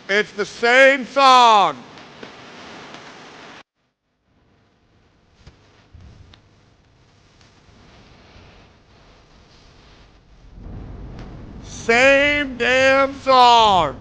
It's the same song. Same damn song.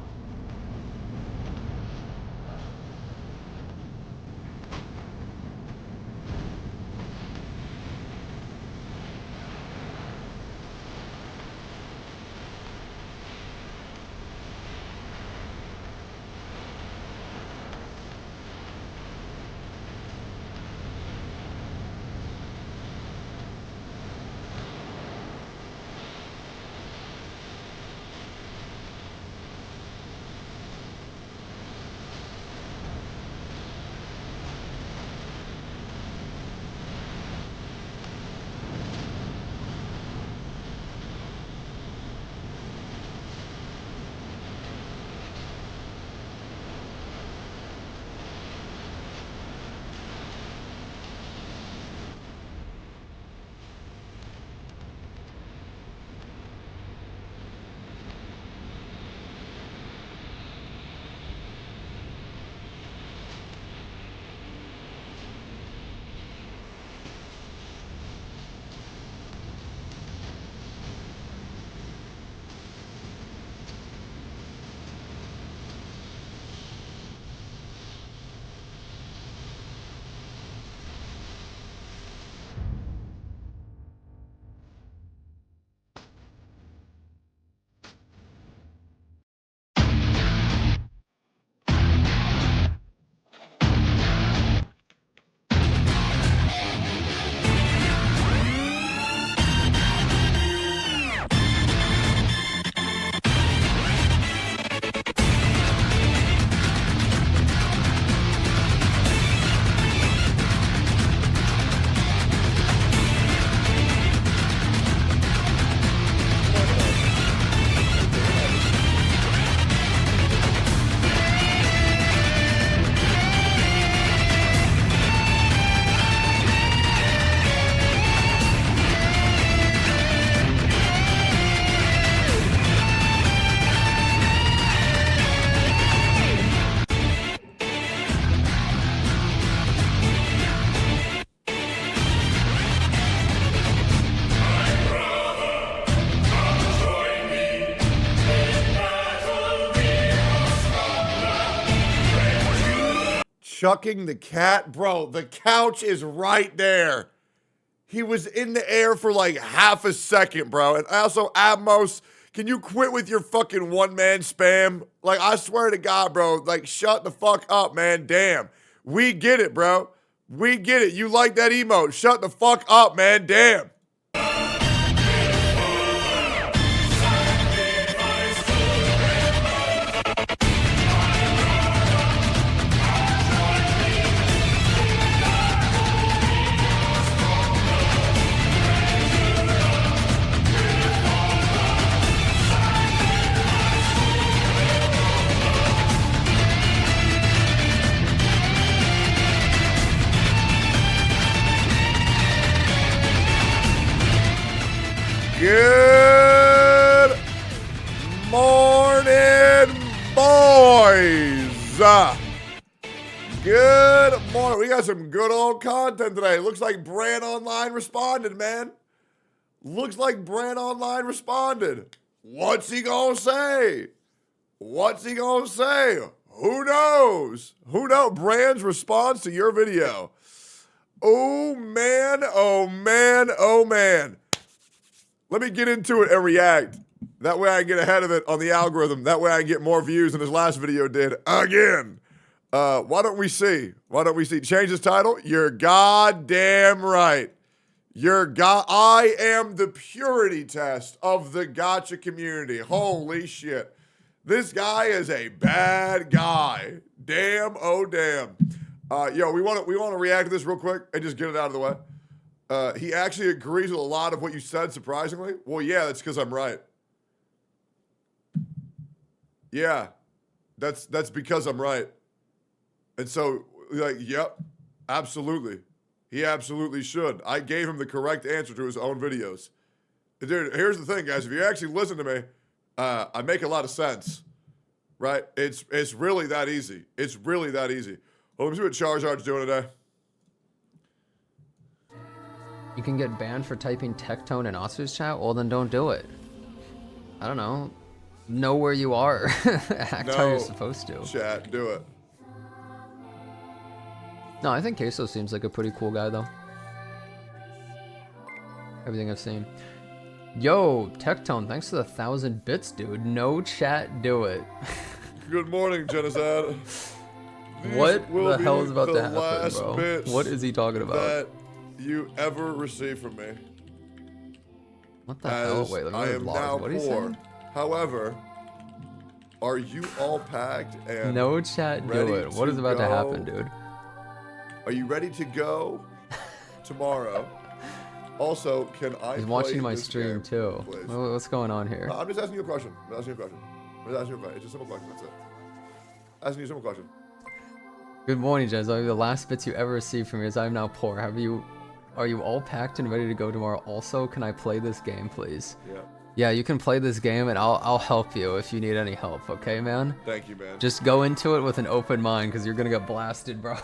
Chucking the cat? Bro, the couch is right there. He was in the air for like half a second, bro. And also, Atmos, can you quit with your fucking one-man spam? Like, I swear to God, bro, like, shut the fuck up, man. Damn. We get it, bro. We get it. You like that emote. Shut the fuck up, man. Damn. Good morning, boys. Good morning. We got some good old content today. Looks like Bran Online responded, man. Looks like Bran Online responded. What's he gonna say? What's he gonna say? Who knows? Who knows? Bran's response to your video. Oh man, oh man, oh man. Let me get into it and react. That way I can get ahead of it on the algorithm. That way I can get more views than his last video did. Again. Why don't we see? Why don't we see? Change his title? You're goddamn right. I am the purity test of the gacha community. Holy shit. This guy is a bad guy. Damn, oh damn. Yo, we want to react to this real quick and just get it out of the way. He actually agrees with a lot of what you said, surprisingly. Well, yeah, that's because I'm right. Yeah, that's because I'm right. And so, like, yep, absolutely. He absolutely should. I gave him the correct answer to his own videos. Dude, here's the thing, guys. If you actually listen to me, I make a lot of sense. right? It's really that easy. It's really that easy. Well, let me see what Charizard's doing today. You can get banned for typing Tectone in Oscar's chat? Well, then don't do it. I don't know. Know where you are. Act how you're supposed to. Chat, do it. No, I think Queso seems like a pretty cool guy, though. Everything I've seen. Yo, Tectone, thanks for the 1,000 bits, dude. No chat, do it. Good morning, Genocide. What the hell is about to happen, bro? Bits What is he talking about? that you ever receive from me. What the hell? Wait, let me read logs. What are you saying? However, are you all packed and no chat, do it. What is about to happen, dude? Are you ready to go tomorrow? Also, can I He's watching my this stream game, too. please? What's going on here? I'm just asking you a question. I'm asking you a question. It's a simple question. That's it. Asking you a simple question. Good morning, Jez. The last bits you ever received from me is I'm now poor. Are you all packed and ready to go tomorrow? Also, can I play this game, please? Yeah. Yeah, you can play this game, and I'll help you if you need any help. Okay, man? Thank you, man. Just go into it with an open mind, because you're gonna get blasted, bro.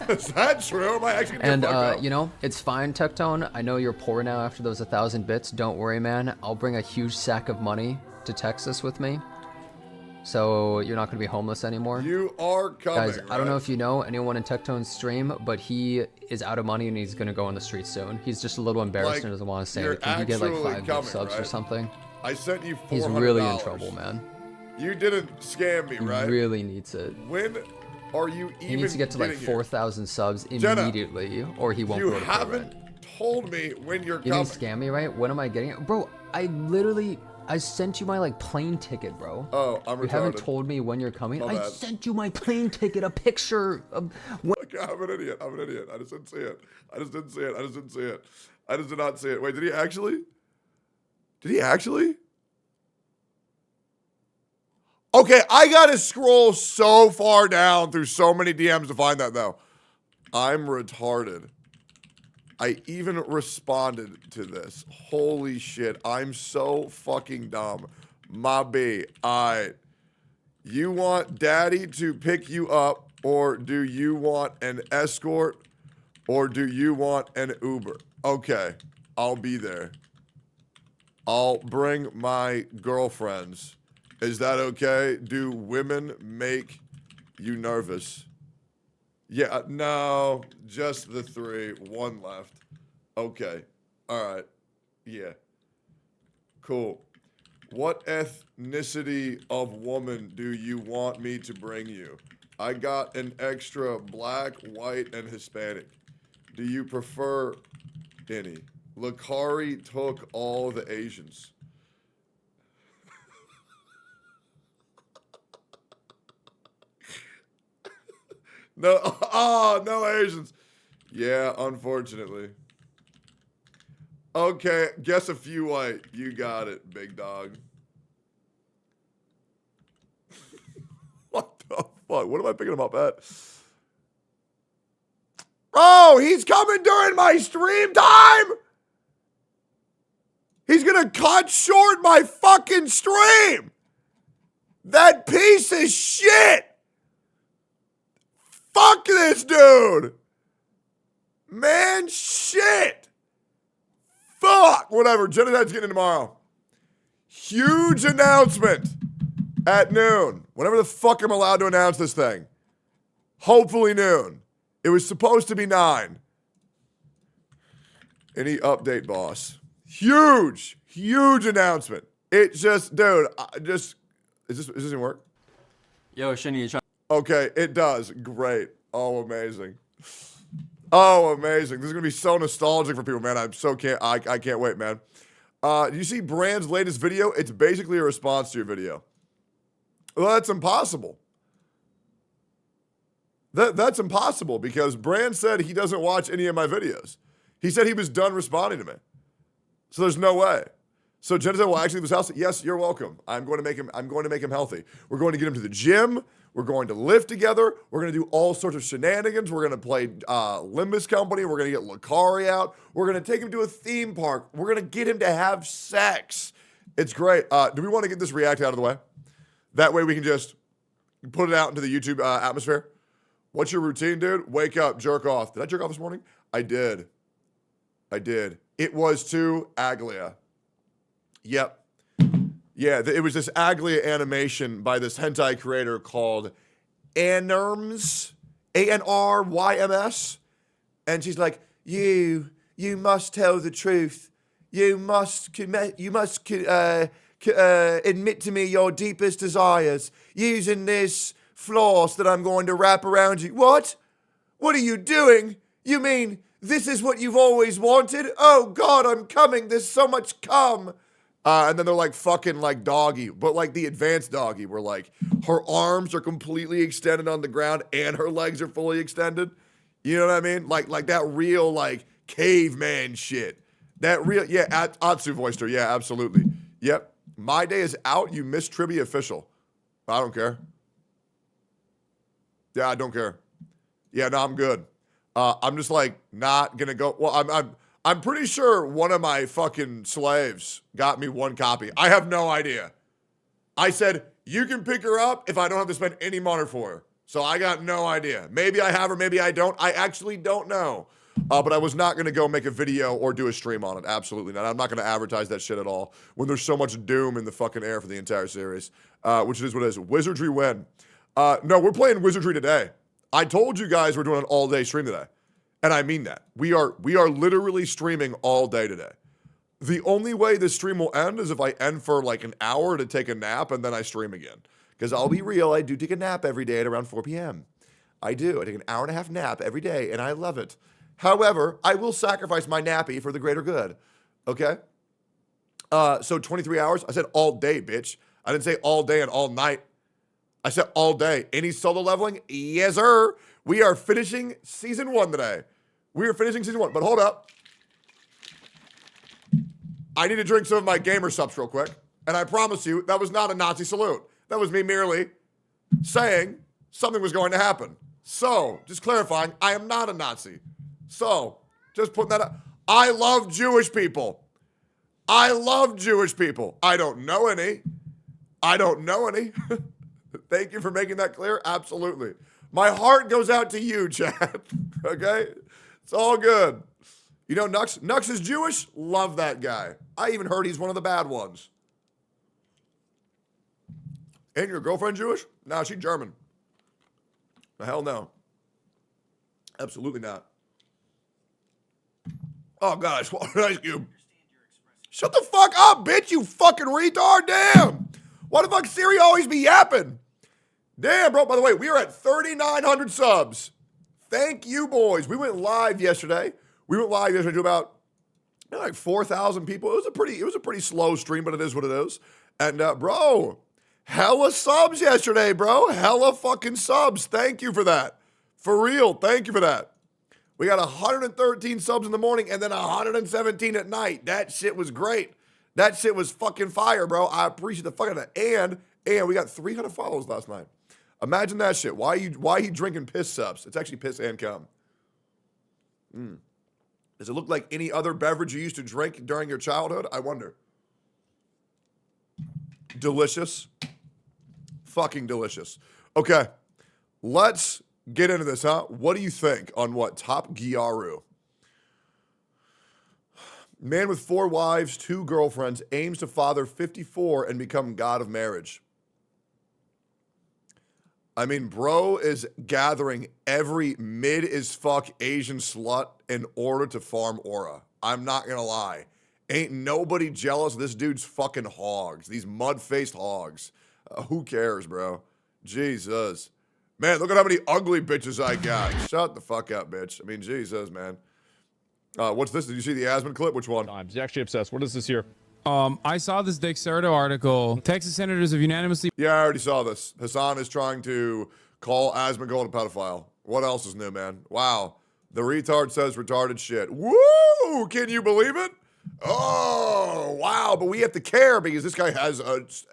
Is that true? Am I actually gonna get fucked up? You know, it's fine, Tectone. I know you're poor now after those 1,000 bits. Don't worry, man. I'll bring a huge sack of money to Texas with me, so you're not gonna be homeless anymore. You are coming, guys. right? I don't know if you know anyone in Tectone's stream, but he is out of money and he's gonna go on the streets soon. He's just a little embarrassed and doesn't want to say anything. He get like 5 gift subs or something. I sent you $400. He's really in trouble, man. You didn't scam me, right? He really needs it. When are you even He needs to get to like 4,000 subs immediately, Jenna, or he won't go to You haven't told me when you're coming. You didn't scam me, right? When am I getting it? Bro, I sent you my like plane ticket, bro. Oh, I'm retarded. You haven't told me when you're coming. My I bad. sent you my plane ticket, a picture of when. Okay, I'm an idiot. I just didn't see it. I just did not see it. Wait, did he actually? Okay, I gotta scroll so far down through so many DMs to find that though. I'm retarded. I even responded to this. Holy shit, I'm so fucking dumb. My B. Alright. You want daddy to pick you up, or do you want an escort, or do you want an Uber? Okay, I'll be there. I'll bring my girlfriends. Is that okay? Do women make you nervous? Yeah, no, just the 3. 1 left. Okay, all right, yeah. Cool. What ethnicity of woman do you want me to bring you? I got an extra black, white, and Hispanic. Do you prefer any? Lakari took all the Asians. No, no Asians. Yeah, unfortunately. Okay, guess a few white. You got it, big dog. What the fuck? What am I picking him up at? Oh, he's coming during my stream time? He's gonna cut short my fucking stream. That piece of shit. Fuck this dude. Man, shit. Fuck. Whatever. Genocide's getting in tomorrow. Huge announcement at noon. Whenever the fuck I'm allowed to announce this thing. Hopefully noon. It was supposed to be 9. Any update, boss? Huge announcement. It just, dude, is this gonna work? Yo, Shinny, you trying? Okay, it does. Great. Oh, amazing. Oh, amazing. This is gonna be so nostalgic for people, man. I can't wait, man. Do you see Bran's latest video? It's basically a response to your video. Well, that's impossible. That's impossible because Bran said he doesn't watch any of my videos. He said he was done responding to me. So there's no way. So Jen said, well, actually, this house, yes, you're welcome. I'm going to make him healthy. We're going to get him to the gym. We're going to live together. We're going to do all sorts of shenanigans. We're going to play Limbus Company. We're going to get Lakari out. We're going to take him to a theme park. We're going to get him to have sex. It's great. Do we want to get this react out of the way? That way we can just put it out into the YouTube atmosphere. What's your routine, dude? Wake up, jerk off. Did I jerk off this morning? I did. It was to Aglia. Yep. Yeah, it was this Aglia animation by this hentai creator called Anurms, A-N-R-Y-M-S. And she's like, you must tell the truth. You must admit to me your deepest desires using this floss that I'm going to wrap around you. What? What are you doing? You mean this is what you've always wanted? Oh God, I'm coming. There's so much cum. And then they're like fucking like doggy, but like the advanced doggy where like her arms are completely extended on the ground and her legs are fully extended. You know what I mean? Like that real like caveman shit. That real, yeah, Atsu voiced her. Yeah, absolutely. Yep. My day is out. You missed Trivia Official. I don't care. Yeah, I don't care. Yeah, no, I'm good. I'm just like not gonna go. Well, I'm pretty sure one of my fucking slaves got me one copy. I have no idea. I said, you can pick her up if I don't have to spend any money for her. So I got no idea. Maybe I have her, maybe I don't. I actually don't know. But I was not going to go make a video or do a stream on it. Absolutely not. I'm not going to advertise that shit at all when there's so much doom in the fucking air for the entire series, which is what it is. Wizardry win. No, we're playing Wizardry today. I told you guys we're doing an all-day stream today. And I mean that. We are literally streaming all day today. The only way this stream will end is if I end for like an hour to take a nap and then I stream again. Because I'll be real, I do take a nap every day at around 4 p.m. I do. I take an hour and a half nap every day, and I love it. However, I will sacrifice my nappy for the greater good. Okay? So 23 hours? I said all day, bitch. I didn't say all day and all night. I said all day. Any solo leveling? Yes, sir. We are finishing season 1 today. We are finishing season 1. But hold up. I need to drink some of my gamer subs real quick. And I promise you, that was not a Nazi salute. That was me merely saying something was going to happen. So, just clarifying, I am not a Nazi. So, just putting that up. I love Jewish people. I love Jewish people. I don't know any. Thank you for making that clear. Absolutely. My heart goes out to you, Chad. Okay? It's all good. You know Nux? Nux is Jewish? Love that guy. I even heard he's one of the bad ones. Ain't your girlfriend Jewish? No, she's German. The hell no. Absolutely not. Oh, God, I swallowed an ice cube. Shut the fuck up, bitch, you fucking retard. Damn. Why the fuck Siri always be yapping? Damn, bro. By the way, we are at 3,900 subs. Thank you, boys. We went live yesterday. To about like 4,000 people. It was a pretty slow stream, but it is what it is. And bro, hella subs yesterday, bro. Hella fucking subs. Thank you for that. For real. Thank you for that. We got 113 subs in the morning and then 117 at night. That shit was great. That shit was fucking fire, bro. I appreciate the fuck out of that. And we got 300 follows last night. Imagine that shit. Why are you drinking piss subs? It's actually piss and cum. Does it look like any other beverage you used to drink during your childhood? I wonder. Delicious. Fucking delicious. Okay. Let's get into this, huh? What do you think on what? Top Gyaru. Man with 4 wives, 2 girlfriends, aims to father 54 and become god of marriage. I mean, bro is gathering every mid-as-fuck Asian slut in order to farm aura. I'm not gonna lie. Ain't nobody jealous of this dude's fucking hogs. These mud-faced hogs. Who cares, bro? Jesus. Man, look at how many ugly bitches I got. Shut the fuck up, bitch. I mean, Jesus, man. What's this? Did you see the Asman clip? Which one? I'm actually obsessed. What is this here? I saw this Dexerto article. Texas senators have unanimously... Yeah, I already saw this. Hassan is trying to call Asmongold a pedophile. What else is new, man? Wow. The retard says retarded shit. Woo! Can you believe it? Oh, wow. But we have to care because this guy has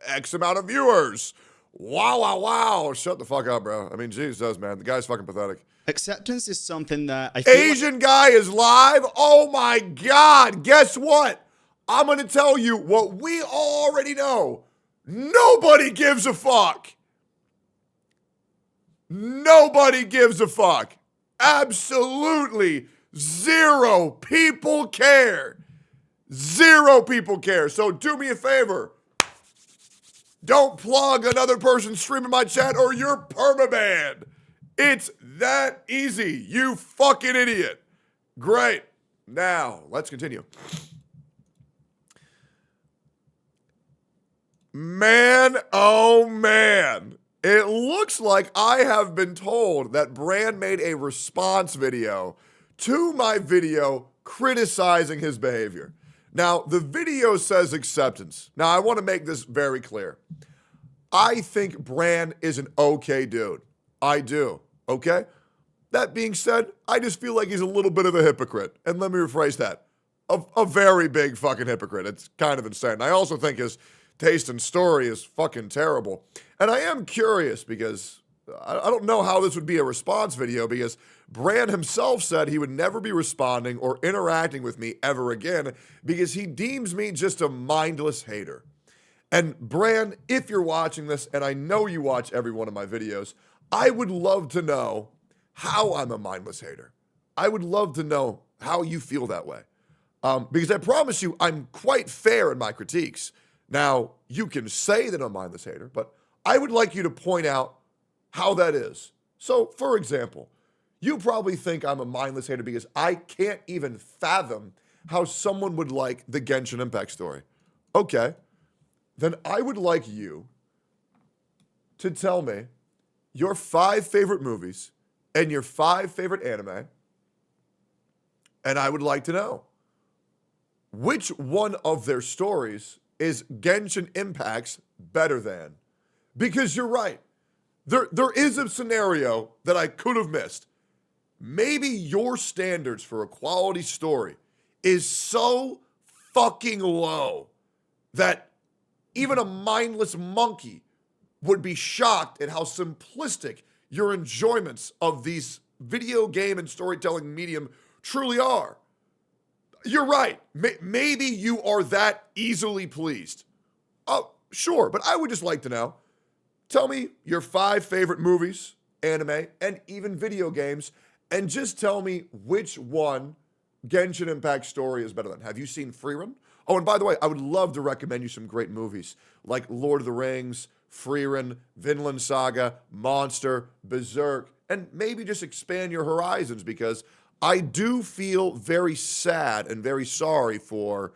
X amount of viewers. Wow. Shut the fuck up, bro. I mean, Jesus, man. The guy's fucking pathetic. Acceptance is something that I feel Asian guy is live? Oh, my God. Guess what? I'm going to tell you what we already know. Nobody gives a fuck. Nobody gives a fuck. Absolutely zero people care. Zero people care. So do me a favor. Don't plug another person's stream in my chat or you're permabanned. It's that easy, you fucking idiot. Great. Now, let's continue. Man, oh man. It looks like I have been told that Bran made a response video to my video criticizing his behavior. Now, the video says acceptance. Now, I want to make this very clear. I think Bran is an okay dude. I do, okay? That being said, I just feel like he's a little bit of a hypocrite. And let me rephrase that. A very big fucking hypocrite. It's kind of insane. I also think his taste and story is fucking terrible. And I am curious because I don't know how this would be a response video because Bran himself said he would never be responding or interacting with me ever again because he deems me just a mindless hater. And Bran, if you're watching this, and I know you watch every one of my videos, I would love to know how I'm a mindless hater. I would love to know how you feel that way. Because I promise you, I'm quite fair in my critiques. Now, you can say that I'm a mindless hater, but I would like you to point out how that is. So, for example, you probably think I'm a mindless hater because I can't even fathom how someone would like the Genshin Impact story. Okay, then I would like you to tell me your 5 favorite movies and your 5 favorite anime, and I would like to know which one of their stories is Genshin Impact's better than. Because you're right. There is a scenario that I could have missed. Maybe your standards for a quality story is so fucking low that even a mindless monkey would be shocked at how simplistic your enjoyments of these video game and storytelling medium truly are. You're right. Maybe you are that easily pleased. Oh, sure, but I would just like to know. Tell me your 5 favorite movies, anime, and even video games, and just tell me which one Genshin Impact story is better than. Have you seen Freerun? Oh, and by the way, I would love to recommend you some great movies like Lord of the Rings, Freerun, Vinland Saga, Monster, Berserk, and maybe just expand your horizons because I do feel very sad and very sorry for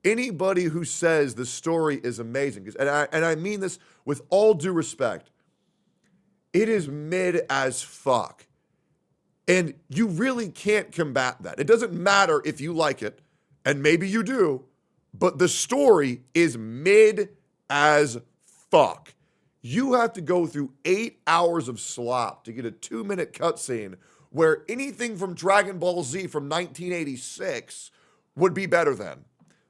anybody who says the story is amazing. And I mean this with all due respect. It is mid as fuck. And you really can't combat that. It doesn't matter if you like it, and maybe you do, but the story is mid as fuck. You have to go through 8 hours of slop to get a 2-minute cutscene where anything from Dragon Ball Z from 1986 would be better than.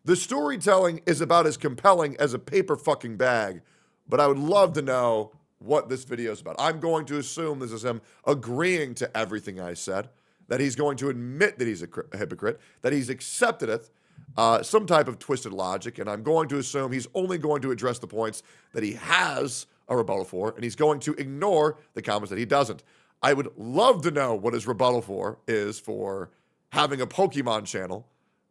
The storytelling is about as compelling as a paper fucking bag, but I would love to know what this video is about. I'm going to assume this is him agreeing to everything I said, that he's going to admit that he's a hypocrite, that he's accepted it, some type of twisted logic, and I'm going to assume he's only going to address the points that he has a rebuttal for, and he's going to ignore the comments that he doesn't. I would love to know what his rebuttal for is for having a Pokemon channel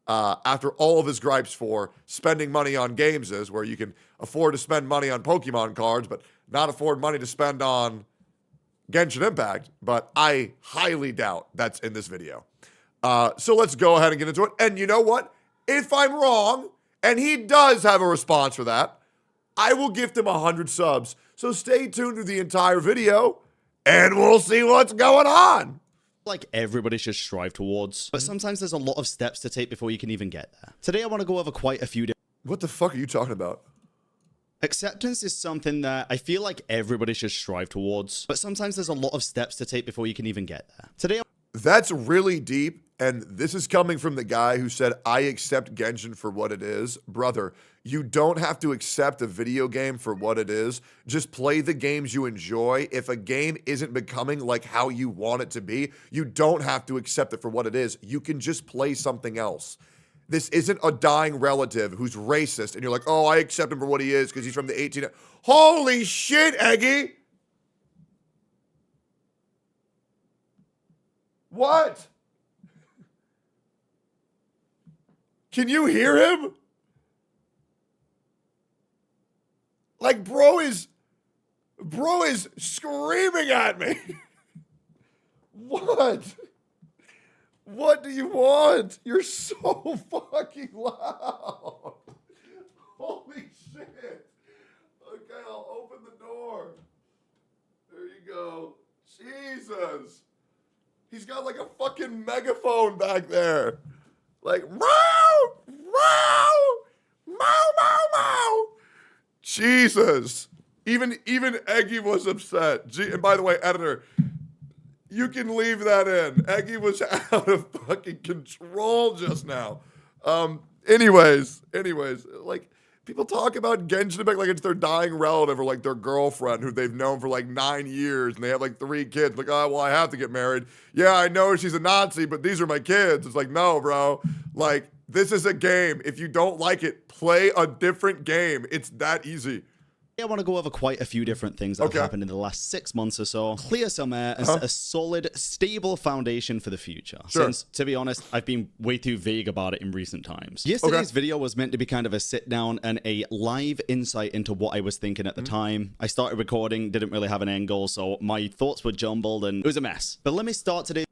after all of his gripes for spending money on games is where you can afford to spend money on Pokemon cards but not afford money to spend on Genshin Impact, but I highly doubt that's in this video. So let's go ahead and get into it. And you know what? If I'm wrong, and he does have a response for that, I will gift him 100 subs. So stay tuned to the entire video, and we'll see what's going on. Like everybody should strive towards, but sometimes there's a lot of steps to take before you can even get there. Today I want to go over quite a few. What the fuck are you talking about? Acceptance is something that I feel like everybody should strive towards, but sometimes there's a lot of steps to take before you can even get there. Today That's really deep, and this is coming from the guy who said, I accept Genshin for what it is. Brother, you don't have to accept a video game for what it is. Just play the games you enjoy. If a game isn't becoming like how you want it to be, you don't have to accept it for what it is. You can just play something else. This isn't a dying relative who's racist, and you're like, oh, I accept him for what he is because he's from the 18... Holy shit, Eggy! What? Can you hear him? Like, bro is screaming at me. What? What do you want? You're so fucking loud. Holy shit. Okay, I'll open the door. There you go. Jesus. He's got like a fucking megaphone back there. Like, meow, meow, meow, meow, meow. Jesus. Even Eggy was upset. And by the way, editor, you can leave that in. Eggy was out of fucking control just now. Anyways, like, people talk about Genshin Impact like it's their dying relative or like their girlfriend who they've known for like 9 years and they have like 3 kids. Like, oh, well, I have to get married. Yeah, I know she's a Nazi, but these are my kids. It's like, no, bro. Like, this is a game. If you don't like it, play a different game. It's that easy. I want to go over quite a few different things that have happened in the last 6 months or so. Clear some air and set a solid, stable foundation for the future. Sure. Since, to be honest, I've been way too vague about it in recent times. Yesterday's video was meant to be kind of a sit down and a live insight into what I was thinking at the time. I started recording, didn't really have an end goal, so my thoughts were jumbled and it was a mess. But let me start today.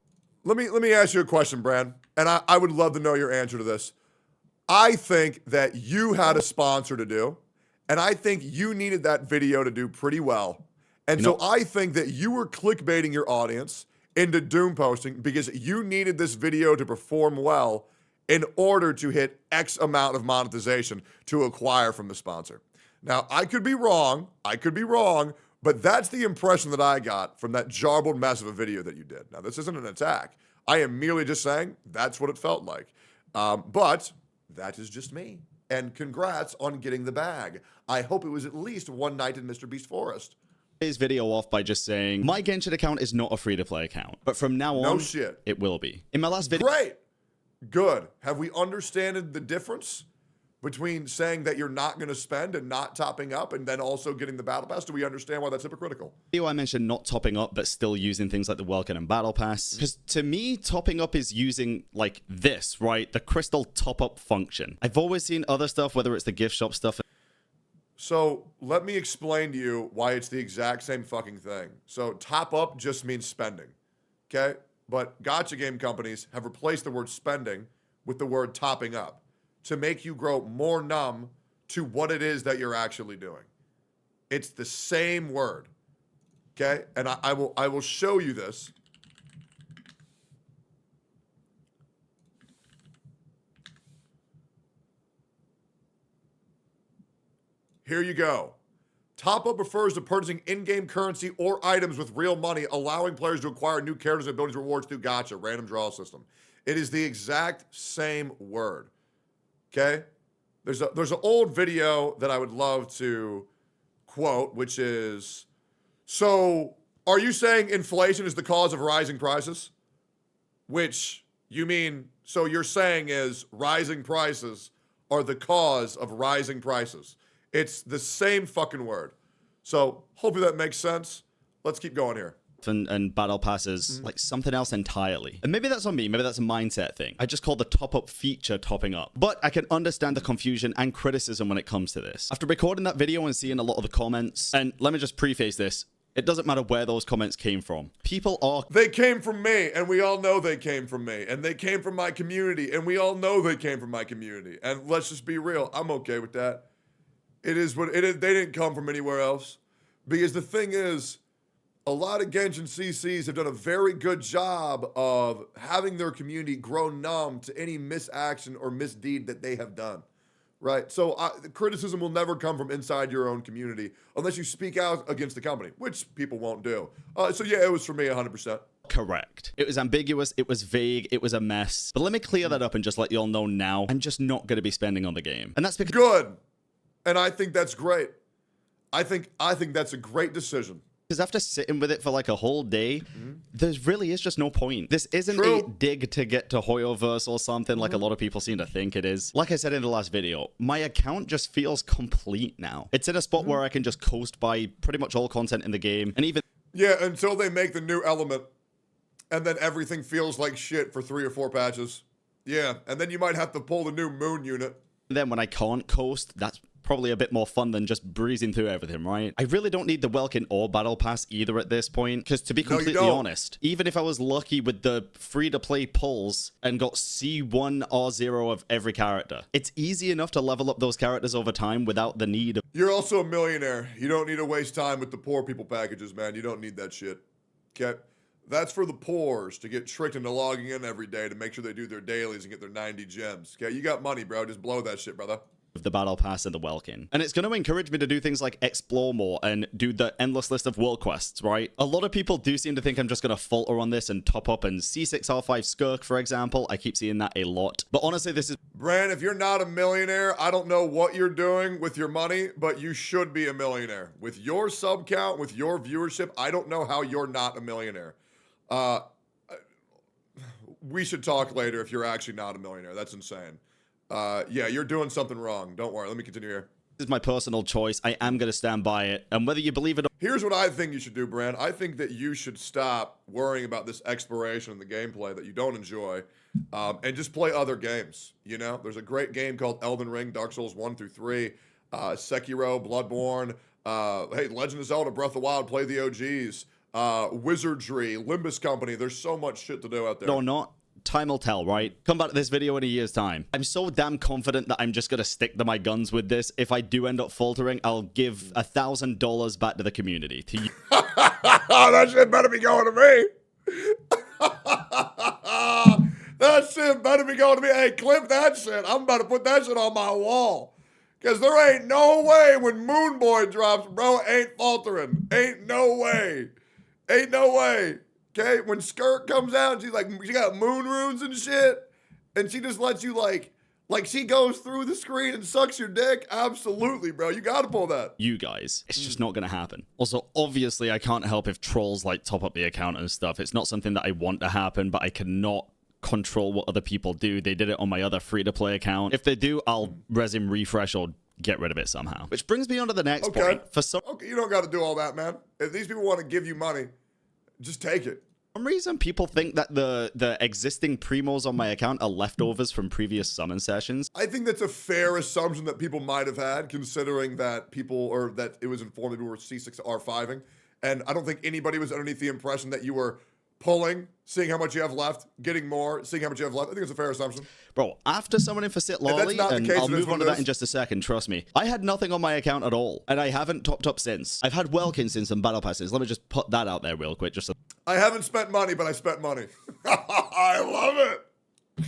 Let me ask you a question, Bran, and I would love to know your answer to this. I think that you had a sponsor to do, and I think you needed that video to do pretty well. And so I think that you were clickbaiting your audience into doom posting because you needed this video to perform well in order to hit X amount of monetization to acquire from the sponsor. Now, I could be wrong, but that's the impression that I got from that jarbled mess of a video that you did. Now, this isn't an attack. I am merely just saying that's what it felt like. But that is just me. And congrats on getting the bag. I hope it was at least one night in Mr. Beast Forest. Today's video off by just saying, my Genshin account is not a free-to-play account. But from now on, it will be. In my last video... Great. Good. Have we understood the difference between saying that you're not going to spend and not topping up and then also getting the battle pass? Do we understand why that's hypocritical? I mentioned not topping up, but still using things like the Welcome and Battle Pass. Because to me, topping up is using like this, right? The crystal top-up function. I've always seen other stuff, whether it's the gift shop stuff. So let me explain to you why it's the exact same fucking thing. So top up just means spending, okay? But gacha game companies have replaced the word spending with the word topping up to make you grow more numb to what it is that you're actually doing. It's the same word, okay? And I will show you this. Here you go. Top up refers to purchasing in-game currency or items with real money, allowing players to acquire new characters and abilities rewards through gacha, random draw system. It is the exact same word. Okay? There's an old video that I would love to quote, which is, so are you saying inflation is the cause of rising prices? Which you mean, so you're saying is rising prices are the cause of rising prices. It's the same fucking word. So hopefully that makes sense. Let's keep going here. And battle passes like something else entirely. And maybe that's on me, maybe that's a mindset thing. I just call the top-up feature topping up. But I can understand the confusion and criticism when it comes to this. After recording that video and seeing a lot of the comments, and let me just preface this, it doesn't matter where those comments came from. People are... They came from me, and we all know they came from me. And they came from my community, and we all know they came from my community. And let's just be real, I'm okay with that. It is what it is. They didn't come from anywhere else. Because the thing is, a lot of Genshin CCs have done a very good job of having their community grow numb to any misaction or misdeed that they have done, right? So the criticism will never come from inside your own community unless you speak out against the company, which people won't do. So yeah, it was for me 100%. Correct. It was ambiguous, it was vague, it was a mess. But let me clear that up and just let you all know now, I'm just not going to be spending on the game. And that's because... Good. And I think that's great. I think that's a great decision. Because after sitting with it for like a whole day, there really is just no point. This isn't a dig to get to Hoyoverse or something like a lot of people seem to think it is. Like I said in the last video, my account just feels complete now. It's in a spot where I can just coast by pretty much all content in the game, and even Yeah, until they make the new element, and then everything feels like shit for 3 or 4 patches. Yeah, and then you might have to pull the new moon unit. then when I can't coast, that's probably a bit more fun than just breezing through everything, right? I really don't need the Welkin or Battle Pass either at this point, because to be completely honest, even if I was lucky with the free-to-play pulls and got C1 or 0 of every character, it's easy enough to level up those characters over time without the need of... You're also a millionaire. You don't need to waste time with the poor people packages, man. You don't need that shit. Okay? That's for the poors to get tricked into logging in every day to make sure they do their dailies and get their 90 gems. Okay? You got money, bro. Just blow that shit, brother. The Battle Pass and the Welkin. And it's going to encourage me to do things like explore more and do the endless list of world quests, right? A lot of people do seem to think I'm just going to falter on this and top up and C6R5 Skirk, for example. I keep seeing that a lot. But honestly, this is... Bran, if you're not a millionaire, I don't know what you're doing with your money, but you should be a millionaire. With your sub count, with your viewership, I don't know how you're not a millionaire. We should talk later if you're actually not a millionaire. That's insane. Yeah, you're doing something wrong. Don't worry. Let me continue here. This is my personal choice. I am going to stand by it. And whether you believe it or... Here's what I think you should do, Bran. I think that you should stop worrying about this exploration in the gameplay that you don't enjoy, and just play other games. You know, there's a great game called Elden Ring, Dark Souls 1 through 3, Sekiro, Bloodborne, hey, Legend of Zelda, Breath of the Wild, play the OGs, WIZARDRY, Limbus Company. There's so much shit to do out there. No, not. Time will tell, right? Come back to this video in a year's time. I'm so damn confident that I'm just gonna stick to my guns with this. If I do end up faltering, I'll give $1,000 back to the community. To you. That shit better be going to me. That shit better be going to me. Hey, clip that shit. I'm about to put that shit on my wall. Because there ain't no way when Moon Boy drops, bro, ain't faltering. Ain't no way. Ain't no way. Okay, when Skirk comes out, she's like, she got moon runes and shit, and she just lets you like she goes through the screen and sucks your dick. Absolutely, bro, you gotta pull that. You guys, it's just not gonna happen. Also, obviously, I can't help if trolls like top up the account and stuff. It's not something that I want to happen, but I cannot control what other people do. They did it on my other free-to-play account. If they do, I'll resume refresh or get rid of it somehow. Which brings me on to the next point. Okay, you don't got to do all that, man. If these people want to give you money, just take it. For some reason, people think that the existing primos on my account are leftovers from previous summon sessions. I think that's a fair assumption that people might have had, considering that that it was informed that we were C6R5ing. And I don't think anybody was underneath the impression that you were pulling, seeing how much you have left, getting more, seeing how much you have left. I think it's a fair assumption. Bro, after summoning for Sit Lolly, and I'll move on to that in just a second, trust me, I had nothing on my account at all, and I haven't topped up since. I've had Welkin since and Battle Passes. Let me just put that out there real quick. Just so I haven't spent money, but I spent money. I love it.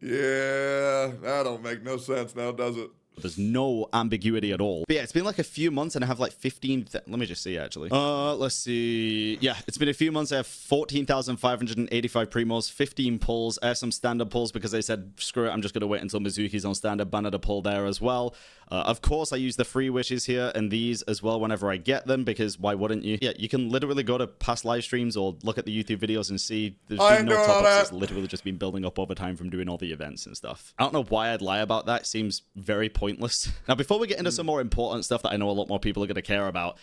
Yeah, that don't make no sense now, does it? There's no ambiguity at all. But yeah, it's been like a few months and I have like 15... Let me just see, actually. Let's see. Yeah, it's been a few months. I have 14,585 primos, 15 pulls. I have some standard pulls because I said, screw it, I'm just going to wait until Mizuki's on standard. Banner to pull there as well. Of course, I use the free wishes here and these as well whenever I get them, because why wouldn't you? Yeah, you can literally go to past live streams or look at the YouTube videos and see there's been no top-ups. It's literally just been building up over time from doing all the events and stuff. I don't know why I'd lie about that. It seems very pointless. Now, before we get into some more important stuff that I know a lot more people are going to care about,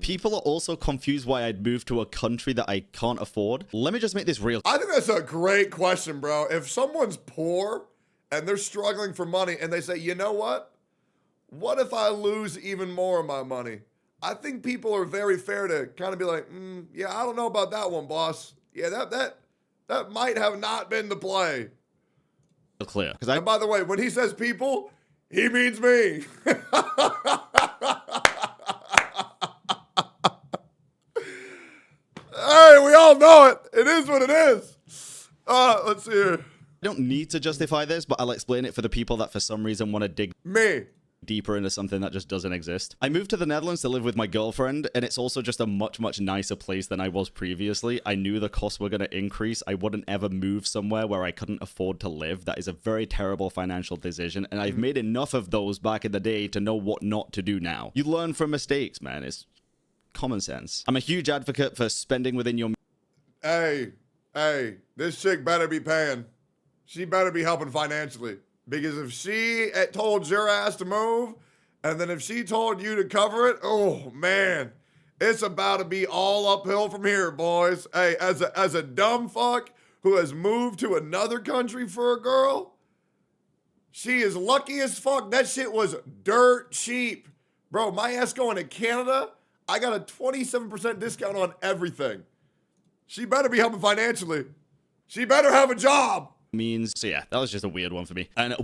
people are also confused why I'd move to a country that I can't afford. Let me just make this real. I think that's a great question, bro. If someone's poor and they're struggling for money and they say, you know what? What if I lose even more of my money? I think people are very fair to kind of be like, yeah, I don't know about that one, boss. Yeah, that might have not been the play. Clear. And by the way, when he says people, he means me. Hey, we all know it. It is what it is. Let's see here. I don't need to justify this, but I'll explain it for the people that for some reason want to dig deeper into something that just doesn't exist. I moved to the Netherlands to live with my girlfriend, and it's also just a much, much nicer place than I was previously. I knew the costs were going to increase. I wouldn't ever move somewhere where I couldn't afford to live. That is a very terrible financial decision, and I've made enough of those back in the day to know what not to do now. You learn from mistakes, man. It's common sense. I'm a huge advocate for spending within your... Hey, this chick better be paying. She better be helping financially. Because if she told your ass to move, and then if she told you to cover it, oh, man. It's about to be all uphill from here, boys. Hey, as a dumb fuck who has moved to another country for a girl, she is lucky as fuck. That shit was dirt cheap. Bro, my ass going to Canada, I got a 27% discount on everything. She better be helping financially. She better have a job. Means. So yeah, that was just a weird one for me. And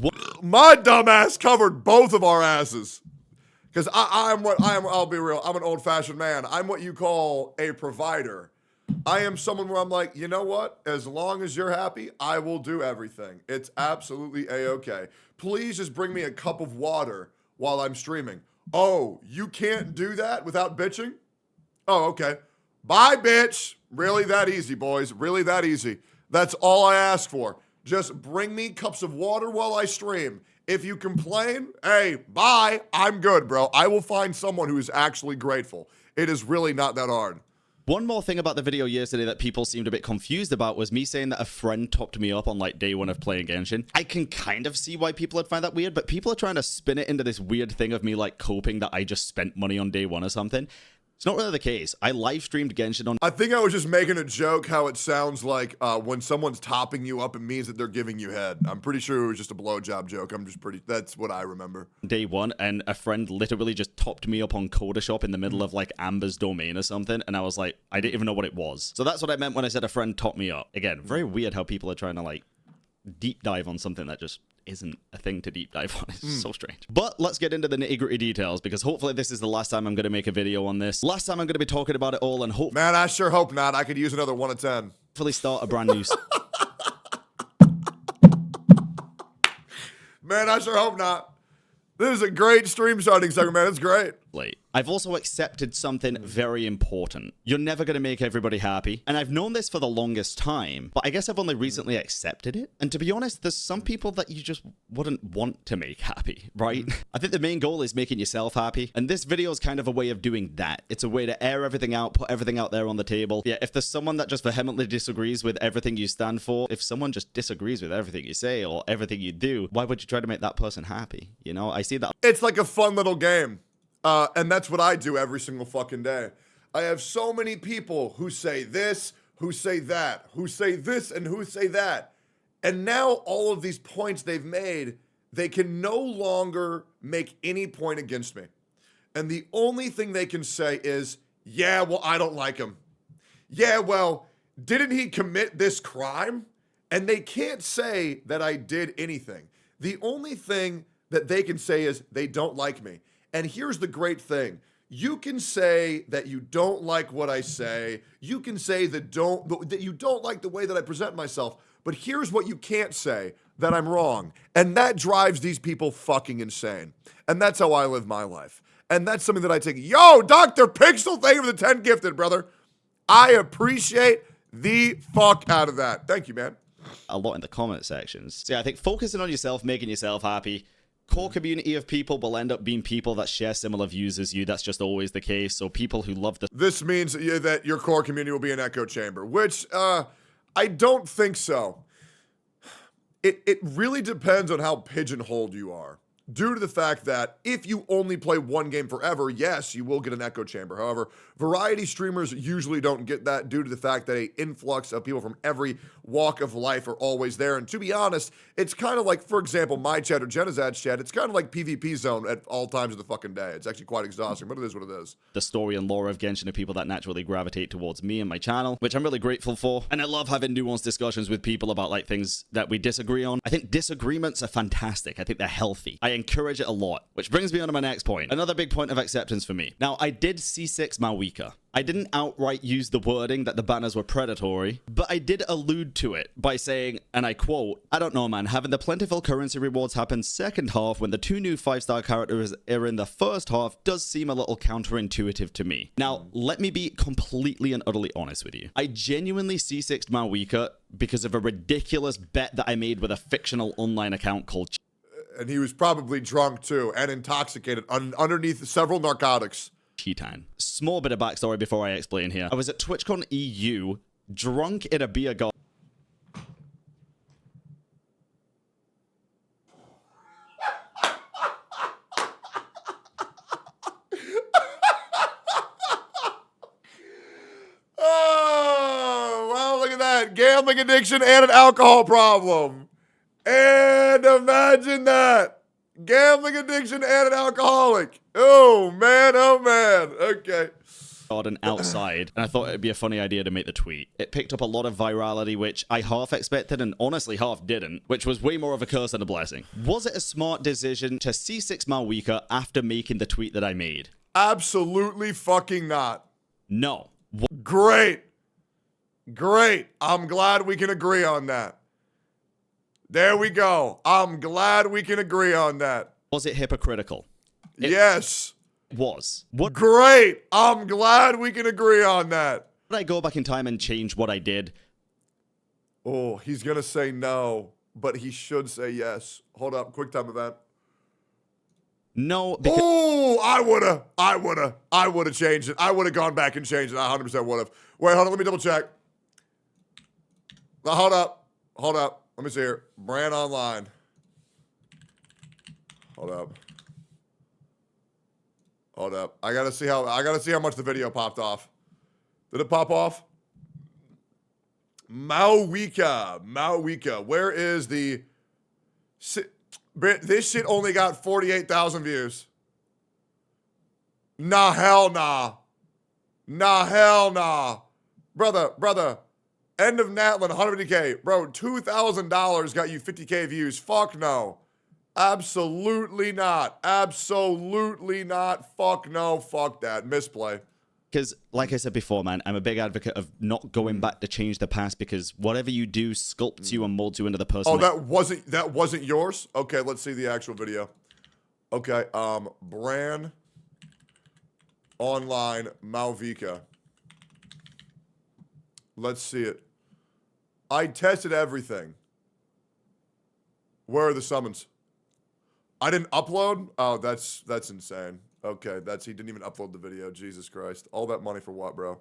my dumb ass covered both of our asses. Because I'll be real, I'm an old-fashioned man. I'm what you call a provider. I am someone where I'm like, you know what? As long as you're happy, I will do everything. It's absolutely A-okay. Please just bring me a cup of water while I'm streaming. Oh, you can't do that without bitching? Oh, okay. Bye, bitch. Really that easy, boys. Really that easy. That's all I ask for. Just bring me cups of water while I stream. If you complain, hey, bye. I'm good, bro. I will find someone who is actually grateful. It is really not that hard. One more thing about the video yesterday that people seemed a bit confused about was me saying that a friend topped me up on like day one of playing Genshin. I can kind of see why people would find that weird, but people are trying to spin it into this weird thing of me like coping that I just spent money on day one or something. It's not really the case. I live streamed Genshin on... I think I was just making a joke how it sounds like when someone's topping you up, it means that they're giving you head. I'm pretty sure it was just a blowjob joke. That's what I remember. Day one, and a friend literally just topped me up on Codashop in the middle of like Amber's domain or something, and I was like, I didn't even know what it was. So that's what I meant when I said a friend topped me up. Again, very weird how people are trying to like deep dive on something that just isn't a thing to deep dive on. It's so strange. But let's get into the nitty-gritty details, because hopefully this is the last time I'm going to make a video on this. Last time I'm going to be talking about it all, and Man, I sure hope not. I could use another 1 of 10. hopefully start a brand new... Man, I sure hope not. This is a great stream starting segment, man. It's great. I've also accepted something very important. You're never going to make everybody happy. And I've known this for the longest time, but I guess I've only recently accepted it. And to be honest, there's some people that you just wouldn't want to make happy, right? I think the main goal is making yourself happy. And this video is kind of a way of doing that. It's a way to air everything out, put everything out there on the table. Yeah, if there's someone that just vehemently disagrees with everything you stand for, if someone just disagrees with everything you say or everything you do, why would you try to make that person happy? You know, I see that. It's like a fun little game. And that's what I do every single fucking day. I have so many people who say this, who say that, who say this, and who say that. And now all of these points they've made, they can no longer make any point against me. And the only thing they can say is, yeah, well, I don't like him. Yeah, well, didn't he commit this crime? And they can't say that I did anything. The only thing that they can say is they don't like me. And here's the great thing. You can say that you don't like what I say. You can say that you don't like the way that I present myself. But here's what you can't say, that I'm wrong. And that drives these people fucking insane. And that's how I live my life. And that's something that I take. Yo, Dr. Pixel, thank you for the 10 gifted, brother. I appreciate the fuck out of that. Thank you, man. A lot in the comment sections. So yeah, I think focusing on yourself, making yourself happy. Core community of people will end up being people that share similar views as you. That's just always the case. So people who love the... This means that your core community will be an echo chamber, which I don't think so. It really depends on how pigeonholed you are. Due to the fact that if you only play one game forever, yes, you will get an echo chamber. However, variety streamers usually don't get that due to the fact that an influx of people from every walk of life are always there. And to be honest, it's kind of like, for example, my chat or Genazad's chat, it's kind of like PvP zone at all times of the fucking day. It's actually quite exhausting, but it is what it is. The story and lore of Genshin are people that naturally gravitate towards me and my channel, which I'm really grateful for. And I love having nuanced discussions with people about like things that we disagree on. I think disagreements are fantastic. I think they're healthy. I encourage it a lot, which brings me on to my next point. Another big point of acceptance for me. Now, I did C6 Malwika. I didn't outright use the wording that the banners were predatory, but I did allude to it by saying, and I quote, I don't know, man, having the plentiful currency rewards happen second half when the 2 new 5-star characters are in the first half does seem a little counterintuitive to me. Now, let me be completely and utterly honest with you. I genuinely C6'd Malwika because of a ridiculous bet that I made with a fictional online account called... And he was probably drunk too and intoxicated underneath several narcotics. Titan. Small bit of backstory before I explain here. I was at TwitchCon EU, drunk in a beer garden. Oh, well, look at that. Gambling addiction and an alcohol problem. And imagine that. Gambling addiction and an alcoholic. Oh, man. Oh, man. Okay. Garden outside, and I thought it'd be a funny idea to make the tweet. It picked up a lot of virality, which I half expected and honestly half didn't, which was way more of a curse than a blessing. Was it a smart decision to C6 Malwika after making the tweet that I made? Absolutely fucking not. No. Great. Great. I'm glad we can agree on that. There we go. I'm glad we can agree on that. Was it hypocritical? Yes. Was. What Great. I'm glad we can agree on that. would I go back in time and change what I did? Oh, he's going to say no, but he should say yes. Hold up. Quick time event. No, because Oh, I would have changed it. I would have gone back and changed it. I 100% would have. Wait, hold on. Let me double check. Now, hold up. Let me see here. Bran Online. Hold up. I gotta see how much the video popped off. Did it pop off? Malwika. Where is the? This shit only got 48,000 views. Nah, hell nah. Brother. End of Natlin, 150K. Bro, $2,000 got you 50K views. Fuck no. Absolutely not. Fuck no. Fuck that. Misplay. because, like I said before, man, I'm a big advocate of not going back to change the past, because whatever you do sculpts you and molds you into the person. Oh, that wasn't yours? Okay, let's see the actual video. Okay, Bran Online Malvika. Let's see it. I tested everything. Where are the summons? I didn't upload? Oh, that's insane. Okay, he didn't even upload the video. Jesus Christ. All that money for what, bro?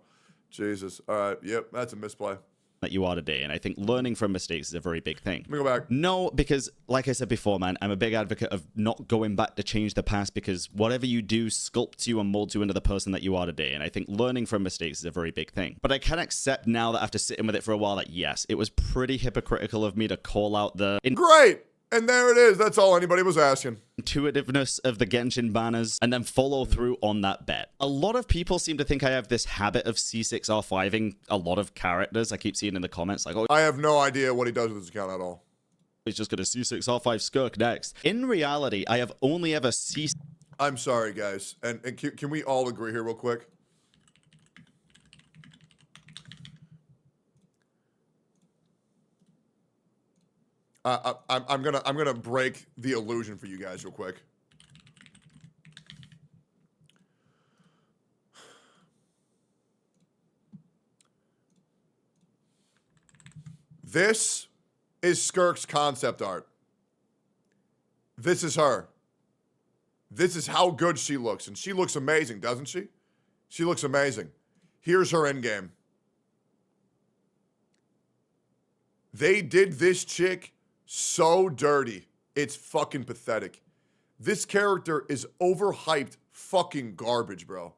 Jesus. All right, yep, that's a misplay. That you are today, and I think learning from mistakes is a very big thing. Let me go back. No, because like I said before, man, I'm a big advocate of not going back to change the past, because whatever you do sculpts you and molds you into the person that you are today, and I think learning from mistakes is a very big thing. But I can accept now that after sitting with it for a while that yes, it was pretty hypocritical of me to call out the Great! And there it is. That's all anybody was asking. intuitiveness of the Genshin banners and then follow through on that bet. A lot of people seem to think I have this habit of C6R5ing a lot of characters. I keep seeing in the comments like, oh, I have no idea what he does with his account at all. he's just going to C6R5 Skirk next. In reality, I have only ever I'm sorry, guys. And can we all agree here real quick? I'm gonna break the illusion for you guys real quick. This is Skirk's concept art. This is her. This is how good she looks, and she looks amazing, doesn't she? She looks amazing. Here's her endgame. They did this chick so dirty. It's fucking pathetic. This character is overhyped fucking garbage, bro.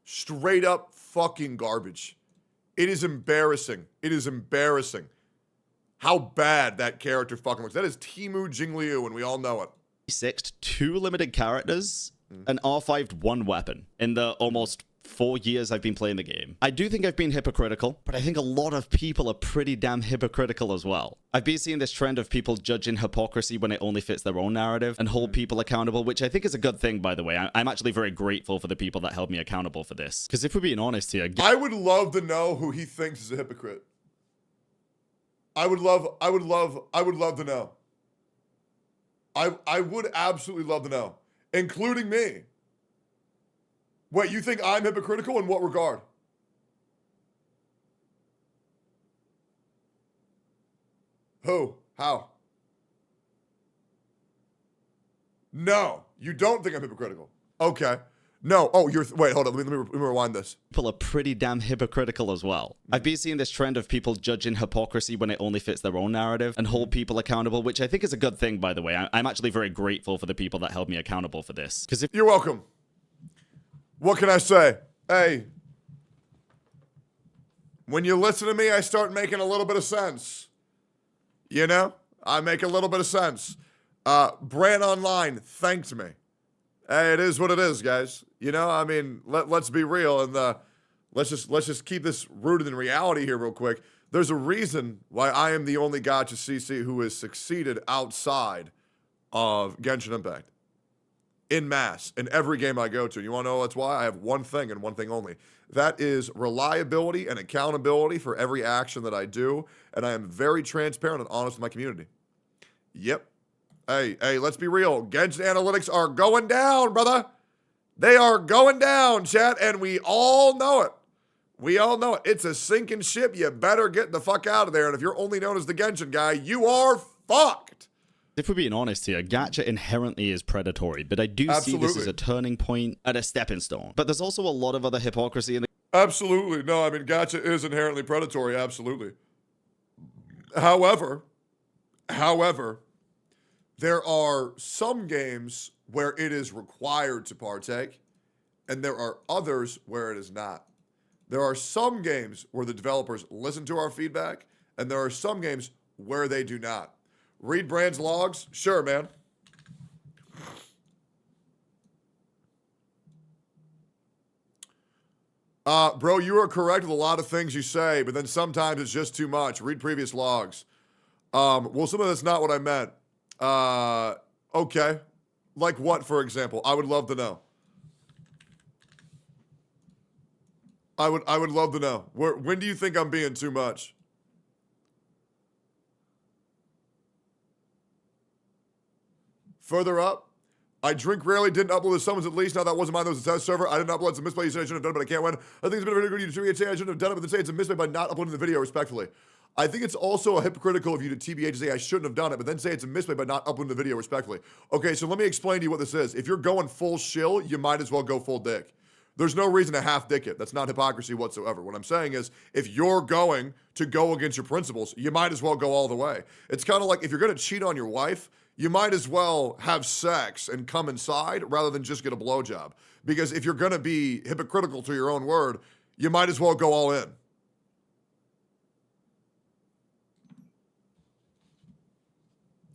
Straight up fucking garbage. It is embarrassing. It is embarrassing how bad that character fucking looks. That is Timu Jingliu, and we all know it. C6'd 2 limited characters and R5'd 1 weapon in the almost 4 years I've been playing the game. I do think I've been hypocritical, but I think a lot of people are pretty damn hypocritical as well. I've been seeing this trend of people judging hypocrisy when it only fits their own narrative and hold people accountable, which I think is a good thing, by the way. I'm actually very grateful for the people that held me accountable for this. Because if we're being honest here... I would love to know who he thinks is a hypocrite. I would love to know. I would absolutely love to know, including me. Wait, you think I'm hypocritical in what regard? Who? How? No, you don't think I'm hypocritical. Okay. No. Oh, wait, hold on. Let me rewind this. People are pretty damn hypocritical as well. I've been seeing this trend of people judging hypocrisy when it only fits their own narrative and hold people accountable, which I think is a good thing, by the way. I'm actually very grateful for the people that held me accountable for this. Because if You're welcome. What can I say? Hey, when you listen to me, I start making a little bit of sense. You know? I make a little bit of sense. Bran Online thanked me. Hey, it is what it is, guys. You know, I mean, let's be real, and let's just keep this rooted in reality here real quick. There's a reason why I am the only gacha CC who has succeeded outside of Genshin Impact. In mass, in every game I go to. You want to know that's why? I have one thing and one thing only. That is reliability and accountability for every action that I do, and I am very transparent and honest with my community. Yep. Hey, let's be real. Genshin analytics are going down, brother. They are going down, chat, and we all know it. We all know it. It's a sinking ship. You better get the fuck out of there, and if you're only known as the Genshin guy, you are fucked. If we're being honest here, gacha inherently is predatory, but I do see this as a turning point and a stepping stone. But there's also a lot of other hypocrisy in the... Absolutely. No, I mean, gacha is inherently predatory, absolutely. However, there are some games where it is required to partake, and there are others where it is not. There are some games where the developers listen to our feedback, and there are some games where they do not. Read Bran's logs? Sure, man. Bro, you are correct with a lot of things you say, but then sometimes it's just too much. Read previous logs. Well, some of that's not what I meant. Okay. Like what, for example? I would love to know. I would love to know. When do you think I'm being too much? Further up, I drink rarely, didn't upload the summons at least. Now that wasn't mine, that was a test server. I didn't upload some misplay. You said I shouldn't have done it, but I can't win. I think it's been a very good YouTube. Say I shouldn't have done it, but then say it's a misplay by not uploading the video respectfully. I think it's also a hypocritical of you to TBH to say I shouldn't have done it, but then say it's a misplay by not uploading the video respectfully. Okay, so let me explain to you what this is. If you're going full shill, you might as well go full dick. There's no reason to half dick it. That's not hypocrisy whatsoever. What I'm saying is, if you're going to go against your principles, you might as well go all the way. It's kind of like if you're going to cheat on your wife, you might as well have sex and come inside rather than just get a blowjob. Because if you're going to be hypocritical to your own word, you might as well go all in.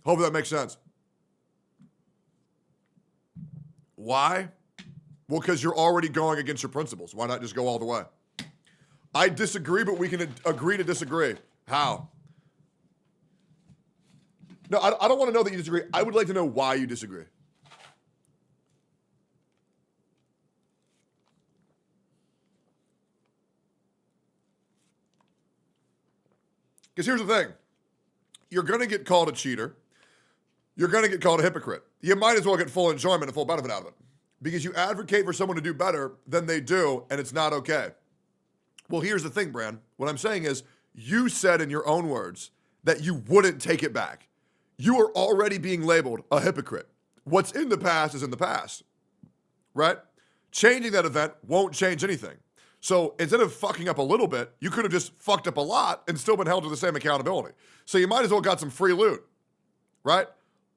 Hope that makes sense. Why? Well, because you're already going against your principles. Why not just go all the way? I disagree, but we can agree to disagree. How? No, I don't want to know that you disagree. I would like to know why you disagree. Because here's the thing. You're going to get called a cheater. You're going to get called a hypocrite. You might as well get full enjoyment and full benefit out of it. Because you advocate for someone to do better than they do, and it's not okay. Well, here's the thing, Bran. What I'm saying is, you said in your own words that you wouldn't take it back. You are already being labeled a hypocrite. What's in the past is in the past, right? Changing that event won't change anything. So instead of fucking up a little bit, you could have just fucked up a lot and still been held to the same accountability. So you might as well got some free loot, right?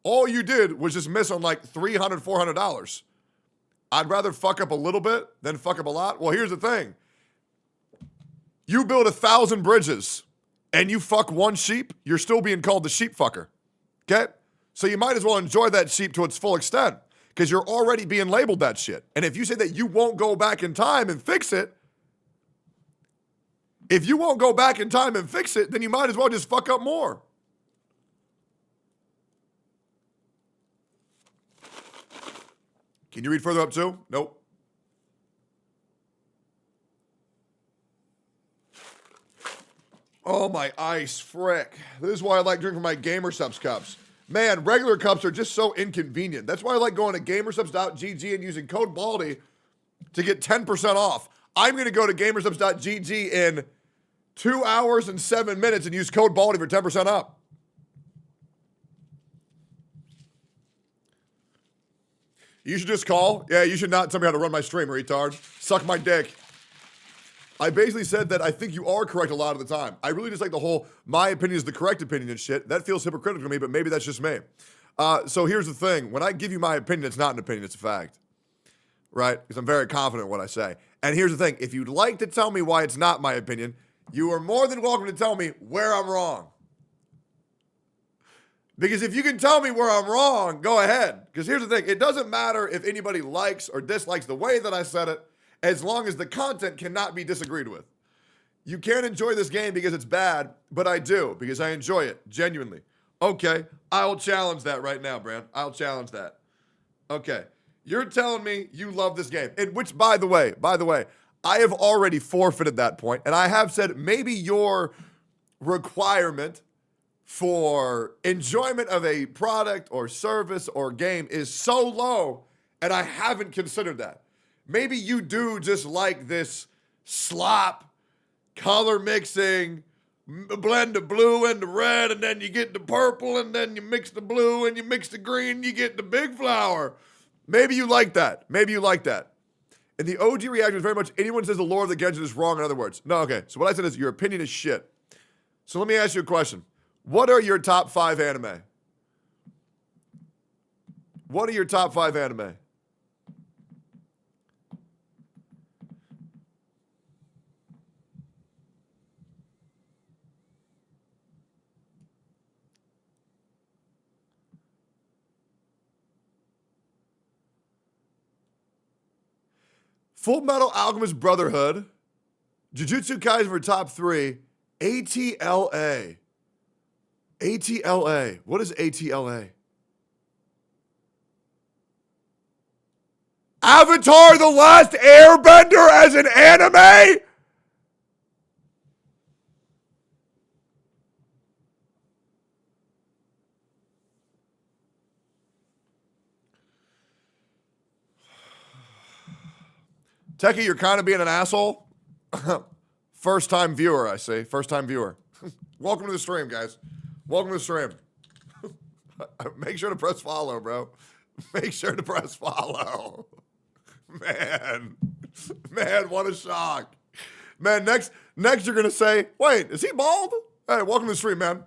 All you did was just miss on like $300, $400. I'd rather fuck up a little bit than fuck up a lot. Well, here's the thing. You build 1,000 bridges and you fuck one sheep, you're still being called the sheep fucker. Okay? So you might as well enjoy that sheep to its full extent because you're already being labeled that shit. And if you say that you won't go back in time and fix it, then you might as well just fuck up more. Can you read further up too? Nope. Oh, my ice, frick. This is why I like drinking my Gamersubs cups. Man, regular cups are just so inconvenient. That's why I like going to gamersubs.gg and using code BALDY to get 10% off. I'm going to go to gamersubs.gg in 2 hours and 7 minutes and use code BALDY for 10% up. You should just call. Yeah, you should not tell me how to run my stream, retard. Suck my dick. I basically said that I think you are correct a lot of the time. I really just like the whole my opinion is the correct opinion and shit. That feels hypocritical to me, but maybe that's just me. So here's the thing. When I give you my opinion, it's not an opinion, it's a fact. Right? Because I'm very confident in what I say. And here's the thing. If you'd like to tell me why it's not my opinion, you are more than welcome to tell me where I'm wrong. Because if you can tell me where I'm wrong, go ahead. Because here's the thing. It doesn't matter if anybody likes or dislikes the way that I said it, as long as the content cannot be disagreed with. You can't enjoy this game because it's bad, but I do, because I enjoy it, genuinely. Okay, I will challenge that right now, Bran. I'll challenge that. Okay, you're telling me you love this game, and which, by the way, I have already forfeited that point, and I have said maybe your requirement for enjoyment of a product or service or game is so low, and I haven't considered that. Maybe you do just like this slop, color mixing, blend the blue and the red, and then you get the purple, and then you mix the blue, and you mix the green, you get the big flower. Maybe you like that. Maybe you like that. And the OG reaction is very much, anyone says the lore of the Genshin is wrong, in other words. No, okay. So what I said is, your opinion is shit. So let me ask you a question. What are your top 5 anime? What are your top 5 anime? Full Metal Alchemist Brotherhood, Jujutsu Kaisen for top 3, ATLA. ATLA. What is ATLA? Avatar The Last Airbender as an anime? Techie, you're kind of being an asshole. First time viewer, I see. First time viewer. Welcome to the stream, guys. Welcome to the stream. Make sure to press follow, bro. Make sure to press follow. Man, what a shock. Man, next you're gonna say, wait, is he bald? Hey, welcome to the stream, man.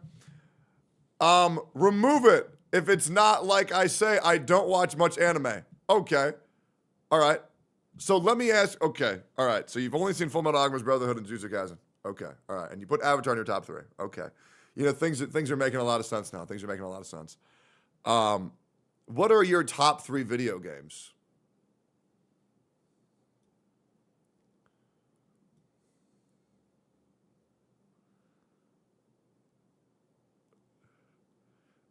Remove it if it's not like I say I don't watch much anime. Okay. All right. So let me ask, okay, all right. So you've only seen Full Metal Alchemist Brotherhood and Jujutsu Kaisen. Okay, all right. And you put Avatar in your top 3. Okay. You know, things are making a lot of sense now. Things are making a lot of sense. What are your top 3 video games?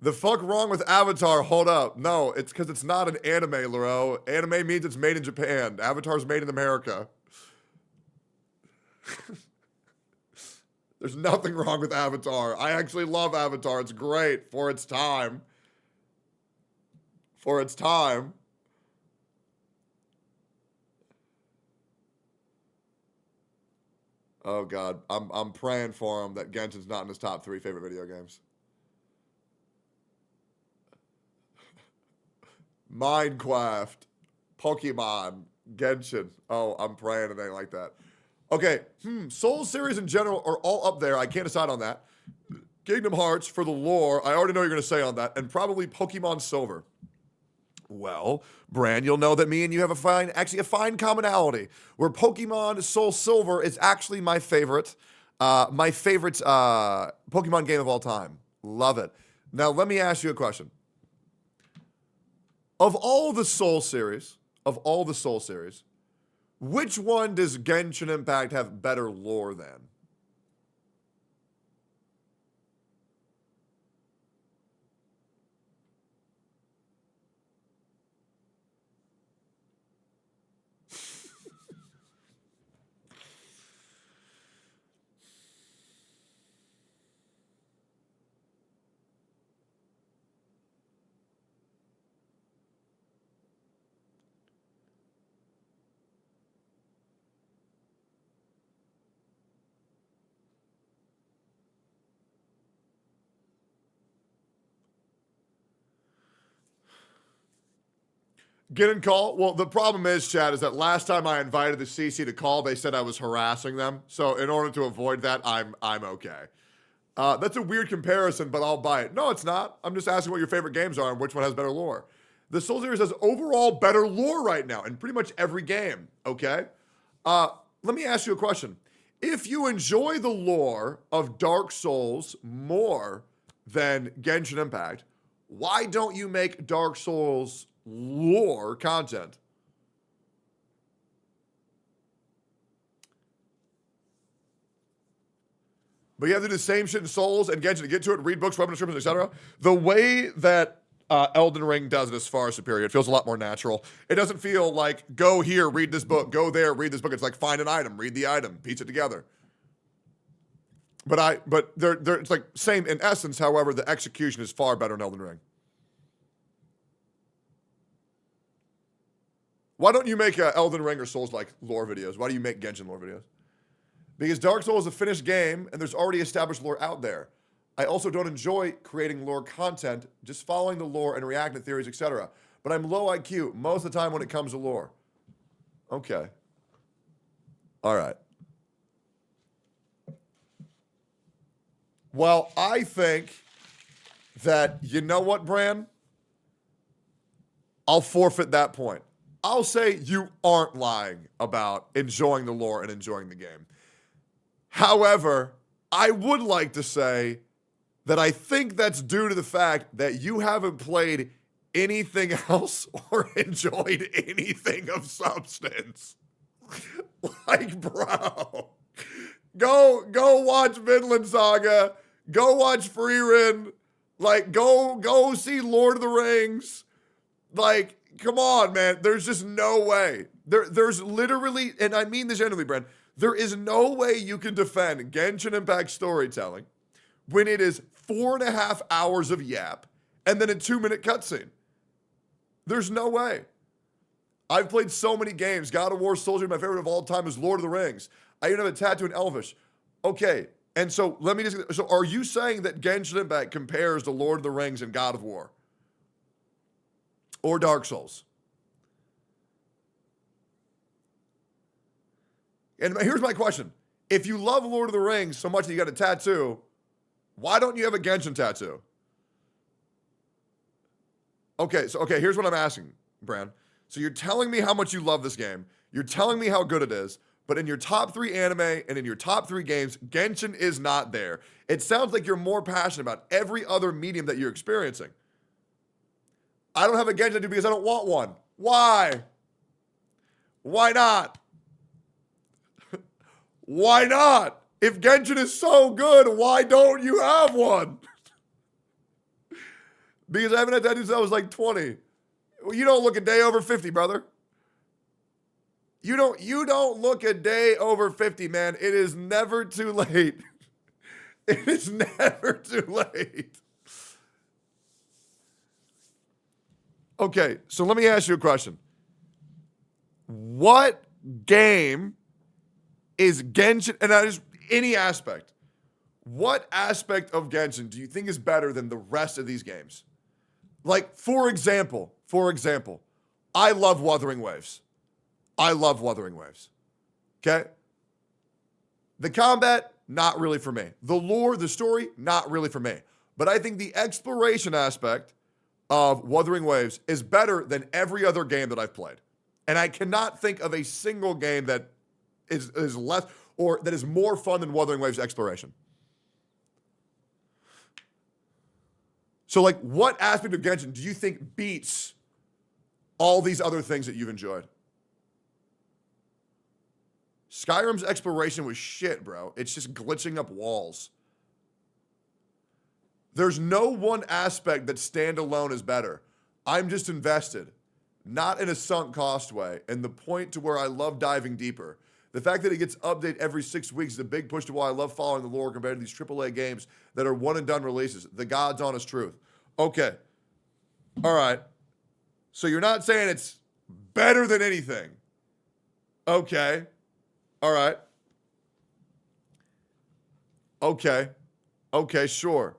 The fuck wrong with Avatar? Hold up. No, it's because it's not an anime, Lero. Anime means it's made in Japan. Avatar's made in America. There's nothing wrong with Avatar. I actually love Avatar. It's great for its time. For its time. Oh God, I'm praying for him that Genshin's not in his top 3 favorite video games. Minecraft, Pokemon, Genshin. Oh, I'm praying it ain't like that. Okay, Soul series in general are all up there. I can't decide on that. Kingdom Hearts for the lore. I already know what you're going to say on that. And probably Pokemon Silver. Well, Bran, you'll know that me and you have a fine commonality. Where Pokemon Soul Silver is actually my favorite Pokemon game of all time. Love it. Now, let me ask you a question. Of all the Soul series, which one does Genshin Impact have better lore than? Get in call. Well, the problem is, Chad, is that last time I invited the CC to call, they said I was harassing them. So in order to avoid that, I'm okay. That's a weird comparison, but I'll buy it. No, it's not. I'm just asking what your favorite games are and which one has better lore. The Soul series has overall better lore right now in pretty much every game, okay? Let me ask you a question. If you enjoy the lore of Dark Souls more than Genshin Impact, why don't you make Dark Souls lore content? But you have to do the same shit in Souls and Genshin to get to it, read books, weapon descriptions, etc. The way that Elden Ring does it is far superior. It feels a lot more natural. It doesn't feel like, go here, read this book, go there, read this book. It's like, find an item, read the item, piece it together. But it's like same in essence. However, the execution is far better in Elden Ring. Why don't you make Elden Ring or Souls like lore videos? Why do you make Genshin lore videos? Because Dark Souls is a finished game and there's already established lore out there. I also don't enjoy creating lore content, just following the lore and reacting to theories, etc. But I'm low IQ most of the time when it comes to lore. Okay. All right. Well, I think that, you know what, Bran? I'll forfeit that point. I'll say you aren't lying about enjoying the lore and enjoying the game. However, I would like to say that I think that's due to the fact that you haven't played anything else or enjoyed anything of substance. Like, bro, go watch Vinland Saga, go watch Frieren, like, go see Lord of the Rings. Like, come on, man. There's just no way. There's literally, and I mean this genuinely, Brent, there is no way you can defend Genshin Impact storytelling when it is 4.5 hours of yap and then a 2-minute cutscene. There's no way. I've played so many games. God of War, Soldier, my favorite of all time is Lord of the Rings. I even have a tattoo in Elvish. Okay, and so let me just, so are you saying that Genshin Impact compares to Lord of the Rings and God of War? Or Dark Souls? And here's my question. If you love Lord of the Rings so much that you got a tattoo, why don't you have a Genshin tattoo? Okay, here's what I'm asking, Bran. So you're telling me how much you love this game. You're telling me how good it is. But in your top 3 anime and in your top 3 games, Genshin is not there. It sounds like you're more passionate about every other medium that you're experiencing. I don't have a Genshin tattoo because I don't want one. Why? Why not? Why not? If Genshin is so good, why don't you have one? Because I haven't had tattoos since I was like 20. Well, you don't look a day over 50, brother. You don't look a day over 50, man. It is never too late. It is never too late. Okay, so let me ask you a question. What game is Genshin, and I just, any aspect, what aspect of Genshin do you think is better than the rest of these games? Like, for example, I love Wuthering Waves. Okay? The combat, not really for me. The lore, the story, not really for me. But I think the exploration aspect of Wuthering Waves is better than every other game that I've played. And I cannot think of a single game that is less or that is more fun than Wuthering Waves exploration. So, like, what aspect of Genshin do you think beats all these other things that you've enjoyed? Skyrim's exploration was shit, bro. It's just glitching up walls. There's no one aspect that standalone is better. I'm just invested, not in a sunk cost way, and the point to where I love diving deeper. The fact that it gets updated every 6 weeks is a big push to why I love following the lore compared to these AAA games that are one-and-done releases. The God's honest truth. Okay. All right. So you're not saying it's better than anything. Okay. All right. Okay, sure.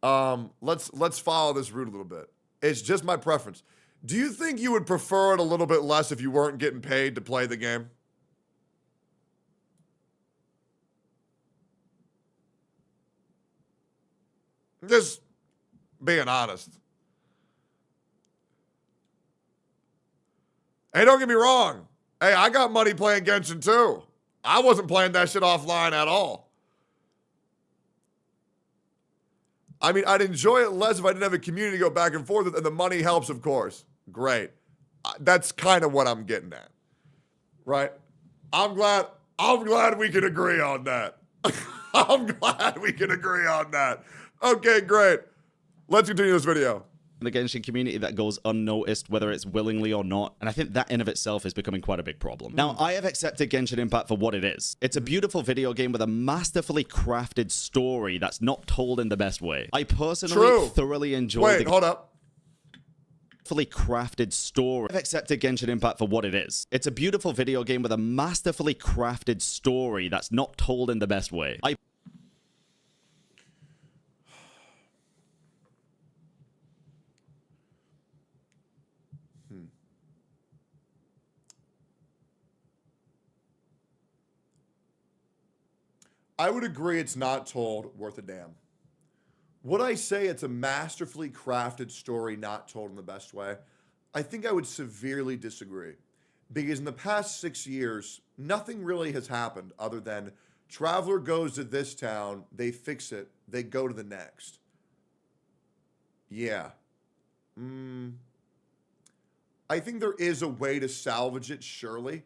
Let's follow this route a little bit. It's just my preference. Do you think you would prefer it a little bit less if you weren't getting paid to play the game? Just being honest. Hey, don't get me wrong. Hey, I got money playing Genshin too. I wasn't playing that shit offline at all. I mean, I'd enjoy it less if I didn't have a community to go back and forth with, and the money helps, of course. Great. That's kind of what I'm getting at. Right? I'm glad we can agree on that. I'm glad we can agree on that. Okay, great. Let's continue this video. The Genshin community that goes unnoticed, whether it's willingly or not, and I think that in of itself is becoming quite a big problem. Now, I have accepted Genshin Impact for what it is. It's a beautiful video game with a masterfully crafted story that's not told in the best way. I personally thoroughly enjoy hold up. Fully crafted story. I've accepted Genshin Impact for what it is. It's a beautiful video game with a masterfully crafted story that's not told in the best way. I would agree it's not told worth a damn. Would I say it's a masterfully crafted story not told in the best way? I think I would severely disagree. Because in the past 6 years, nothing really has happened other than traveler goes to this town, they fix it, they go to the next. Yeah. I think there is a way to salvage it, surely.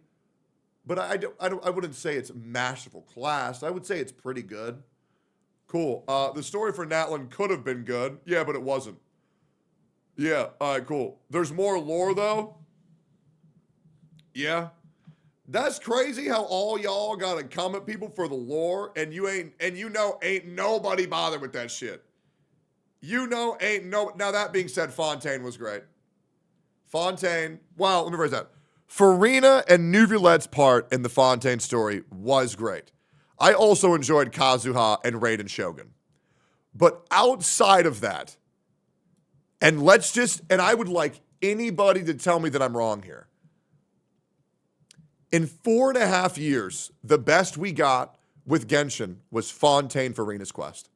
But I wouldn't say it's masterful class. I would say it's pretty good. Cool. The story for Natlan could have been good. Yeah, but it wasn't. Yeah, all right, cool. There's more lore, though? Yeah. That's crazy how all y'all gotta come at people for the lore, and ain't nobody bothered with that shit. Now that being said, Fontaine was great. Fontaine, wow, let me phrase that. Farina and Nuvulet's part in the Fontaine story was great. I also enjoyed Kazuha and Raiden Shogun. But outside of that, and I would like anybody to tell me that I'm wrong here. In 4.5 years, the best we got with Genshin was Fontaine Farina's quest.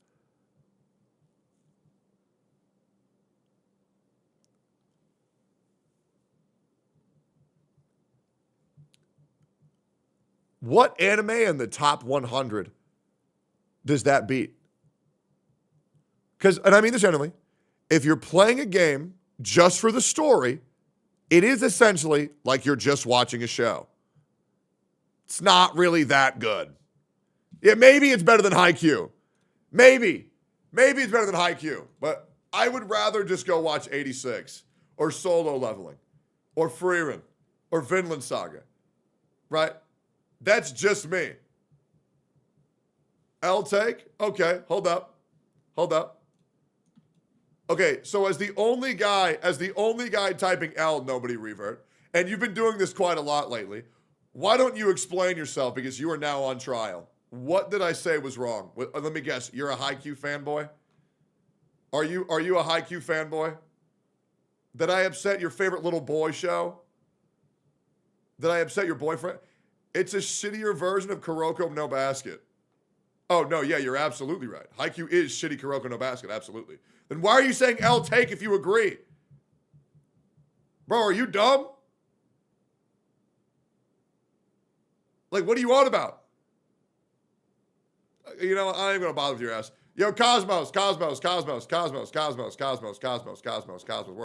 What anime in the top 100 does that beat? And I mean this generally, if you're playing a game just for the story, it is essentially like you're just watching a show. It's not really that good. Yeah, maybe it's better than Haikyuu. Maybe it's better than Haikyuu, but I would rather just go watch 86 or Solo Leveling or Frieren or Vinland Saga, right? That's just me. L take? Okay, hold up. Okay, so as the only guy typing L, nobody revert, and you've been doing this quite a lot lately, why don't you explain yourself, because you are now on trial. What did I say was wrong? Let me guess, you're a Haikyuu fanboy? Are you a Haikyuu fanboy? Did I upset your favorite little boy show? Did I upset your boyfriend? It's a shittier version of Kuroko no Basket. Oh, no, yeah, you're absolutely right. Haikyuu is shitty Kuroko no Basket, absolutely. Then why are you saying L take if you agree? Bro, are you dumb? Like, what are you on about? You know, I ain't gonna bother with your ass. Yo, Cosmos, where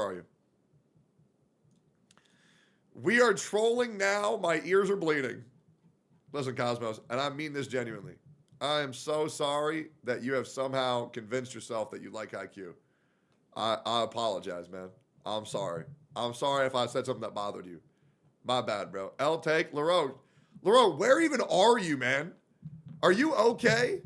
are you? We are trolling now. My ears are bleeding. Listen, Cosmos, and I mean this genuinely. I am so sorry that you have somehow convinced yourself that you like IQ. I apologize, man. I'm sorry. I'm sorry if I said something that bothered you. My bad, bro. L take, Leroy, where even are you, man? Are you okay?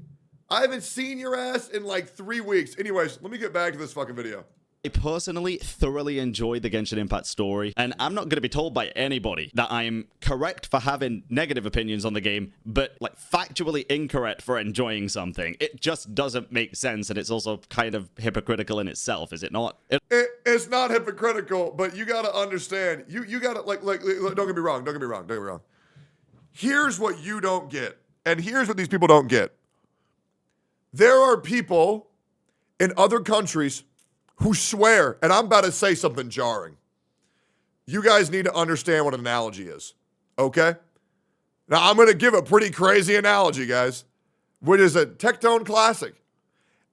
I haven't seen your ass in like 3 weeks. Anyways, let me get back to this fucking video. I personally thoroughly enjoyed the Genshin Impact story, and I'm not going to be told by anybody that I'm correct for having negative opinions on the game, but like factually incorrect for enjoying something. It just doesn't make sense, and it's also kind of hypocritical in itself, is it not? It's not hypocritical, but you got to understand. You got to like. Don't get me wrong. Don't get me wrong. Here's what you don't get, and here's what these people don't get. There are people in other countries who swear, and I'm about to say something jarring. You guys need to understand what an analogy is, okay? Now, I'm going to give a pretty crazy analogy, guys, which is a Tectone classic.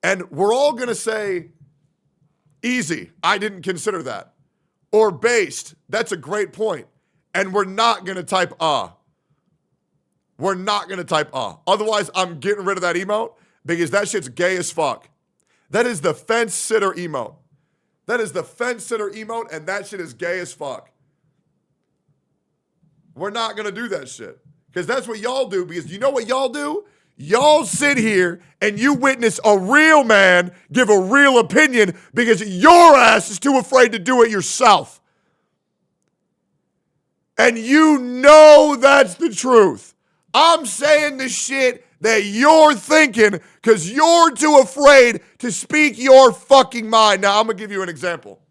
And we're all going to say, easy, I didn't consider that. Or based, that's a great point. And we're not going to type We're not going to type Otherwise, I'm getting rid of that emote because that shit's gay as fuck. That is the fence sitter emote. That is the fence sitter emote, and that shit is gay as fuck. We're not going to do that shit. Because that's what y'all do, because you know what y'all do? Y'all sit here and you witness a real man give a real opinion because your ass is too afraid to do it yourself. And you know that's the truth. I'm saying the shit that you're thinking because you're too afraid to speak your fucking mind. Now, I'm going to give you an example.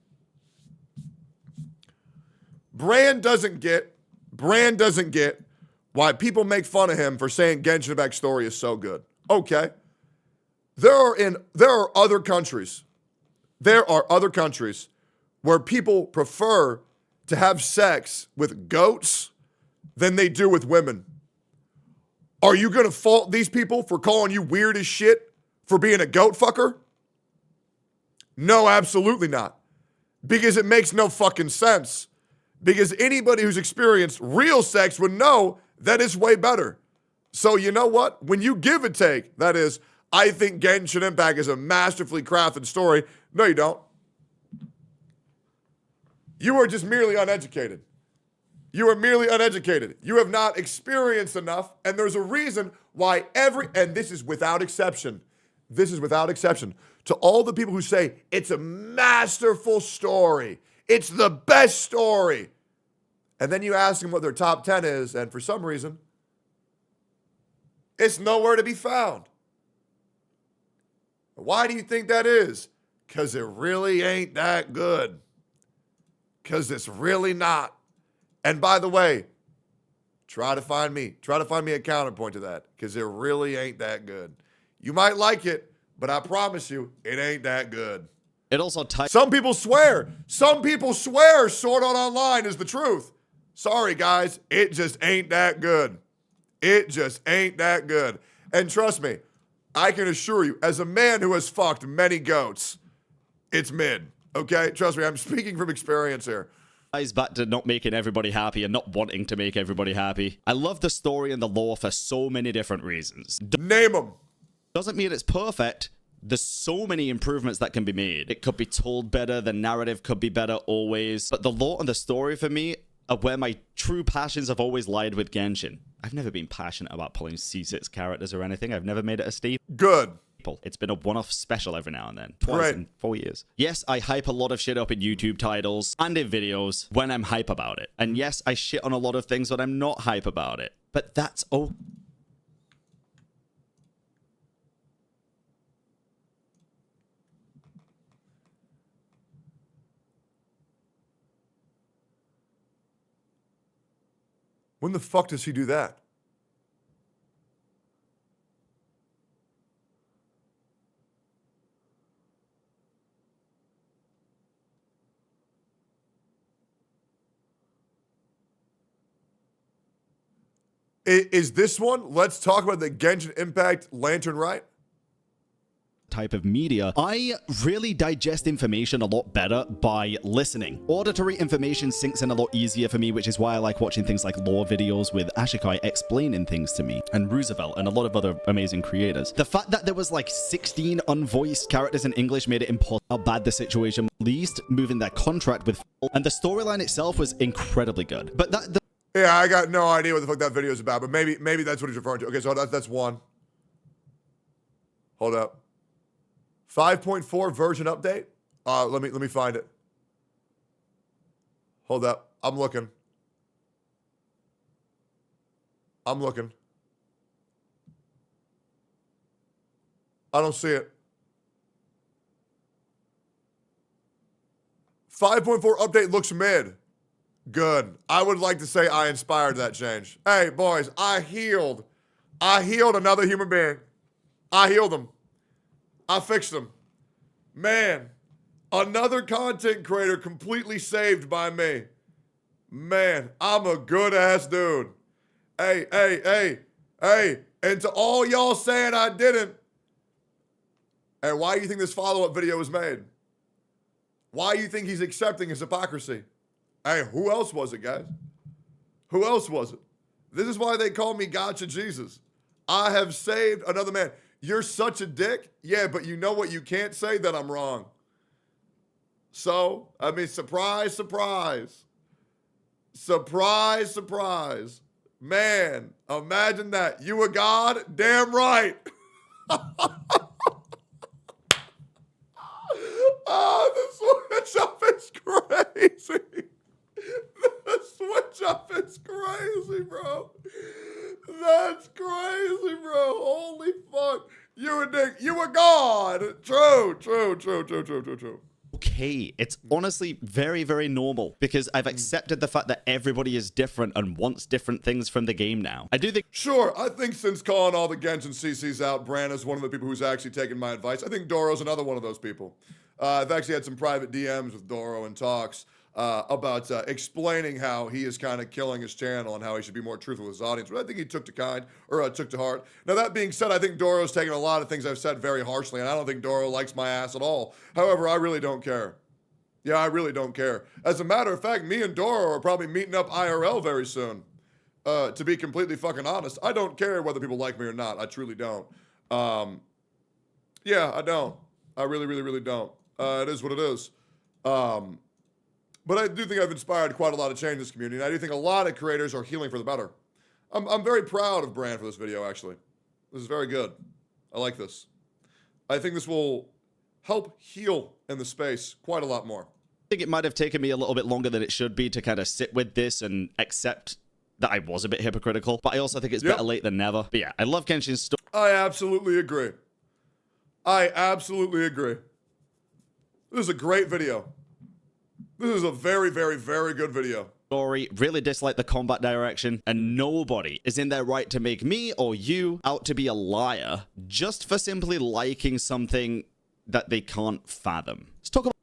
Bran doesn't get why people make fun of him for saying Genshin Impact story is so good. Okay. There are other countries where people prefer to have sex with goats than they do with women. Are you going to fault these people for calling you weird as shit for being a goat fucker? No, absolutely not. Because it makes no fucking sense. Because anybody who's experienced real sex would know that it's way better. So you know what? When you give a take, that is, I think Genshin Impact is a masterfully crafted story. No, you don't. You are just merely uneducated. You are merely uneducated. You have not experienced enough, and there's a reason why and this is without exception, to all the people who say it's a masterful story, it's the best story, and then you ask them what their top 10 is, and for some reason, it's nowhere to be found. Why do you think that is? Because it really ain't that good. Because it's really not. And by the way, try to find me a counterpoint to that, because it really ain't that good. You might like it, but I promise you, it ain't that good. It also ties. Some people swear Sword Art Online is the truth. Sorry, guys, it just ain't that good. It just ain't that good. And trust me, I can assure you, as a man who has fucked many goats, it's mid. Okay? Trust me, I'm speaking from experience here. Ties back to not making everybody happy and not wanting to make everybody happy. I love the story and the lore for so many different reasons. Name them. Doesn't mean it's perfect. There's so many improvements that can be made. It could be told better, the narrative could be better always, but the lore and the story for me are where my true passions have always lied with Genshin. I've never been passionate about pulling C6 characters or anything. I've never made it a staple. Good. It's been a one-off special every now and then. Twice in 4 years. Yes, I hype a lot of shit up in YouTube titles and in videos when I'm hype about it. And yes, I shit on a lot of things when I'm not hype about it. But that's okay. When the fuck does he do that? Is this one? Let's talk about the Genshin Impact Lantern Right. Type of media, I really digest information a lot better by listening. Auditory information sinks in a lot easier for me, which is why I like watching things like lore videos with Ashikai explaining things to me, and Roosevelt and a lot of other amazing creators. The fact that there was like 16 unvoiced characters in English made it impossible how bad the situation was, least moving their contract with, and the storyline itself was incredibly good. But yeah, I got no idea what the fuck that video is about, but maybe that's what he's referring to. Okay, so that's one. Hold up. 5.4 version update? Let me find it. Hold up. I'm looking. I don't see it. 5.4 update looks mid. Good. I would like to say I inspired that change. Hey, boys, I healed another human being. I healed him. I fixed him. Man, another content creator completely saved by me. Man, I'm a good-ass dude. Hey. And to all y'all saying I didn't, and why do you think this follow-up video was made? Why do you think he's accepting his hypocrisy? Hey, who else was it, guys? Who else was it? This is why they call me Gacha Jesus. I have saved another man. You're such a dick? Yeah, but you know what you can't say? That I'm wrong. So, I mean, surprise, surprise. Surprise, surprise. Man, imagine that. You a god? Damn right. Oh, the switch up is crazy. The switch up is crazy, bro. That's crazy, bro. Holy fuck. You a dick. You a god. True. Okay, it's honestly very, very normal because I've accepted the fact that everybody is different and wants different things from the game now. I do think... Sure, I think since calling all the Genshin CCs out, Bran is one of the people who's actually taken my advice. I think Doro's another one of those people. I've actually had some private DMs with Doro and talks about explaining how he is kind of killing his channel and how he should be more truthful with his audience. But I think he took to heart. Now, that being said, I think Doro's taken a lot of things I've said very harshly, and I don't think Doro likes my ass at all. However, I really don't care. Yeah, I really don't care. As a matter of fact, me and Doro are probably meeting up IRL very soon. To be completely fucking honest, I don't care whether people like me or not. I truly don't. Yeah, I don't. I really don't. It is what it is. But I do think I've inspired quite a lot of change in this community, and I do think a lot of creators are healing for the better. I'm very proud of Bran for this video, actually. This is very good. I like this. I think this will help heal in the space quite a lot more. I think it might have taken me a little bit longer than it should be to kind of sit with this and accept that I was a bit hypocritical, but I also think it's better late than never. But yeah, I love Genshin's story. I absolutely agree. This is a great video. This is a very good video. Really dislike the combat direction, and nobody is in their right to make me or you out to be a liar just for simply liking something that they can't fathom. Let's talk about...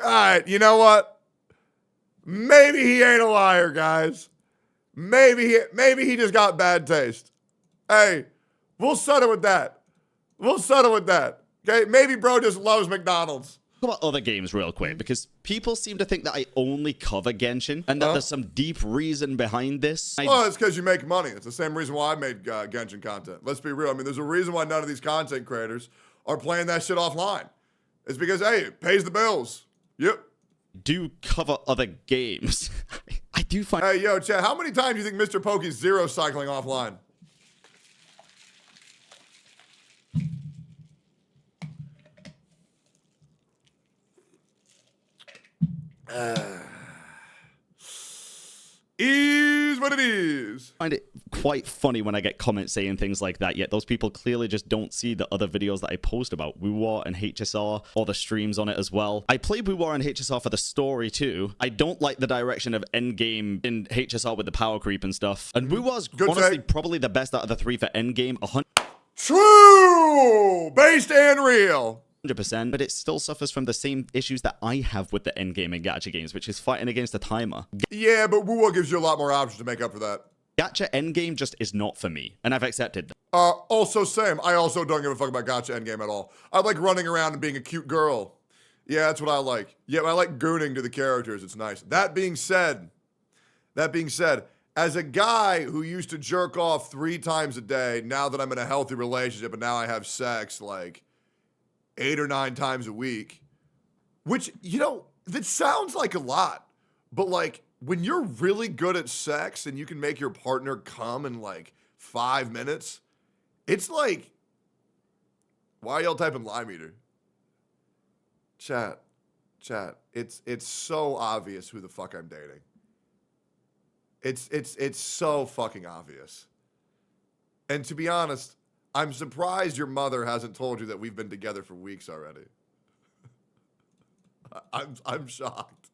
All right, you know what? Maybe he ain't a liar, guys. Maybe he just got bad taste. Hey, we'll settle with that. Okay, maybe bro just loves McDonald's. Talk about other games real quick, because people seem to think that I only cover Genshin and that there's some deep reason behind this. Well, it's because you make money. It's the same reason why I made Genshin content. Let's be real. I mean, there's a reason why none of these content creators are playing that shit offline. It's because, hey, it pays the bills. Yep. Do cover other games. I do find... Hey, yo, Chad, how many times do you think Mr. Pokey's zero cycling offline? Is what it is. I find it quite funny when I get comments saying things like that, yet those people clearly just don't see the other videos that I post about WooWar and HSR, or the streams on it as well. I play WooWar and HSR for the story too. I don't like the direction of endgame in HSR with the power creep and stuff. And WooWar's honestly probably the best out of the three for endgame. True! Based and real. 100%, but it still suffers from the same issues that I have with the endgame in gacha games, which is fighting against a timer. Yeah, but WooWar gives you a lot more options to make up for that. Gacha endgame just is not for me, and I've accepted that. Also same. I also don't give a fuck about gacha endgame at all. I like running around and being a cute girl. Yeah, that's what I like. Yeah, I like gooning to the characters. It's nice. That being said, As a guy who used to jerk off 3 times a day, now that I'm in a healthy relationship and now I have sex like 8 or 9 times a week, which, you know, that sounds like a lot, but like when you're really good at sex and you can make your partner come in like 5 minutes, it's like, why are y'all typing lie meter? Chat, it's so obvious who the fuck I'm dating. It's so fucking obvious. And to be honest, I'm surprised your mother hasn't told you that we've been together for weeks already. I'm shocked.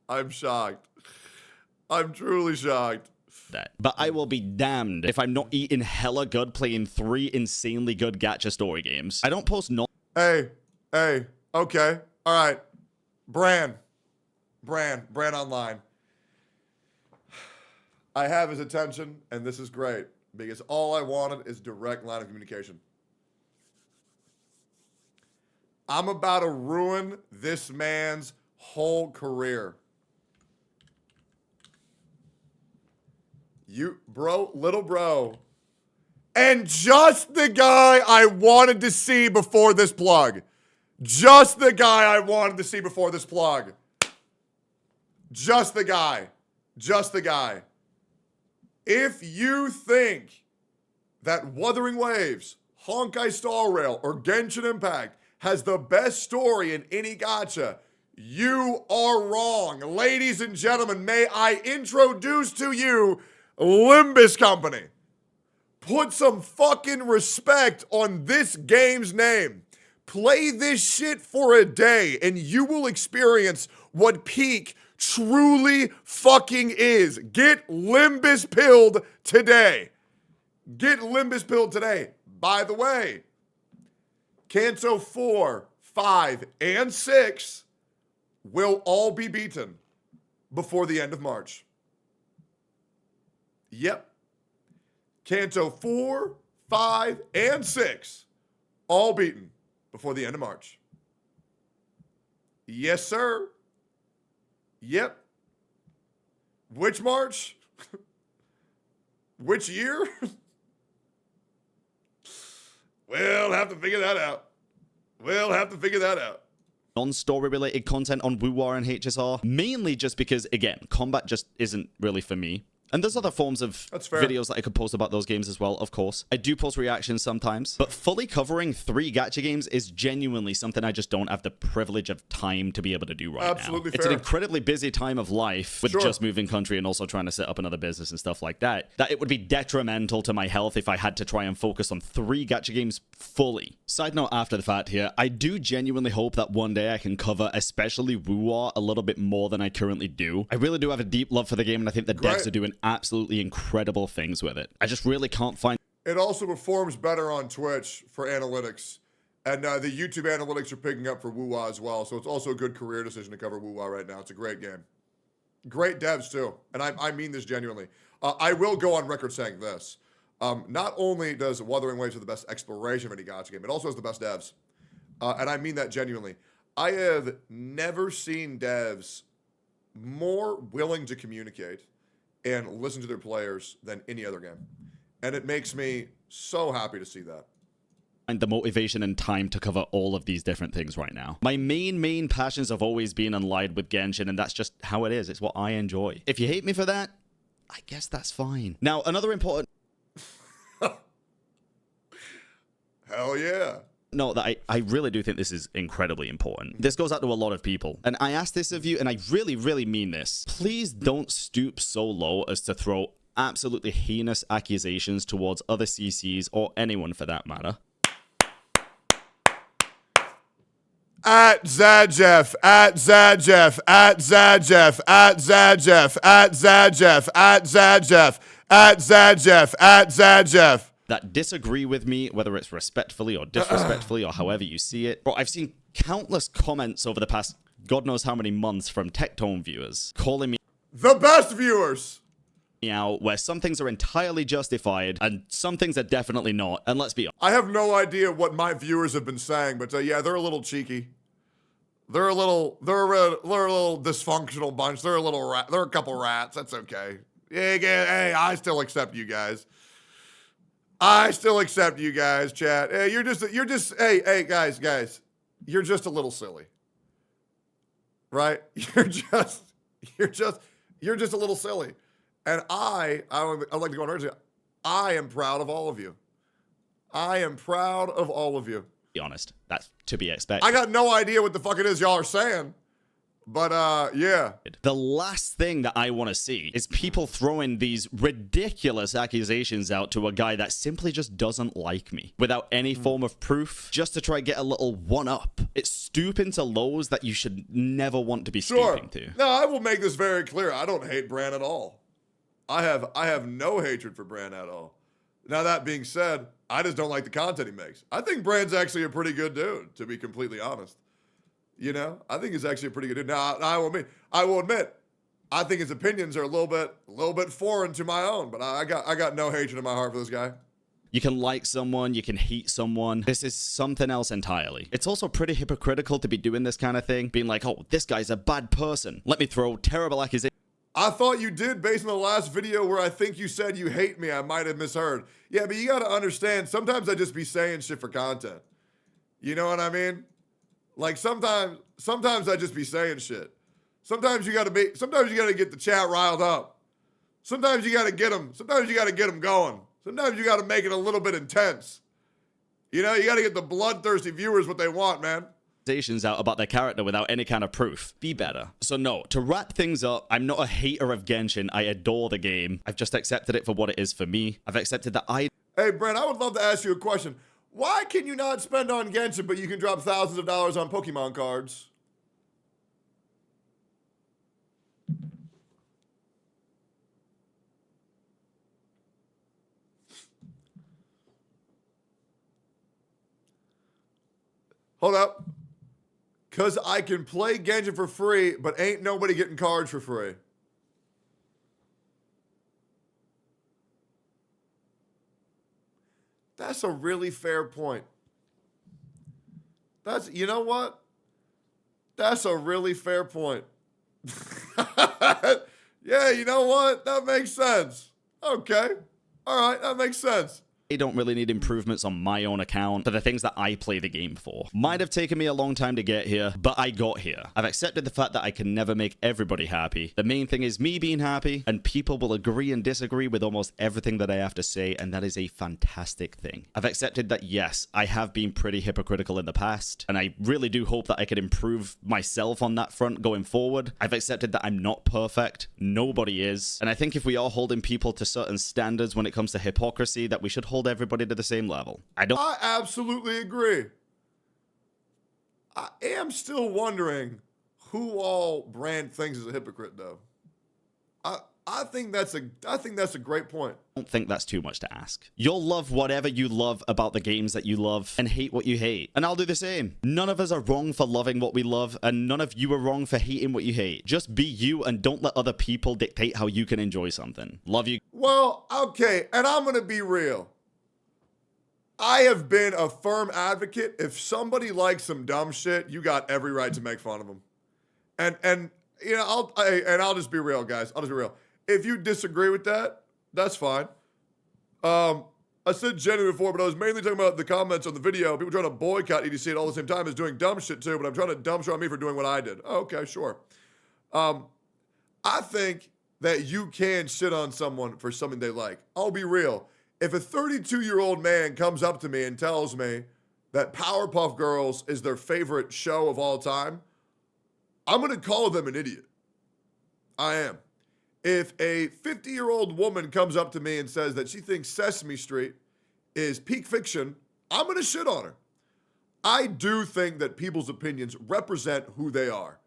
I'm shocked. I'm truly shocked. That. But I will be damned if I'm not eating hella good playing 3 insanely good gacha story games. I don't post no. Hey, okay, all right. Bran Online. I have his attention, and this is great, because all I wanted is direct line of communication. I'm about to ruin this man's whole career. You, bro, little bro. And just the guy I wanted to see before this plug. Just the guy I wanted to see before this plug. Just the guy. Just the guy. If you think that Wuthering Waves, Honkai Star Rail, or Genshin Impact has the best story in any gacha, you are wrong. Ladies and gentlemen, may I introduce to you Limbus Company. Put some fucking respect on this game's name. Play this shit for a day and you will experience what peak truly fucking is. Get Limbus pilled today. Get Limbus pilled today. By the way, Kanto 4, 5, and 6 will all be beaten before the end of March. Yep. Kanto 4, 5, and 6 all beaten before the end of March. Yes, sir. Yep. Which March? Which year? We'll have to figure that out. Non-story related content on WooWar and HSR, mainly just because, again, combat just isn't really for me. And there's other forms of videos that I could post about those games as well, of course. I do post reactions sometimes, but fully covering 3 gacha games is genuinely something I just don't have the privilege of time to be able to do right now. Absolutely fair. It's an incredibly busy time of life with just moving country and also trying to set up another business and stuff like that, that it would be detrimental to my health if I had to try and focus on 3 gacha games fully. Side note after the fact here, I do genuinely hope that one day I can cover especially WooWar a little bit more than I currently do. I really do have a deep love for the game and I think the devs are doing absolutely incredible things with it. I just really can't find. It also performs better on Twitch for analytics, and the YouTube analytics are picking up for WooWa as well, so it's also a good career decision to cover WooWa right now. It's a great game. Great devs too, and I mean this genuinely. I will go on record saying this. Not only does Wuthering Waves have the best exploration of any gacha game, it also has the best devs. And I mean that genuinely. I have never seen devs more willing to communicate and listen to their players than any other game. And it makes me so happy to see that. And the motivation and time to cover all of these different things right now. My main passions have always been allied with Genshin, and that's just how it is. It's what I enjoy. If you hate me for that, I guess that's fine. Now, another important... Hell yeah. No, that I really do think this is incredibly important. This goes out to a lot of people. And I ask this of you, and I really mean this. Please don't stoop so low as to throw absolutely heinous accusations towards other CCs or anyone for that matter. At Zadjeff, at Zadjeff, at Zadjeff, at Zadjeff, at Zadjeff, at Zadjeff, at Zadjeff, at Zadjeff. That disagree with me, whether it's respectfully or disrespectfully or however you see it. Bro, I've seen countless comments over the past God knows how many months from Tectone viewers calling me the best viewers out, where some things are entirely justified and some things are definitely not. And let's be honest. I have no idea what my viewers have been saying, but yeah, they're a little cheeky. They're a little dysfunctional bunch. They're a couple rats. That's okay. Hey, I still accept you guys. I still accept you guys, chat. Hey, hey, guys, you're just a little silly, right? You're just a little silly, and I'd like to go on earlier. I am proud of all of you. I am proud of all of you. Be honest, that's to be expected. I got no idea what the fuck it is y'all are saying. But, yeah. The last thing that I want to see is people throwing these ridiculous accusations out to a guy that simply just doesn't like me without any form of proof, just to try get a little one-up. It's stooping to lows that you should never want to be stooping to. No, I will make this very clear. I don't hate Bran at all. I have no hatred for Bran at all. Now, that being said, I just don't like the content he makes. I think Bran's actually a pretty good dude, to be completely honest. You know, I think he's actually a pretty good dude. Now, I will admit, I think his opinions are a little bit foreign to my own. But I got no hatred in my heart for this guy. You can like someone, you can hate someone. This is something else entirely. It's also pretty hypocritical to be doing this kind of thing, being like, oh, this guy's a bad person. Let me throw terrible accusations. I thought you did based on the last video where I think you said you hate me. I might have misheard. Yeah, but you got to understand, sometimes I just be saying shit for content. You know what I mean? Like sometimes I just be saying shit. Sometimes you got to get the chat riled up. Sometimes you got to get them going. Sometimes you got to make it a little bit intense. You know, you got to get the bloodthirsty viewers what they want, man. Out about their character without any kind of proof. Be better. So no, to wrap things up, I'm not a hater of Genshin. I adore the game. I've just accepted it for what it is for me. I've accepted that Hey, Brent, I would love to ask you a question. Why can you not spend on Genshin, but you can drop thousands of dollars on Pokemon cards? Hold up. Because I can play Genshin for free, but ain't nobody getting cards for free. That's a really fair point. You know what? That's a really fair point. Yeah, you know what? That makes sense. Okay. All right, that makes sense. I don't really need improvements on my own account for the things that I play the game for. Might have taken me a long time to get here, but I got here. I've accepted the fact that I can never make everybody happy. The main thing is me being happy, and people will agree and disagree with almost everything that I have to say, and that is a fantastic thing. I've accepted that, yes, I have been pretty hypocritical in the past, and I really do hope that I can improve myself on that front going forward. I've accepted that I'm not perfect. Nobody is. And I think if we are holding people to certain standards when it comes to hypocrisy, that we should hold everybody to the same level. I absolutely agree. I am still wondering who all Bran thinks is a hypocrite, though. I think that's a great point. I don't think that's too much to ask. You'll love whatever you love about the games that you love and hate what you hate. And I'll do the same. None of us are wrong for loving what we love, and none of you are wrong for hating what you hate. Just be you and don't let other people dictate how you can enjoy something. Love you. Well, okay, and I'm going to be real. I have been a firm advocate. If somebody likes some dumb shit, you got every right to make fun of them. And you know, I'll just be real, guys. I'll just be real. If you disagree with that, that's fine. I said Jenny before, but I was mainly talking about the comments on the video. People trying to boycott EDC at all the same time as doing dumb shit too, but I'm trying to dumpster on me for doing what I did. Oh, okay, sure. I think that you can shit on someone for something they like. I'll be real. If a 32-year-old man comes up to me and tells me that Powerpuff Girls is their favorite show of all time, I'm going to call them an idiot. I am. If a 50-year-old woman comes up to me and says that she thinks Sesame Street is peak fiction, I'm going to shit on her. I do think that people's opinions represent who they are.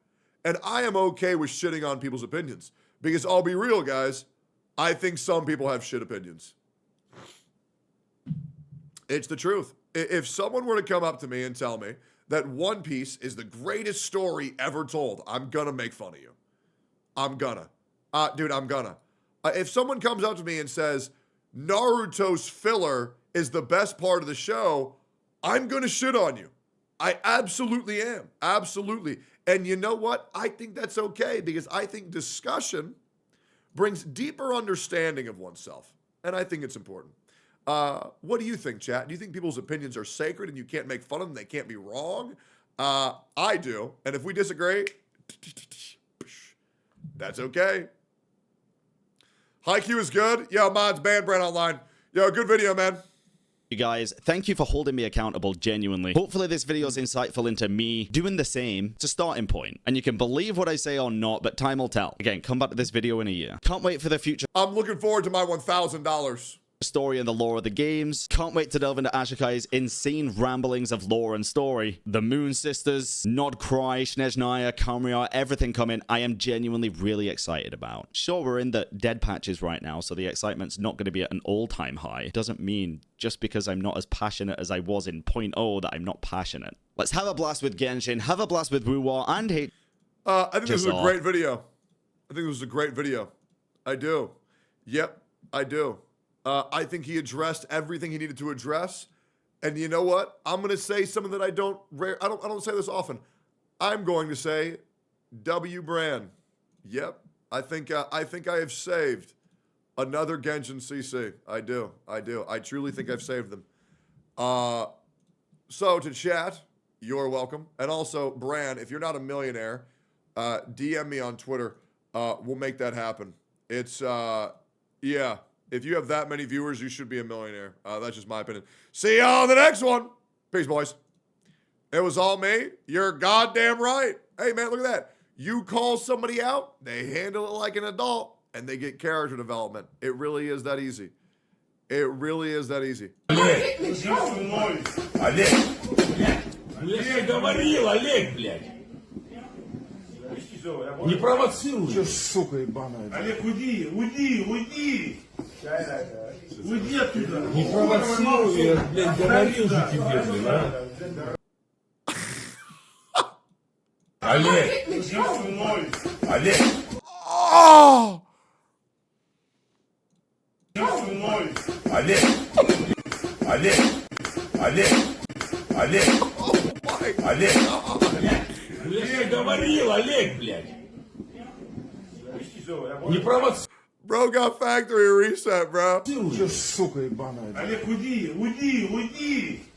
And I am okay with shitting on people's opinions. Because I'll be real, guys, I think some people have shit opinions. It's the truth. If someone were to come up to me and tell me that One Piece is the greatest story ever told, I'm gonna make fun of you. I'm gonna. Dude, I'm gonna. If someone comes up to me and says Naruto's filler is the best part of the show, I'm gonna shit on you. I absolutely am. Absolutely. And you know what? I think that's okay because I think discussion brings deeper understanding of oneself. And I think it's important. What do you think, chat? Do you think people's opinions are sacred and you can't make fun of them? They can't be wrong? I do. And if we disagree, that's okay. HiQ is good. Yo, mods, banned Bran Online. Yo, good video, man. You guys, thank you for holding me accountable, genuinely. Hopefully this video is insightful into me doing the same. It's a starting point. And you can believe what I say or not, but time will tell. Again, come back to this video in a year. Can't wait for the future I'm looking forward to my $1,000. story and the lore of the games. Can't wait to delve into Ashikai's insane ramblings of lore and story. The Moon Sisters, Nod Cry, Snezhnaya, Kamriar, everything coming. I am genuinely really excited about. Sure, we're in the dead patches right now, so the excitement's not going to be at an all-time high. Doesn't mean just because I'm not as passionate as I was in 0.0 that I'm not passionate. Let's have a blast with Genshin, have a blast with Wuwa, and hate. I think this was a great video. I think this was a great video. I do. Yep, I do. I think he addressed everything he needed to address. And you know what? I'm going to say something that I don't say this often. I'm going to say W Bran. Yep. I think I have saved another Genshin CC. I do. I truly think I've saved them. So to chat, you're welcome. And also, Bran, if you're not a millionaire, DM me on Twitter. We'll make that happen. It's, yeah. If you have that many viewers, you should be a millionaire. That's just my opinion. See y'all on the next one. Peace, boys. It was all me. You're goddamn right. Hey, man, look at that. You call somebody out, they handle it like an adult, and they get character development. It really is that easy. It really is that easy. Олег, я говорил, Олег, блядь. Не провоцируй. Сука ебаная. Олег, уйди. Уйди оттуда. Не провоцируй, я, блядь, говорил же тебе, блядь, а. Олег. Олег. Oh! Олег. Олег. Oh my Олег. God. Я говорил, Олег, блядь. Не провоцируй. Bro got factory reset, bro. Сука ебаная. Олег, уйди. Уйди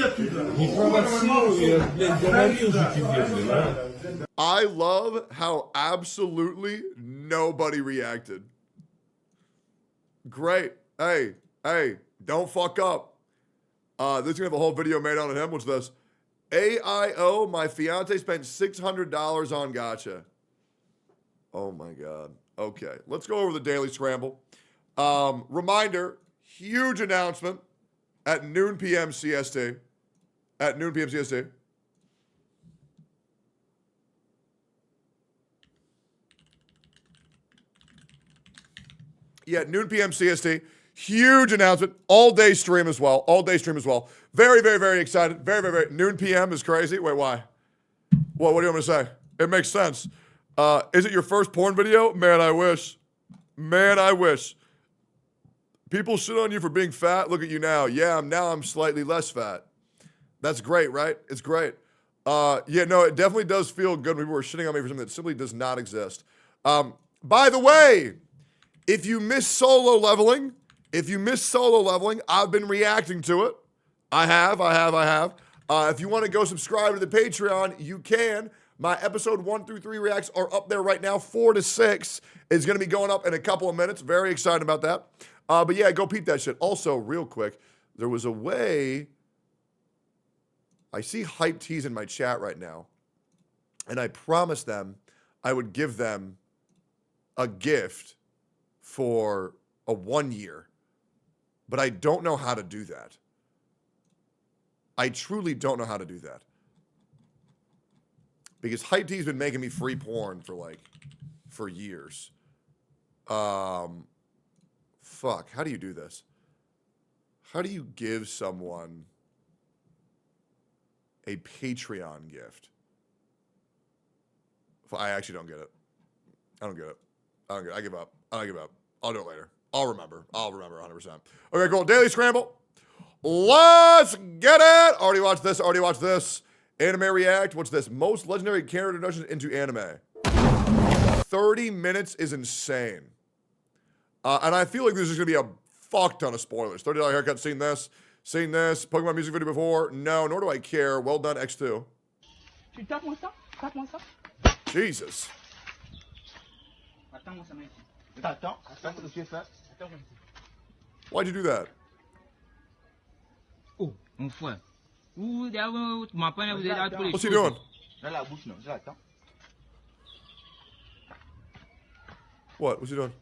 оттуда. Не провоцируй, я, блядь, говорил же тебе, блядь, а. I love how absolutely nobody reacted. Great. Hey, don't fuck up. This is gonna have a whole video made on him. What's this? AIO, my fiance spent $600 on gacha. Oh my God. Okay, let's go over the Daily Scramble. Reminder, huge announcement at noon p.m. CST. At noon p.m. CST. Yeah, noon p.m. CST. Huge announcement. All-day stream as well. Very, very, very excited. Very. Noon p.m. is crazy. Wait, why? What do you want me to say? It makes sense. Is it your first porn video? Man, I wish. People shit on you for being fat. Look at you now. Yeah, I'm slightly less fat. That's great, right? It's great. Yeah, no, it definitely does feel good when people are shitting on me for something that simply does not exist. By the way, if you miss solo leveling, I've been reacting to it. I have. If you want to go subscribe to the Patreon, you can. My episode 1 through 3 reacts are up there right now. 4 to 6 is going to be going up in a couple of minutes. Very excited about that. But yeah, go peep that shit. Also, real quick, there was a way. I see hype teas in my chat right now. And I promised them I would give them a gift for a 1 year. But I don't know how to do that. I truly don't know how to do that. Because Hype T's been making me free porn for years. Fuck, how do you do this? How do you give someone a Patreon gift? I actually don't get it. I don't get it. I give up. I'll do it later. I'll remember 100%. Okay, cool. Daily Scramble. Let's get it. Already watched this. Anime React. What's this? Most legendary character introductions into anime. 30 minutes is insane. And I feel like there's just going to be a fuck ton of spoilers. $30 haircut, seen this, Pokemon music video before? No, nor do I care. Well done, X2. Jesus. Why'd you do that? Oh, mon frère. Vous m'apprenez, vous êtes là tous les What's he doing? What? What's he doing?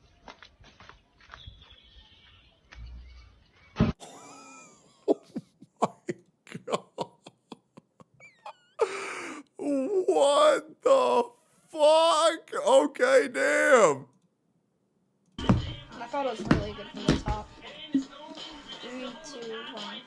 What the fuck? Okay, damn. I thought it was really good from the top. 3, 2, 1.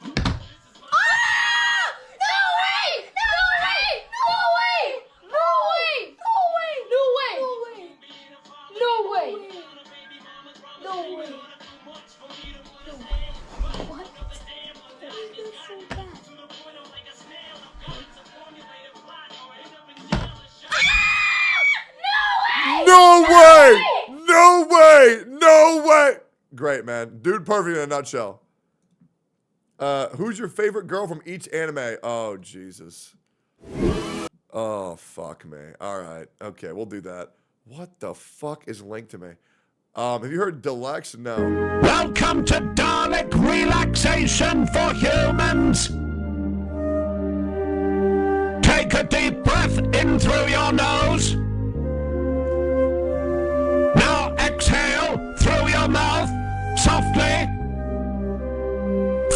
No way! Great, man. Dude perfect in a nutshell. Who's your favorite girl from each anime? Oh, Jesus. Oh, fuck me. All right. Okay, we'll do that. What the fuck is linked to me? Have you heard Deluxe? No. Welcome to Dalek Relaxation for Humans. Take a deep breath in through your nose. Now exhale through your mouth softly.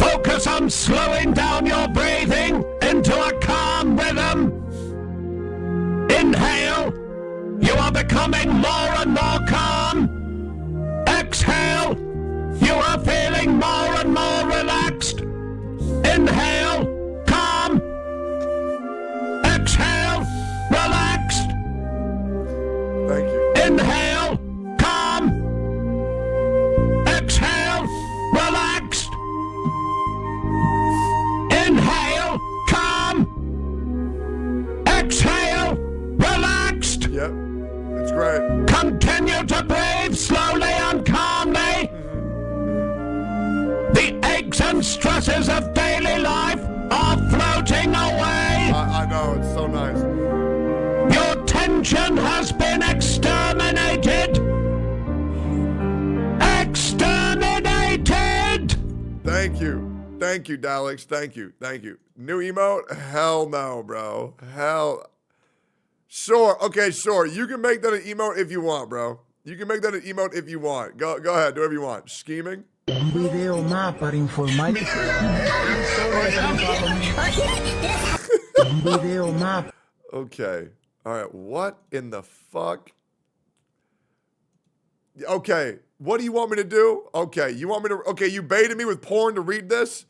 Focus on slowing down your breathing into a calm rhythm. Inhale. You are becoming more and more calm. Exhale. You are feeling more and more relaxed. Inhale. Calm. Exhale. Relaxed. Thank you. Inhale. Calm. Exhale. Relaxed. Inhale. Calm. Exhale. Relaxed. Yep. It's great. Continue to breathe slowly and calmly. The aches and stresses of daily life are floating away. I know. It's so nice. Your tension has been exterminated. Exterminated! Thank you. Thank you, Daleks. Thank you. Thank you. New emote? Hell no, bro. Hell. Sure. Okay, sure. You can make that an emote if you want, bro. You can make that an emote if you want. Go ahead. Do whatever you want. Scheming? Un video más para informar. Un video más. Okay. All right. What in the fuck? Okay. What do you want me to do? Okay. You want me to? Okay. You baited me with porn to read this.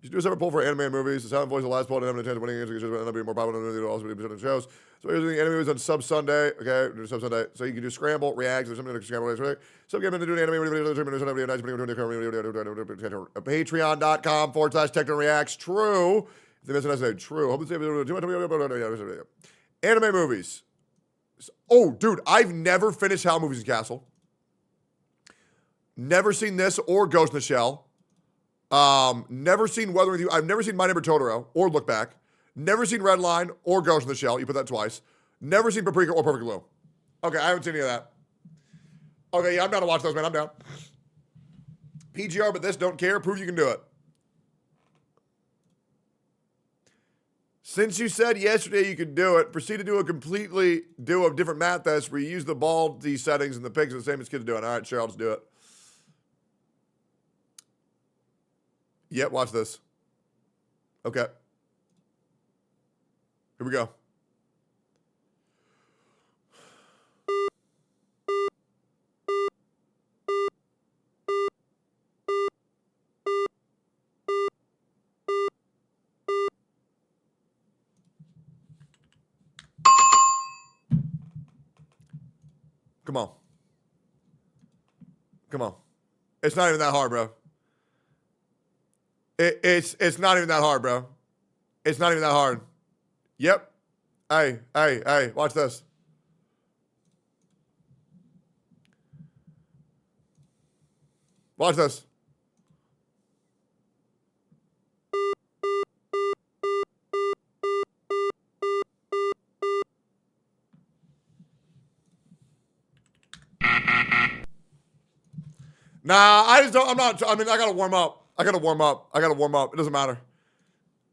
You should do a separate poll for anime and movies. The sound voice of the last poll didn't have a chance of winning against because it be more popular than also be presented shows. So here's the anime movies on Sub Sunday. Okay, do Sub Sunday. So you can do Scramble, React, there's something like Scramble. Some game into doing anime Patreon.com/Tectone Reacts. True. If they missed it, true. Anime movies. Oh, dude, I've never finished Howl Movies and Castle. Never seen this or Ghost in the Shell. Never seen Weathering with You. I've never seen My Neighbor Totoro or Look Back. Never seen Redline or Ghost in the Shell. You put that twice. Never seen Paprika or Perfect Blue. Okay, I haven't seen any of that. Okay, yeah, I'm down to watch those, man. I'm down. PGR, but this, don't care. Prove you can do it. Since you said yesterday you could do it, proceed to do a different math test where you use the baldy settings and the pics are the same as kids are doing. All right, sure, I'll just do it. Yep, watch this. Okay. Here we go. Come on. Come on. It's not even that hard, bro. It's not even that hard, bro. It's not even that hard. Yep. Hey, watch this. Watch this. Nah, I just don't. I'm not. I mean, I gotta warm up. I gotta warm up. It doesn't matter.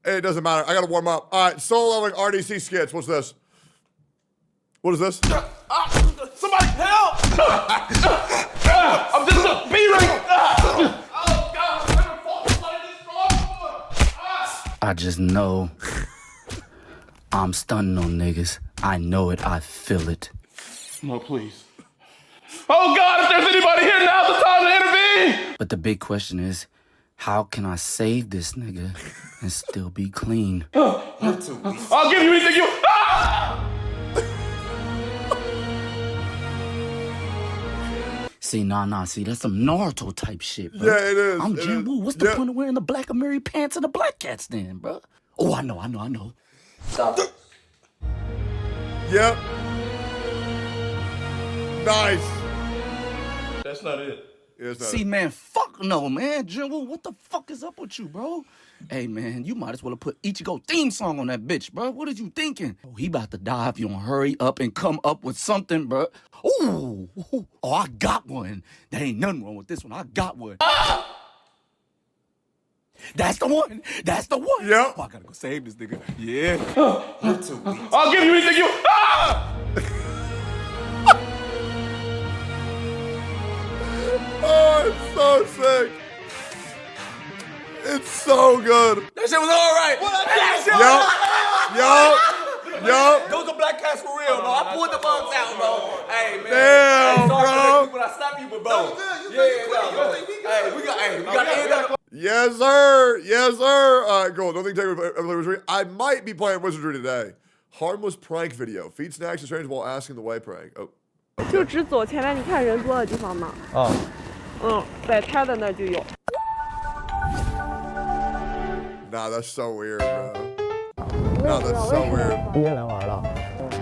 It doesn't matter. I gotta warm up. All right, solo leveling RDC skits. What's this? What is this? Somebody help! I'm just a B-ring! Oh, God! I just know I'm stunning on niggas. I know it. I feel it. No, please. Oh, God, if there's anybody here, now's the time to intervene! But the big question is, how can I save this nigga and still be clean? I'll give you anything you... Ah! See, see, that's some Naruto type shit, bro. Yeah, it is. I'm It Jim is. Woo. What's the Yeah. point of wearing the black Amiri pants and the black cats then, bro? Oh, I know. Stop it. Yep. Nice. That's not it. Yeah, it's not See, it. man, fuck no, man. Jim Woo, what the fuck is up with you, bro? Hey, man, you might as well have put Ichigo theme song on that bitch, bro. What are you thinking? Oh, he about to die if you don't hurry up and come up with something, bro. Ooh. Oh, I got one. There ain't nothing wrong with this one. I got one. Ah! That's the one. Yep. Oh, I gotta go save this nigga. Yeah. I'll give you anything you... Ah! Oh, it's so sick. It's so good. That shit was all right. Yup. Those are black cats for real, bro. I pulled the bugs out, bro. Hey, man. Damn, bro. When I slap you, but bro. Hey, we got to end up. Yes, sir. All right, cool. Don't think Wizardry. I might be playing Wizardry today. Harmless prank video. Feed snacks to strangers while asking the way prank. Oh. 就只左前面，你看人多的地方吗？在他的那就有。 Nah, that's so weird, bro. Nah, that's so weird. 你也来玩了？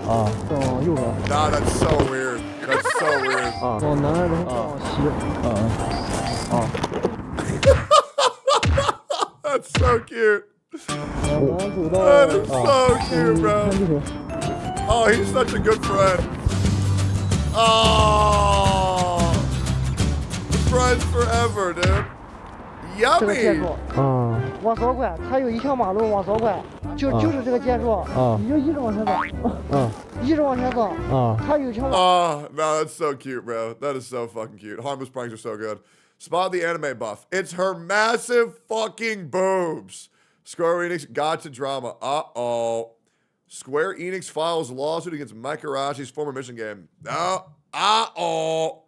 啊，往右边。Nah, that's so weird. That's so weird. 啊，往南然后往西。That's so cute. 往南走到。 That is so cute, bro. Oh, he's such a good friend. Oh, friends forever, dude. 这个建 Yummy. 筑，往左拐，它有一条马路往左拐，就是这个建筑，你就一直往前走，一直往前走，它有一条马。Oh, no, that's so cute, bro. That is so fucking cute. Harmless pranks are so good. Spot the anime buff. It's her massive fucking boobs. Square Enix gacha drama. Uh-oh. Square Enix files lawsuit against Mikarachi's former mission game. Uh-oh.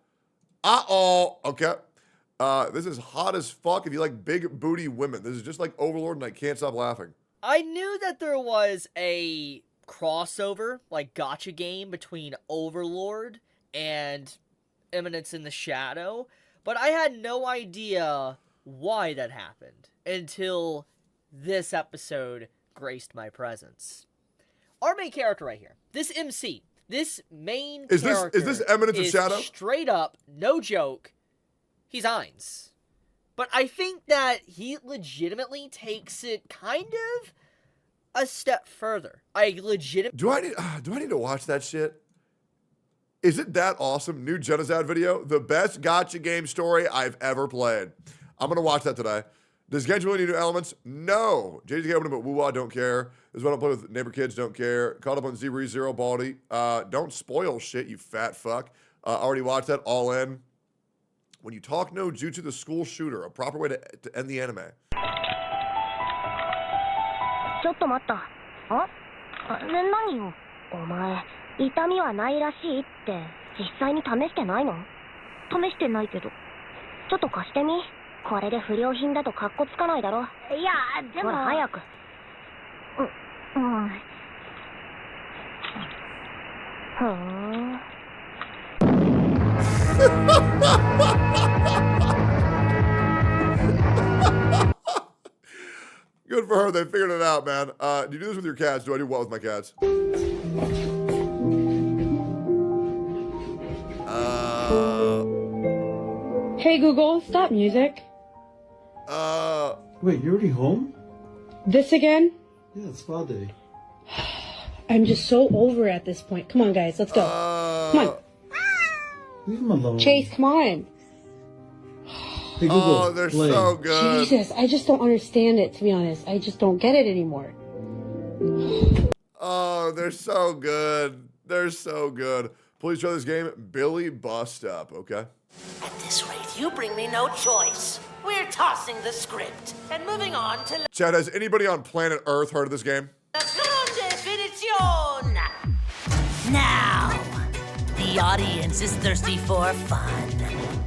Okay. This is hot as fuck if you like big booty women. This is just like Overlord and I can't stop laughing. I knew that there was a crossover, like gacha game between Overlord and Eminence in the Shadow, but I had no idea why that happened until this episode graced my presence. Our main character right here, this MC, this main character is this Eminence of Shadow? Straight up, no joke, he's Ainz. But I think that he legitimately takes it kind of a step further. Do I need to watch that shit? Is it that awesome? New Genozad video, the best gacha game story I've ever played. I'm gonna watch that today. Does Genshin really need new elements? No. JDK opening, but woo-wah, don't care. This is what I play with neighbor kids, don't care. Caught up on Zero Baldy. Don't spoil shit, you fat fuck. Already watched that, all in. When you talk no jutsu the school shooter, a proper way to end the anime. ちょっと待った。何よ。お前、痛みはないらしいって実際に試してないの？試してないけど。ちょっと貸してみ。これで不良品だとカッコつかないだろ。いや、でも。ほら、早く。ふーん。Good for her. They figured it out, man. Do you do this with your cats? Do I do well with my cats? Hey Google, stop music. Wait, you're already home? This again? Yeah, it's spa day. I'm just so over at this point. Come on, guys, let's go. Come on. Leave him alone. Chase, come on. Hey, Google, Oh, they're play. so good. Jesus, I just don't understand it, to be honest. I just don't get it anymore. Oh, they're so good. They're so good. Please try this game, Billy Bust Up, okay? At this rate, you bring me no choice. We're tossing the script and moving on to Chad, has anybody on planet Earth heard of this game? La Grande Definition. Now, the audience is thirsty for fun.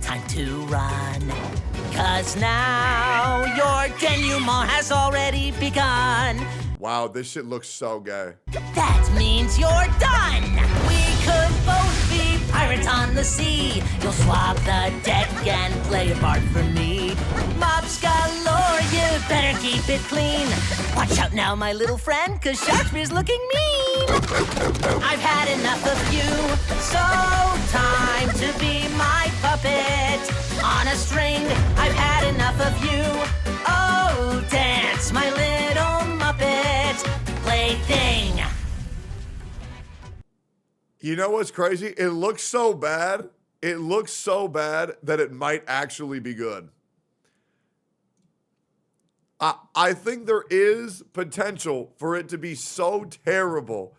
Time to run. 'Cause now your denouement has already begun. Wow, this shit looks so gay. That means you're done. We could both be pirates on the sea. You'll swab the deck and play a part for me. Mops galore, you better keep it clean. Watch out now, my little friend, 'cause Shakespeare's looking mean. I've had enough of you, so time to be my puppet. On a string, I've had enough of you. Oh, dance, my little Muppet plaything. You know what's crazy? It looks so bad. It looks so bad that it might actually be good. I think there is potential for it to be so terrible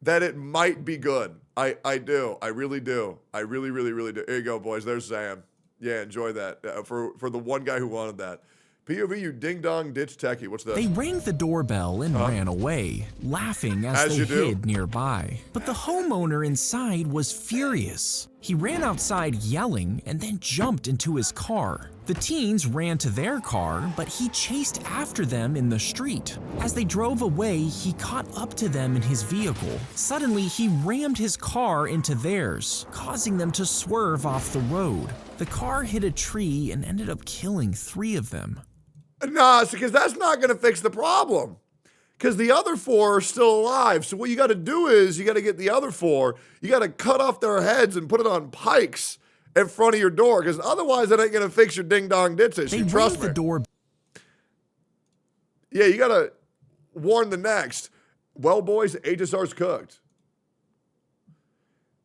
that it might be good. I do. I really do. I really, really, really do. Here you go, boys. There's Sam. Yeah, enjoy that. For the one guy who wanted that. POV, you ding-dong ditch techie. What's that? They rang the doorbell and ran away, laughing as they hid nearby. But the homeowner inside was furious. He ran outside yelling and then jumped into his car. The teens ran to their car, but he chased after them in the street. As they drove away, he caught up to them in his vehicle. Suddenly, he rammed his car into theirs, causing them to swerve off the road. The car hit a tree and ended up killing 3 of them. Nah, because that's not going to fix the problem. Because the other 4 are still alive. So what you got to do is you got to get the other 4. You got to cut off their heads and put it on pikes in front of your door. Because otherwise, that ain't going to fix your ding-dong ditch issue. Trust me. Yeah, you got to warn the next. Well, boys, HSR's cooked.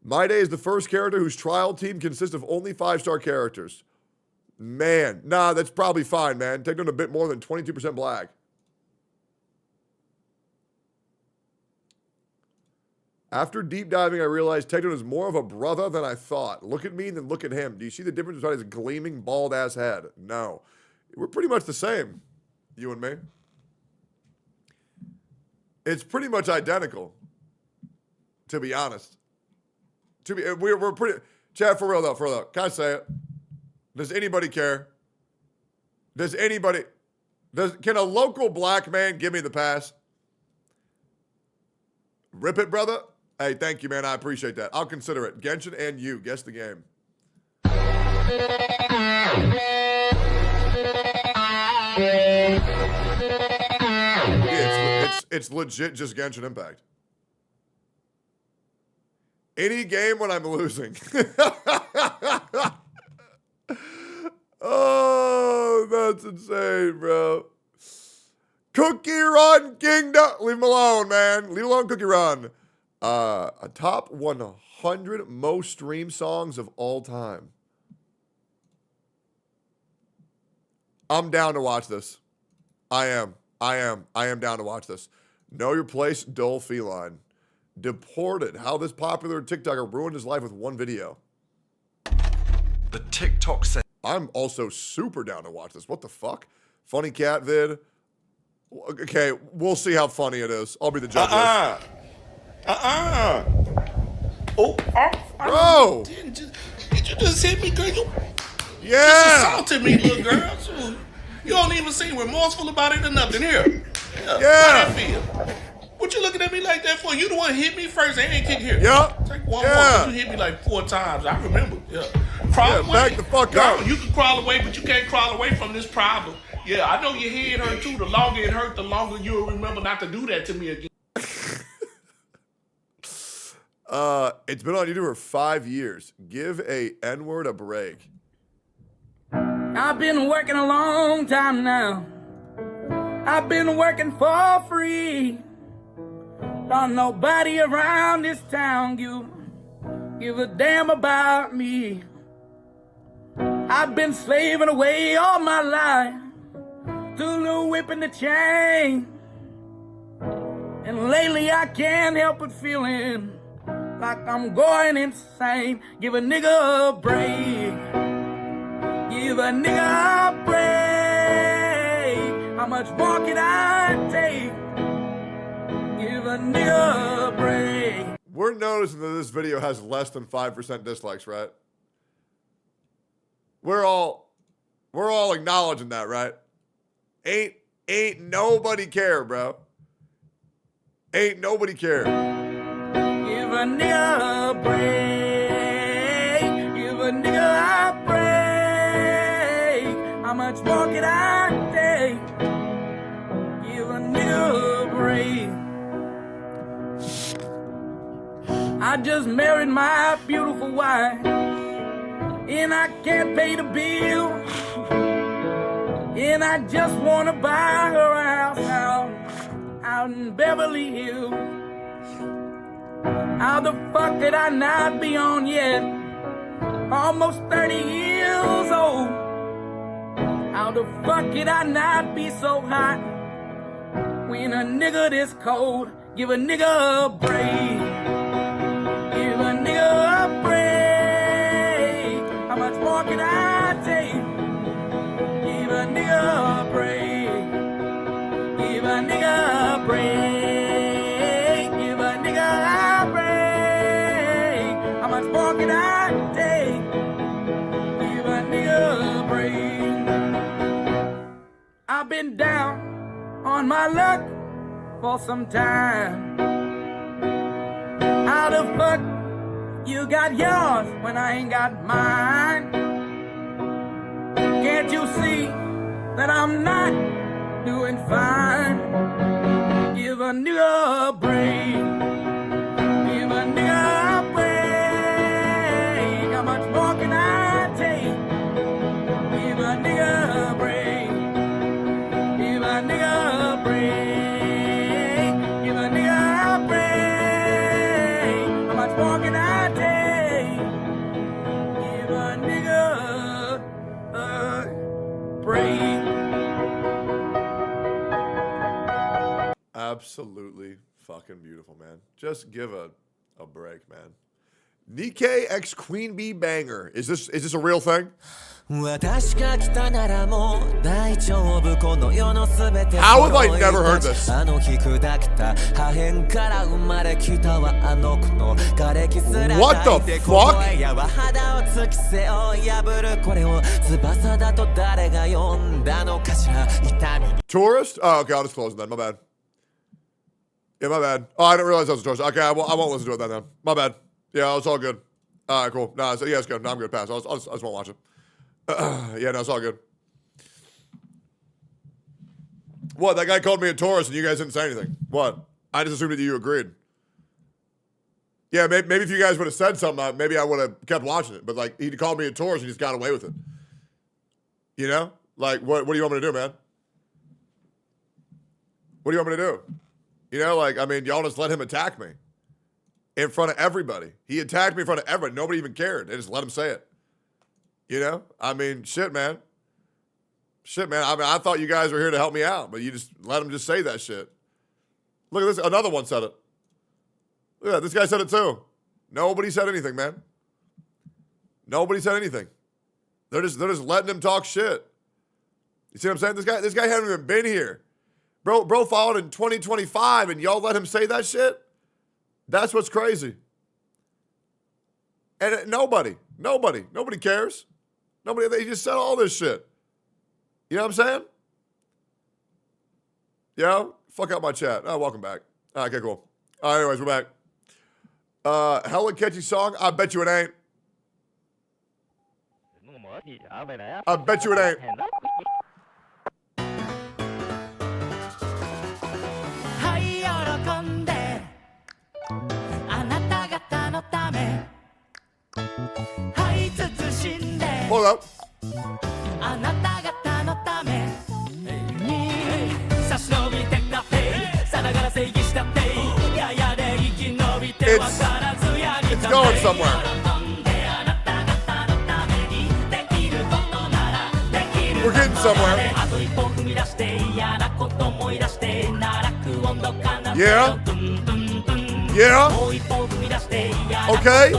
My Day is the first character whose trial team consists of only 5-star characters. Man, nah, that's probably fine, man. Tectone a bit more than 22% black. After deep diving, I realized Tectone is more of a brother than I thought. Look at me, then look at him. Do you see the difference between his gleaming, bald-ass head? No. We're pretty much the same, you and me. It's pretty much identical, to be honest. We're pretty... Chad, for real, though, Can I say it? Does anybody care? Does anybody... Can a local black man give me the pass? Rip it, brother. Hey, thank you, man. I appreciate that. I'll consider it. Genshin and you. Guess the game. Yeah, it's legit just Genshin Impact. Any game when I'm losing. Oh, that's insane, bro. Cookie Run Kingdom. Leave him alone, man. Leave alone Cookie Run. A top 100 most streamed songs of all time. I'm down to watch this. I am down to watch this. Know Your Place, Dull Feline. Deported. How this popular TikToker ruined his life with one video. The TikTok said. I'm also super down to watch this. What the fuck? Funny cat vid. Okay, we'll see how funny it is. I'll be the judge. Oh, bro! Did you just hit me, girl? You just assaulted me, little girl. You don't even seem remorseful about it or nothing. Here. Yeah. How that feel? What you looking at me like that for? You the one hit me first and ain't kick here. Yeah. Take one more. You hit me like 4 times. I remember. Yeah. Crawl away. Back the fuck up. You can crawl away, but you can't crawl away from this problem. Yeah, I know your head hurt too. The longer it hurt, the longer you'll remember not to do that to me again. It's been on YouTube for 5 years. Give a N-word a break. I've been working a long time now. I've been working for free. Don't nobody around this town give a damn about me. I've been slaving away all my life to the whip and the chain. And lately I can't help but feeling like I'm going insane. Give a nigga a break. Give a nigga a break. How much more can I take? Give a nigga a break. We're noticing that this video has less than 5% dislikes, right? We're all acknowledging that, right? Ain't nobody care, bro. Ain't nobody care. Give a nigga a break. Give a nigga a break. How much more can I take? Give a nigga a break. I just married my beautiful wife, and I can't pay the bill. And I just wanna buy her a house out in Beverly Hills. How the fuck did I not be on yet? Almost 30 years old. How the fuck did I not be so hot when a nigga this cold? Give a nigga a break. Give a nigga a break. How much more can I take? Give a nigga a break. Give a nigga a break. Give a nigga a break. How much more can I take? Give a nigga a break. I've been down on my luck for some time. How the fuck you got yours when I ain't got mine? Can't you see that I'm not doing fine? Give a nigga a break. Give a nigga a break. How much more can I take? Give a nigga a break. Give a nigga a break. Give a nigga a break. How much more can I take? Give a nigga a break. Absolutely fucking beautiful, man. Just give a break, man. Nikkei X Queen Bee banger. Is this a real thing? How have I never heard this? What the fuck? Tourist? Oh, okay, I'll just close it then. My bad. Yeah, my bad. Oh, I didn't realize that was a tourist. Okay, I won't listen to it then. My bad. Yeah, it's all good. All right, cool. No, yeah, it's good. No, I'm good. Pass. I just won't watch it. Yeah, no, it's all good. What? That guy called me a tourist and you guys didn't say anything. What? I just assumed that you agreed. Yeah, maybe if you guys would have said something, maybe I would have kept watching it. But, like, he called me a tourist and he just got away with it. You know? Like, what do you want me to do, man? What do you want me to do? You know, like, I mean, y'all just let him attack me. In front of everybody. He attacked me in front of everybody. Nobody even cared. They just let him say it. You know? I mean, shit, man. Shit, man. I mean, I thought you guys were here to help me out, but you just let him just say that shit. Look at this. Another one said it. Look at that. This guy said it too. Nobody said anything, man. Nobody said anything. They're just letting him talk shit. You see what I'm saying? This guy hasn't even been here. Bro followed in 2025 and y'all let him say that shit? That's what's crazy. And nobody cares. They just said all this shit. You know what I'm saying? Yo, fuck out my chat. Oh, welcome back. Okay, cool. Anyways, we're back. Hella catchy song. I bet you it ain't. I bet you it ain't. Hold up. あなた方のために差し伸びてきたってさながら正義したってややで生き延びてわからずやりた It's going somewhere. We're getting somewhere. Yeah. Yeah. Okay.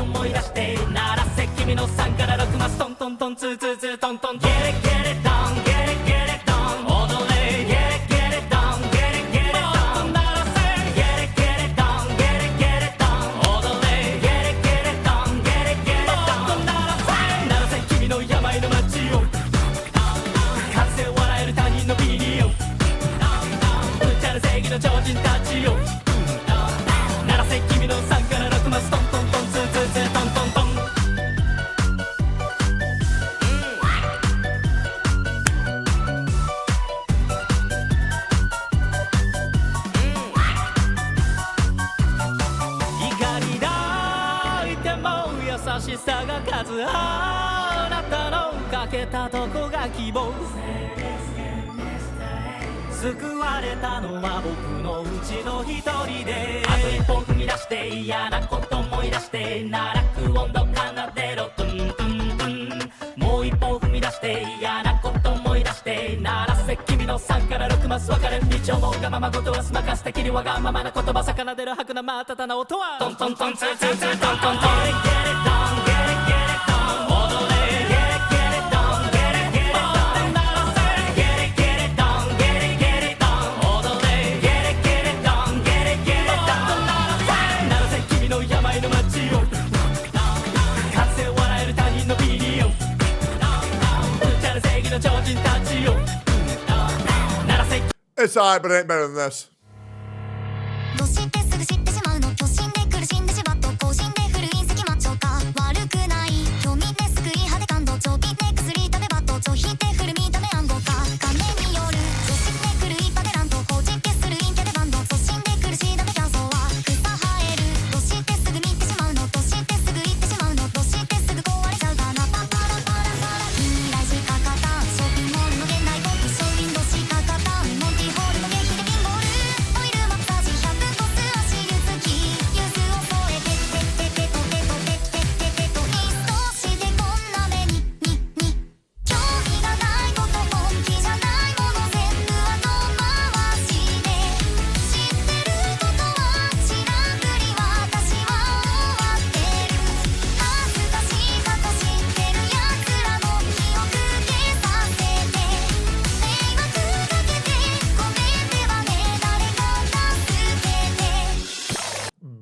It's alright, but it ain't better than this.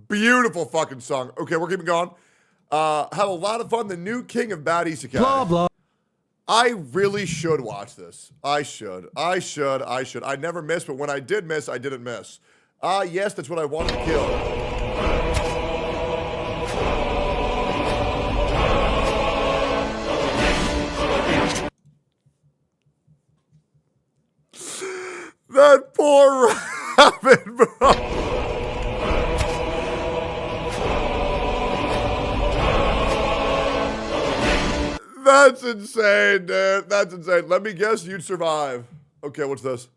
Beautiful fucking song. Okay, we're keeping going. Have a lot of fun. The new king of bad isekai. Blah, blah. I really should watch this. I should. I never miss, but when I did miss, I didn't miss. Yes, that's what I wanted to kill. That poor rabbit, bro. That's insane, dude. That's insane. Let me guess you'd survive. Okay, what's this?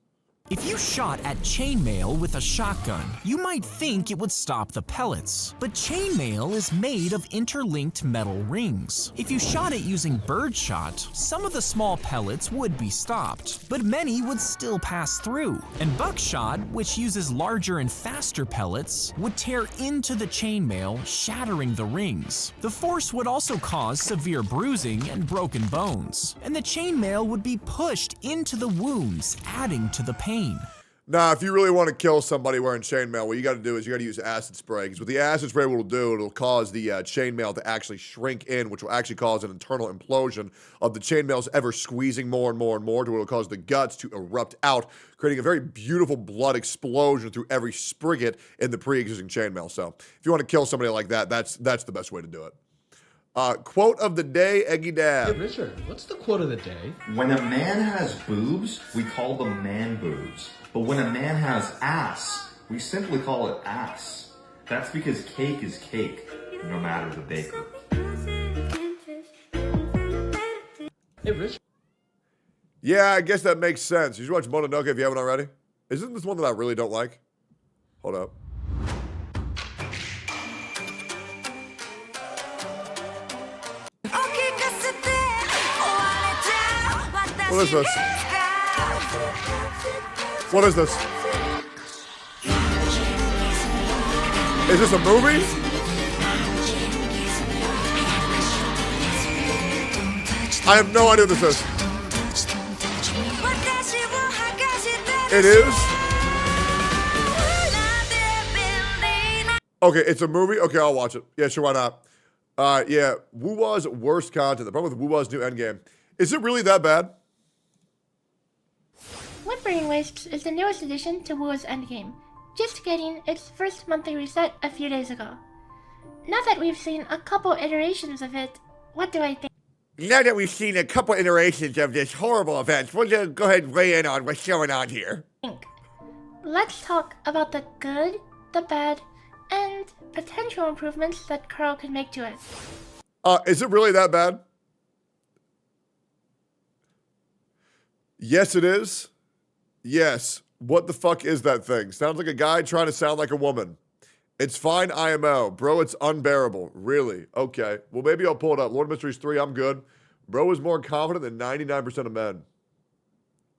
If you shot at chainmail with a shotgun, you might think it would stop the pellets. But chainmail is made of interlinked metal rings. If you shot it using birdshot, some of the small pellets would be stopped, but many would still pass through. And buckshot, which uses larger and faster pellets, would tear into the chainmail, shattering the rings. The force would also cause severe bruising and broken bones, and the chainmail would be pushed into the wounds, adding to the pain. Nah, if you really want to kill somebody wearing chainmail, what you got to do is you got to use acid spray. Because what the acid spray will do, it'll cause the chainmail to actually shrink in, which will actually cause an internal implosion of the chainmails ever squeezing more and more and more, to where it'll cause the guts to erupt out, creating a very beautiful blood explosion through every spigot in the pre-existing chainmail. So if you want to kill somebody like that, that's the best way to do it. Quote of the day, Eggy Dad. Hey, Richard, what's the quote of the day? When a man has boobs, we call them man boobs. But when a man has ass, we simply call it ass. That's because cake is cake, no matter the baker. Hey, Richard. Yeah, I guess that makes sense. You should watch Mononoke if you haven't already. Isn't this one that I really don't like? Hold up. What is this? What is this? Is this a movie? I have no idea what this is. It is? Okay, it's a movie? Okay, I'll watch it. Yeah, sure, why not? Yeah, Wuwa's worst content. The problem with Wuwa's new endgame. Is it really that bad? Whimpering Wisps is the newest addition to Wuwa's endgame, just getting its first monthly reset a few days ago. Now that we've seen a couple iterations of it, what do I think? Now that we've seen a couple iterations of this horrible event, we'll just go ahead and weigh in on what's going on here. Let's talk about the good, the bad, and potential improvements that Carl can make to it. Is it really that bad? Yes, it is. Yes. What the fuck is that thing? Sounds like a guy trying to sound like a woman. It's fine, IMO. Bro, it's unbearable. Really? Okay. Well, maybe I'll pull it up. Lord of Mysteries 3, I'm good. Bro is more confident than 99% of men.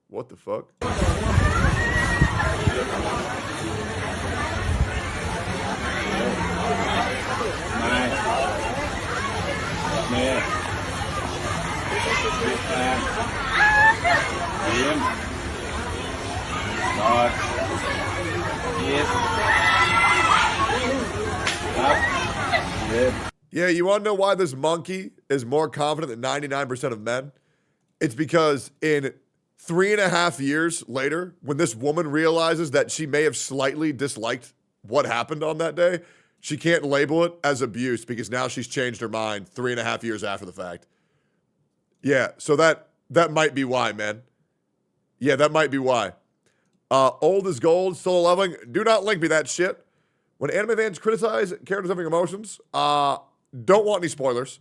What the fuck? Yeah, you want to know why this monkey is more confident than 99% of men? It's because in 3.5 years later, when this woman realizes that she may have slightly disliked what happened on that day, she can't label it as abuse because now she's changed her mind 3.5 years after the fact. Yeah, so that might be why, man. Yeah, that might be why. Old is gold, still leveling. Do not link me that shit. When anime fans criticize characters having emotions, don't want any spoilers.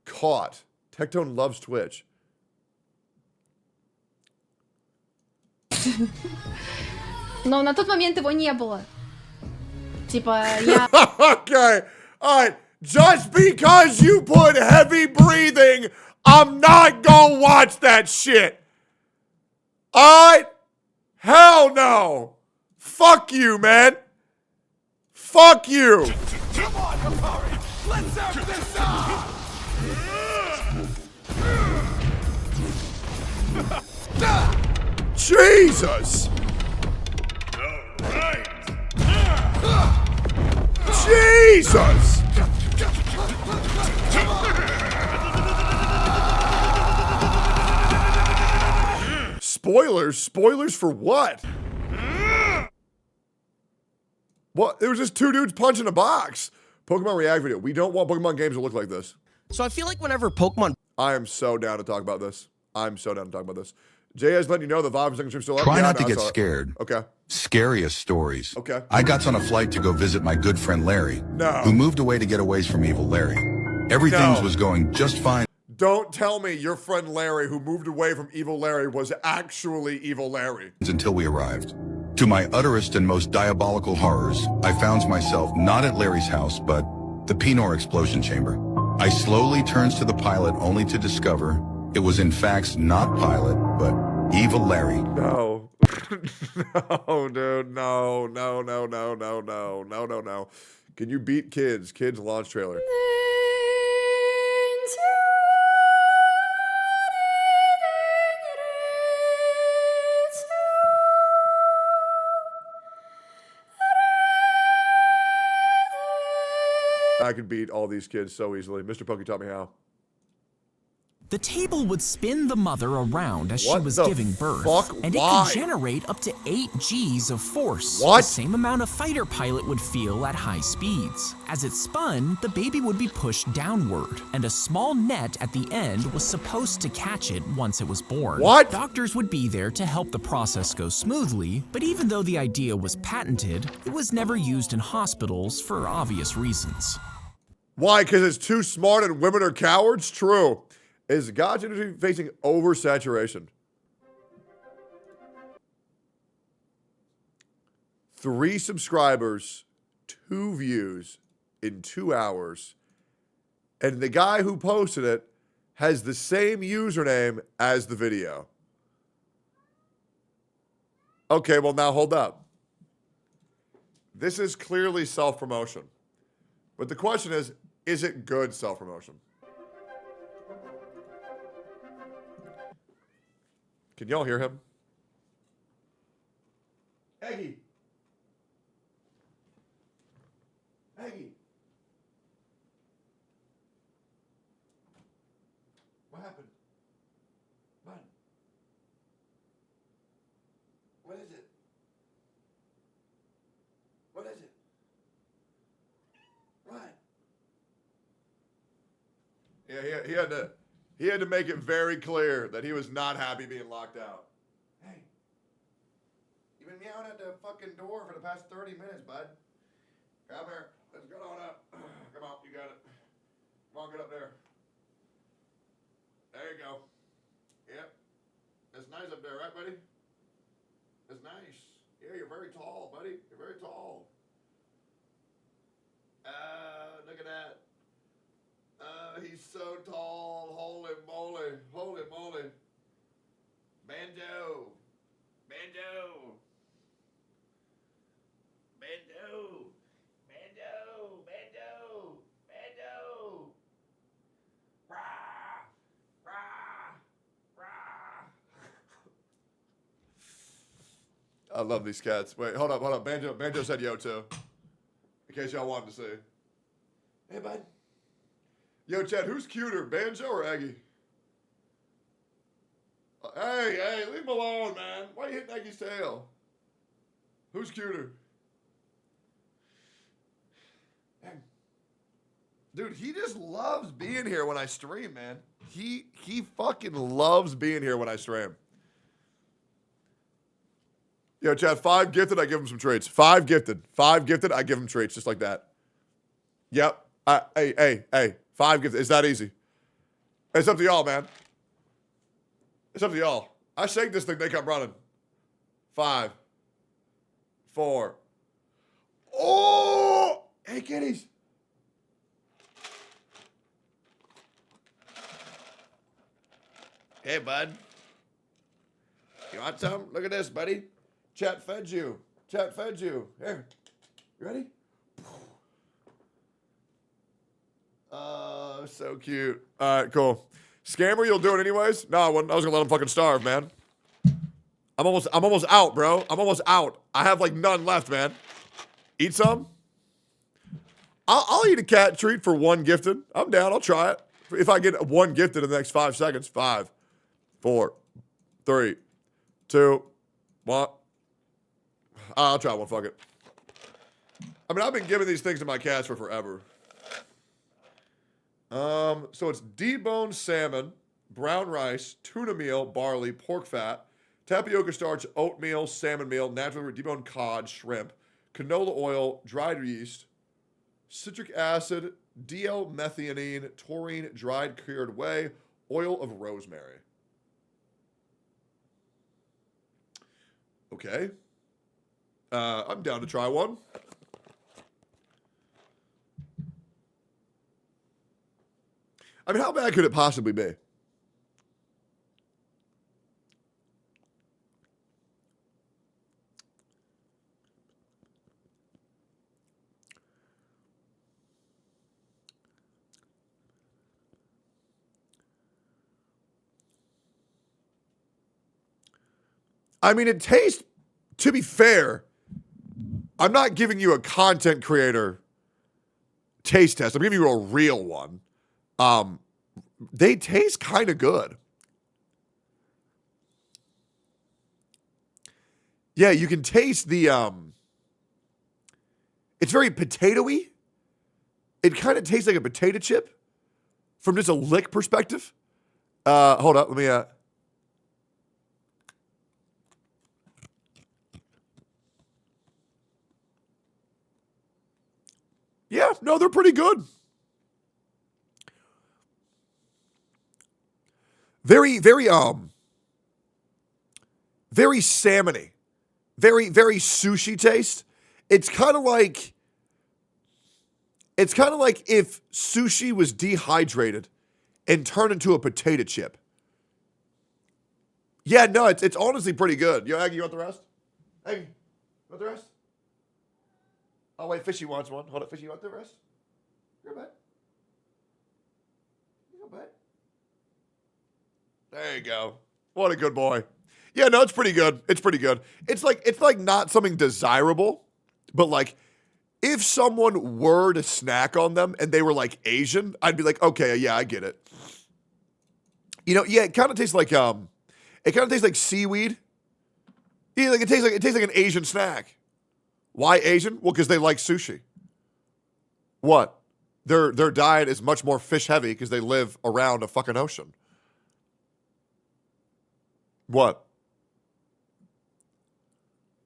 Caught. Tectone loves Twitch. Но на тот момент его не было. Типа, я... Okay. All right. Just because you put heavy breathing, I'm not gonna watch that shit. All right? Hell no. Fuck you, man. Fuck you. Come on, Hikari. Let's have this out. Jesus. Jesus. Spoilers? Spoilers for what? What? There was just two dudes punching a box. Pokemon React video. We don't want Pokemon games to look like this. So I feel like whenever Pokemon... I am so down to talk about this. I'm so down to talk about this. Jay has letting you know the 5 second stream still up. Try Yeah, not no, to I get saw it. scared. Okay. Scariest stories. Okay. I got on a flight to go visit my good friend Larry, No. who moved away to get away from evil Larry. Everything No. was going just fine. Don't tell me your friend Larry, who moved away from Evil Larry, was actually Evil Larry. Until we arrived. To my utterest and most diabolical horrors, I found myself not at Larry's house, but the Pinor explosion chamber. I slowly turns to the pilot only to discover it was in fact not pilot, but Evil Larry. No. No, dude. No, no, no, no, no, no, no, no, no. Can you beat Kids? Kids launch trailer. I could beat all these kids so easily. Mr. Pokey taught me how. The table would spin the mother around as she What was the giving birth, fuck? and it Why? could generate up to 8 Gs of force. What? The same amount a fighter pilot would feel at high speeds. As it spun, the baby would be pushed downward, and a small net at the end was supposed to catch it once it was born. What? Doctors would be there to help the process go smoothly, but even though the idea was patented, it was never used in hospitals for obvious reasons. Why? Because it's too smart and women are cowards? True. Is the gacha industry facing oversaturation? 3 subscribers, 2 views in 2 hours. And the guy who posted it has the same username as the video. Okay, well, now hold up. This is clearly self-promotion. But the question is it good self-promotion? Can y'all hear him? Eggy. Eggy. What happened? What? What is it? What is it? What? Yeah, he had to make it very clear that he was not happy being locked out. Hey, you've been meowing at the fucking door for the past 30 minutes, bud. Come here. Let's get on up. Come on, you got it. Come on, get up there. There you go. Yep. It's nice up there, right, buddy? It's nice. Yeah, you're very tall, buddy. You're very tall. Look at that. He's so tall. Holy moly. Holy moly. Banjo. Banjo. Banjo. Banjo. Banjo. Banjo. Rah. Rah. Rah. I love these cats. Wait, hold up. Banjo said yo too. In case y'all wanted to see. Hey, bud. Yo, Chad, who's cuter, Banjo or Eggy? Hey, leave him alone, man. Why are you hitting Eggy's tail? Who's cuter? Dude, he just loves being here when I stream, man. He fucking loves being here when I stream. Yo, Chad, 5 gifted, I give him some treats. 5 gifted, I give him treats, just like that. Yep. Hey. 5 gifted. It's that easy. It's up to y'all, man. It's up to y'all. I shake this thing, they come running. 5, 4. Oh! Hey, kitties. Hey, bud. You want some? Look at this, buddy. Chat fed you. Here. You ready? So cute. All right, cool. Scammer, you'll do it anyways? No, I was gonna let him fucking starve, man. I'm almost out, bro. I'm almost out. I have like none left, man. Eat some? I'll eat a cat treat for 1 gifted. I'm down. I'll try it. If I get 1 gifted in the next 5 seconds. 5, 4, 3, 2, 1. I'll try one. Fuck it. I mean, I've been giving these things to my cats for forever. So it's deboned salmon, brown rice, tuna meal, barley, pork fat, tapioca starch, oatmeal, salmon meal, natural deboned cod, shrimp, canola oil, dried yeast, citric acid, D-L-methionine, taurine, dried cured whey, oil of rosemary. Okay. I'm down to try one. I mean, how bad could it possibly be? I mean, it tastes, to be fair, I'm not giving you a content creator taste test. I'm giving you a real one. They taste kind of good. Yeah, you can taste the, it's very potato-y. It kind of tastes like a potato chip from just a lick perspective. Hold up, let me, yeah, no, they're pretty good. Very, very salmon-y. Very, very sushi taste. It's kind of like if sushi was dehydrated and turned into a potato chip. Yeah, no, it's honestly pretty good. Yo, Aggie, you want the rest? Aggie, you want the rest? Oh, wait, Fishy wants one. Hold up, Fishy, you want the rest? Here, bud. Here, bud. There you go. What a good boy. Yeah, no, it's pretty good. It's pretty good. It's like not something desirable, but like if someone were to snack on them and they were like Asian, I'd be like, okay, yeah, I get it. You know, yeah, it kind of tastes like seaweed. Yeah, like it tastes like an Asian snack. Why Asian? Well, because they like sushi. What? Their diet is much more fish heavy because they live around a fucking ocean. What?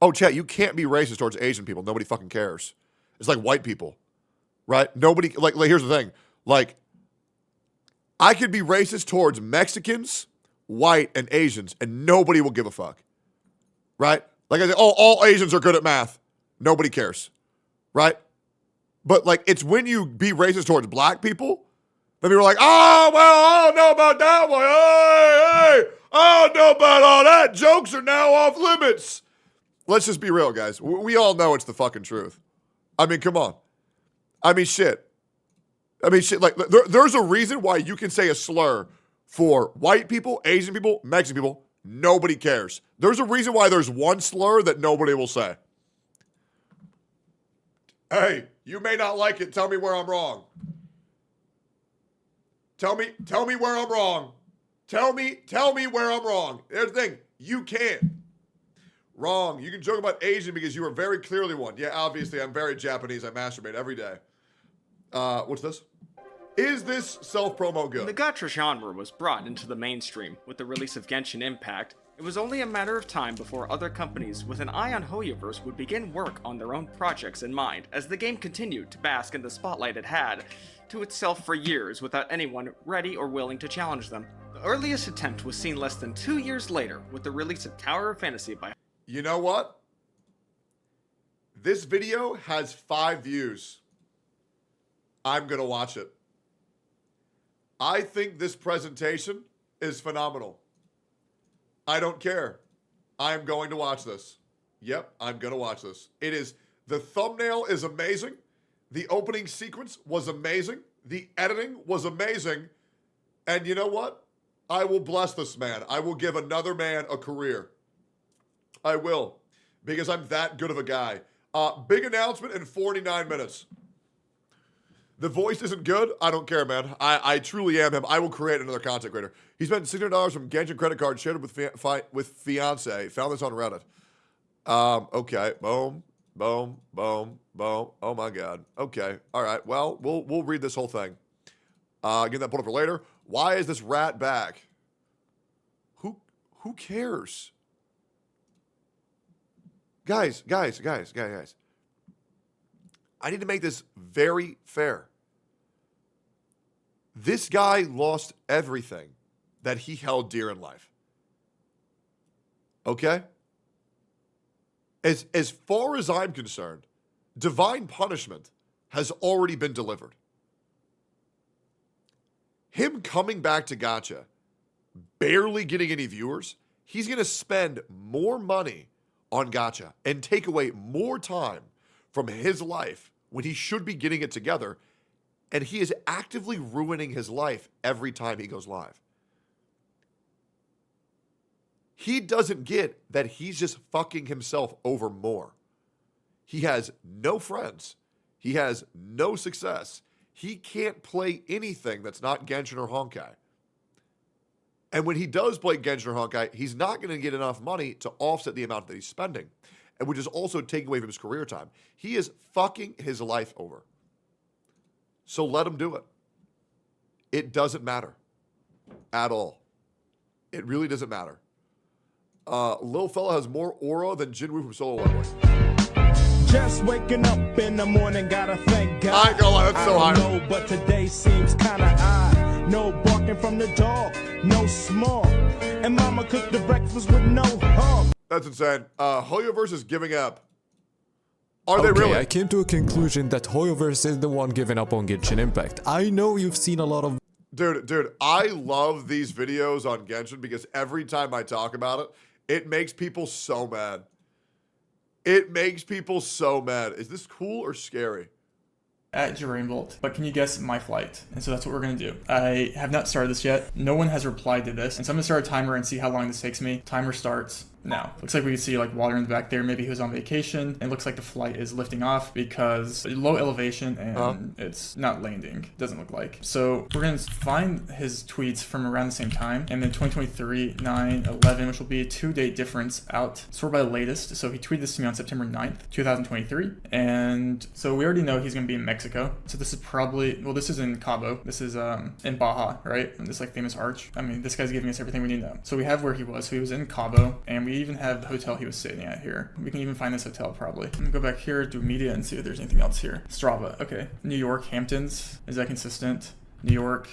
Oh, chat, you can't be racist towards Asian people. Nobody fucking cares. It's like white people, right? Nobody, like here's the thing. Like, I could be racist towards Mexicans, white, and Asians, and nobody will give a fuck, right? Like I say, oh, all Asians are good at math. Nobody cares, right? But, like, it's when you be racist towards black people, then people are like, oh, well, I don't know about that one. Hey, I don't know about all that. Jokes are now off limits. Let's just be real, guys. We all know it's the fucking truth. I mean, come on. I mean, shit. Like, there's a reason why you can say a slur for white people, Asian people, Mexican people. Nobody cares. There's a reason why there's one slur that nobody will say. Hey, you may not like it. Tell me where I'm wrong. Tell me where I'm wrong. Tell me where I'm wrong. There's the thing. You can't. Wrong. You can joke about Asian because you are very clearly one. Yeah, obviously, I'm very Japanese. I masturbate every day. What's this? Is this self-promo good? The gacha genre was brought into the mainstream with the release of Genshin Impact. It was only a matter of time before other companies with an eye on Hoyoverse would begin work on their own projects in mind, as the game continued to bask in the spotlight it had to itself for years without anyone ready or willing to challenge them. The earliest attempt was seen less than 2 years later with the release of Tower of Fantasy by... You know what? This video has 5 views. I'm going to watch it. I think this presentation is phenomenal. I don't care. I'm going to watch this. Yep, I'm going to watch this. It is, the thumbnail is amazing. The opening sequence was amazing. The editing was amazing. And you know what? I will bless this man. I will give another man a career. I will. Because I'm that good of a guy. Big announcement in 49 minutes. The voice isn't good. I don't care, man. I truly am him. I will create another content creator. He spent $600 from Genshin credit card, shared it with fiance. Found this on Reddit. Okay. Boom, boom, boom, boom. Oh my God. Okay. All right. Well, we'll read this whole thing. Get that pulled up for later. Why is this rat back? Who cares? Guys. I need to make this very fair. This guy lost everything that he held dear in life. Okay? As far as I'm concerned, divine punishment has already been delivered. Him coming back to gacha, barely getting any viewers, he's going to spend more money on gacha and take away more time from his life when he should be getting it together, and he is actively ruining his life every time he goes live. He doesn't get that he's just fucking himself over more. He has no friends. He has no success. He can't play anything that's not Genshin or Honkai. And when he does play Genshin or Honkai, he's not going to get enough money to offset the amount that he's spending, and which is also taking away from his career time. He is fucking his life over. So let him do it. It doesn't matter at all. It really doesn't matter. Lil fella has more aura than Jinwoo from Solo Leveling. Just waking up in the morning, gotta thank God. I ain't gonna lie, that's so high. Know, but today seems kinda odd. No barking from the dog, no small. And mama cooked the breakfast with no hog. That's insane. Hoyoverse is giving up Are they really? I came to a conclusion that Hoyoverse is the one giving up on Genshin Impact. I know you've seen a lot of... Dude, I love these videos on Genshin because every time I talk about it, it makes people so mad. It makes people so mad. Is this cool or scary? At Jerainbolt, but can you guess my flight? And so that's what we're gonna do. I have not started this yet. No one has replied to this. And so I'm gonna start a timer and see how long this takes me. Timer starts now. Looks like we can see like water in the back there. Maybe he was on vacation. It looks like the flight is lifting off because low elevation and it's not landing. Doesn't look like. So we're gonna find his tweets from around the same time. And then 2023, 9, 11, which will be a 2-day difference out. Sort by the latest. So he tweeted this to me on September 9th, 2023. And so we already know he's gonna be in Mexico. So this is probably, well, this is in Cabo. This is in Baja, right? And this like famous arch. I mean, this guy's giving us everything we need to know. So we have where he was. So he was in Cabo, and we even have the hotel he was staying at here. We can even find this hotel probably. I'm gonna go back here, do media, and see if there's anything else here. Strava, okay. New York, Hamptons, is that consistent? New York,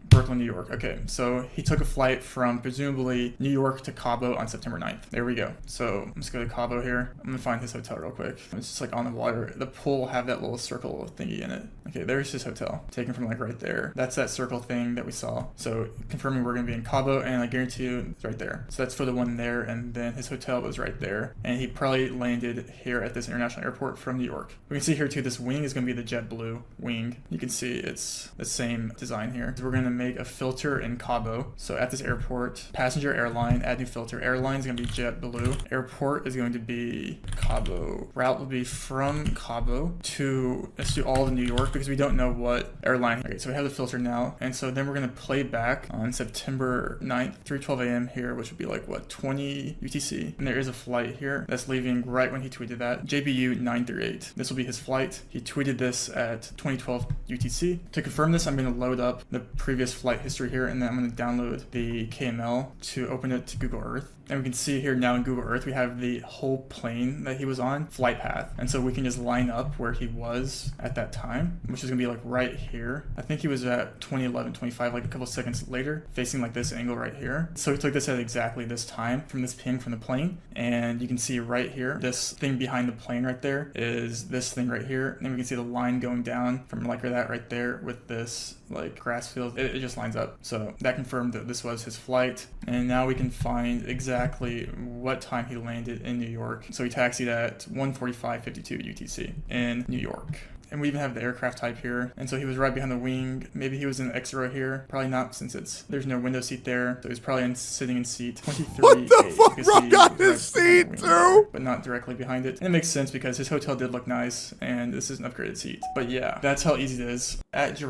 Brooklyn, New York. Okay, so he took a flight from presumably New York to Cabo on September 9th. There we go. So let's go to Cabo here. I'm gonna find his hotel real quick. It's just like on the water. The pool will have that little circle thingy in it. Okay, there's his hotel. Taken from like right there. That's that circle thing that we saw. So confirming we're gonna be in Cabo, and I guarantee you it's right there. So that's for the one there, and then his hotel was right there. And he probably landed here at this international airport from New York. We can see here too, this wing is gonna be the JetBlue wing. You can see it's the same design here. So we're gonna make a filter in Cabo. So at this airport, passenger airline, add new filter. Airline is going to be JetBlue. Airport is going to be Cabo. Route will be from Cabo to, let's do all of New York because we don't know what airline. Okay, so we have the filter now. And so then we're going to play back on September 9th, 3:12 a.m. here, which would be like what, 20 UTC. And there is a flight here that's leaving right when he tweeted that. JBU 938. This will be his flight. He tweeted this at 2012 UTC. To confirm this, I'm going to load up the previous flight history here, and then I'm going to download the KML to open it to Google Earth. And we can see here now in Google Earth, we have the whole plane that he was on, flight path. And so we can just line up where he was at that time, which is gonna be like right here. I think he was at 2011, 25, like a couple seconds later, facing like this angle right here. So he took this at exactly this time from this ping from the plane. And you can see right here, this thing behind the plane right there is this thing right here. And then we can see the line going down from like that right there with this like grass field. It just lines up. So that confirmed that this was his flight. And now we can find exactly what time he landed in New York. So he taxied at 1:45:52 UTC in New York. And we even have the aircraft type here. And so he was right behind the wing. Maybe he was in the X row here. Probably not, since there's no window seat there. So he's probably sitting in seat 23. What the fuck? Rock got his seat too? But not directly behind it. And it makes sense because his hotel did look nice, and this is an upgraded seat. But yeah, that's how easy it is. At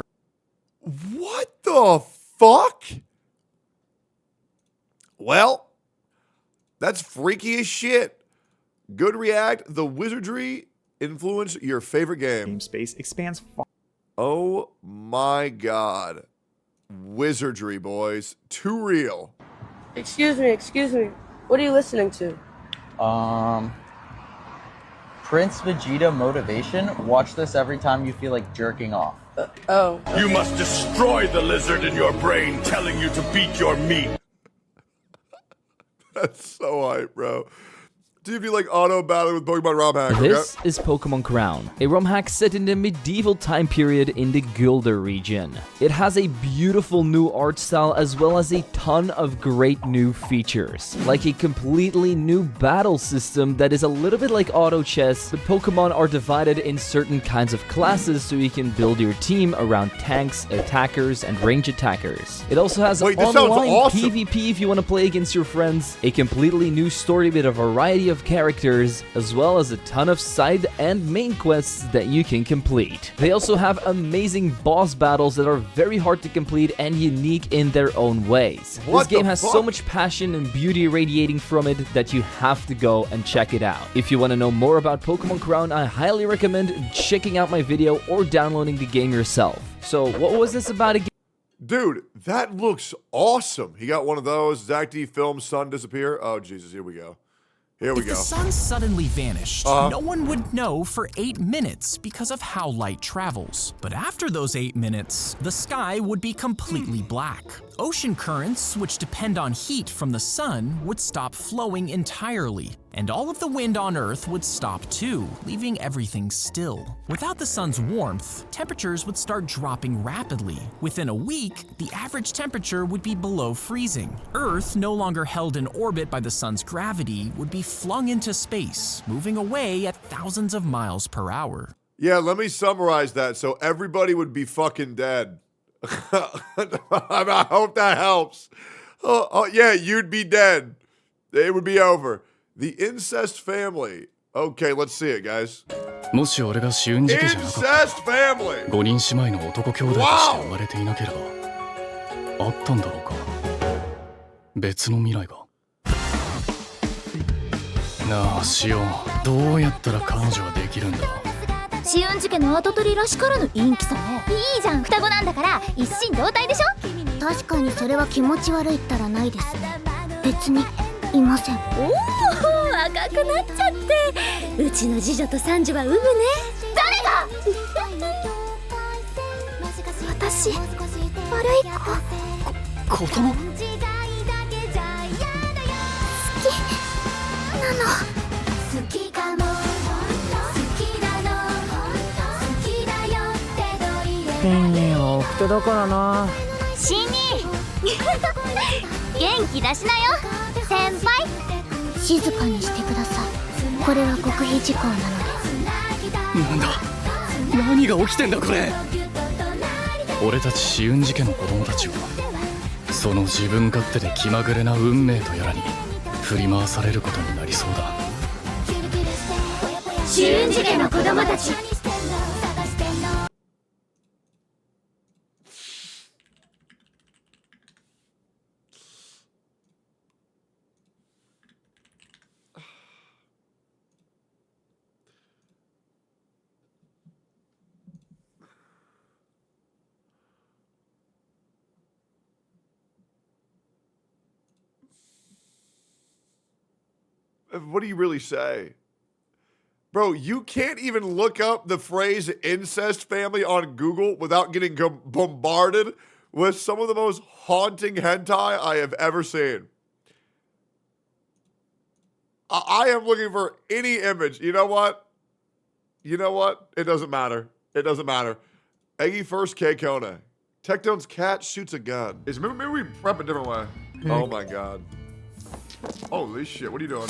what the fuck? Well, that's freaky as shit. Good React, the Wizardry influence your favorite game. Game space expands far. Oh my god. Wizardry, boys. Too real. Excuse me. What are you listening to? Prince Vegeta Motivation. Watch this every time you feel like jerking off. You must destroy the lizard in your brain telling you to beat your meat. That's so hype, bro. See if you like auto battle with Pokemon ROM hack. This is Pokemon Crown, a ROM hack set in the medieval time period in the Gilder region. It has a beautiful new art style as well as a ton of great new features, like a completely new battle system that is a little bit like auto chess. The Pokemon are divided in certain kinds of classes so you can build your team around tanks, attackers, and range attackers. It also has online PvP if you want to play against your friends, a completely new story with a variety of characters, as well as a ton of side and main quests that you can complete. They also have amazing boss battles that are very hard to complete and unique in their own ways. This game has so much passion and beauty radiating from it that you have to go and check it out. If you want to know more about Pokemon Crown, I highly recommend checking out my video or downloading the game yourself. So what was this about again? Dude, that looks awesome. He got one of those. Zach D films sun disappear. Oh, Jesus, here we go. Here we go. If the sun suddenly vanished, no one would know for 8 minutes because of how light travels. But after those 8 minutes, the sky would be completely black. Ocean currents, which depend on heat from the sun, would stop flowing entirely. And all of the wind on Earth would stop too, leaving everything still. Without the sun's warmth, temperatures would start dropping rapidly. Within a week, the average temperature would be below freezing. Earth, no longer held in orbit by the sun's gravity, would be flung into space, moving away at thousands of miles per hour. Yeah, let me summarize that. So everybody would be fucking dead. I hope that helps. Yeah, you'd be dead. It would be over. The incest family. Okay, let's see it, guys. もし俺が試運時期じゃなかったら Incest family. 5人姉妹の男兄弟として生まれていなければあったんだろうか別の未来がなあシオンどうやったら彼女はできるんだ試運時家の跡取りらしからぬ陰気さね。いいじゃん、双子なんだから一心同体でしょ。確かにそれは気持ち悪いったらないですね。別にいません。おお、赤くなっちゃって。うちの次女と三女は産むね。誰が私悪い子。子供好きなの。好きかも。天には奥手だからな。シニ元気出しなよ先輩。静かにしてください。これは極秘事項なので。なんだ何が起きてんだこれ俺たち試運時家の子供たちはその自分勝手で気まぐれな運命とやらに振り回されることになりそうだ。試運時家の子供たち。What do you really say? Bro, you can't even look up the phrase incest family on Google without getting bombarded with some of the most haunting hentai I have ever seen. I am looking for any image. You know what? You know what? It doesn't matter. It doesn't matter. Eggy first K Kona. Tectone's cat shoots a gun. Maybe we prep a different way. Oh my god. Holy shit, what are you doing?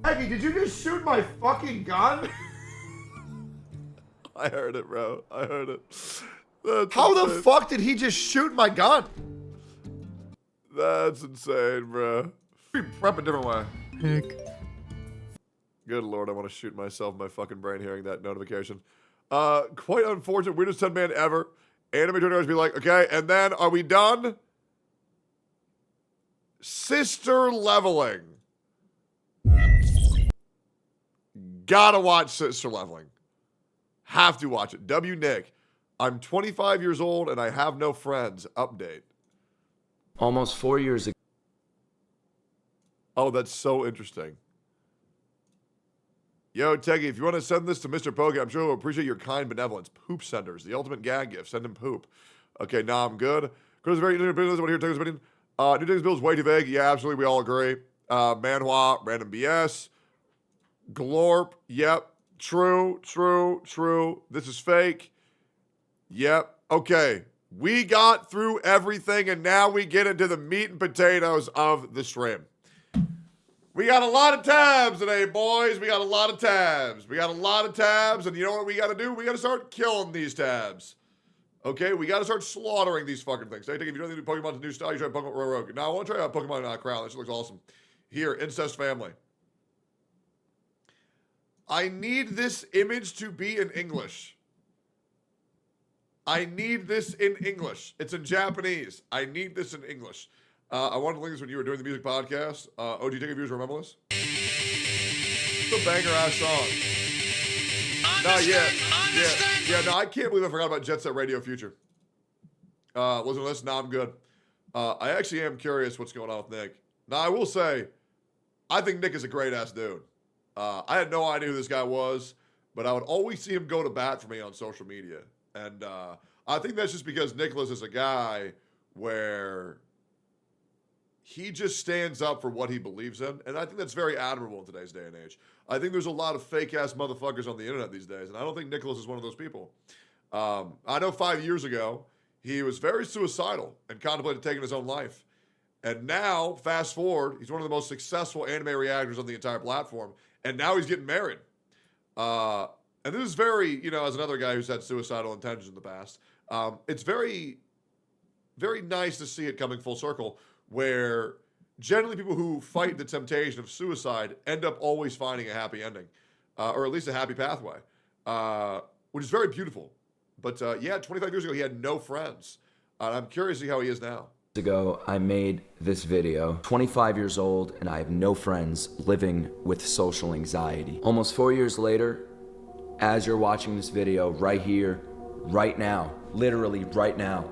Eggy, did you just shoot my fucking gun? I heard it, bro. I heard it. How the fuck did he just shoot my gun? That's insane, bro. We prep a different way. Heck. Good lord, I want to shoot myself in my fucking brain hearing that notification. Quite unfortunate, weirdest 10 man ever. Anime journalists be like, okay, and then are we done? Sister leveling. Gotta watch Sister Leveling. Have to watch it. W. Nick. I'm 25 years old and I have no friends. Update. Almost 4 years ago. Oh, that's so interesting. Yo, Teggy, if you want to send this to Mr. Poke, I'm sure he'll appreciate your kind benevolence. Poop senders. The ultimate gag gift. Send him poop. Okay, now I'm good. Chris is very interesting opinion. What here Teggy's opinion? New Teggy's bill is way too vague. Yeah, absolutely. We all agree. Manhwa, random BS. Glorp, yep. True. This is fake. Yep. Okay. We got through everything, and now we get into the meat and potatoes of the stream. We got a lot of tabs today, boys. We got a lot of tabs. And you know what we got to do? We got to start killing these tabs. Okay? We got to start slaughtering these fucking things. Hey, if you don't think Pokemon's a new style, you try Pokemon Rogue. Now, I want to try Pokemon Crown. This looks awesome. Here, Incest Family. I need this image to be in English. I need this in English. It's in Japanese. I need this in English. I wanted to link this when you were doing the music podcast. OG Ticket viewers remember this? It's a banger-ass song. Not yet. Yeah, no, I can't believe I forgot about Jet Set Radio Future. Listen to this. Now I'm good. I actually am curious what's going on with Nick. Now, I will say, I think Nick is a great-ass dude. I had no idea who this guy was, but I would always see him go to bat for me on social media. And I think that's just because Nicholas is a guy where he just stands up for what he believes in, and I think that's very admirable in today's day and age. I think there's a lot of fake-ass motherfuckers on the internet these days, and I don't think Nicholas is one of those people. I know 5 years ago, he was very suicidal and contemplated taking his own life. And now, fast forward, he's one of the most successful anime reactors on the entire platform, and now he's getting married. And this is very, you know, as another guy who's had suicidal intentions in the past, it's very, very nice to see it coming full circle, where generally people who fight the temptation of suicide end up always finding a happy ending, or at least a happy pathway, which is very beautiful. But yeah, 25 years ago, he had no friends. I'm curious to see how he is now. Ago, I made this video, 25 years old, and I have no friends, living with social anxiety. Almost 4 years later, as you're watching this video right here, right now, literally right now,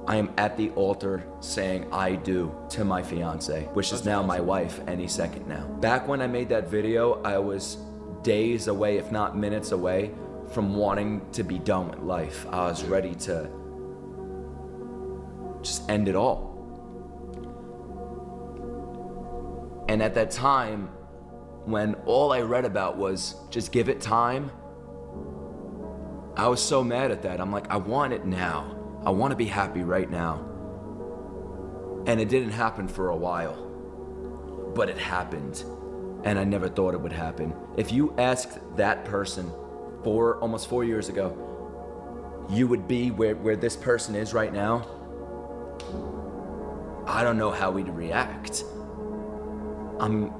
I am at the altar saying I do to my fiance, which is now my wife any second now. Back when I made that video, I was days away, if not minutes away, from wanting to be done with life. I was ready to just end it all. And at that time, when all I read about was just give it time, I was so mad at that. I'm like, I want it now. I want to be happy right now. And it didn't happen for a while, but it happened. And I never thought it would happen. If you asked that person almost 4 years ago, you would be where this person is right now, I don't know how we'd react. I'm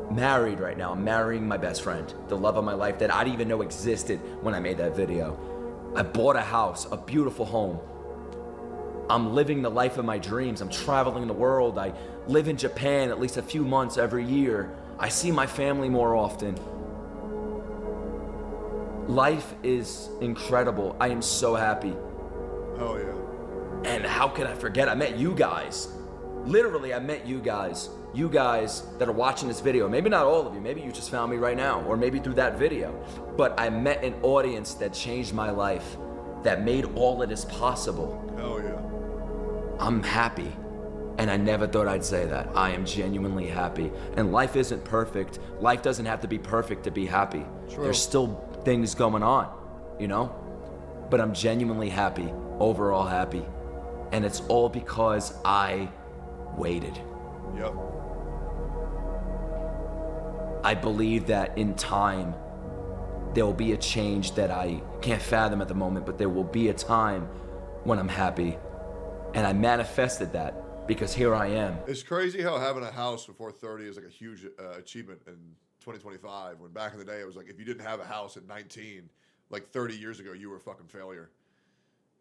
married right now. I'm marrying my best friend, the love of my life that I didn't even know existed when I made that video. I bought a house, a beautiful home. I'm living the life of my dreams. I'm traveling the world. I live in Japan at least a few months every year. I see my family more often. Life is incredible. I am so happy. Oh yeah. And how could I forget? I met you guys. Literally, I met you guys. You guys that are watching this video. Maybe not all of you. Maybe you just found me right now, or maybe through that video. But I met an audience that changed my life, that made all of this possible. Oh yeah. I'm happy. And I never thought I'd say that. I am genuinely happy. And life isn't perfect. Life doesn't have to be perfect to be happy. True. There's still things going on, you know? But I'm genuinely happy, overall happy. And it's all because I waited. Yep. I believe that in time, there will be a change that I can't fathom at the moment, but there will be a time when I'm happy. And I manifested that because here I am. It's crazy how having a house before 30 is like a huge achievement in 2025, when back in the day it was like if you didn't have a house at 19, like 30 years ago, you were a fucking failure.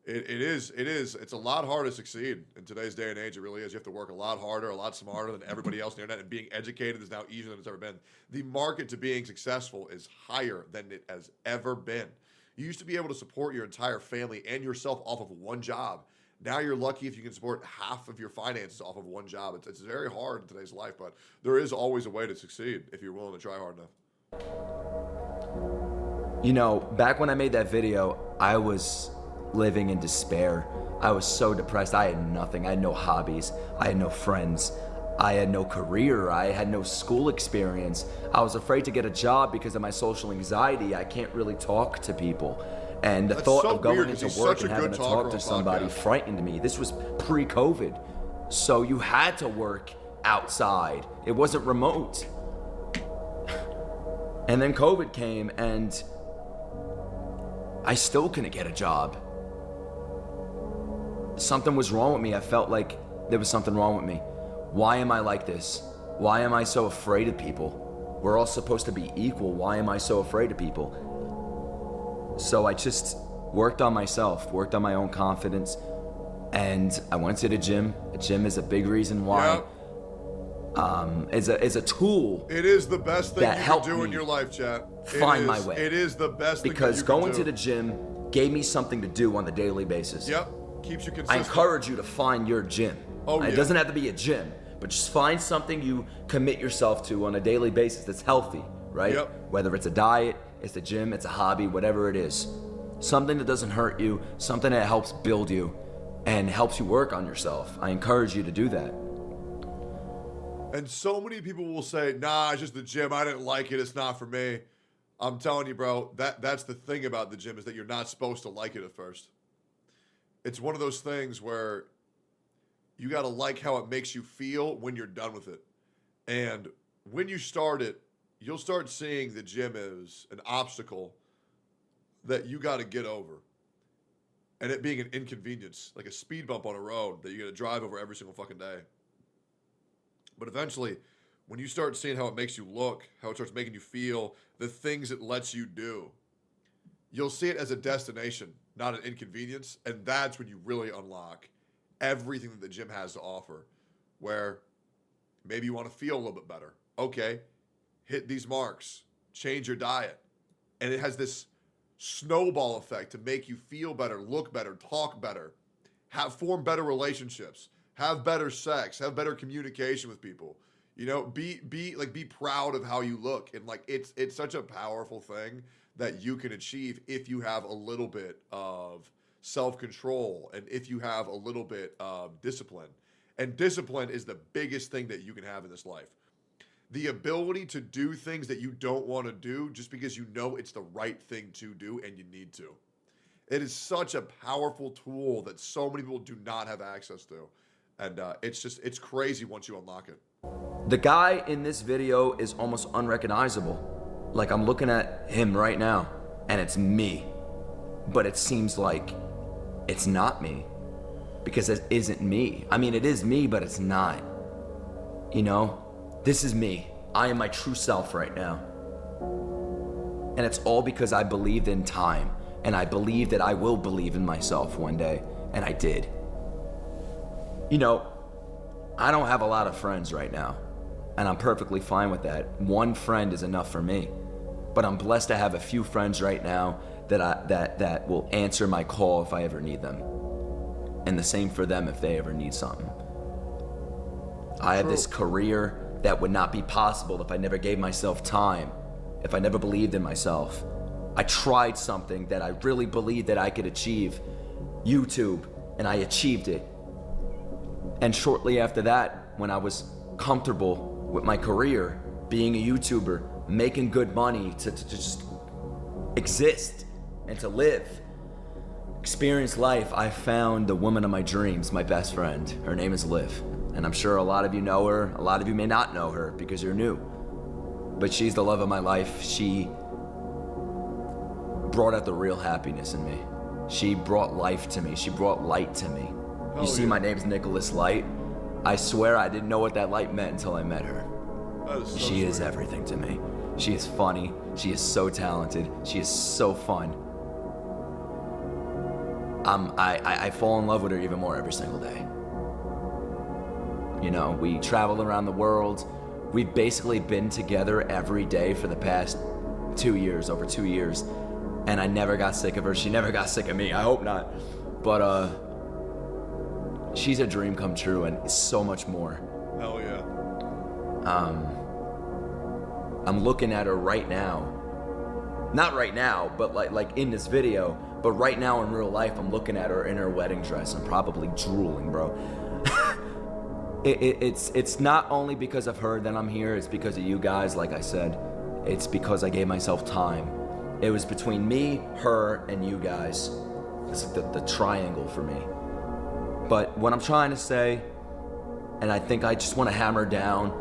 It's a lot harder to succeed in today's day and age. It really is. You have to work a lot harder, a lot smarter than everybody else on the internet, and being educated is now easier than it's ever been. The market to being successful is higher than it has ever been. You used to be able to support your entire family and yourself off of one job. Now you're lucky if you can support half of your finances off of one job. It's very hard in today's life, but there is always a way to succeed if you're willing to try hard enough. You know, back when I made that video, I was living in despair. I was so depressed. I had nothing. I had no hobbies. I had no friends. I had no career. I had no school experience. I was afraid to get a job because of my social anxiety. I can't really talk to people. And the thought of going into work and having to talk to somebody frightened me. This was pre-COVID. So you had to work outside. It wasn't remote. And then COVID came and I still couldn't get a job. Something was wrong with me. I felt like there was something wrong with me. Why am I like this? Why am I so afraid of people? We're all supposed to be equal. Why am I so afraid of people? So I just worked on myself, worked on my own confidence, and I went to the gym. The gym is a big reason why. Is a tool. It is the best thing you can do in your life, chat. Find my way. It is the best thing because that you can do. going to the gym gave me something to do on a daily basis. Yep, keeps you consistent. I encourage you to find your gym. Oh, It doesn't have to be a gym, but just find something you commit yourself to on a daily basis that's healthy, right? Yep. Whether it's a diet, it's the gym, it's a hobby, whatever it is. Something that doesn't hurt you, something that helps build you and helps you work on yourself. I encourage you to do that. And so many people will say, nah, it's just the gym. I didn't like it. It's not for me. I'm telling you, bro, that's the thing about the gym is that you're not supposed to like it at first. It's one of those things where you got to like how it makes you feel when you're done with it. And when you start it, you'll start seeing the gym as an obstacle that you got to get over. And it being an inconvenience, like a speed bump on a road that you're going to drive over every single fucking day. But eventually, when you start seeing how it makes you look, how it starts making you feel, the things it lets you do, you'll see it as a destination, not an inconvenience. And that's when you really unlock everything that the gym has to offer, where maybe you want to feel a little bit better. Okay, hit these marks, change your diet. And it has this snowball effect to make you feel better, look better, talk better, form better relationships, have better sex, have better communication with people. You know, be proud of how you look. And like it's such a powerful thing that you can achieve if you have a little bit of self-control and if you have a little bit of discipline. And discipline is the biggest thing that you can have in this life. The ability to do things that you don't want to do just because you know it's the right thing to do and you need to. It is such a powerful tool that so many people do not have access to. And it's crazy once you unlock it. The guy in this video is almost unrecognizable. Like I'm looking at him right now and it's me. But it seems like it's not me. Because it isn't me. I mean, it is me, but it's not. You know? This is me. I am my true self right now. And it's all because I believed in time. And I believe that I will believe in myself one day. And I did. You know, I don't have a lot of friends right now. And I'm perfectly fine with that. One friend is enough for me. But I'm blessed to have a few friends right now that will answer my call if I ever need them. And the same for them if they ever need something. I have this career that would not be possible if I never gave myself time, if I never believed in myself. I tried something that I really believed that I could achieve, YouTube, and I achieved it. And shortly after that, when I was comfortable with my career, being a YouTuber, making good money to just exist and to live, experience life, I found the woman of my dreams, my best friend. Her name is Liv. And I'm sure a lot of you know her, a lot of you may not know her because you're new. But she's the love of my life. She brought out the real happiness in me. She brought life to me. She brought light to me. You see, my name's Nicholas Light. I swear I didn't know what that light meant until I met her. She is everything to me. She is funny. She is so talented. She is so fun. I fall in love with her even more every single day. You know, we travel around the world. We've basically been together every day for the past 2 years, over 2 years. And I never got sick of her. She never got sick of me. I hope not. But, she's a dream come true and so much more. Hell yeah. I'm looking at her right now. Not right now, but like in this video. But right now in real life, I'm looking at her in her wedding dress. I'm probably drooling, bro. It's not only because of her that I'm here. It's because of you guys, like I said. It's because I gave myself time. It was between me, her, and you guys. It's like the triangle for me. But what I'm trying to say, and I think I just want to hammer down,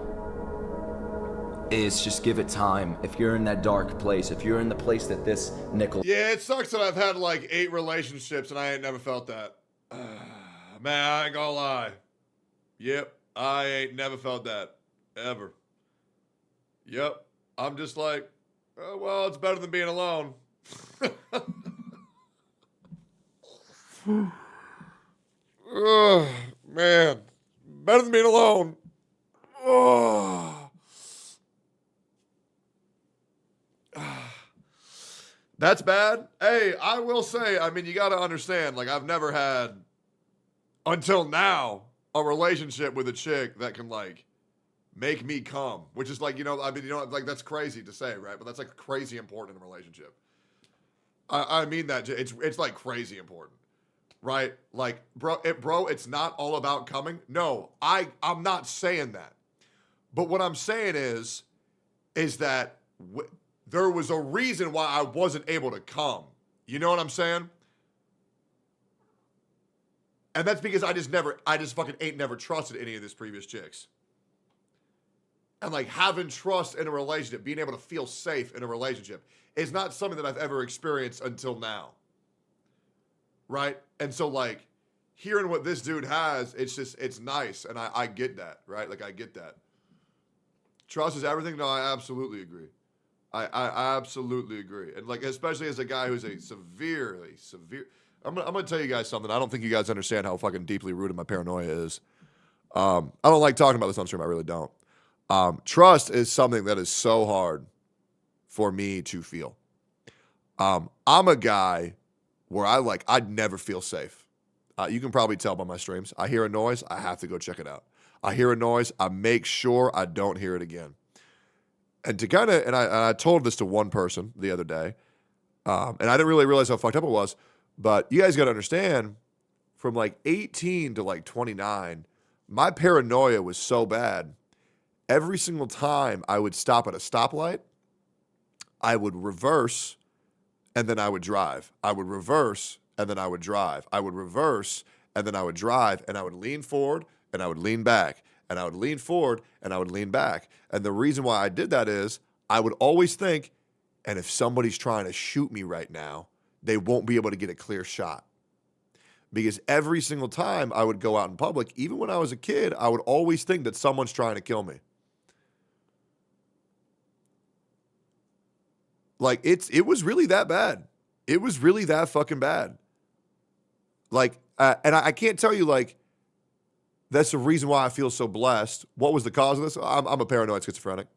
is just give it time. If you're in that dark place, if you're in the place that this Nickel... Yeah, it sucks that I've had like 8 relationships and I ain't never felt that. Man, I ain't gonna lie. Yep, I ain't never felt that. Ever. Yep, I'm just like, oh, well, it's better than being alone. Oh, man. Better than being alone. Oh. That's bad. Hey, I will say, I mean, you got to understand, like, I've never had, until now, a relationship with a chick that can, like, make me come. Which is, like, you know, I mean, you know, like, that's crazy to say, right? But that's, like, crazy important in a relationship. I mean that, it's like, crazy important. Right? Like, bro, it's not all about coming. No, I'm not saying that. But what I'm saying is that there was a reason why I wasn't able to come. You know what I'm saying? And that's because I just fucking ain't never trusted any of these previous chicks. And like having trust in a relationship, being able to feel safe in a relationship is not something that I've ever experienced until now. Right? And so like hearing what this dude has, it's nice. And I get that, right? Like I get that. Trust is everything? No, I absolutely agree. I absolutely agree. And like, especially as a guy who's a severe, I'm gonna tell you guys something. I don't think you guys understand how fucking deeply rooted my paranoia is. I don't like talking about this on stream. I really don't. Trust is something that is so hard for me to feel. I'm a guy where I'd never feel safe. You can probably tell by my streams. I hear a noise, I have to go check it out. I hear a noise, I make sure I don't hear it again. And to kind of, and I told this to one person the other day, and I didn't really realize how fucked up it was, but you guys got to understand, from like 18 to like 29, my paranoia was so bad. Every single time I would stop at a stoplight, I would reverse, and then I would drive. I would reverse, and then I would drive. I would reverse, and then I would drive, and I would lean forward, and I would lean back, and I would lean forward, and I would lean back. And the reason why I did that is I would always think, and if somebody's trying to shoot me right now, they won't be able to get a clear shot. Because every single time I would go out in public, even when I was a kid, I would always think that someone's trying to kill me. Like, it was really that bad. It was really that fucking bad. Like, and I can't tell you, like, that's the reason why I feel so blessed. What was the cause of this? I'm a paranoid schizophrenic.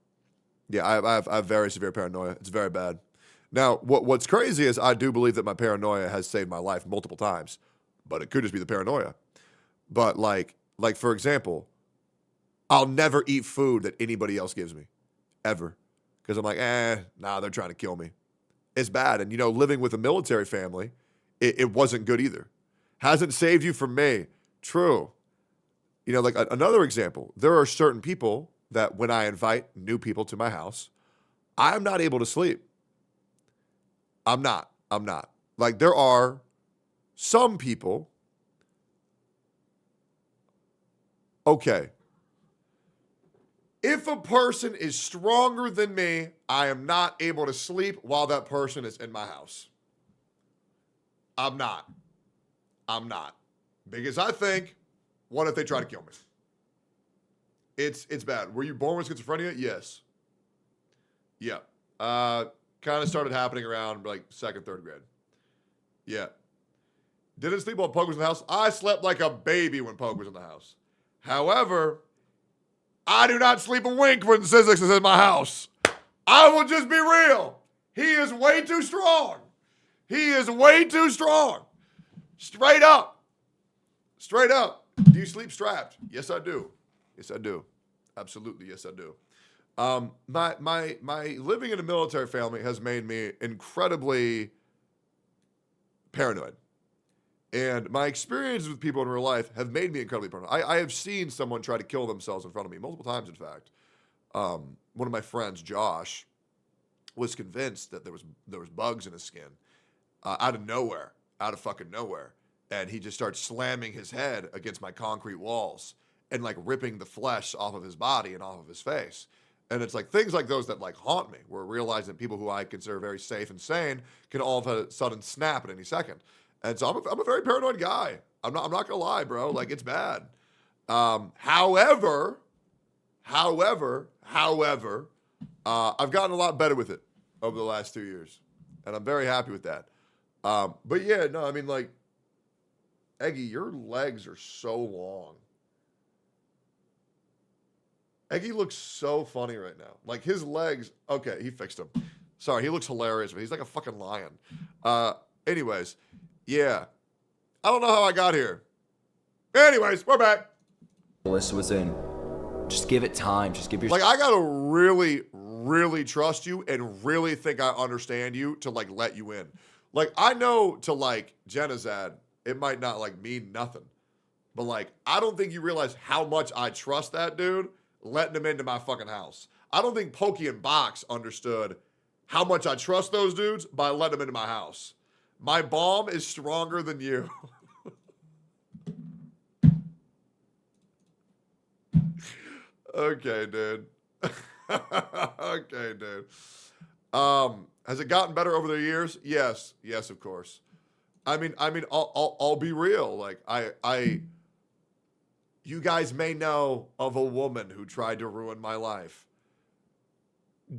Yeah, I have very severe paranoia. It's very bad. Now, what's crazy is I do believe that my paranoia has saved my life multiple times, but it could just be the paranoia. But like for example, I'll never eat food that anybody else gives me, ever. Because I'm like, nah, they're trying to kill me. It's bad. And, you know, living with a military family, it wasn't good either. Hasn't saved you from me. True. You know, like another example, there are certain people that when I invite new people to my house, I'm not able to sleep. I'm not. Like, there are some people. Okay. If a person is stronger than me, I am not able to sleep while that person is in my house. I'm not. Because I think, what if they try to kill me? It's bad. Were you born with schizophrenia? Yes. Yeah. Kind of started happening around like 2nd, 3rd grade. Yeah. Didn't sleep while Poke was in the house. I slept like a baby when Poke was in the house. However, I do not sleep a wink when Sizzix is in my house. I will just be real. He is way too strong. Straight up. Do you sleep strapped? Yes, I do. Absolutely, yes, I do. My living in a military family has made me incredibly paranoid. And my experiences with people in real life have made me incredibly paranoid. I have seen someone try to kill themselves in front of me multiple times, in fact. One of my friends, Josh, was convinced that there was bugs in his skin out of fucking nowhere. And he just started slamming his head against my concrete walls and like ripping the flesh off of his body and off of his face. And it's like things like those that like haunt me, where realizing people who I consider very safe and sane can all of a sudden snap at any second. And so I'm a very paranoid guy. I'm not gonna lie, bro. Like, it's bad. However, I've gotten a lot better with it over the last 2 years, and I'm very happy with that. But yeah, no, I mean, like, Eggy, your legs are so long. Eggy looks so funny right now. Like, his legs, okay, he fixed them. Sorry, he looks hilarious, but he's like a fucking lion. Anyways, yeah. I don't know how I got here. Anyways, we're back. Melissa was in. Just give it time. Just give your... Like, I gotta really, really trust you and really think I understand you to, like, let you in. Like, I know to, like, Genazad, it might not, like, mean nothing. But, like, I don't think you realize how much I trust that dude. letting them into my fucking house. I don't think Pokey and Box understood how much I trust those dudes by letting them into my house. My bomb is stronger than you. Okay, dude. Okay, dude. Has it gotten better over the years? Yes, of course. I mean, I'll be real. Like, you guys may know of a woman who tried to ruin my life.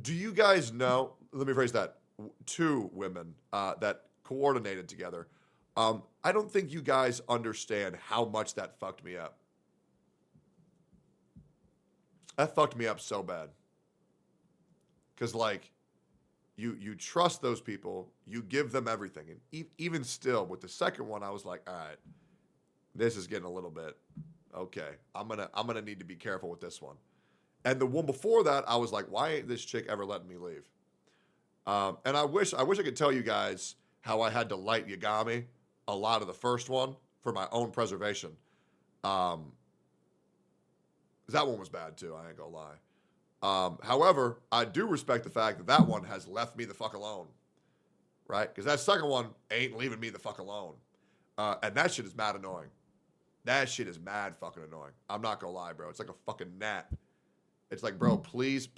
Do you guys know? Let me phrase that. 2 women that coordinated together. I don't think you guys understand how much that fucked me up. That fucked me up so bad. Because, like, you trust those people, you give them everything. And even still, with the second one, I was like, all right, this is getting a little bit, okay, I'm gonna need to be careful with this one. And the one before that, I was like, why ain't this chick ever letting me leave? And I wish I could tell you guys how I had to light Yagami a lot of the first one for my own preservation. That one was bad too, I ain't gonna lie. However, I do respect the fact that that one has left me the fuck alone, right? Because that second one ain't leaving me the fuck alone. And that shit is mad annoying. That shit is mad fucking annoying. I'm not gonna lie, bro. It's like a fucking gnat. It's like, bro, please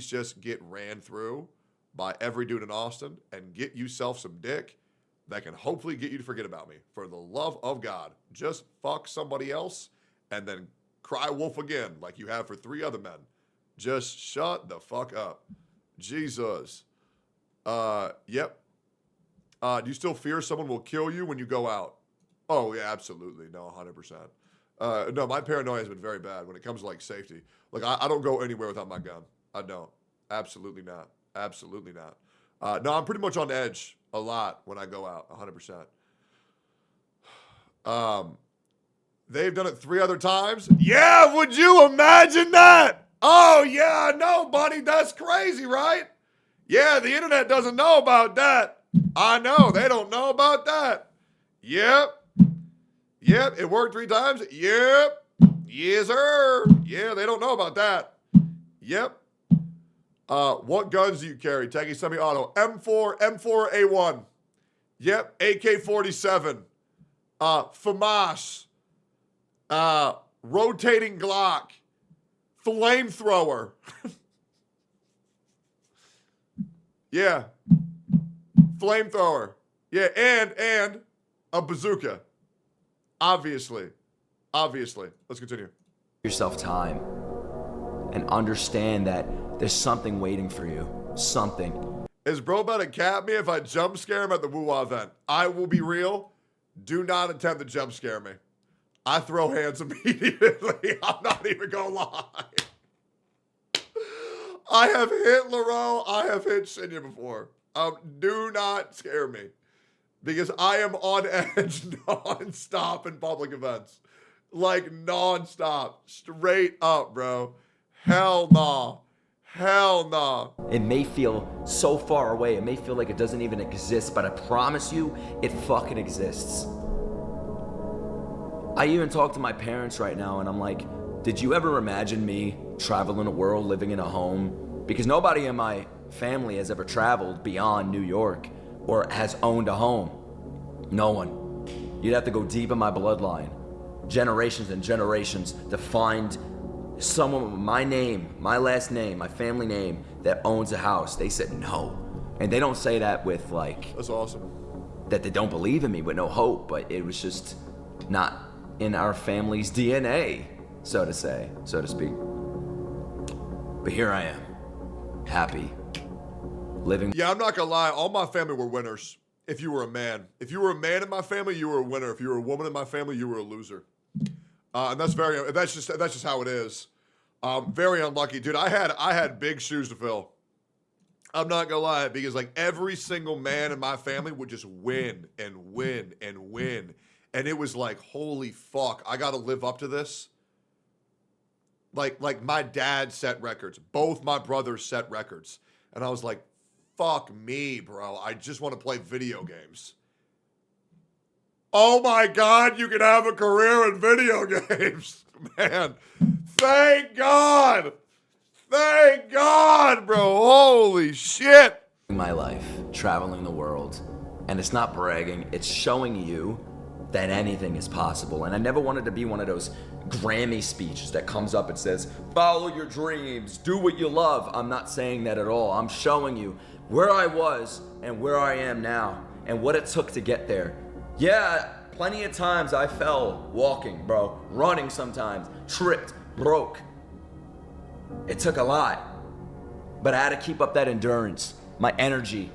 just get ran through by every dude in Austin and get yourself some dick that can hopefully get you to forget about me. For the love of God, just fuck somebody else and then cry wolf again like you have for 3 other men. Just shut the fuck up. Jesus. Yep. Do you still fear someone will kill you when you go out? Oh, yeah, absolutely. No, 100%. No, my paranoia has been very bad when it comes to, like, safety. Like, I don't go anywhere without my gun. I don't. Absolutely not. Absolutely not. No, I'm pretty much on edge a lot when I go out, 100%. They've done it 3 other times. Yeah, would you imagine that? Oh, yeah, I know, buddy. That's crazy, right? Yeah, the internet doesn't know about that. I know. They don't know about that. Yep. Yep, it worked 3 times. Yep. Yes, sir. Yeah, they don't know about that. Yep. What guns do you carry? Techie semi-auto. M4, A1. Yep, AK-47. FAMAS. Rotating Glock. Flamethrower. Yeah. Flamethrower. Yeah, and a bazooka. Obviously. Let's continue. Yourself time and understand that there's something waiting for you. Something. Is bro about to cap me if I jump scare him at the Woo-Wah event? I will be real. Do not attempt to jump scare me. I throw hands immediately. I'm not even gonna lie. I have hit Laurel. I have hit Shinya before. Do not scare me. Because I am on edge non-stop in public events. Like non-stop. Straight up, bro. Hell nah. Hell nah. It may feel so far away. It may feel like it doesn't even exist, but I promise you, it fucking exists. I even talk to my parents right now and I'm like, did you ever imagine me traveling the world, living in a home? Because nobody in my family has ever traveled beyond New York or has owned a home. No one. You'd have to go deep in my bloodline, generations and generations, to find someone with my name, my last name, my family name that owns a house. They said no. And they don't say that with like... That's awesome. That they don't believe in me with no hope, but it was just not in our family's DNA, so to speak. But here I am, happy, living. Yeah, I'm not gonna lie, all my family were winners. If you were a man. If you were a man in my family, you were a winner. If you were a woman in my family, you were a loser. And that's just how it is. Very unlucky. Dude, I had big shoes to fill. I'm not gonna lie, because like every single man in my family would just win and win and win. And it was like, holy fuck, I gotta live up to this. Like my dad set records. Both my brothers set records. And I was like, fuck me, bro. I just want to play video games. Oh my God, you can have a career in video games. Man, Thank God. Thank God, bro. Holy shit. My life, traveling the world, and it's not bragging, it's showing you that anything is possible. And I never wanted to be one of those Grammy speeches that comes up and says, follow your dreams, do what you love. I'm not saying that at all. I'm showing you where I was and where I am now and what it took to get there. Yeah, plenty of times I fell walking, bro, running sometimes, tripped, broke. It took a lot, but I had to keep up that endurance, my energy,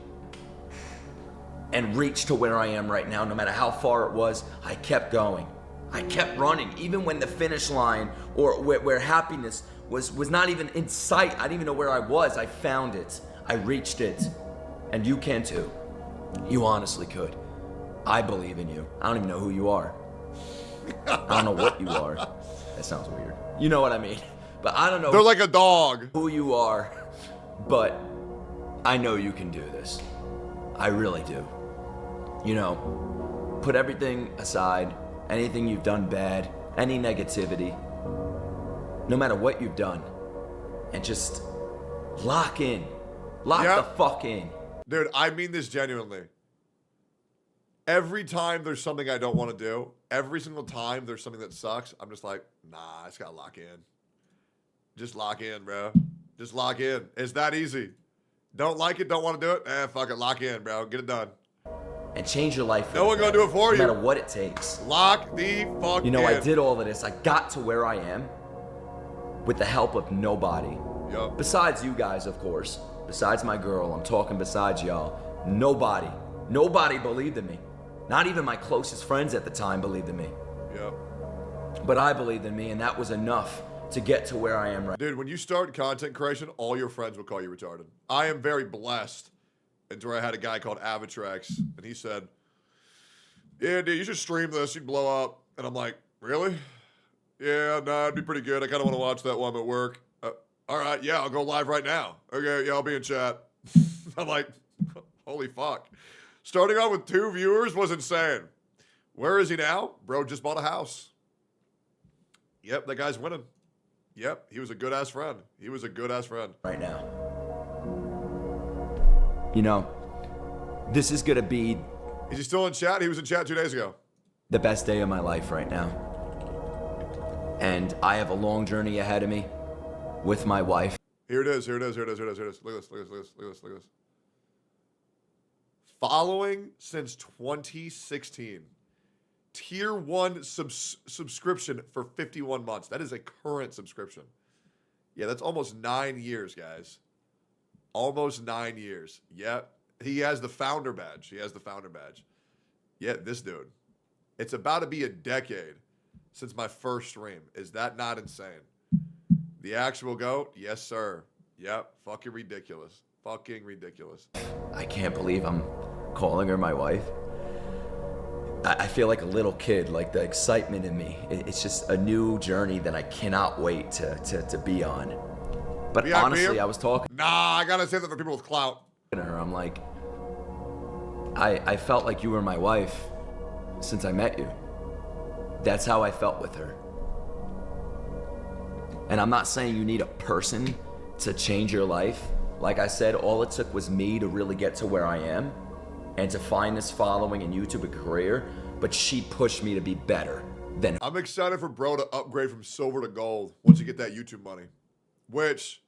and reach to where I am right now. No matter how far it was, I kept going. I kept running, even when the finish line or where happiness was not even in sight. I didn't even know where I was. I found it. I reached it. And you can too. You honestly could. I believe in you. I don't even know who you are. I don't know what you are. That sounds weird. You know what I mean. But I don't know. They're like a dog. Who you are. But I know you can do this. I really do. You know, put everything aside. Anything you've done bad, any negativity, no matter what you've done, and just lock in. Lock the fuck in. Dude, I mean this genuinely. Every time there's something I don't want to do, every single time there's something that sucks, I'm just like, nah, I just gotta lock in. Just lock in, bro. Just lock in. It's that easy. Don't like it, don't want to do it? Fuck it, lock in, bro. Get it done. And change your life. No one gonna do it for you. No matter what it takes. Lock the fuck in. You know, I did all of this. I got to where I am with the help of nobody. Yep. Besides you guys, of course. Besides my girl. I'm talking besides y'all. Nobody. Nobody believed in me. Not even my closest friends at the time believed in me. Yep. But I believed in me, and that was enough to get to where I am right now. Dude, when you start content creation, all your friends will call you retarded. I am very blessed. Into where I had a guy called Avatrex, and he said, yeah, dude, you should stream this. You'd blow up. And I'm like, really? Yeah, nah, it'd be pretty good. I kind of want to watch that while I'm at work. All right, yeah, I'll go live right now. Okay, yeah, I'll be in chat. I'm like, holy fuck. Starting out with 2 viewers was insane. Where is he now? Bro just bought a house. Yep, that guy's winning. Yep, he was a good-ass friend. He was a good-ass friend. Right now. You know, this is gonna be... Is he still in chat? He was in chat 2 days ago. The best day of my life right now. And I have a long journey ahead of me with my wife. Here it is, here it is, here it is, here it is, here it is. Look at this, look at this, look at this, look at this, look at this. Following since 2016. Tier 1 subscription for 51 months. That is a current subscription. Yeah, that's almost 9 years, guys. Almost 9 years. Yeah, he has the founder badge. He has the founder badge. Yeah, this dude. It's about to be a decade since my first stream. Is that not insane? The actual GOAT? Yes, sir. Yep, fucking ridiculous. Fucking ridiculous. I can't believe I'm calling her my wife. I feel like a little kid, like the excitement in me. It's just a new journey that I cannot wait to be on. But honestly, I was talking. Nah, I gotta say that for people with clout. To her, I'm like, I felt like you were my wife since I met you. That's how I felt with her. And I'm not saying you need a person to change your life. Like I said, all it took was me to really get to where I am and to find this following and YouTube a career, but she pushed me to be better than her. I'm excited for bro to upgrade from silver to gold once you get that YouTube money, which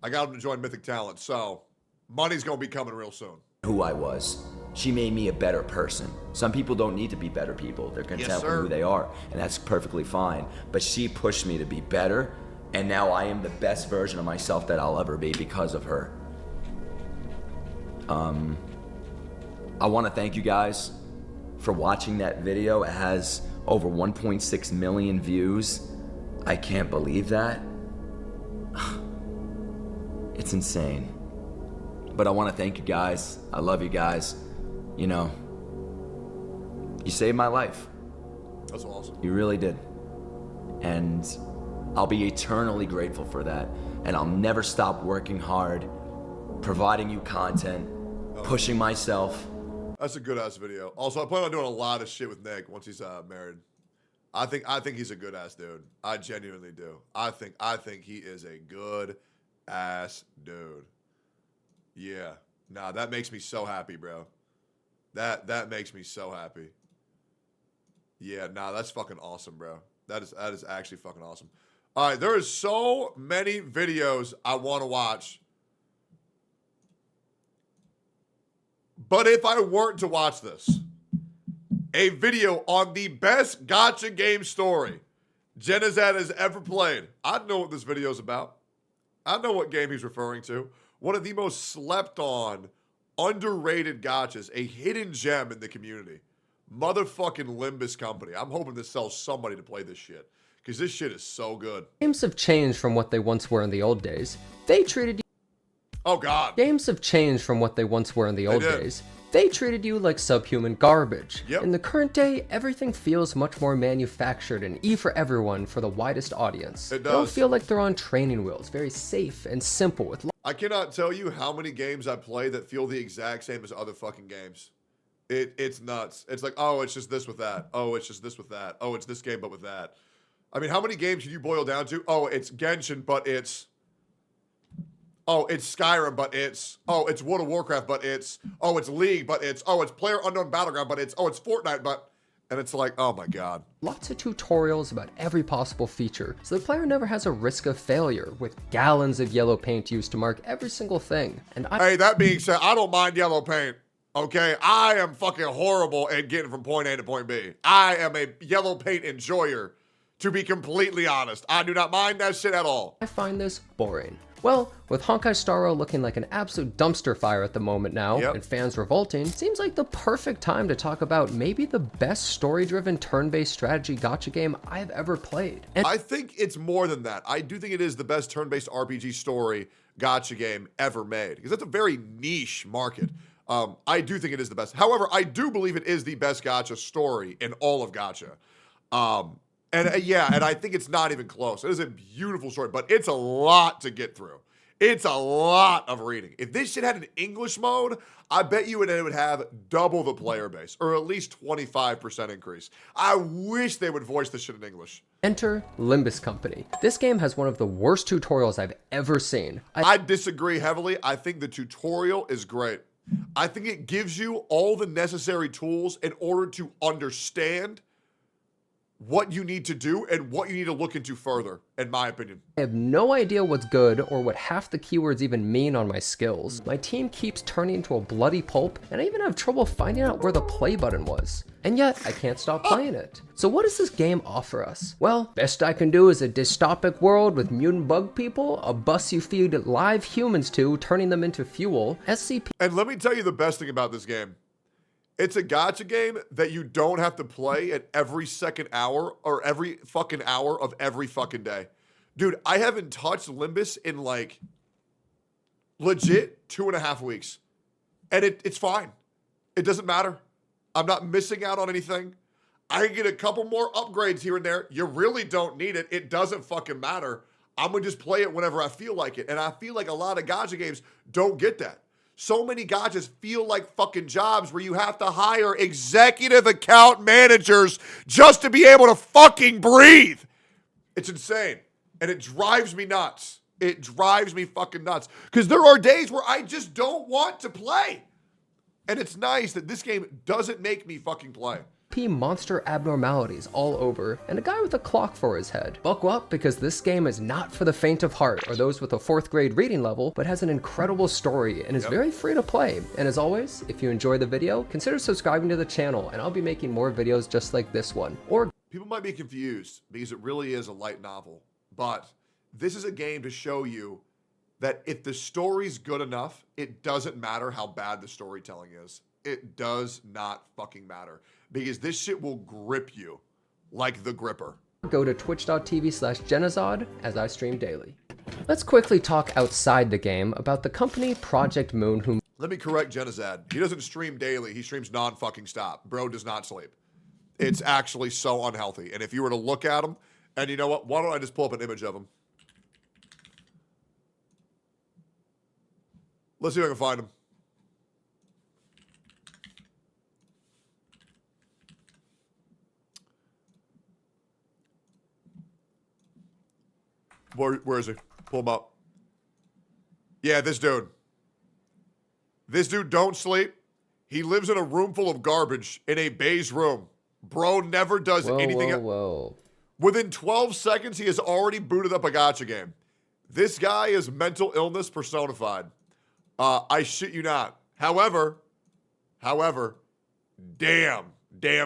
I got him to join Mythic Talent, so money's gonna be coming real soon. Who I was. She made me a better person. Some people don't need to be better people. They're content with who they are, and that's perfectly fine. But she pushed me to be better, and now I am the best version of myself that I'll ever be because of her. I want to thank you guys for watching that video. It has over 1.6 million views. I can't believe that. It's insane. But I want to thank you guys. I love you guys. You know, you saved my life. That's awesome. You really did. And I'll be eternally grateful for that. And I'll never stop working hard, providing you content, pushing myself. That's a good ass video. Also, I plan on doing a lot of shit with Nick once he's married. I think he's a good ass dude. I genuinely do. I think he is a good ass dude. Yeah. Nah, that makes me so happy, bro. That makes me so happy. Yeah, nah, that's fucking awesome, bro. That is actually fucking awesome. All right, there is so many videos I want to watch. But if I weren't to watch this, a video on the best gacha game story Genizad has ever played, I'd know what this video is about. I know what game he's referring to. One of the most slept on, underrated gachas, a hidden gem in the community. Motherfucking Limbus Company. I'm hoping this sells somebody to play this shit, because this shit is so good. Games have changed from what they once were in the old days. They treated you... Oh, God. Games have changed from what they once were in the old days. They treated you like subhuman garbage. Yep. In the current day, everything feels much more manufactured and E for everyone for the widest audience. It They don't does. feel like they're on training wheels, very safe and simple with... I cannot tell you how many games I play that feel the exact same as other fucking games. It's nuts. It's like, oh, it's just this with that. Oh, it's just this with that. Oh, it's this game, but with that. I mean, how many games can you boil down to? Oh, it's Genshin, but it's... Oh, it's Skyrim, but it's... Oh, it's World of Warcraft, but it's... Oh, it's League, but it's... Oh, it's PlayerUnknown Battleground, but it's... Oh, it's Fortnite, but... And it's like, oh my God. Lots of tutorials about every possible feature, so the player never has a risk of failure, with gallons of yellow paint used to mark every single thing. And Hey, that being said, I don't mind yellow paint. Okay, I am fucking horrible at getting from point A to point B. I am a yellow paint enjoyer, to be completely honest. I do not mind that shit at all. I find this boring. Well, with Honkai Star Rail looking like an absolute dumpster fire at the moment now, and fans revolting, seems like the perfect time to talk about maybe the best story-driven turn-based strategy gacha game I've ever played. And I think it's more than that. I do think it is the best turn-based RPG story gacha game ever made, because that's a very niche market. I do think it is the best. However, I do believe it is the best gacha story in all of gacha. And I think it's not even close. It is a beautiful story, but it's a lot to get through. It's a lot of reading. If this shit had an English mode, I bet you it would have double the player base, or at least 25% increase. I wish they would voice this shit in English. Enter Limbus Company. This game has one of the worst tutorials I've ever seen. I disagree heavily. I think the tutorial is great. I think it gives you all the necessary tools in order to understand what you need to do and what you need to look into further, in my opinion. I have no idea what's good or what half the keywords even mean on my skills. My team keeps turning into a bloody pulp, and I even have trouble finding out where the play button was. And yet, I can't stop playing it. So what does this game offer us? Well, best I can do is a dystopic world with mutant bug people, a bus you feed live humans to, turning them into fuel, SCP... And let me tell you the best thing about this game. It's a gacha game that you don't have to play at every second hour or every fucking hour of every fucking day. Dude, I haven't touched Limbus in like legit 2.5 weeks. And it's fine. It doesn't matter. I'm not missing out on anything. I can get a couple more upgrades here and there. You really don't need it. It doesn't fucking matter. I'm going to just play it whenever I feel like it. And I feel like a lot of gacha games don't get that. So many gachas feel like fucking jobs where you have to hire executive account managers just to be able to fucking breathe. It's insane. And it drives me nuts. It drives me fucking nuts. Because there are days where I just don't want to play. And it's nice that this game doesn't make me fucking play. Monster abnormalities all over, and a guy with a clock for his head. Buckle up, because this game is not for the faint of heart or those with a 4th grade reading level, but has an incredible story and is very free to play. And as always, if you enjoy the video, consider subscribing to the channel, and I'll be making more videos just like this one. Or people might be confused because it really is a light novel, but this is a game to show you that if the story's good enough, it doesn't matter how bad the storytelling is. It does not fucking matter, because this shit will grip you like the gripper. Go to twitch.tv/Genizad as I stream daily. Let's quickly talk outside the game about the company Project Moon, who... Let me correct Genizad. He doesn't stream daily. He streams non-fucking stop. Bro does not sleep. It's actually so unhealthy. And if you were to look at him, and you know what? Why don't I just pull up an image of him? Let's see if I can find him. Where is he? Pull him up. Yeah, this dude. This dude don't sleep. He lives in a room full of garbage in a beige room. Bro never does anything. Whoa. Within 12 seconds, he has already booted up a gacha game. This guy is mental illness personified. I shit you not. However, damn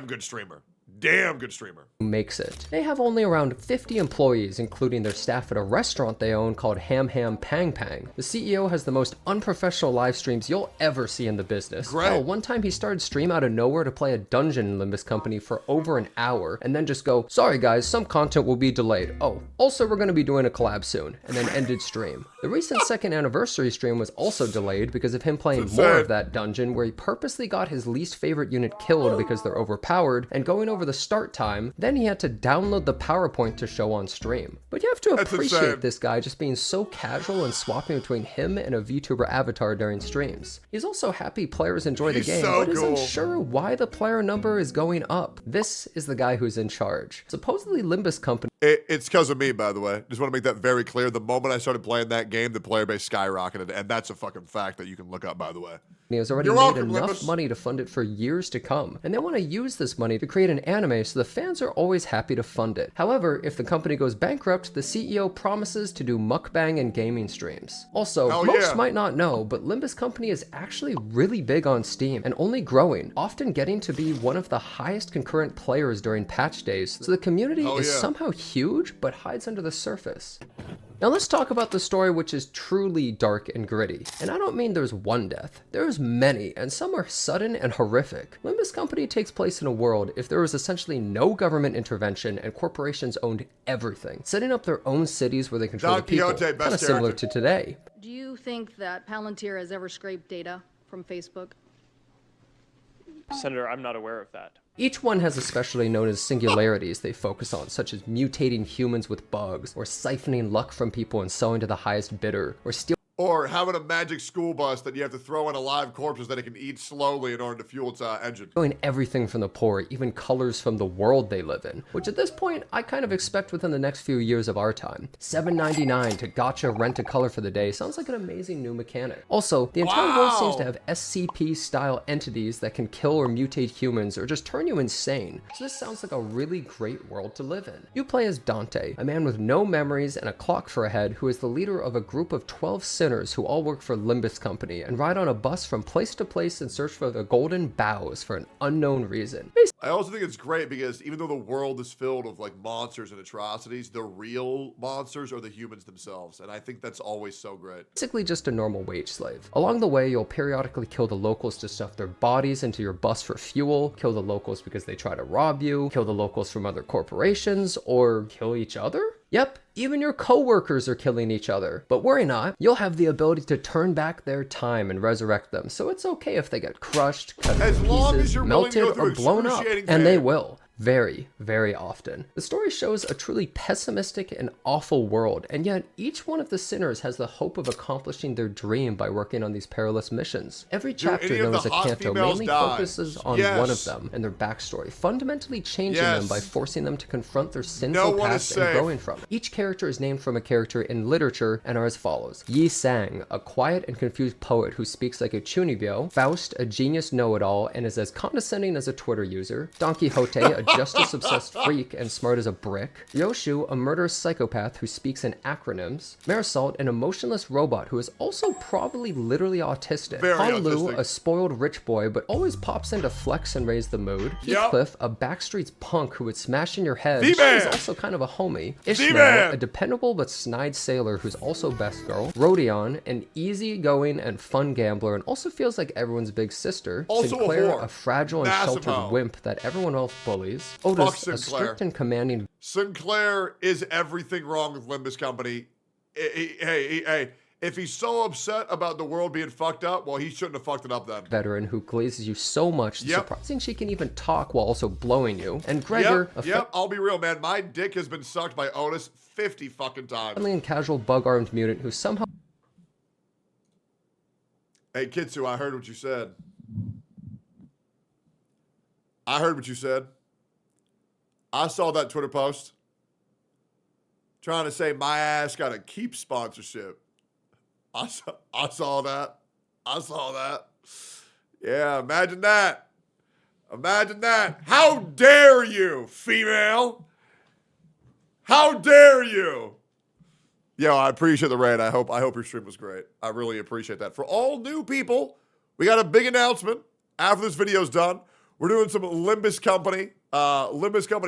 good streamer. Damn good streamer. Makes it. They have only around 50 employees, including their staff at a restaurant they own called Ham Pang Pang. The CEO has the most unprofessional live streams you'll ever see in the business. Great. Hell, one time he started stream out of nowhere to play a dungeon in Limbus Company for over an hour, and then just go, sorry guys, some content will be delayed. Oh, also we're gonna be doing a collab soon, and then ended stream. The recent second anniversary stream was also delayed because of him playing more of that dungeon where he purposely got his least favorite unit killed because they're overpowered, and going over the start time, then he had to download the PowerPoint to show on stream. But you have to appreciate this guy just being so casual and swapping between him and a VTuber avatar during streams. He's also happy players enjoy the game, but is unsure why the player number is going up. This is the guy who's in charge. Supposedly Limbus Company. It's because of me, by the way. Just want to make that very clear. The moment I started playing that game, the player base skyrocketed, and that's a fucking fact that you can look up, by the way. He has already made enough money to fund it for years to come, and they want to use this money to create an anime so the fans are always happy to fund it. However, if the company goes bankrupt, the CEO promises to do mukbang and gaming streams. Also, most might not know, but Limbus Company is actually really big on Steam and only growing, often getting to be one of the highest concurrent players during patch days, so the community is somehow huge but hides under the surface. Now let's talk about the story, which is truly dark and gritty. And I don't mean there's one death. There's many, and some are sudden and horrific. Limbus Company takes place in a world if there was essentially no government intervention and corporations owned everything, setting up their own cities where they control the people, kind of similar to today. Do you think that Palantir has ever scraped data from Facebook? Senator, I'm not aware of that. Each one has a specialty known as singularities they focus on, such as mutating humans with bugs, or siphoning luck from people and selling to the highest bidder, or stealing. Or having a magic school bus that you have to throw in alive corpses that it can eat slowly in order to fuel its engine. Doing everything from the poor, even colors from the world they live in, which at this point, I kind of expect within the next few years of our time. $7.99 to gacha rent a color for the day sounds like an amazing new mechanic. Also, the entire world seems to have SCP-style entities that can kill or mutate humans or just turn you insane. So this sounds like a really great world to live in. You play as Dante, a man with no memories and a clock for a head who is the leader of a group of 12 sinners who all work for Limbus Company and ride on a bus from place to place in search for the golden bows for an unknown reason. I also think it's great because even though the world is filled with like monsters and atrocities, the real monsters are the humans themselves, and I think that's always so great. Basically just a normal wage slave. Along the way, you'll periodically kill the locals to stuff their bodies into your bus for fuel, kill the locals because they try to rob you, kill the locals from other corporations, or kill each other? Yep, even your co-workers are killing each other. But worry not, you'll have the ability to turn back their time and resurrect them, so it's okay if they get crushed, cut into pieces, melted, or blown up. And they will. Very, very often. The story shows a truly pessimistic and awful world, and yet each one of the sinners has the hope of accomplishing their dream by working on these perilous missions. Every chapter known as a canto mainly focuses on one of them and their backstory, fundamentally changing them by forcing them to confront their sinful past and growing from it. Each character is named from a character in literature and are as follows. Yi Sang, a quiet and confused poet who speaks like a chunibyo. Faust, a genius know-it-all and is as condescending as a Twitter user. Don Quixote, a justice-obsessed freak and smart as a brick. Yoshu, a murderous psychopath who speaks in acronyms. Marisol, an emotionless robot who is also probably literally autistic. Hanlu, a spoiled rich boy but always pops in to flex and raise the mood. Heathcliff, a backstreets punk who would smash in your head, but is also kind of a homie. Ishmael, a dependable but snide sailor who's also best girl. Rodion, an easygoing and fun gambler and also feels like everyone's big sister. Sinclair, a fragile and sheltered wimp that everyone else bullies. Otis, a strict and commanding. Sinclair is everything wrong with Limbus Company. Hey, if he's so upset about the world being fucked up, well, he shouldn't have fucked it up then. Veteran who glazes you so much, it's surprising she can even talk while also blowing you. And Gregor, I'll be real, man. My dick has been sucked by Otis 50 fucking times. Friendly and casual bug-armed mutant who somehow. Hey, Kitsu, I heard what you said. I heard what you said. I saw that Twitter post. Trying to say my ass got to keep sponsorship. I saw that. I saw that. Yeah, imagine that. Imagine that. How dare you, female? How dare you? Yo, I appreciate the raid. I hope your stream was great. I really appreciate that. For all new people, we got a big announcement after this video's done. We're doing some Limbus Company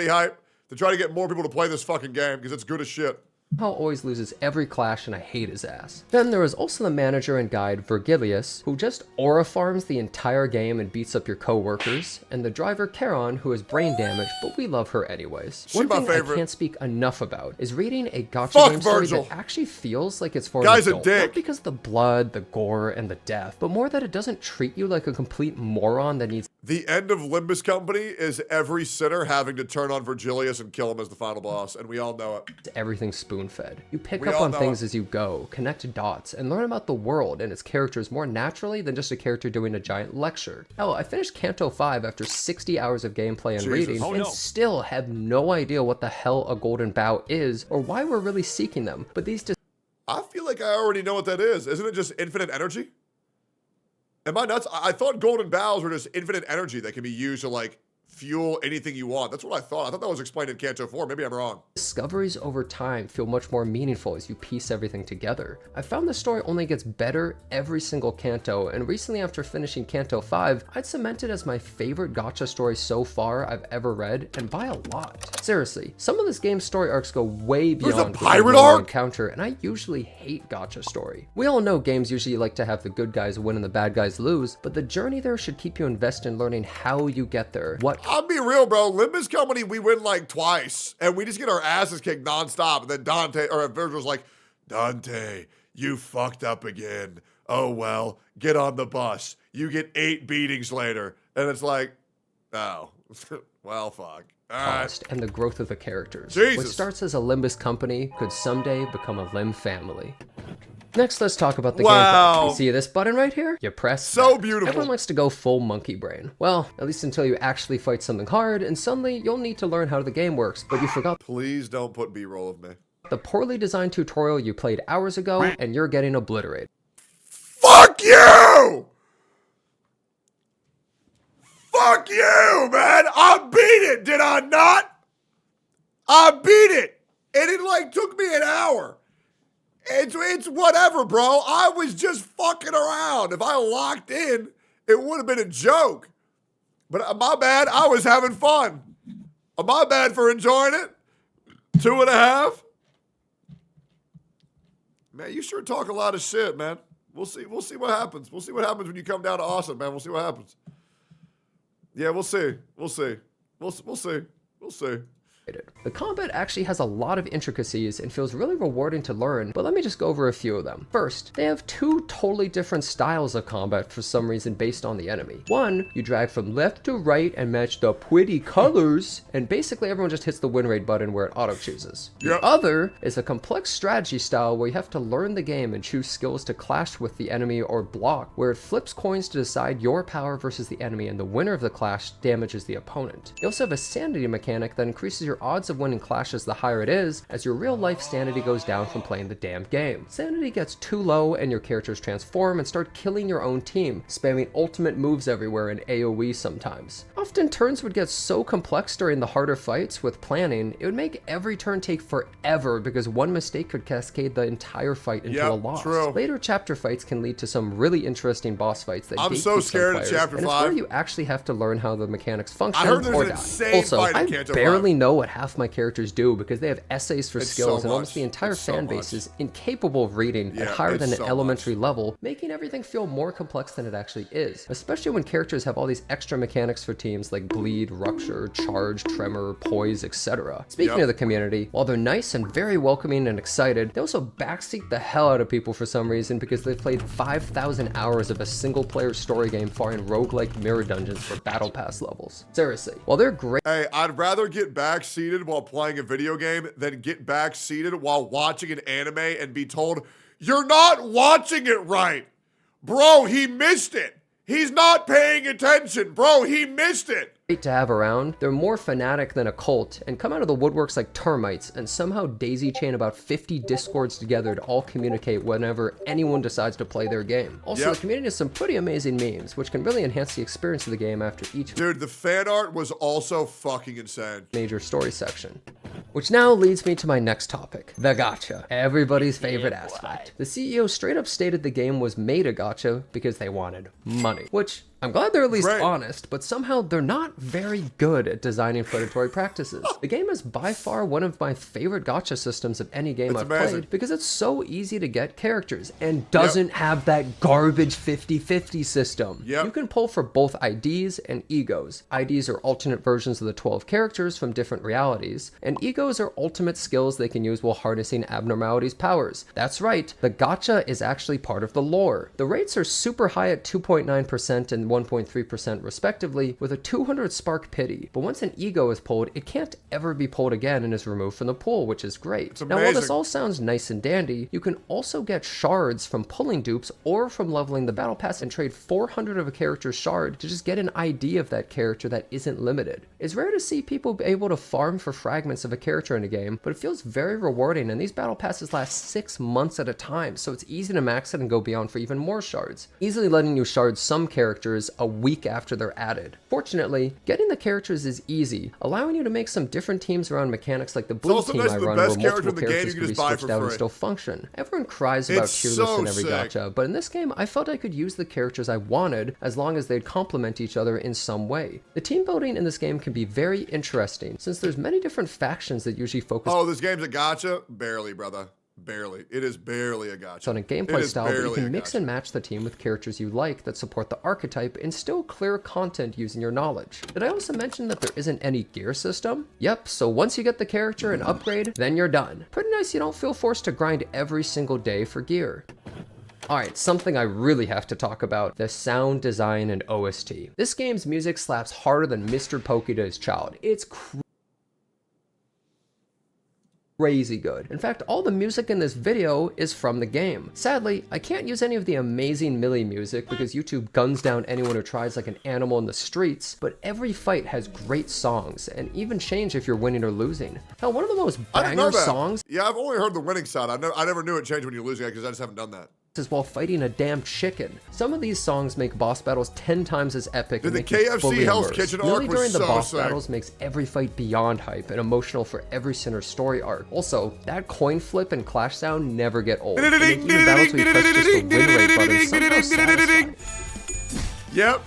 hype to try to get more people to play this fucking game because it's good as shit. Hal always loses every clash and I hate his ass. Then there is also the manager and guide Virgilius, who just aura farms the entire game and beats up your co-workers, and the driver Charon, who has brain damage, but we love her anyways. One thing I can't speak enough about is reading a gacha game story that actually feels like it's for an adult. Not because of the blood, the gore, and the death, but more that it doesn't treat you like a complete moron that needs. The end of Limbus Company is every sinner having to turn on Virgilius and kill him as the final boss, and we all know it. Everything spoon-fed. You pick up on things as you go, connect dots, and learn about the world and its characters more naturally than just a character doing a giant lecture. Hell, I finished Canto 5 after 60 hours of gameplay and reading, and still have no idea what the hell a golden bow is, or why we're really seeking them, but these just... I feel like I already know what that is. Isn't it just infinite energy? Am I nuts? I thought golden bows were just infinite energy that can be used to, like, fuel anything you want. That's what I thought. I thought that was explained in Canto 4. Maybe I'm wrong. Discoveries over time feel much more meaningful as you piece everything together. I found the story only gets better every single canto, and recently after finishing Canto 5, I'd cement it as my favorite gacha story so far I've ever read, and by a lot. Seriously, some of this game's story arcs go way beyond the pirate arc encounter, and I usually hate gacha story. We all know games usually like to have the good guys win and the bad guys lose, but the journey there should keep you invested in learning how you get there, what... I'll be real, bro. Limbus Company, we win like twice, and we just get our asses kicked nonstop. And then Virgil's like, Dante, you fucked up again. Oh, well, get on the bus. You get 8 beatings later. And it's like, oh, well, fuck. Cost and the growth of the characters. Jesus. What starts as a Limbus company could someday become a Limb family. Next, let's talk about the gameplay. See this button right here? You press so beautiful. Everyone likes to go full monkey brain. Well, at least until you actually fight something hard, and suddenly you'll need to learn how the game works, but you forgot. Please don't put B-roll of me. The poorly designed tutorial you played hours ago, and you're getting obliterated. Fuck you! Fuck you, man! I beat it, did I not? I beat it! And it like took me an hour. It's whatever, bro. I was just fucking around. If I locked in, it would have been a joke. But my bad, I was having fun. My bad for enjoying it. 2.5. Man, you sure talk a lot of shit, man. We'll see what happens. We'll see what happens when you come down to Austin, man. We'll see what happens. Yeah, we'll see. We'll see. We'll see. We'll see. The combat actually has a lot of intricacies and feels really rewarding to learn, but let me just go over a few of them. First, they have 2 totally different styles of combat for some reason based on the enemy. One, you drag from left to right and match the pretty colors, and basically everyone just hits the win rate button where it auto chooses. The other is a complex strategy style where you have to learn the game and choose skills to clash with the enemy or block, where it flips coins to decide your power versus the enemy, and the winner of the clash damages the opponent. You also have a sanity mechanic that increases your odds of winning clashes the higher it is, as your real life sanity goes down from playing the damn game. Sanity gets too low and your characters transform and start killing your own team, spamming ultimate moves everywhere and AoE sometimes. Often turns would get so complex during the harder fights with planning, it would make every turn take forever because one mistake could cascade the entire fight into a loss. True. Later chapter fights can lead to some really interesting boss fights that I'm so scared of chapter 5. And it's where you actually have to learn how the mechanics function I heard there's or an die. insane Also, fight in I Canto barely 5. know what half my characters do because they have essays for skills, and almost the entire fan base is incapable of reading at higher than an elementary level, making everything feel more complex than it actually is, especially when characters have all these extra mechanics for teams like bleed, rupture, charge, tremor, poise, etc. Speaking of the community, while they're nice and very welcoming and excited, they also backseat the hell out of people for some reason because they've played 5,000 hours of a single player story game fighting roguelike mirror dungeons for battle pass levels. Seriously, while they're great. Hey, I'd rather get backseated while playing a video game than get backseated while watching an anime and be told, you're not watching it right. Bro, he missed it. He's not paying attention, bro. He missed it. Great to have around. They're more fanatic than a cult and come out of the woodworks like termites and somehow daisy chain about 50 discords together to all communicate whenever anyone decides to play their game. Also, the community has some pretty amazing memes, which can really enhance the experience of the game after each the fan art was also fucking insane. Major story section. Which now leads me to my next topic, the gacha, everybody's favorite aspect. The CEO straight up stated the game was made a gacha because they wanted money, which I'm glad they're at least honest, but somehow they're not very good at designing predatory practices. The game is by far one of my favorite gacha systems of any game I've played because it's so easy to get characters and doesn't have that garbage 50-50 system. You can pull for both IDs and egos. IDs are alternate versions of the 12 characters from different realities, and egos are ultimate skills they can use while harnessing abnormalities' powers. That's right, the gacha is actually part of the lore. The rates are super high at 2.9% and 1.3% respectively, with a 200 spark pity. But once an ego is pulled, it can't ever be pulled again and is removed from the pool, which is great. Now, while this all sounds nice and dandy, you can also get shards from pulling dupes or from leveling the battle pass and trade 400 of a character's shard to just get an ID of that character that isn't limited. It's rare to see people be able to farm for fragments of a character in a game, but it feels very rewarding, and these battle passes last 6 months at a time, so it's easy to max it and go beyond for even more shards, easily letting you shard some characters a week after they're added. Fortunately, getting the characters is easy, allowing you to make some different teams around mechanics like the blue team I run, where multiple characters can be switched out and still function. Everyone cries about tier lists in every gacha, but in this game, I felt I could use the characters I wanted as long as they'd complement each other in some way. The team building in this game can be very interesting, since there's many different factions that usually focus— Oh, this game's a gacha? Barely, brother. Barely. It is barely a gacha. On a gameplay style, but you can mix and match the team with characters you like that support the archetype and still clear content using your knowledge. Did I also mention that there isn't any gear system? Yep, so once you get the character and upgrade, then you're done. Pretty nice you don't feel forced to grind every single day for gear. Alright, something I really have to talk about, the sound design and OST. This game's music slaps harder than Mr. Pokey to his child. It's crazy good. In fact, all the music in this video is from the game. Sadly, I can't use any of the amazing Millie music because YouTube guns down anyone who tries like an animal in the streets, but every fight has great songs and even change if you're winning or losing. Hell, one of the most banger songs— Yeah, I've only heard the winning side. I never knew it changed when you're losing because I just haven't done that. is while fighting a damn chicken. Some of these songs make boss battles 10 times as epic. Dude, and the KFC Hell's Kitchen arc was during the so boss sick. battles makes every fight beyond hype and emotional for every sinner story arc. Also, that coin flip and clash sound never get old. They make even battles where you press just the win rate button somehow satisfying. Yep.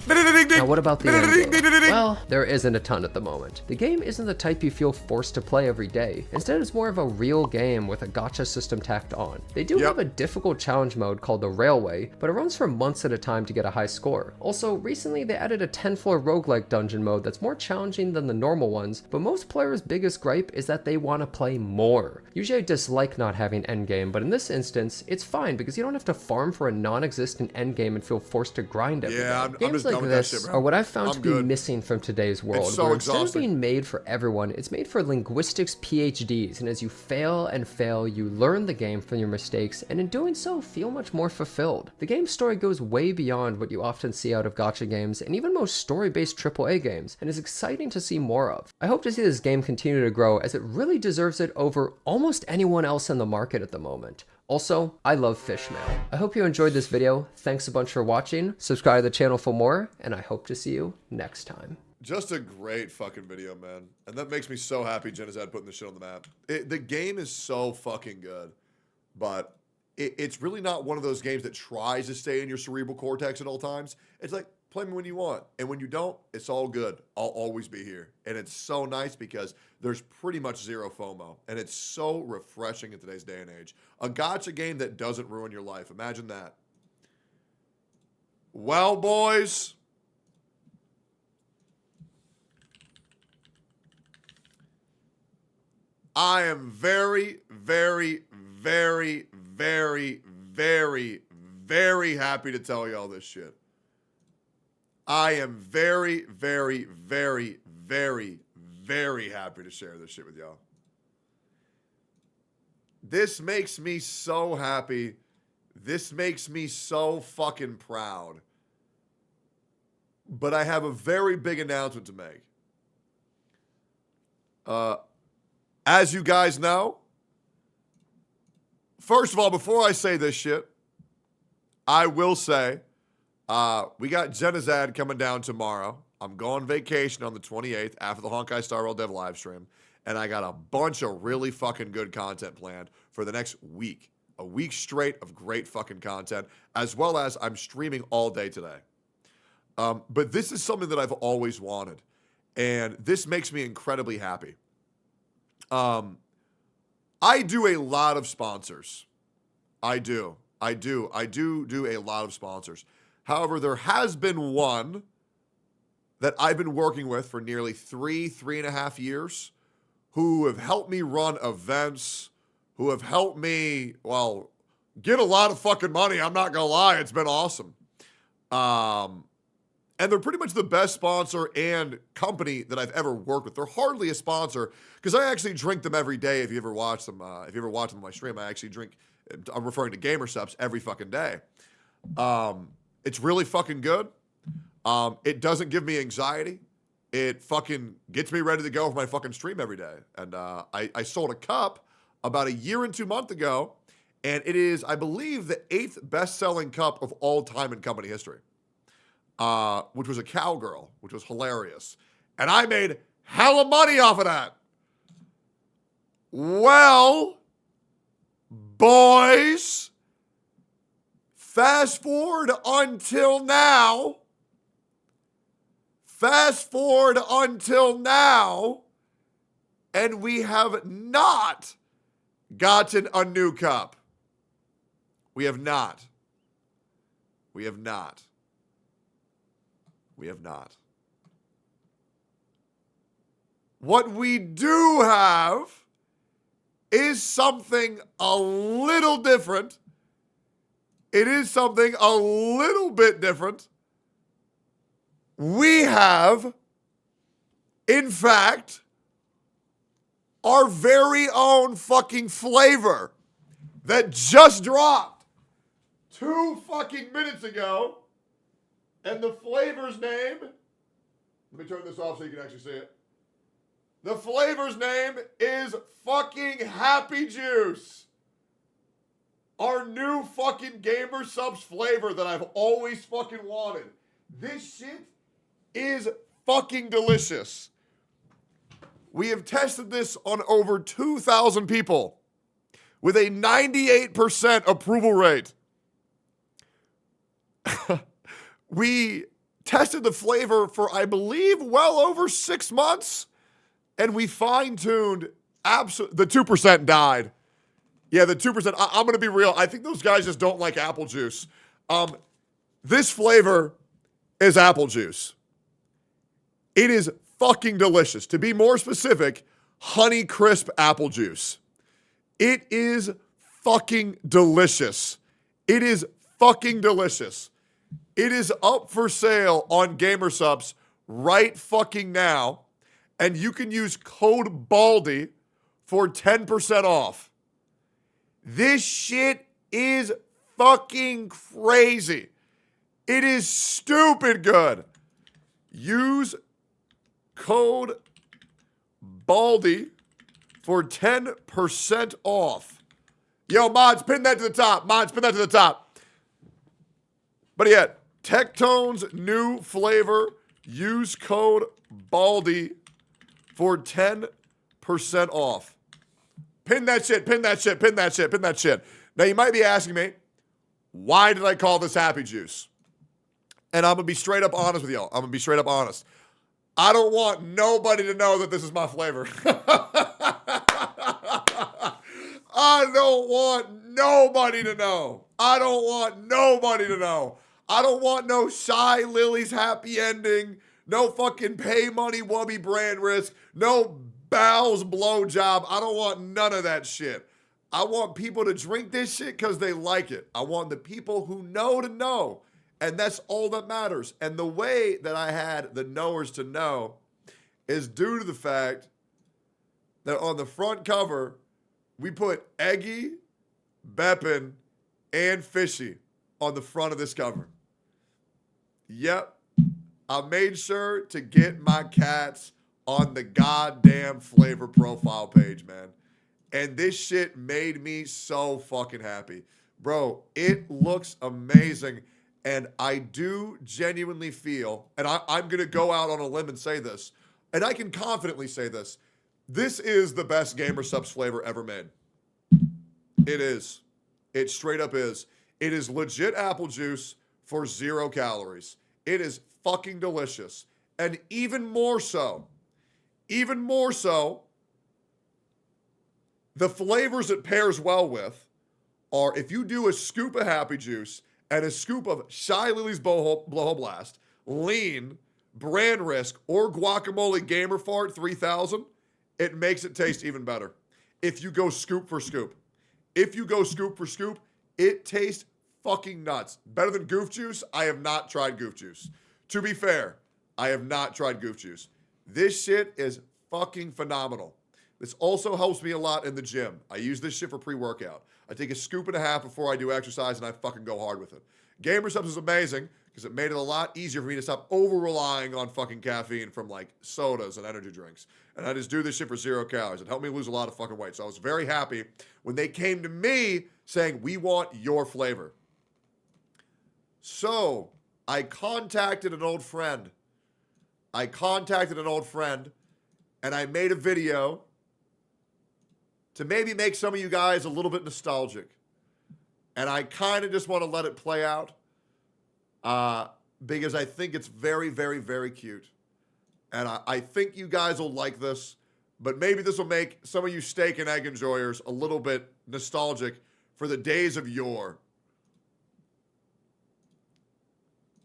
Now what about the ending? Well, there isn't a ton at the moment. The game isn't the type you feel forced to play every day. Instead, it's more of a real game with a gacha system tacked on. They do have a difficult challenge mode called the Railway, but it runs for months at a time to get a high score. Also, recently they added a 10-floor roguelike dungeon mode that's more challenging than the normal ones, but most players' biggest gripe is that they want to play more. Usually I dislike not having endgame, but in this instance, it's fine because you don't have to farm for a non-existent endgame and feel forced to grind every day. I'm Games just like done with that this shit, bro. are what I've found I'm to be good. missing from today's world, It's so where instead of exhausting. being made for everyone, it's made for linguistics PhDs, and as you fail and fail, you learn the game from your mistakes, and in doing so, feel much more fulfilled. The game's story goes way beyond what you often see out of gacha games, and even most story-based AAA games, and is exciting to see more of. I hope to see this game continue to grow, as it really deserves it over almost anyone else in the market at the moment. Also, I love fish mail. I hope you enjoyed this video. Thanks a bunch for watching. Subscribe to the channel for more, and I hope to see you next time. Just a great fucking video, man. And that makes me so happy Genizad putting this shit on the map. The game is so fucking good, but it's really not one of those games that tries to stay in your cerebral cortex at all times. It's like, play me when you want. And when you don't, it's all good. I'll always be here. And it's so nice because there's pretty much zero FOMO. And it's so refreshing in today's day and age. A gacha game that doesn't ruin your life. Imagine that. Well, boys. I am very, very, very, very, very, very happy to tell y'all this shit. I am very, very, very, very, very happy to share this shit with y'all. This makes me so happy This makes me so fucking proud. But I have a very big announcement to make. As you guys know, first of all, before I say this shit, I will say we got Genizad coming down tomorrow. I'm going vacation on the 28th after the Honkai Star Rail Dev live stream. And I got a bunch of really fucking good content planned for the next week. A week straight of great fucking content, as well as I'm streaming all day today. But this is something that I've always wanted. And this makes me incredibly happy. I do a lot of sponsors. I do a lot of sponsors. However, there has been one that I've been working with for nearly 3.5 years, who have helped me run events, who have helped me, well, get a lot of fucking money. I'm not gonna lie, it's been awesome. And they're pretty much the best sponsor and company that I've ever worked with. They're hardly a sponsor because I actually drink them every day. If you ever watch them, if you ever watch them on my stream, I actually drink. I'm referring to Gamer Subs every fucking day. It's really fucking good. It doesn't give me anxiety. It fucking gets me ready to go for my fucking stream every day. And I sold a cup about 1 year and 2 months ago, and it is, I believe, the 8th best-selling cup of all time in company history. Which was a cowgirl, which was hilarious. And I made hella money off of that. Well, boys, fast forward until now. And we have not gotten a new cup. We have not. What we do have is something a little different. It is something a little bit different. We have, in fact, our very own fucking flavor that just dropped 2 fucking minutes ago. And the flavor's name, let me turn this off so you can actually see it. The flavor's name is fucking Happy Juice. Our new fucking Gamer Subs flavor that I've always fucking wanted. This shit is fucking delicious. We have tested this on over 2,000 people with a 98% approval rate. We tested the flavor for, I believe, well over 6 months, and we fine-tuned the 2% died. Yeah, the 2%, I'm going to be real. I think those guys just don't like apple juice. This flavor is apple juice. It is fucking delicious. To be more specific, Honey Crisp apple juice. It is fucking delicious. It is fucking delicious. It is up for sale on Gamer Subs right fucking now, and you can use code BALDY for 10% off. This shit is fucking crazy. It is stupid good. Use code BALDY for 10% off. Yo, mods, pin that to the top. But yet, Tectone's new flavor, use code BALDY for 10% off. Pin that shit. Now, you might be asking me, why did I call this Happy Juice? And I'm going to be straight up honest with y'all. I don't want nobody to know that this is my flavor. I don't want nobody to know. I don't want no Shy Lily's happy ending. No fucking pay money wubby brand risk. No Bow's blowjob. I don't want none of that shit. I want people to drink this shit because they like it. I want the people who know to know. And that's all that matters. And the way that I had the knowers to know is due to the fact that on the front cover, we put Eggy, Beppin, and fishy on the front of this cover. Yep. I made sure to get my cats on the goddamn flavor profile page, man. And this shit made me so fucking happy. Bro, it looks amazing. And I do genuinely feel, and I'm going to go out on a limb and say this, and I can confidently say this, this is the best Gamer Subs flavor ever made. It is. It straight up is. It is legit apple juice for 0 calories. It is fucking delicious. And even more so, the flavors it pairs well with are, if you do a scoop of Happy Juice and a scoop of Shy Lily's Blowhole Blast, Lean, Brand Risk, or Guacamole Gamer Fart 3000, it makes it taste even better. If you go scoop for scoop. It tastes fucking nuts. Better than Goof Juice? I have not tried Goof Juice. To be fair, I have not tried Goof Juice. This shit is fucking phenomenal. This also helps me a lot in the gym. I use this shit for pre-workout. I take a scoop and a half before I do exercise, and I fucking go hard with it. Gamer Subs is amazing because it made it a lot easier for me to stop over-relying on fucking caffeine from, like, sodas and energy drinks. And I just do this shit for 0 calories. It helped me lose a lot of fucking weight. So I was very happy when they came to me saying, we want your flavor. So I contacted an old friend. And I made a video to maybe make some of you guys a little bit nostalgic. And I kind of just want to let it play out because I think it's very, very, very cute. And I think you guys will like this, but maybe this will make some of you steak and egg enjoyers a little bit nostalgic for the days of yore.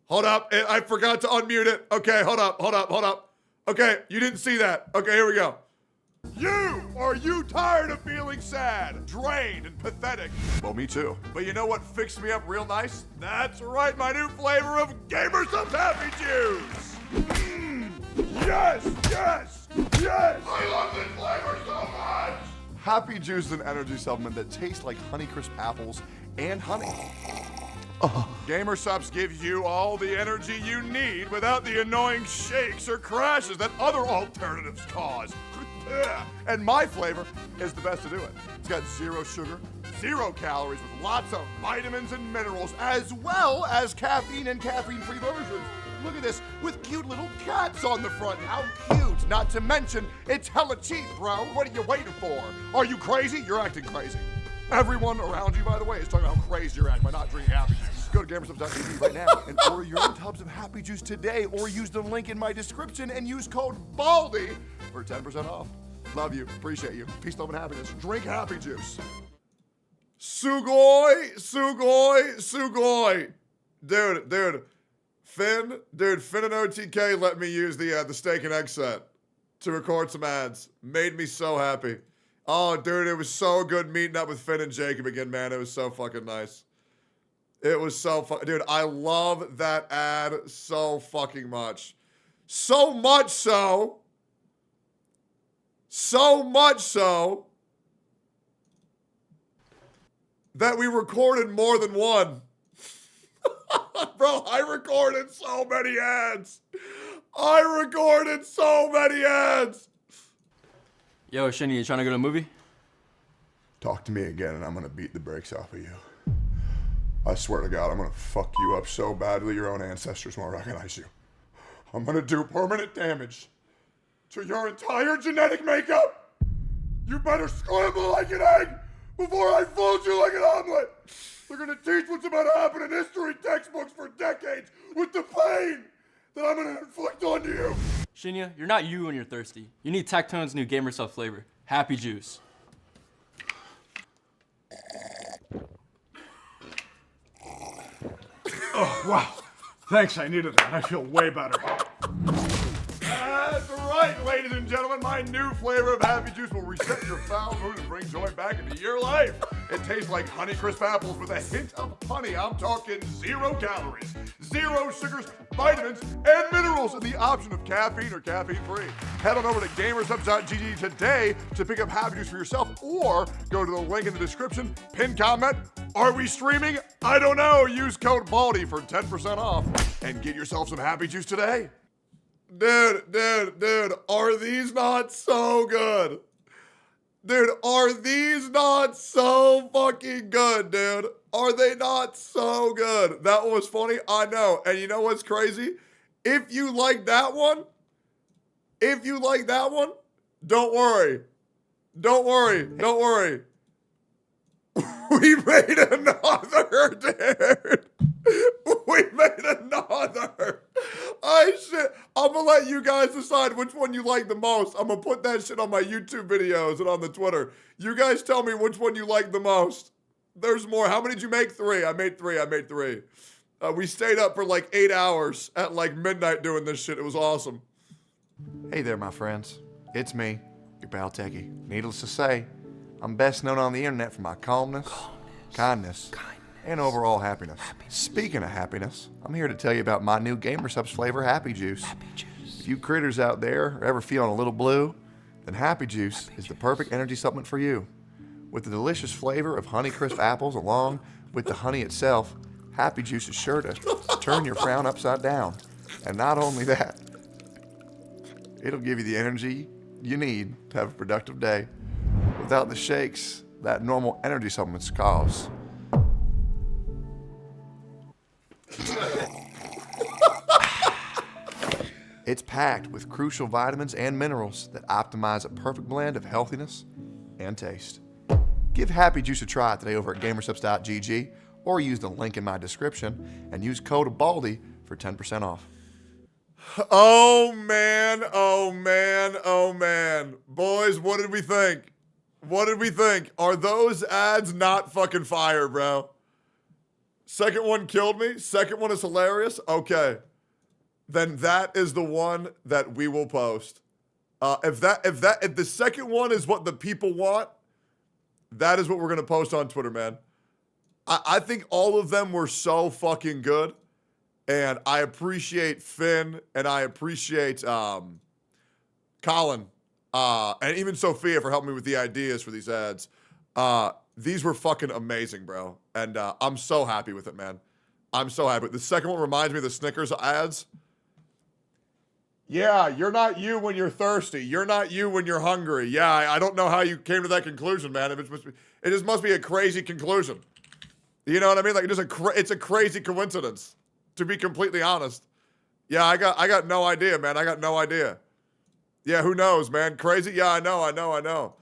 Hold up, I forgot to unmute it. Okay, hold up. Okay, you didn't see that. Okay, here we go. Are you tired of feeling sad, drained, and pathetic? Well, me too. But you know what fixed me up real nice? That's right, my new flavor of Gamer Subs Happy Juice. Yes! I love this flavor so much! Happy Juice is an energy supplement that tastes like Honeycrisp apples and honey. Gamer Subs gives you all the energy you need without the annoying shakes or crashes that other alternatives cause. And my flavor is the best to do it. It's got 0 sugar, 0 calories with lots of vitamins and minerals, as well as caffeine and caffeine-free versions. Look at this, with cute little cats on the front. How cute. Not to mention, it's hella cheap, bro. What are you waiting for? Are you crazy? You're acting crazy. Everyone around you, by the way, is talking about how crazy you're acting by not drinking Happy Juice. Go to gamersubs.tv right now and order your own tubs of Happy Juice today, or use the link in my description and use code BALDY for 10% off. Love you. Appreciate you. Peace, love, and happiness. Drink Happy Juice. Sugoi. Dude. Finn and OTK let me use the steak and egg set to record some ads. Made me so happy. Oh, dude, it was so good meeting up with Finn and Jacob again, man. It was so fucking nice. It was so fun. Dude, I love that ad so fucking much. So much so that we recorded more than one. Bro, I recorded so many ads. Yo, Shinny, you trying to go to a movie? Talk to me again and I'm gonna beat the brakes off of you. I swear to God, I'm gonna fuck you up so badly your own ancestors won't recognize you. I'm gonna do permanent damage to your entire genetic makeup. You better scramble like an egg before I fold you like an omelet. They're gonna teach what's about to happen in history textbooks for decades with the pain that I'm gonna inflict onto you. Shinya, you're not you when you're thirsty. You need Tectone's new Gamer Subs flavor, Happy Juice. Oh, wow. Thanks, I needed that. I feel way better. That's right, ladies and gentlemen. My new flavor of Happy Juice will reset your foul mood and bring joy back into your life. It tastes like Honeycrisp apples with a hint of honey. I'm talking 0 calories, 0 sugars, vitamins, and minerals, and the option of caffeine or caffeine-free. Head on over to gamersubs.gg today to pick up Happy Juice for yourself, or go to the link in the description, pin comment, Are we streaming? I don't know. Use code BALDY for 10% off and get yourself some Happy Juice today. Dude, are these not so good? Dude, are these not so fucking good, dude? Are they not so good? That one was funny, I know. And you know what's crazy? If you like that one, don't worry. Don't worry. We made another, dude. We made another. I'm gonna let you guys decide which one you like the most. I'm gonna put that shit on my YouTube videos and on the Twitter. You guys tell me which one you like the most. There's more. How many did you make? 3. I made 3. We stayed up for like 8 hours at like midnight doing this shit. It was awesome. Hey there, my friends. It's me, your pal Techie. Needless to say, I'm best known on the internet for my calmness, kindness, and overall happiness. Speaking of happiness, I'm here to tell you about my new GamerSupps flavor, Happy Juice. If you critters out there are ever feeling a little blue, then Happy Juice is the perfect energy supplement for you. With the delicious flavor of Honeycrisp apples along with the honey itself, Happy Juice is sure to turn your frown upside down. And not only that, it'll give you the energy you need to have a productive day without the shakes that normal energy supplements cause. It's packed with crucial vitamins and minerals that optimize a perfect blend of healthiness and taste. Give Happy Juice a try today over at gamersupps.gg or use the link in my description and use code BALDY for 10% off. Oh man. Boys, what did we think? Are those ads not fucking fire, bro? Second one killed me. Second one is hilarious. Okay. Then that is the one that we will post. If the second one is what the people want, that is what we're gonna post on Twitter, man. I think all of them were so fucking good. And I appreciate Finn and I appreciate Colin and even Sophia for helping me with the ideas for these ads. These were fucking amazing, bro. And I'm so happy with it, man. I'm so happy. The second one reminds me of the Snickers ads. Yeah, you're not you when you're thirsty. You're not you when you're hungry. Yeah, I don't know how you came to that conclusion, man. It just must be a crazy conclusion. You know what I mean? Like it's a crazy coincidence, to be completely honest. Yeah, I got no idea, man. I got no idea. Yeah, who knows, man? Crazy? Yeah, I know.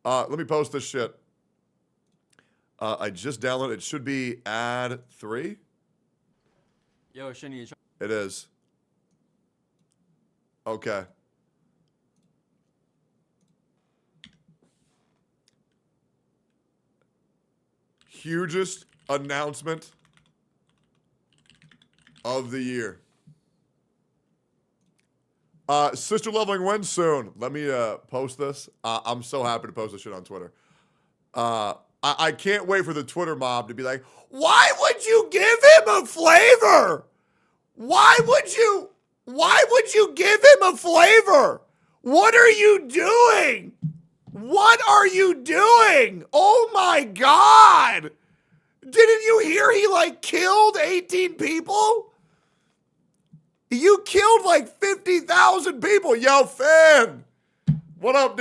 Let me post this shit. I just downloaded. It should be ad 3. Yo, shouldn't you try? It is. Okay. Hugest announcement of the year. Sister Leveling wins soon. Let me post this. I'm so happy to post this shit on Twitter. I can't wait for the Twitter mob to be like, why would you give him a flavor? Why would you give him a flavor? What are you doing? Oh my God. Didn't you hear he like killed 18 people? You killed like 50,000 people. Yo, Finn. What up,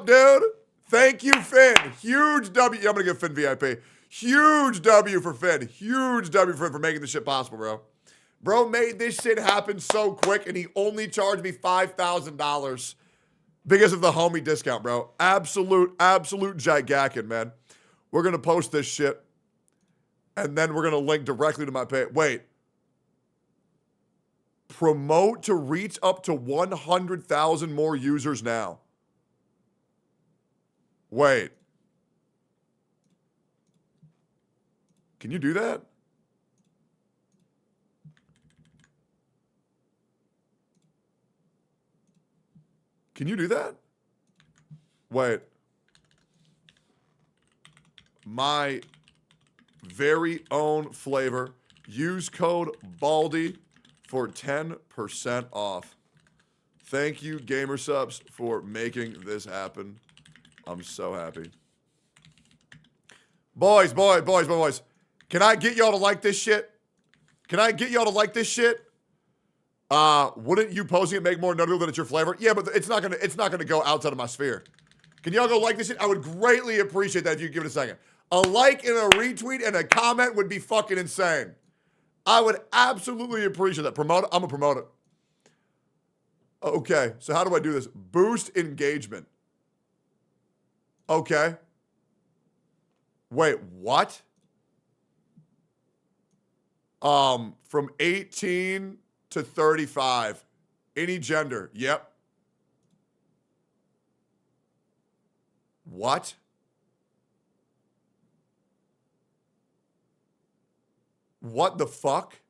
dude? Thank you, Finn. Huge W. I'm going to give Finn VIP. Huge W for Finn. Huge W for making this shit possible, bro. Bro made this shit happen so quick, and he only charged me $5,000 because of the homie discount, bro. Absolute gigakin, man. We're going to post this shit, and then we're going to link directly to my page. Wait. Promote to reach up to 100,000 more users now. Wait. Can you do that? Can you do that? Wait. My very own flavor. Use code BALDY for 10% off. Thank you, GamerSupps, for making this happen. I'm so happy. Boys. Can I get y'all to like this shit? Wouldn't you posting it make more notable that it's your flavor? Yeah, but it's not gonna go outside of my sphere. Can y'all go like this shit? I would greatly appreciate that if you give it a second. A like and a retweet and a comment would be fucking insane. I would absolutely appreciate that. Promote it. I'm gonna promote it. Okay, so how do I do this? Boost engagement. Okay. Wait, what? From 18 to 35. Any gender. Yep. What? What the fuck?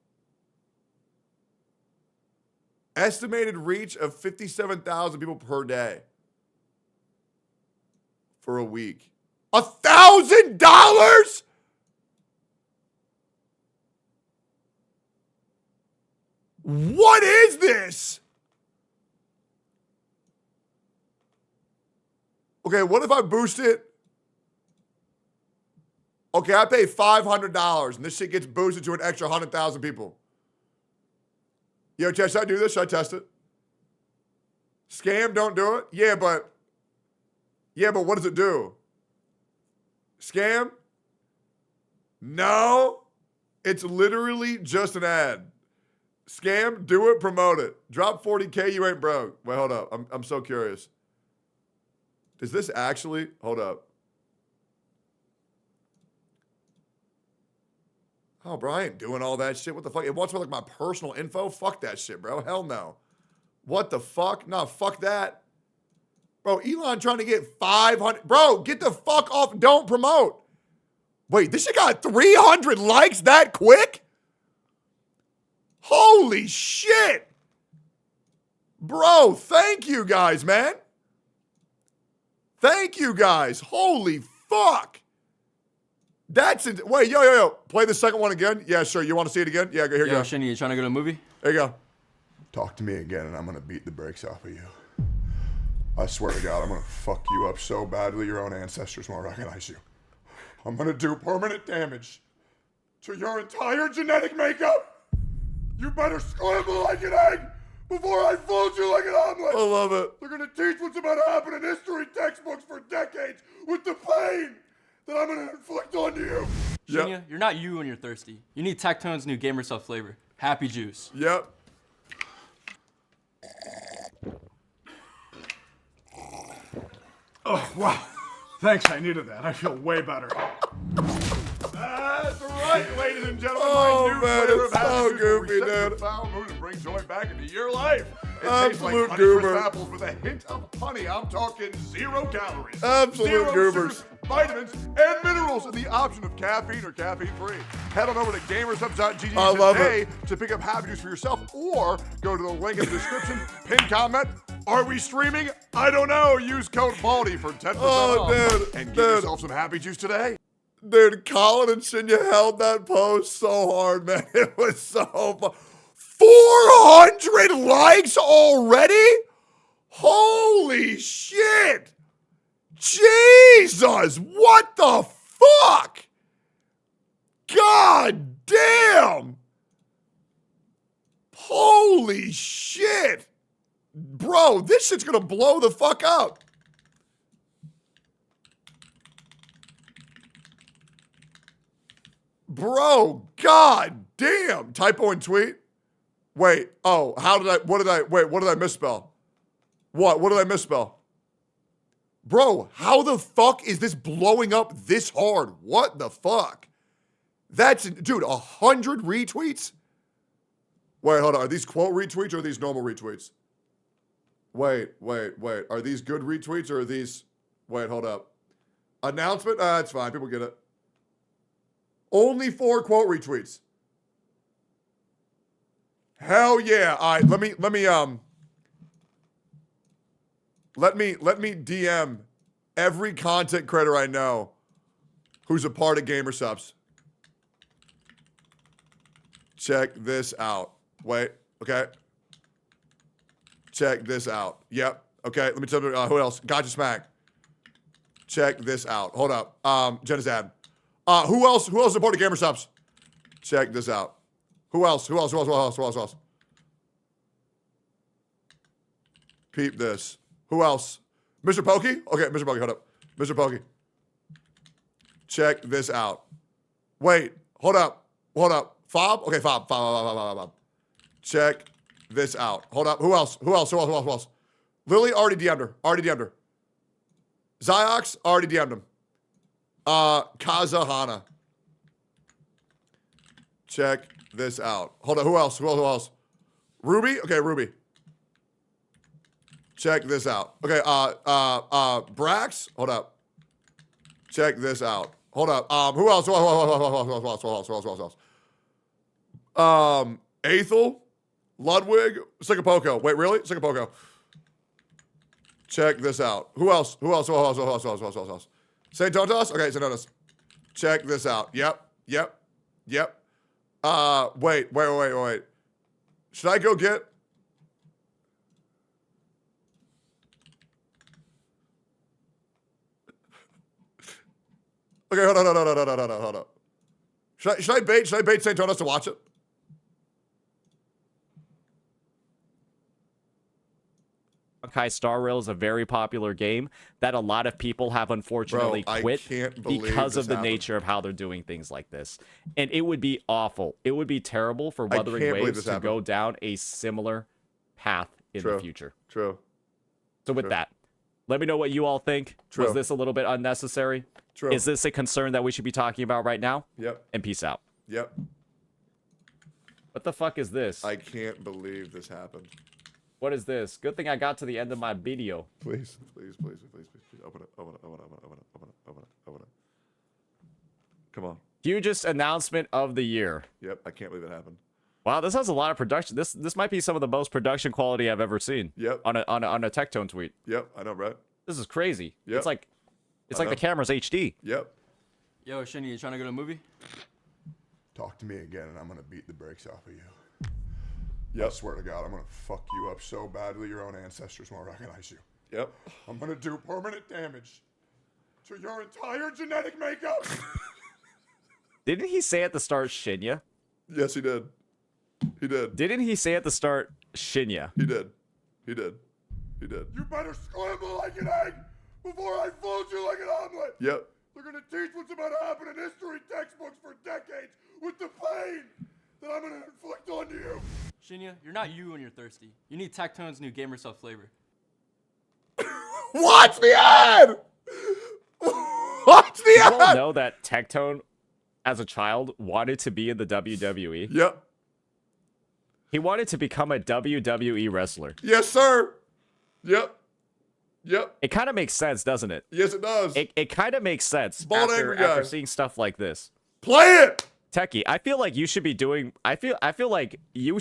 Estimated reach of 57,000 people per day for a week. $1,000? What is this? Okay, what if I boost it? Okay, I pay $500 and this shit gets boosted to an extra 100,000 people. Yo, Chad, should I do this? Should I test it? Scam, don't do it? Yeah, but what does it do? Scam? No. It's literally just an ad. Scam, do it, promote it. Drop 40K, you ain't broke. Wait, hold up. I'm so curious. Does this actually, hold up. Oh, bro, I ain't doing all that shit. What the fuck? It wants me like my personal info? Fuck that shit, bro. Hell no. What the fuck? No, fuck that. Bro, Elon trying to get 500. Bro, get the fuck off. Don't promote. Wait, this shit got 300 likes that quick? Holy shit. Bro, thank you guys, man. Thank you guys. Holy fuck. That's it. Wait, yo. Play the second one again. Yeah, sure. You want to see it again? Yeah, here you go. Shinny, you trying to go to a movie? There you go. Talk to me again and I'm gonna beat the brakes off of you. I swear to God, I'm gonna fuck you up so badly your own ancestors won't recognize you. I'm gonna do permanent damage to your entire genetic makeup. You better scramble like an egg before I fold you like an omelet. I love it. They're gonna teach what's about to happen in history textbooks for decades with the pain that I'm gonna inflict on you. Shinya, you're not you when you're thirsty. You need Tectone's new gamer self flavor. Happy juice. Yep. Oh, wow. Thanks, I needed that. I feel way better. That's right, ladies and gentlemen. Oh, my new man, flavor it's of so happy juice, goofy, where we set dude. the foul mood and bring joy back into your life. It tastes like Absolute honey crisp goober. apples with a hint of honey. I'm talking 0 calories. Absolute 0 goobers. sugars, vitamins, and minerals, and the option of caffeine or caffeine-free. Head on over to gamersubs.gg I love today to pick up Happy Juice for yourself, or go to the link in the description, pin comment. Are we streaming? I don't know. Use code BALDY for 10% off. dude, And give dude. yourself some Happy Juice today. Dude, Colin and Shinya held that pose so hard, man. It was so fun. 400 likes already? Holy shit! Jesus! What the fuck? God damn! Holy shit! Bro, this shit's gonna blow the fuck up. Bro, god damn. Typo in tweet? Wait, oh, what did I misspell? What did I misspell? Bro, how the fuck is this blowing up this hard? What the fuck? Dude, 100 retweets? Wait, hold on, are these quote retweets or are these normal retweets? Wait, are these good retweets or are these, wait, hold up. Announcement? It's fine, people get it. Only 4 quote retweets. Hell yeah. All right, let me DM every content creator I know who's a part of GamerSubs. Check this out. Wait, okay. Check this out. Yep. Okay, let me tell you who else. Gacha Smack. Check this out. Hold up. Jenna's ad. Who else supported gamer subs? Check this out. Who else? Peep this. Who else? Mr. Pokey? Okay, Mr. Pokey, hold up. Mr. Pokey. Check this out. Wait, hold up. Fob? Okay, Fob. Check this out. Hold up. Who else? Lily already DM'd her. Ziox already DM'd him. Kazahana. Check this out. Hold up. Who else? Ruby? Okay, Ruby. Check this out. Okay, Brax? Hold up. Check this out. Hold up. Who else? Aethel? Ludwig? Sikapoko. Wait, really? Sikapoko. Check this out. Who else? St. Totas? Okay, St. Totas. Check this out. Yep. Wait. Should I go get... Okay, hold on. Should I bait St. Totas to watch it? Honkai Star Rail is a very popular game that a lot of people have unfortunately quit because of the nature of how they're doing things like this. And it would be awful. It would be terrible for Wuthering Waves to go down a similar path in the future. True. So with that, let me know what you all think. Was this a little bit unnecessary? True. Is this a concern that we should be talking about right now? Yep. And peace out. Yep. What the fuck is this? I can't believe this happened. What is this? Good thing I got to the end of my video. Please. Open it. Come on. Hugest announcement of the year. Yep, I can't believe it happened. Wow, this has a lot of production. This might be some of the most production quality I've ever seen. Yep. On a Tectone tweet. Yep, I know, Brett. This is crazy. Yep. It's like the camera's HD. Yep. Yo, Shinny, you trying to go to a movie? Talk to me again and I'm gonna beat the brakes off of you. Yep. I swear to God, I'm gonna fuck you up so badly your own ancestors won't recognize you. Yep. I'm gonna do permanent damage to your entire genetic makeup. Didn't he say at the start Shinya? Yes, he did. Didn't he say at the start Shinya? He did. You better scramble like an egg before I fold you like an omelet. Yep. They're gonna teach what's about to happen in history textbooks for decades with the pain that I'm gonna inflict onto you. Shinya, you're not you when you're thirsty. You need Tectone's new gamer self flavor. Watch the ad! Watch the ad! You all know that Tectone, as a child, wanted to be in the WWE? Yep. He wanted to become a WWE wrestler. Yes, sir. Yep. It kind of makes sense, doesn't it? Yes, it does. It kind of makes sense Bald angry guy. after seeing stuff like this. Play it! Techie, I feel like you should be doing... I feel like you...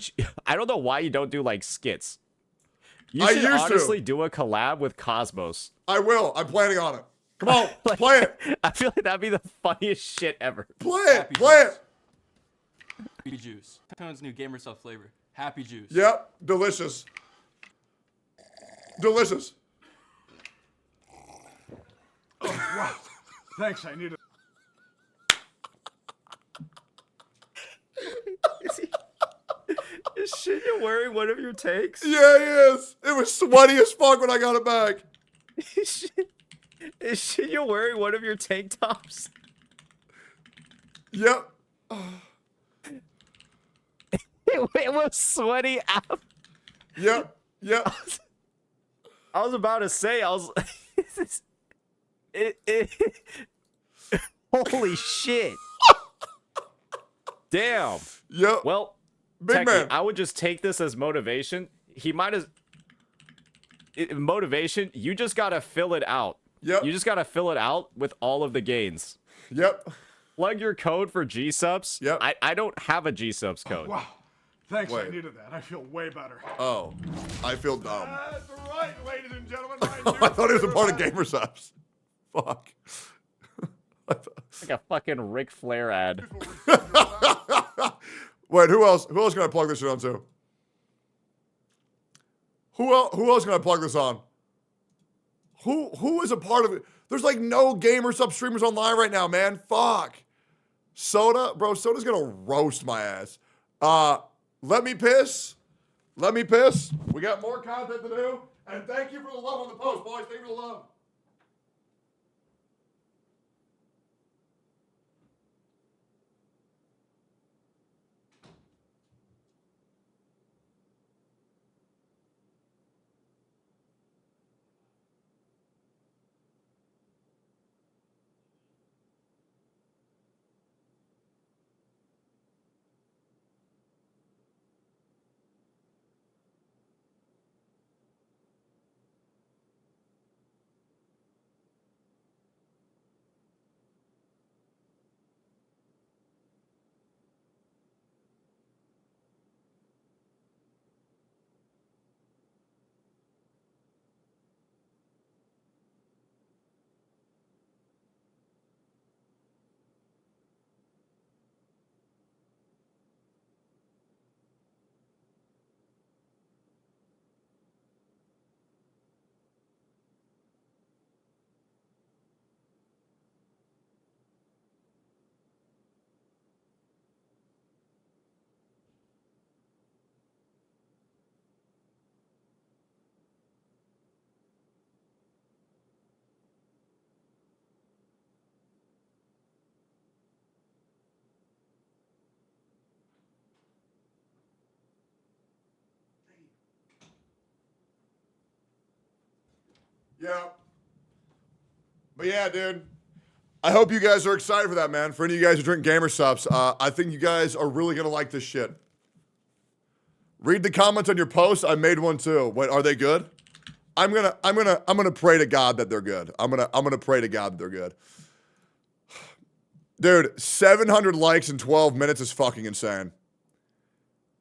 I don't know why you don't do, like, skits. You should honestly do a collab with Cosmos. I will. I'm planning on it. Come on, play it. I feel like that'd be the funniest shit ever. Play it. Happy Juice. Tectone's new gamer self flavor. Happy Juice. Yep. Delicious. Oh, wow. Thanks, I need it. Is Shinya wearing one of your tanks? Yeah, he is. It was sweaty as fuck when I got it back. Is Shinya wearing one of your tank tops? Yep. It was sweaty out. Yep. I was about to say, holy shit. Damn. Yep. Well, Big man. I would just take this as motivation. He might as... motivation, you just gotta fill it out. Yep. You just gotta fill it out with all of the gains. Yep. Plug your code for G-subs. Yep. I don't have a G-subs code. Oh, wow. Thanks, Wait. I needed that. I feel way better. Oh, I feel dumb. That's right, ladies and gentlemen. I thought he was a part of Gamer Subs. Fuck. Like a fucking Ric Flair ad. Wait, who else can I plug this shit on to? Who else can I plug this on? Who is a part of it? There's like no Gamer Sub streamers online right now, man. Fuck. Soda, bro, Soda's gonna roast my ass. Let me piss. Let me piss. We got more content to do. And thank you for the love on the post, boys. Thank you for the love. Yeah. But yeah, dude. I hope you guys are excited for that, man. For any of you guys who drink Gamer Subs, I think you guys are really gonna like this shit. Read the comments on your post. I made one too. Wait, are they good? I'm gonna pray to God that they're good. I'm gonna pray to God that they're good. Dude, 700 likes in 12 minutes is fucking insane.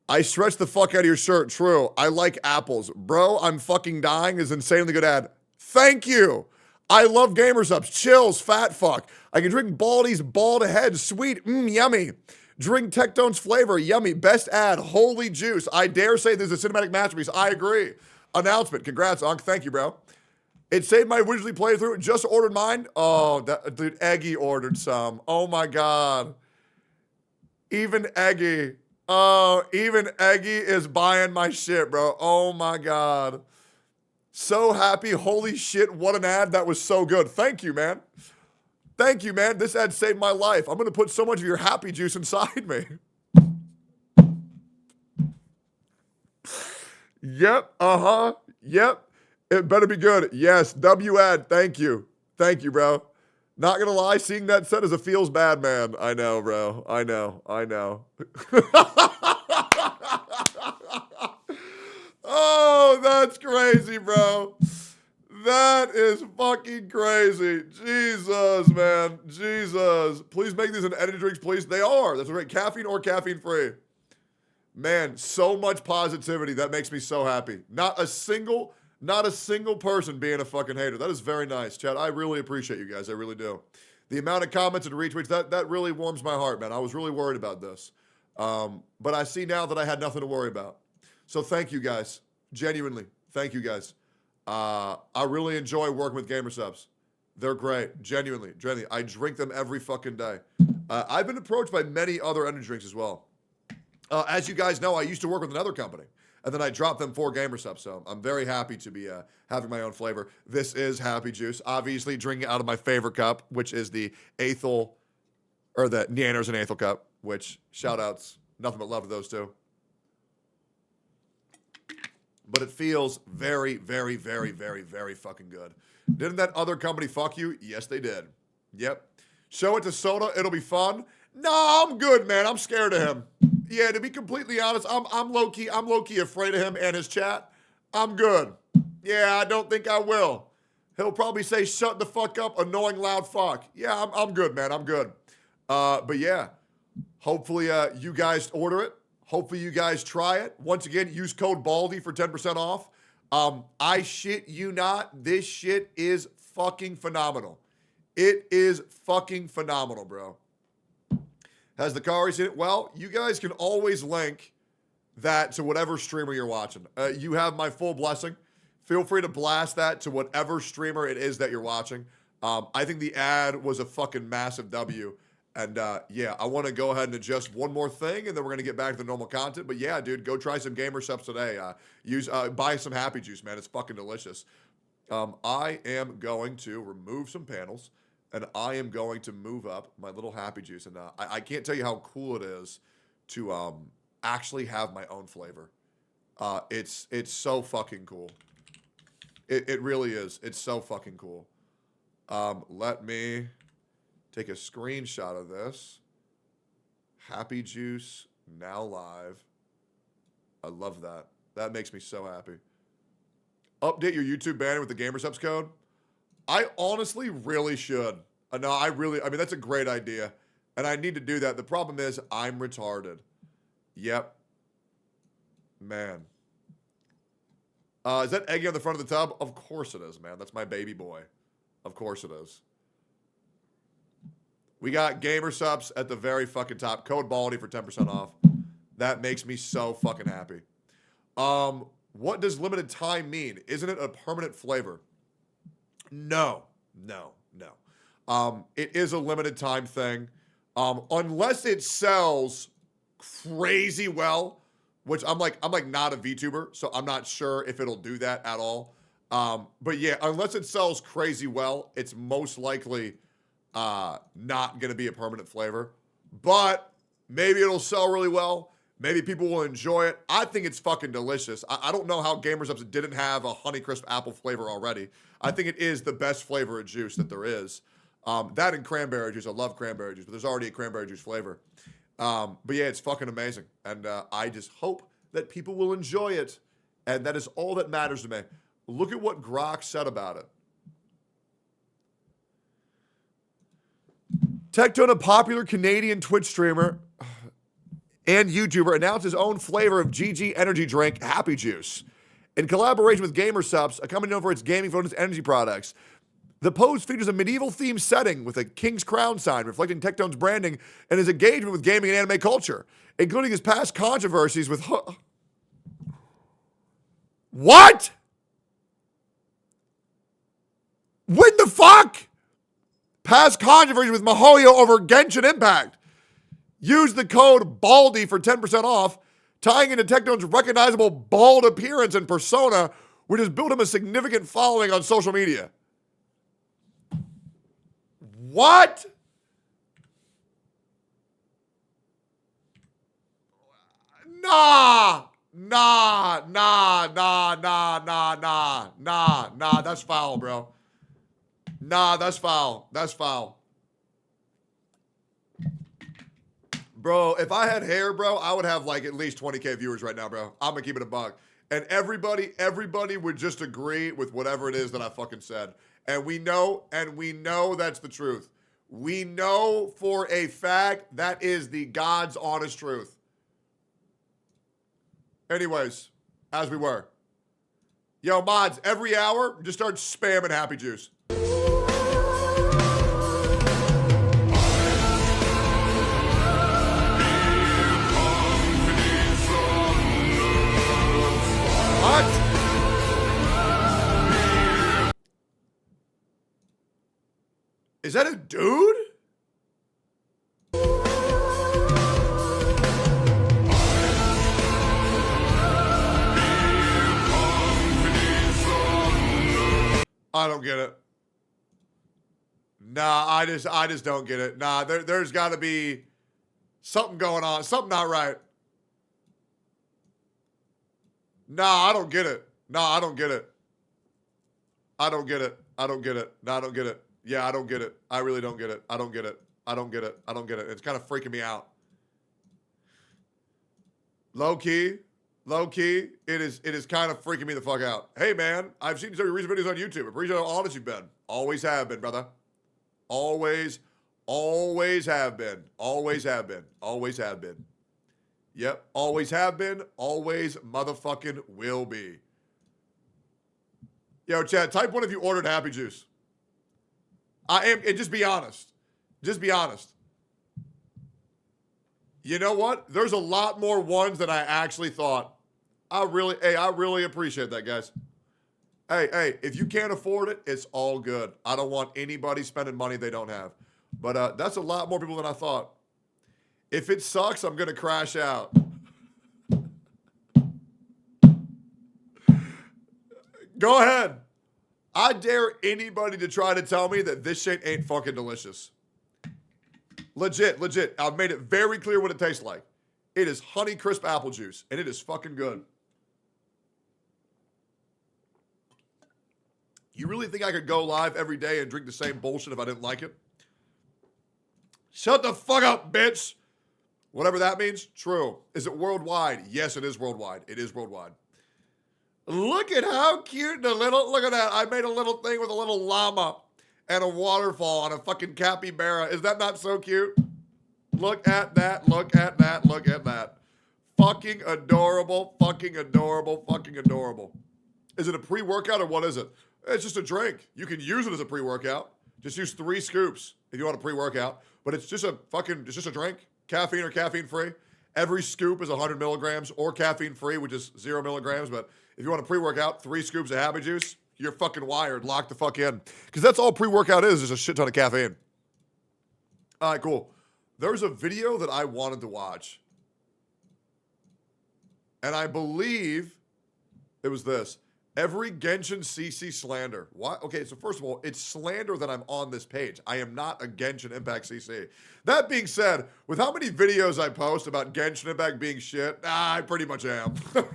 I stretched the fuck out of your shirt. True. I like apples. Bro, I'm fucking dying is insanely good ad. Thank you. I love Gamer Subs. Chills, fat fuck. I can drink Baldy's bald head. Sweet, yummy. Drink Tectone's flavor. Yummy. Best ad. Holy juice. I dare say this is a cinematic masterpiece. I agree. Announcement. Congrats, Unc. Thank you, bro. It saved my Widgely playthrough. Just ordered mine. Oh, that, dude, Eggy ordered some. Oh my God. Even Eggy. Oh, even Eggy is buying my shit, bro. Oh my God. So happy. Holy shit. What an ad. That was so good. Thank you, man. Thank you, man. This ad saved my life. I'm going to put so much of your happy juice inside me. Yep. Uh-huh. Yep. It better be good. Yes. W ad. Thank you. Thank you, bro. Not going to lie. Seeing that set as a feels bad man. I know, bro. I know. I know. Oh, that's crazy, bro. That is fucking crazy. Jesus, man. Jesus. Please make these an energy drinks, please. They are. That's right. Caffeine or caffeine free. Man, so much positivity. That makes me so happy. Not a single person being a fucking hater. That is very nice, Chad. I really appreciate you guys. I really do. The amount of comments and retweets, that really warms my heart, man. I was really worried about this. But I see now that I had nothing to worry about. So thank you guys. Genuinely. Thank you guys. I really enjoy working with Gamer Subs. They're great. Genuinely. I drink them every fucking day. I've been approached by many other energy drinks as well. As you guys know, I used to work with another company. And then I dropped them for Gamer Subs. So I'm very happy to be having my own flavor. This is Happy Juice. Obviously, drinking out of my favorite cup, which is the Aethel, or the Neanders and Aethel cup, which, shout outs, nothing but love to those two. But it feels very, very, very, very, very fucking good. Didn't that other company fuck you? Yes, they did. Yep. Show it to Soda. It'll be fun. No, I'm good, man. I'm scared of him. Yeah, to be completely honest, I'm low-key afraid of him and his chat. I'm good. Yeah, I don't think I will. He'll probably say, shut the fuck up, annoying loud fuck. Yeah, I'm good, man. I'm good. But yeah, hopefully you guys order it. Hopefully you guys try it. Once again, use code BALDY for 10% off. I shit you not. This shit is fucking phenomenal. It is fucking phenomenal, bro. Has the car in it? Well, you guys can always link that to whatever streamer you're watching. You have my full blessing. Feel free to blast that to whatever streamer it is that you're watching. I think the ad was a fucking massive W. And yeah, I want to go ahead and adjust one more thing, and then we're going to get back to the normal content. But yeah, dude, go try some gamer subs today. Buy some Happy Juice, man. It's fucking delicious. I am going to remove some panels, and I am going to move up my little Happy Juice. And I can't tell you how cool it is to actually have my own flavor. It's so fucking cool. It really is. It's so fucking cool. Let me take a screenshot of this. Happy Juice now live. I love that. That makes me so happy. Update your YouTube banner with the GamerSubs code. I honestly really should. No, I mean, that's a great idea. And I need to do that. The problem is I'm retarded. Yep. Man. Is that Eggy on the front of the tub? Of course it is, man. That's my baby boy. Of course it is. We got GamerSubs at the very fucking top. Code Baldy for 10% off. That makes me so fucking happy. What does limited time mean? Isn't it a permanent flavor? No. It is a limited time thing. Unless it sells crazy well, which I'm like not a VTuber, so I'm not sure if it'll do that at all. But yeah, unless it sells crazy well, it's most likely not going to be a permanent flavor. But maybe it'll sell really well. Maybe people will enjoy it. I think it's fucking delicious. I don't know how GamerSubs didn't have a Honeycrisp apple flavor already. I think it is the best flavor of juice that there is. That and cranberry juice. I love cranberry juice, but there's already a cranberry juice flavor. But yeah, it's fucking amazing. And I just hope that people will enjoy it. And that is all that matters to me. Look at what Grok said about it. Tectone, a popular Canadian Twitch streamer and YouTuber, announced his own flavor of GG energy drink, Happy Juice, in collaboration with GamerSubs, a company known for its gaming-focused energy products. The post features a medieval-themed setting with a king's crown sign reflecting Tectone's branding and his engagement with gaming and anime culture, including his past controversies with... What? When the fuck? Past controversy with MiHoYo over Genshin Impact. Use the code BALDY for 10% off, tying into Tectone's recognizable bald appearance and persona, which has built him a significant following on social media. What? Nah, that's foul, bro. Nah, that's foul. That's foul. Bro, if I had hair, bro, I would have like at least 20K viewers right now, bro. I'm gonna keep it a buck. And everybody would just agree with whatever it is that I fucking said. And we know that's the truth. We know for a fact that is the God's honest truth. Anyways, as we were. Yo, mods, every hour, just start spamming Happy Juice. What? Is that a dude? I don't get it. Nah, I just don't get it. Nah, there's got to be something going on. Something not right. Nah, I don't get it. Nah, I don't get it. I don't get it. I don't get it. Nah, I don't get it. Yeah, I don't get it. I really don't get it. I don't get it. I don't get it. I don't get it. It's kind of freaking me out. Low key, it is kind of freaking me the fuck out. Hey man, I've seen some of your recent videos on YouTube. Appreciate how honest you've been. Always have been, brother. Always have been. Always have been. Always have been. Yep, always have been. Always motherfucking will be. Yo, Chad, type 1 if you ordered Happy Juice. I am, and just be honest. Just be honest. You know what? There's a lot more ones than I actually thought. I really appreciate that, guys. Hey, if you can't afford it, it's all good. I don't want anybody spending money they don't have. But that's a lot more people than I thought. If it sucks, I'm going to crash out. Go ahead. I dare anybody to try to tell me that this shit ain't fucking delicious. Legit, legit. I've made it very clear what it tastes like. It is Honey Crisp apple juice, and it is fucking good. You really think I could go live every day and drink the same bullshit if I didn't like it? Shut the fuck up, bitch. Whatever that means, true. Is it worldwide? Yes, it is worldwide. It is worldwide. Look at how cute the little, look at that. I made a little thing with a little llama and a waterfall and a fucking capybara. Is that not so cute? Look at that, look at that, look at that. Fucking adorable, fucking adorable, fucking adorable. Is it a pre-workout or what is it? It's just a drink. You can use it as a pre-workout. Just use 3 scoops if you want a pre-workout. But it's just a fucking, it's just a drink. Caffeine or caffeine-free. Every scoop is 100 milligrams or caffeine-free, which is 0 milligrams. But if you want a pre-workout, 3 scoops of happy juice, you're fucking wired. Lock the fuck in. Because that's all pre-workout is a shit ton of caffeine. All right, cool. There's a video that I wanted to watch. And I believe it was this. Every Genshin CC slander. Why? Okay, so first of all, it's slander that I'm on this page. I am not a Genshin Impact CC. That being said, with how many videos I post about Genshin Impact being shit, I pretty much am. I'm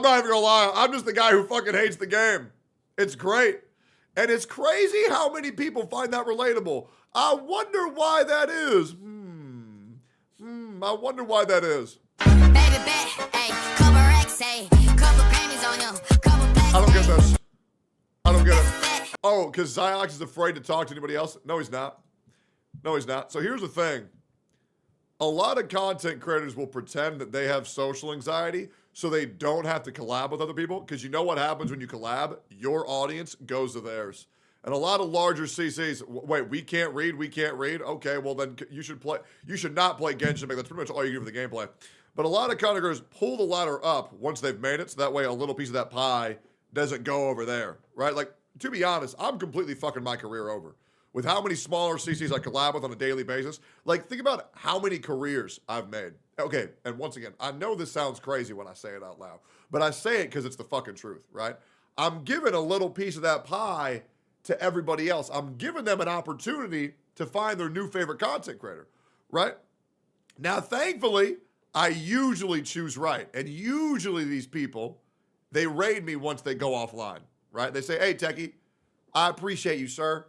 not even gonna lie. I'm just the guy who fucking hates the game. It's great. And it's crazy how many people find that relatable. I wonder why that is. I wonder why that is. I don't get this. I don't get it. Oh, because Ziox is afraid to talk to anybody else? No, he's not. No, he's not. So here's the thing. A lot of content creators will pretend that they have social anxiety so they don't have to collab with other people. Because you know what happens when you collab? Your audience goes to theirs. And a lot of larger CCs, wait, we can't read? Okay, well then you should not play Genshin. That's pretty much all you do for the gameplay. But a lot of content creators pull the ladder up once they've made it, so that way a little piece of that pie doesn't go over there, right? Like, to be honest, I'm completely fucking my career over. With how many smaller CCs I collab with on a daily basis. Like, think about how many careers I've made. Okay, and once again, I know this sounds crazy when I say it out loud, but I say it because it's the fucking truth, right? I'm giving a little piece of that pie to everybody else. I'm giving them an opportunity to find their new favorite content creator, right? Now, thankfully, I usually choose right. And usually these people, they raid me once they go offline, right? They say, hey, Techie, I appreciate you, sir.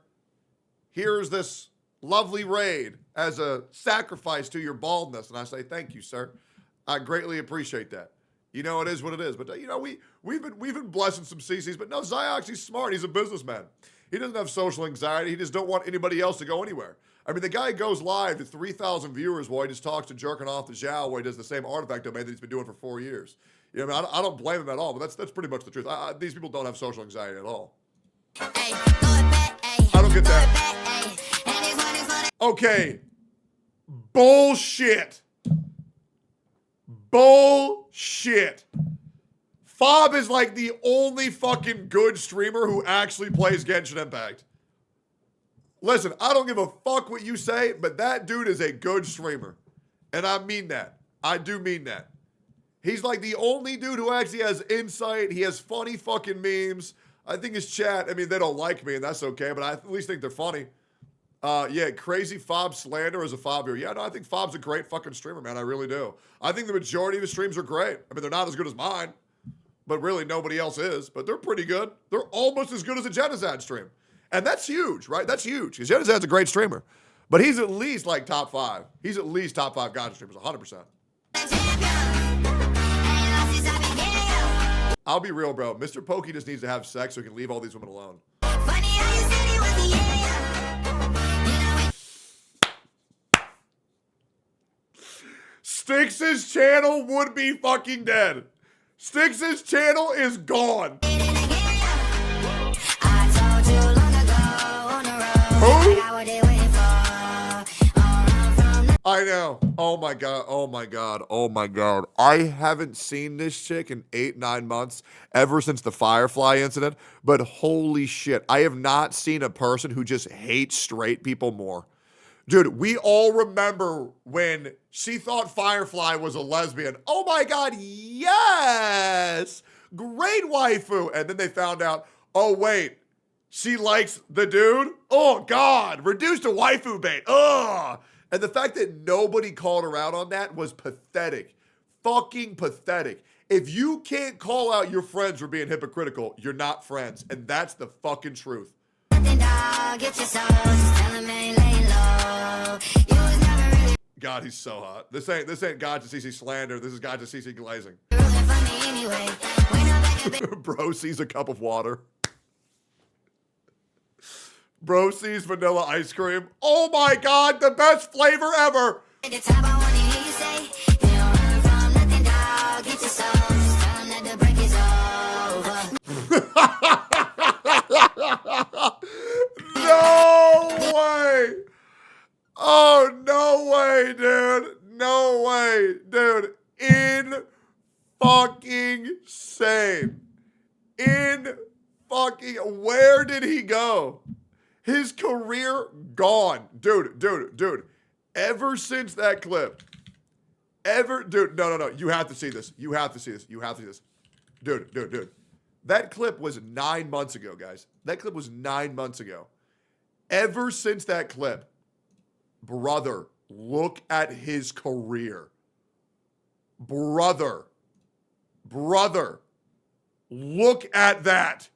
Here's this lovely raid as a sacrifice to your baldness. And I say, thank you, sir. I greatly appreciate that. You know, it is what it is. But, you know, we've been blessing some CCs. But no, Ziox, he's smart. He's a businessman. He doesn't have social anxiety. He just don't want anybody else to go anywhere. I mean, the guy goes live to 3,000 viewers while he just talks to jerking off the Zhao while he does the same artifact domain that he's been doing for 4 years. You know, I mean, I don't blame him at all, but that's pretty much the truth. These people don't have social anxiety at all. I don't get that. Okay. Bullshit. Bullshit. Fob is like the only fucking good streamer who actually plays Genshin Impact. Listen, I don't give a fuck what you say, but that dude is a good streamer. And I mean that. I do mean that. He's like the only dude who actually has insight. He has funny fucking memes. I think his chat, I mean, they don't like me, and that's okay, but I at least think they're funny. Yeah, crazy Fob slander as a Fob here. Yeah, no, I think Fob's a great fucking streamer, man. I really do. I think the majority of his streams are great. I mean, they're not as good as mine, but really nobody else is. But they're pretty good. They're almost as good as a Genocide stream. And that's huge, right? That's huge. Because Genocid's a great streamer. But he's at least like top 5. He's at least top 5 gacha streamers, 100%. I'll be real, bro. Mr. Pokey just needs to have sex so he can leave all these women alone. Styx's channel would be fucking dead. Styx's channel is gone. Who? I know. Oh my god. Oh my god. Oh my god. I haven't seen this chick in 8-9 months ever since the Firefly incident. But holy shit, I have not seen a person who just hates straight people more. Dude, we all remember when she thought Firefly was a lesbian. Oh my god, yes! Great waifu. And then they found out, oh wait, she likes the dude? Oh god, reduced to waifu bait. Ugh! And the fact that nobody called her out on that was pathetic. Fucking pathetic. If you can't call out your friends for being hypocritical, you're not friends. And that's the fucking truth. God, he's so hot. This ain't Gacha CC slander. This is Gacha CC glazing. Bro sees a cup of water. Bro sees vanilla ice cream. Oh my god, the best flavor ever. No way. Oh, no way, dude. No way, dude. In fucking sane. In fucking, where did he go? His career gone. Dude. Ever since that clip. Dude, no. You have to see this. You have to see this. Dude. That clip was 9 months ago, guys. That clip was 9 months ago. Ever since that clip, brother, look at his career. Brother, look at that.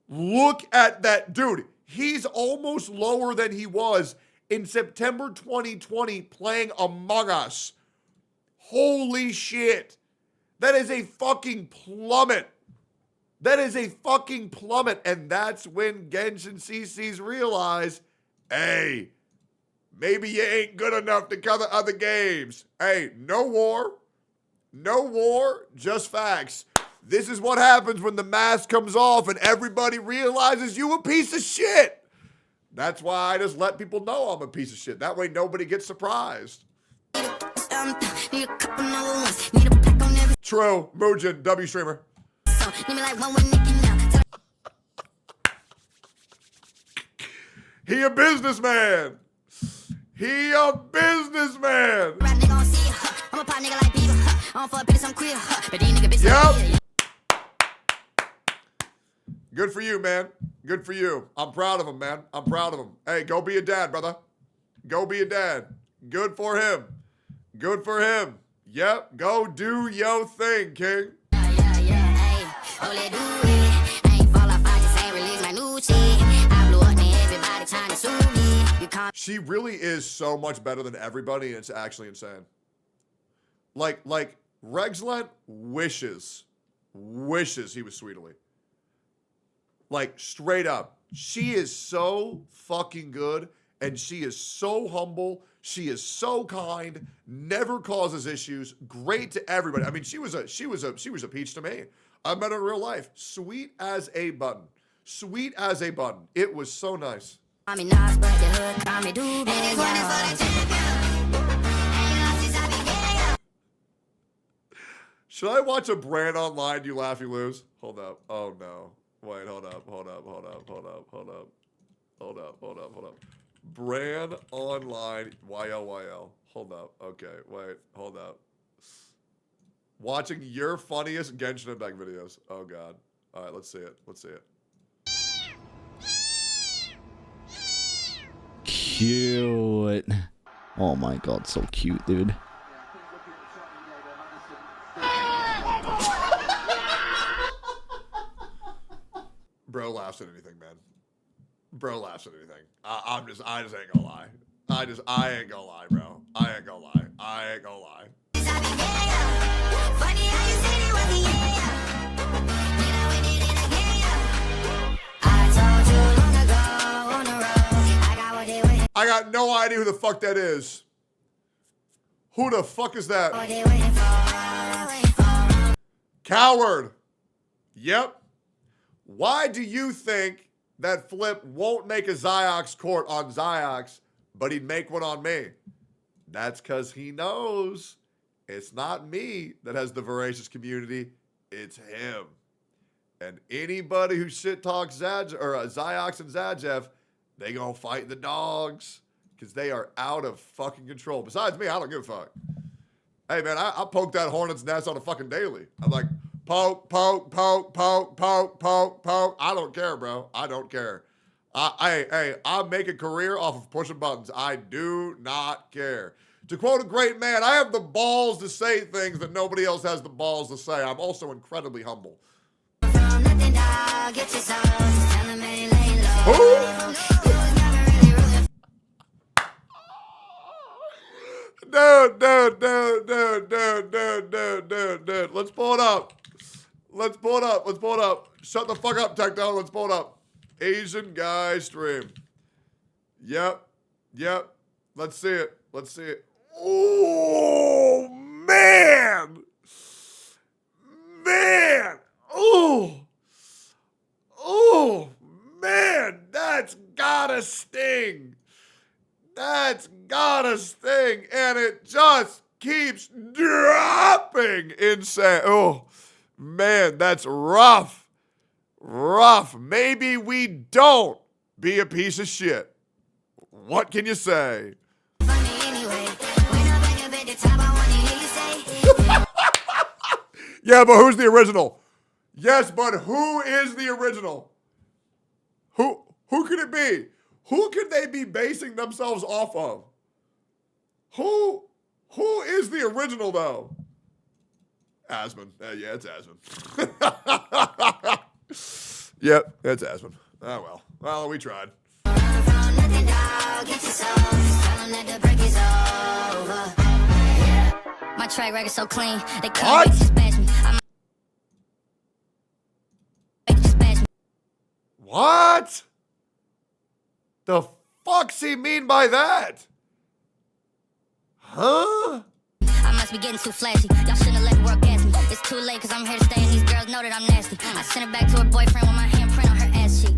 Look at that. Dude, he's almost lower than he was in September 2020 playing Among Us. Holy shit. That is a fucking plummet. And that's when Genshin CCs realize, hey, maybe you ain't good enough to cover other games. Hey, no war, just facts. This is what happens when the mask comes off and everybody realizes you a piece of shit. That's why I just let people know I'm a piece of shit. That way nobody gets surprised. True, Mujin, W streamer. He a businessman. Yep. Good for you, man. Good for you. I'm proud of him, man. I'm proud of him. Hey, go be a dad, brother. Go be a dad. Good for him. Yep. Go do your thing, King. She really is so much better than everybody, and it's actually insane. Like Regslent wishes he was Sweetly. Like, straight up. She is so fucking good, and she is so humble. She is so kind, never causes issues, great to everybody. I mean, she was a peach to me. I met her in real life. Sweet as a button. It was so nice. Should I watch a Bran Online? You laugh, you lose? Hold up. Oh no. Wait, hold up. Bran Online, YLYL. Hold up. Okay, wait, hold up. Watching your funniest Genshin Impact videos. Oh god. All right, let's see it. Cute. Oh my god, so cute, dude. Bro laughs at anything, man. I just ain't gonna lie. I ain't gonna lie, bro. I ain't gonna lie. I got no idea who the fuck that is. Who the fuck is that? Coward. Yep. Why do you think that Flip won't make a Ziox court on Ziox, but he'd make one on me? That's because he knows it's not me that has the voracious community. It's him. And anybody who shit talks Ziox and Zajev, they gonna fight the dogs because they are out of fucking control. Besides me, I don't give a fuck. Hey, man, I poke that hornet's nest on a fucking daily. I'm like, poke, poke, poke, poke, poke, poke, poke. I don't care, bro. I don't care. I make a career off of pushing buttons. I do not care. To quote a great man, I have the balls to say things that nobody else has the balls to say. I'm also incredibly humble. Dude. Let's pull it up. Shut the fuck up, Tectone. Let's pull it up. Asian guy stream. Yep. Let's see it. Oh, man. Oh, man. That's gotta sting. And it just keeps dropping insane. Oh, man, that's rough. Maybe we don't be a piece of shit. What can you say? Yeah, but who's the original? Yes, but who is the original? Who could it be? Who could they be basing themselves off of? Who is the original, though? Asmon. Yeah, it's Asmon. Yep, it's Asmon. Oh, well. Well, we tried. My track record so clean. They can't dispatch me. What? The fuck's he mean by that? Huh? I must be getting too flashy. Y'all shouldn't have let the world gas me. It's too late because I'm here to stay and these girls know that I'm nasty. I sent it back to her boyfriend with my handprint on her ass cheek.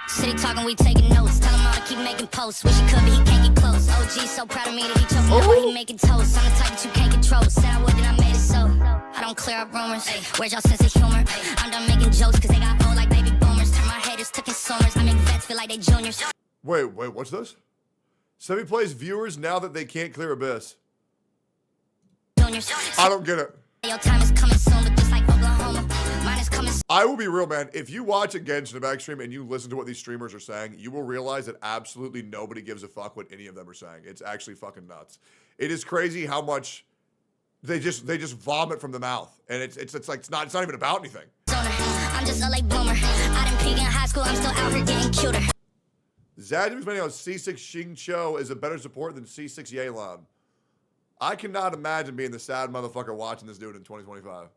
City talking, we taking notes. Tell him all to keep making posts. Wish he could, but he can't get close. OG so proud of me that he choking up while he making toast. I'm the type that you can't control. Said I would, then I made it so. I don't clear up rumors. Where's y'all sense of humor? I'm done making jokes because they got old like baby boomers. Turn my haters to consumers. I make vets feel like they juniors. Wait, what's this? Semi plays viewers now that they can't clear Abyss. I don't get it. Your time is coming soon, but just like Oklahoma, mine is coming soon. I will be real, man. If you watch a Genshin Impact stream and you listen to what these streamers are saying, you will realize that absolutely nobody gives a fuck what any of them are saying. It's actually fucking nuts. It is crazy how much they just vomit from the mouth, and it's not even about anything. I'm just a late bloomer. I didn't peak in high school. I'm still out here getting cuter. Zadim's saying C6 Xingqiu is a better support than C6 Yelan. I cannot imagine being the sad motherfucker watching this dude in 2025.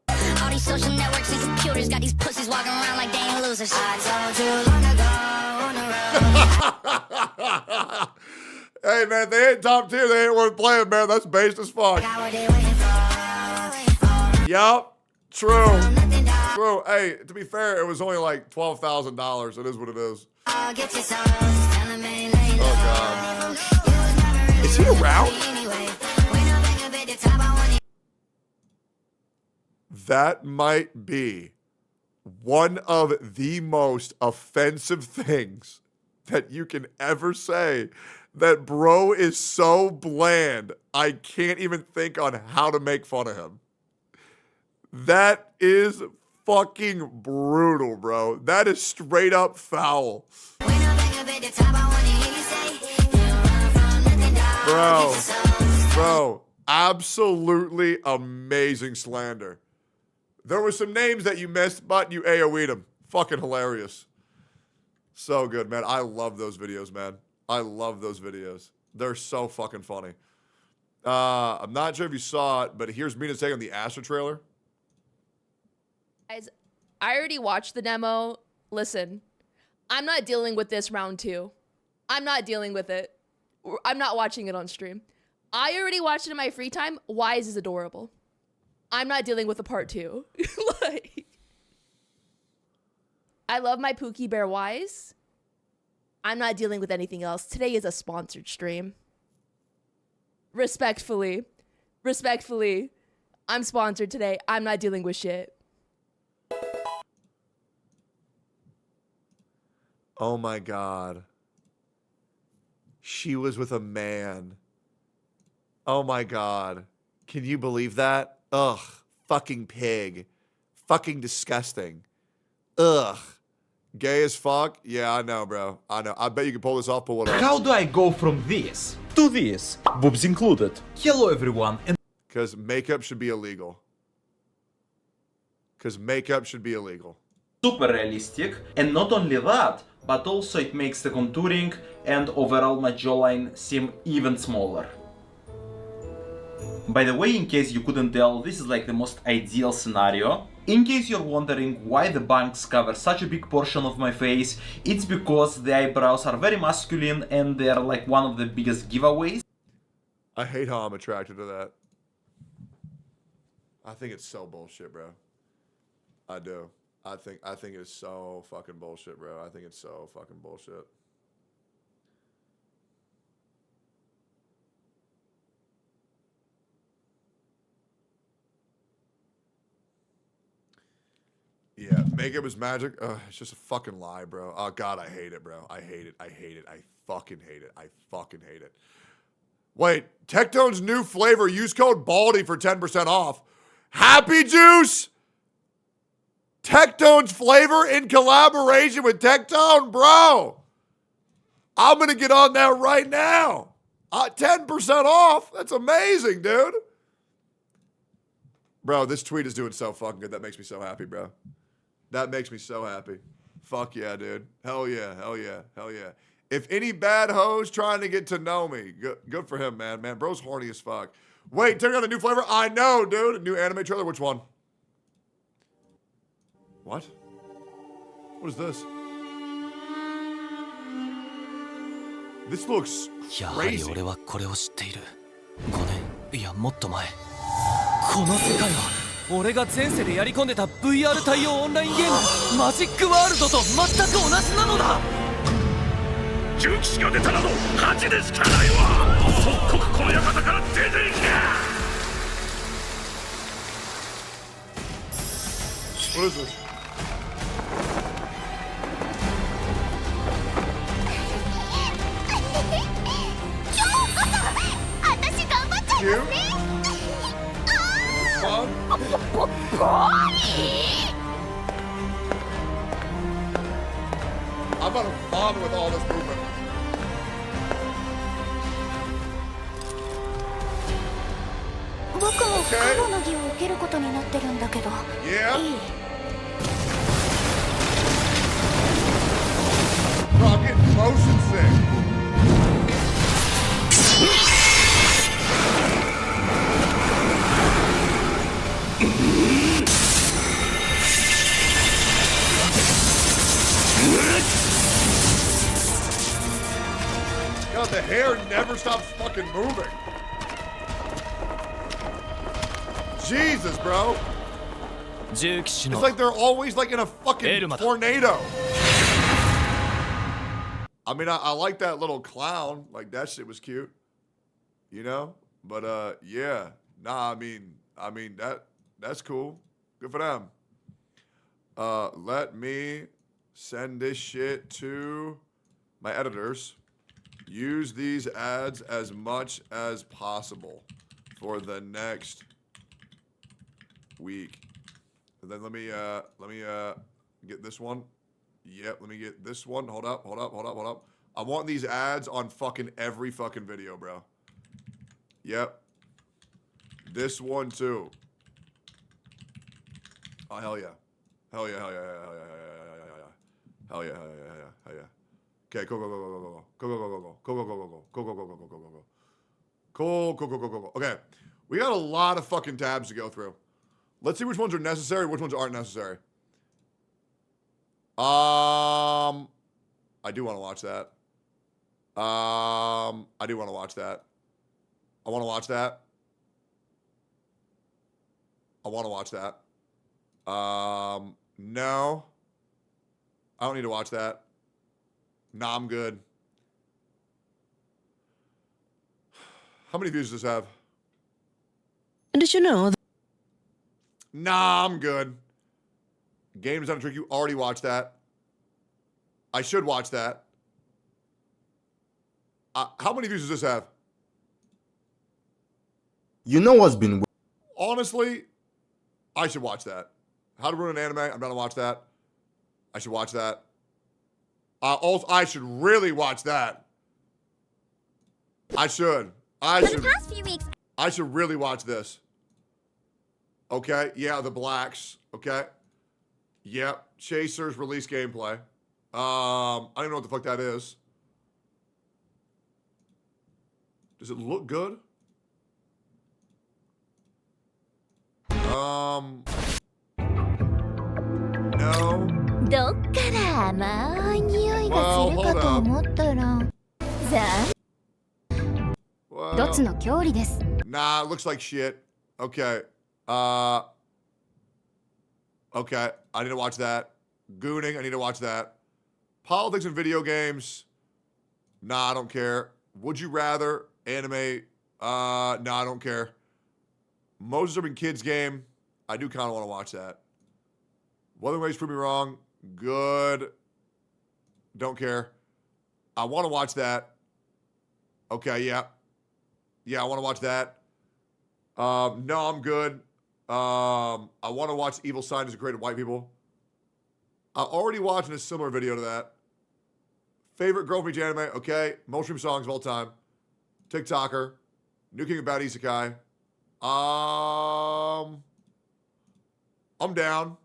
All these social networks and computers got these pussies walking around like they ain't losers. I told you long ago. Hey, man, they ain't top tier. They ain't worth playing, man. That's based as fuck. Yup. True. Hey, to be fair, it was only like $12,000. It is what it is. Oh, God. Is he around? That might be one of the most offensive things that you can ever say. That bro is so bland, I can't even think on how to make fun of him. That is fucking brutal, bro. That is straight up foul. Bro, absolutely amazing slander. There were some names that you missed, but you AoE'd them. Fucking hilarious. So good, man. I love those videos, man. I love those videos. They're so fucking funny. I'm not sure if you saw it, but here's Mina's take on the Astra trailer. Guys, I already watched the demo. Listen, I'm not dealing with this round 2. I'm not dealing with it. I'm not watching it on stream. I already watched it in my free time. Wise is adorable. I'm not dealing with a part 2. Like, I love my Pookie Bear Wise. I'm not dealing with anything else. Today is a sponsored stream. Respectfully, I'm sponsored today. I'm not dealing with shit. Oh my God. She was with a man. Oh my God. Can you believe that? Ugh. Fucking pig. Fucking disgusting. Ugh. Gay as fuck? Yeah, I know, bro. I know. I bet you can pull this off. Pull it off. How do I go from this to this? Boobs included. Hello everyone. And because makeup should be illegal. Because makeup should be illegal. Super realistic. And not only that, but also it makes the contouring and overall my jawline seem even smaller. By the way, in case you couldn't tell, this is like the most ideal scenario. In case you're wondering why the bangs cover such a big portion of my face, it's because the eyebrows are very masculine and they're like one of the biggest giveaways. I hate how I'm attracted to that. I think it's so bullshit, bro. I do. I think it's so fucking bullshit, bro. I think it's so fucking bullshit. Yeah, makeup is magic. It's just a fucking lie, bro. Oh God, I hate it, bro. I hate it. I hate it. I fucking hate it. I fucking hate it. Wait, Tectone's new flavor. Use code BALDY for 10% off. Happy Juice. Tectone's flavor in collaboration with Tectone, bro. I'm gonna get on that right now. 10% off. That's amazing, dude. Bro, this tweet is doing so fucking good. That makes me so happy, bro. That makes me so happy. Fuck yeah, dude. Hell yeah, hell yeah, hell yeah. If any bad hoes trying to get to know me, good for him, man. Man, bro's horny as fuck. Wait, turning on the new flavor? I know, dude. A new anime trailer? Which one? What? What is this? This looks crazy. 俺はこれを知っている。5年、いやもっと前。この世界は俺が前世でやり込んでた VR 対応オンラインゲームマジックワールドと全く同じなのだ。重騎士が出たなど恥でしかないわ。即刻この館から出ていけ。What is this? You? Fun? I'm about to vomit with all this movement. Yeah? Bro, I'm getting motion sick. God, the hair never stops fucking moving. Jesus, bro. It's like they're always like in a fucking tornado. I mean, I like that little clown. Like, that shit was cute. You know? But, yeah. Nah, I mean, that's cool. Good for them. Let me send this shit to my editors. Use these ads as much as possible for the next week. And then let me get this one. Yep, let me get this one. Hold up. I want these ads on fucking every fucking video, bro. Yep. This one too. Oh, hell yeah. Hell yeah. Okay, go. Cool. Okay. We got a lot of fucking tabs to go through. Let's see which ones are necessary, which ones aren't necessary. I do want to watch that. I do want to watch that. I want to watch that. I want to watch that. No. I don't need to watch that. Nah, I'm good. How many views does this have? Did you know? Nah, I'm good. Games on a Trick. You already watched that. I should watch that. How many views does this have? You know what's been... Honestly, I should watch that. How to Ruin an Anime. I'm going to watch that. I should watch that. Also, I should really watch that. I should. I should really watch this. Okay. Yeah, the Blacks. Okay. Yep. Chasers release gameplay. I don't even know what the fuck that is. Does it look good? No. どっから甘い匂いがするかと思ったら、どっちの距離です。 Nah, it looks like shit. Okay. Okay, I need to watch that. Gooning, I need to watch that. Politics and video games. Nah, I don't care. Would you rather? Anime. Nah, I don't care. Moses Urban Kids game. I do kind of want to watch that. Wuthering Waves Prove Me Wrong. Good. Don't care. I want to watch that. Okay, yeah. Yeah, I want to watch that. No, I'm good. I want to watch Evil Scientists Who Created White People. I already watched a similar video to that. Favorite girl from each anime. Okay. Most stream songs of all time. TikToker. New King of Bad Isekai. I'm down.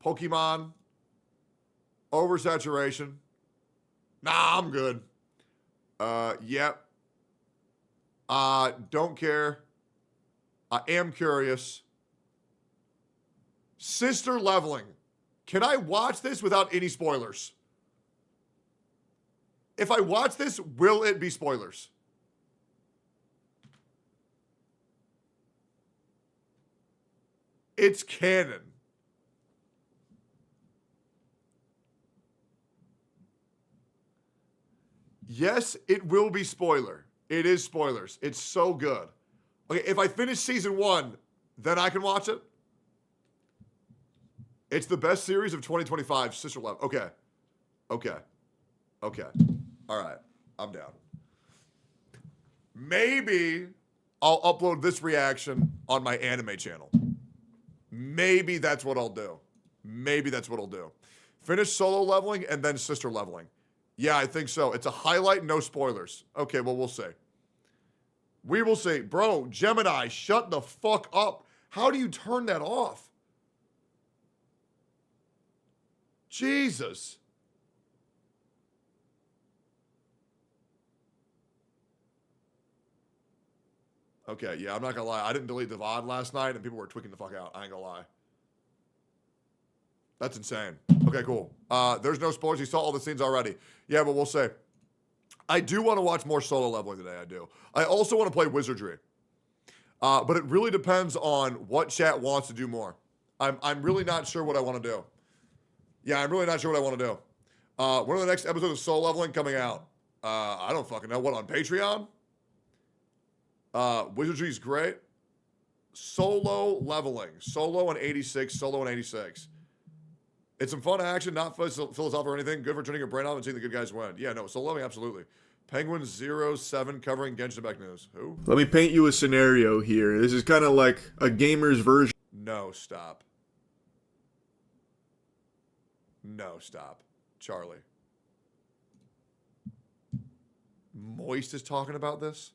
Pokemon. Oversaturation. Nah, I'm good. Yep. Don't care. I am curious. Sister Leveling. Can I watch this without any spoilers? If I watch this, will it be spoilers? It's canon. Yes, it will be spoiler. It is spoilers. It's so good. Okay, if I finish season 1, then I can watch it. It's the best series of 2025, Sister Love. Okay. Okay. Okay. All right. I'm down. Maybe I'll upload this reaction on my anime channel. Maybe that's what I'll do. Maybe that's what I'll do. Finish Solo Leveling and then Sister Leveling. Yeah, I think so. It's a highlight, no spoilers. Okay, well, we'll see. We will see. Bro, Gemini, shut the fuck up. How do you turn that off? Jesus. Okay, yeah, I'm not gonna lie. I didn't delete the VOD last night and people were tweaking the fuck out. I ain't gonna lie. That's insane. Okay, cool. There's no spoilers. You saw all the scenes already. Yeah, but we'll say. I do want to watch more Solo Leveling today. I do. I also want to play Wizardry. But it really depends on what chat wants to do more. I'm really not sure what I want to do. Yeah, I'm really not sure what I want to do. When are the next episodes of Solo Leveling coming out? I don't fucking know. What, on Patreon? Wizardry's great. Solo Leveling. Solo and 86. Solo and 86. It's some fun action, not philosophical or anything. Good for turning your brain off and seeing the good guys win. Yeah, no, Solo Leveling, absolutely. Penguin 07 covering Genshin Impact news. Who? Let me paint you a scenario here. This is kind of like a gamer's version. No, stop. No, stop. Charlie. Moist is talking about this?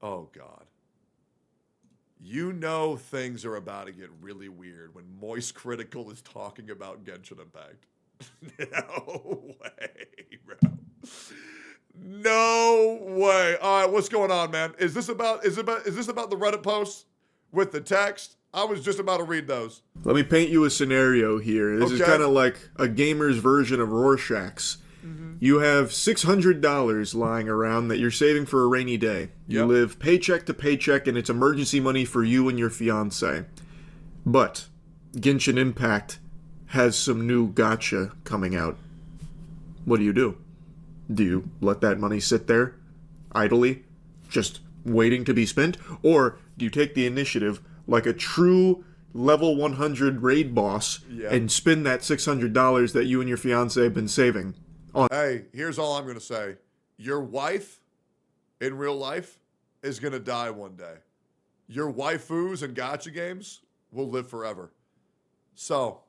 Oh, God. You know things are about to get really weird when Moist Critical is talking about Genshin Impact. No way, bro. No way. All right, what's going on, man? Is this about the Reddit posts with the text? I was just about to read those. Let me paint you a scenario here. This is kind of like a gamer's version of Rorschach's. You have $600 lying around that you're saving for a rainy day. You live paycheck to paycheck, and it's emergency money for you and your fiance. But Genshin Impact has some new gacha coming out. What do you do? Do you let that money sit there, idly, just waiting to be spent? Or do you take the initiative like a true level 100 raid boss and spend that $600 that you and your fiance have been saving? Hey, here's all I'm going to say. Your wife, in real life, is going to die one day. Your waifus and gacha games will live forever. So,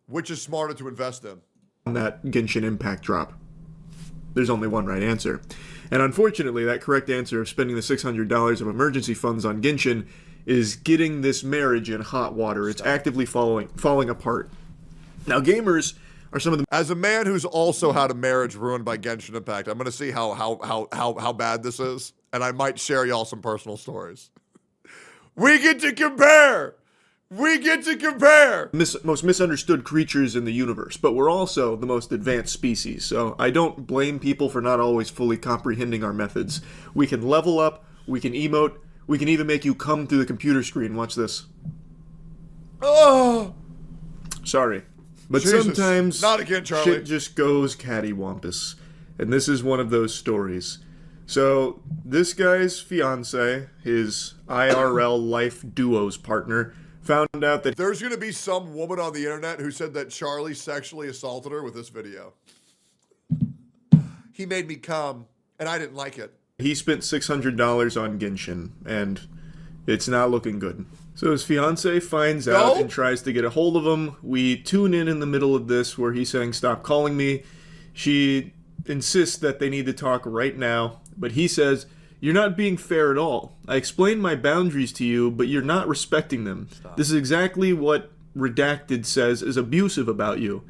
which is smarter to invest in? On that Genshin Impact drop. There's only one right answer. And unfortunately, that correct answer of spending the $600 of emergency funds on Genshin is getting this marriage in hot water. It's actively falling apart. Now, gamers are some of the... As a man who's also had a marriage ruined by Genshin Impact, I'm going to see how bad this is, and I might share y'all some personal stories. We get to compare! We get to compare! Most misunderstood creatures in the universe, but we're also the most advanced species, so I don't blame people for not always fully comprehending our methods. We can level up, we can emote, we can even make you come through the computer screen. Watch this. Oh! Sorry. But Jesus. sometimes Not again, Charlie. shit just goes cattywampus. And this is one of those stories. So, this guy's fiance, his IRL life duos partner, found out that there's going to be some woman on the internet who said that Charlie sexually assaulted her with this video. He made me come, and I didn't like it. He spent $600 on Genshin, and it's not looking good. So his fiance finds out and tries to get a hold of him. We tune in the middle of this where he's saying, "Stop calling me." She insists that they need to talk right now, but he says, "You're not being fair at all. I explained my boundaries to you, but you're not respecting them. This is exactly what Redacted says is abusive about you."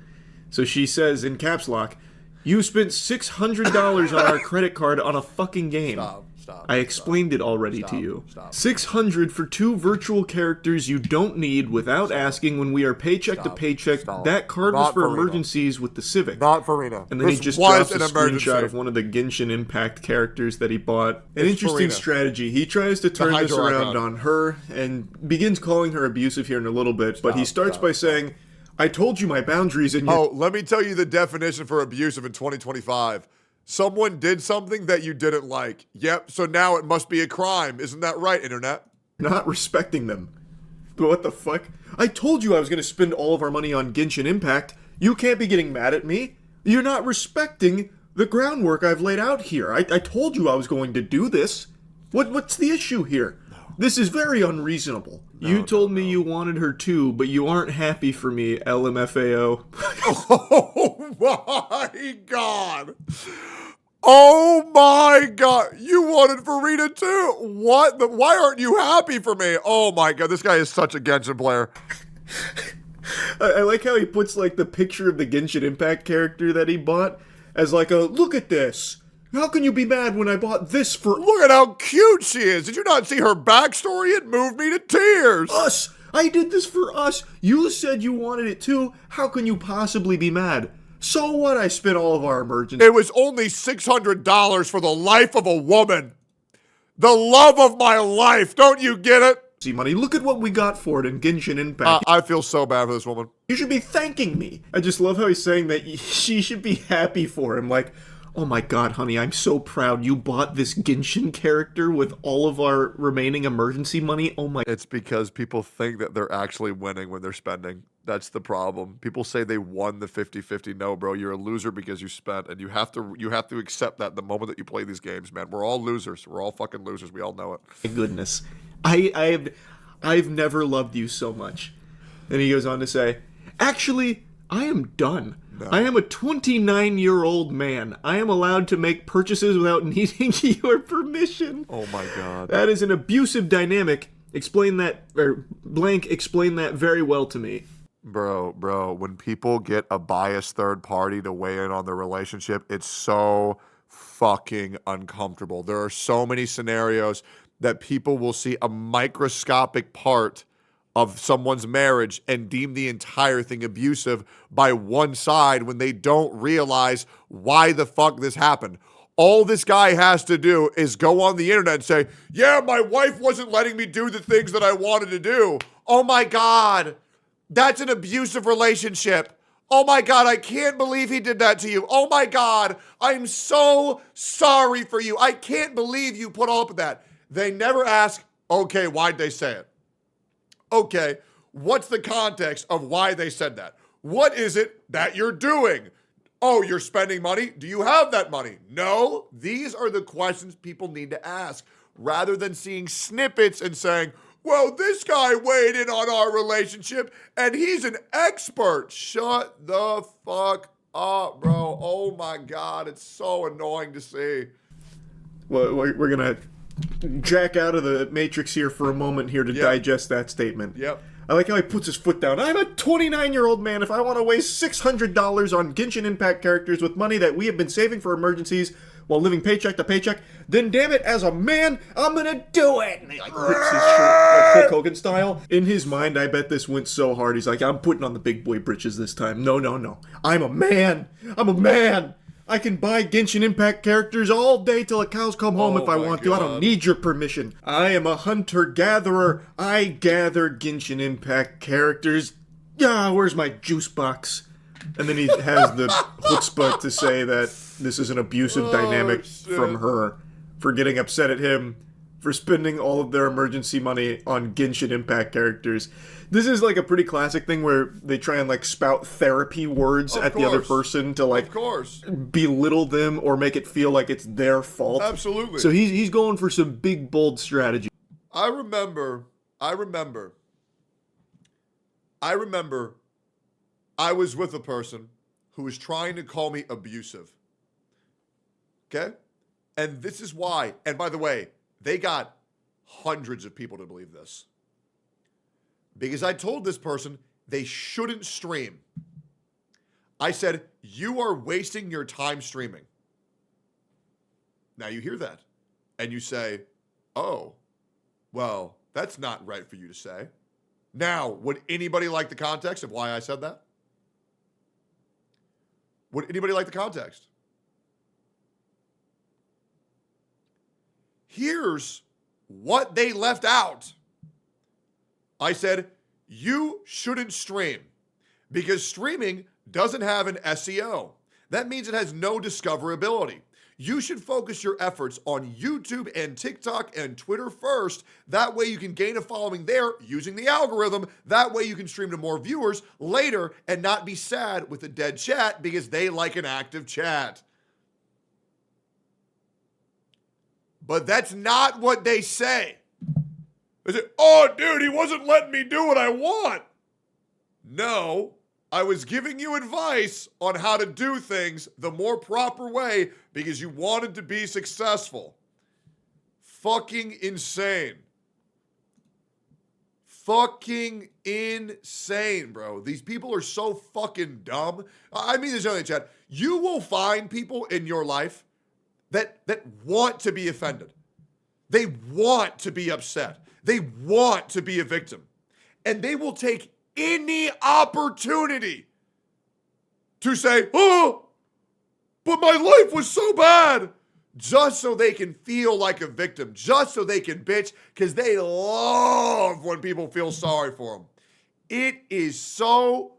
So she says in caps lock, "You spent $600 on our credit card on a fucking game." Stop. I explained it already to you. $600 for 2 virtual characters you don't need without asking when we are paycheck to paycheck. That card was for emergencies with the Civic. Not Farina. And then he just drops a screenshot of one of the Genshin Impact characters that he bought. An interesting strategy. He tries to turn this around on her and begins calling her abusive here in a little bit, but he starts by saying, "I told you my boundaries and Oh, let me tell you the definition for abusive in 2025. Someone did something that you didn't like. Yep, so now it must be a crime. Isn't that right, internet? Not respecting them. But what the fuck? I told you I was going to spend all of our money on Genshin Impact. You can't be getting mad at me. You're not respecting the groundwork I've laid out here. I told you I was going to do this. What's the issue here? This is very unreasonable. You told me you wanted her too, but you aren't happy for me, LMFAO. Oh my god! Oh my god! You wanted Farina too? What? Why aren't you happy for me? Oh my god, this guy is such a Genshin player. I like how he puts like the picture of the Genshin Impact character that he bought as like a, look at this. How can you be mad when I bought this for— Look at how cute she is. Did you not see her backstory? It moved me to tears. Us! I did this for us. You said you wanted it too. How can you possibly be mad? So what? I spent all of our emergency— It was only $600 for the life of a woman. The love of my life. Don't you get it? Money. Look at what we got for it in Genshin Impact. I feel so bad for this woman. You should be thanking me. I just love how he's saying that she should be happy for him. Like, oh my god, honey, I'm so proud you bought this Genshin character with all of our remaining emergency money. Oh my— It's because people think that they're actually winning when they're spending. That's the problem. People say they won the 50-50. No, bro, you're a loser because you spent, and you have to accept that the moment that you play these games, man. We're all losers. We're all fucking losers. We all know it. My goodness. I've never loved you so much. And he goes on to say, actually, I am done. No. I am a 29-year-old man. I am allowed to make purchases without needing your permission. Oh my god. That is an abusive dynamic. Explain that, or blank, explain that very well to me. Bro, when people get a biased third party to weigh in on their relationship, it's so fucking uncomfortable. There are so many scenarios that people will see a microscopic part of someone's marriage and deem the entire thing abusive by one side when they don't realize why the fuck this happened. All this guy has to do is go on the internet and say, yeah, my wife wasn't letting me do the things that I wanted to do. Oh my god, that's an abusive relationship. Oh my God, I can't believe he did that to you. Oh my God, I'm so sorry for you. I can't believe you put up with that. They never ask, okay, why'd they say it? Okay, what's the context of why they said that? What is it that you're doing? Oh, you're spending money? Do you have that money? No. These are the questions people need to ask rather than seeing snippets and saying, well, this guy weighed in on our relationship and he's an expert. Shut the fuck up, bro. Oh my God, it's so annoying to see. Well, we're going to jack out of the Matrix here for a moment here to digest that statement. Yep. I like how he puts his foot down. I'm a 29-year-old man. If I want to waste $600 on Genshin Impact characters with money that we have been saving for emergencies while living paycheck to paycheck, then damn it, as a man, I'm gonna do it! And he like rips his shirt, like Hulk Hogan style. In his mind, I bet this went so hard. He's like, I'm putting on the big boy britches this time. No. I'm a man. I'm a man. I can buy Genshin Impact characters all day till the cows come home if I want to. I don't need your permission. I am a hunter-gatherer. I gather Genshin Impact characters. Yeah, where's my juice box? And then he has the chutzpah to say that this is an abusive dynamic from her for getting upset at him for spending all of their emergency money on Genshin Impact characters. This is like a pretty classic thing where they try and like spout therapy words at the other person to like belittle them or make it feel like it's their fault. Absolutely. So he's going for some big bold strategy. I remember I was with a person who was trying to call me abusive. Okay? And this is why. And by the way, they got hundreds of people to believe this. Because I told this person they shouldn't stream. I said, you are wasting your time streaming. Now you hear that. And you say, oh, well, that's not right for you to say. Now, would anybody like the context of why I said that? Would anybody like the context? Here's what they left out. I said, you shouldn't stream because streaming doesn't have an SEO. That means it has no discoverability. You should focus your efforts on YouTube and TikTok and Twitter first. That way you can gain a following there using the algorithm. That way you can stream to more viewers later and not be sad with a dead chat because they like an active chat. But that's not what they say. They say, oh, dude, he wasn't letting me do what I want. No, I was giving you advice on how to do things the more proper way because you wanted to be successful. Fucking insane. Fucking insane, bro. These people are so fucking dumb. I mean this in the chat. You will find people in your life that want to be offended. They want to be upset. They want to be a victim. And they will take any opportunity to say, oh, but my life was so bad. Just so they can feel like a victim. Just so they can bitch. Because they love when people feel sorry for them. It is so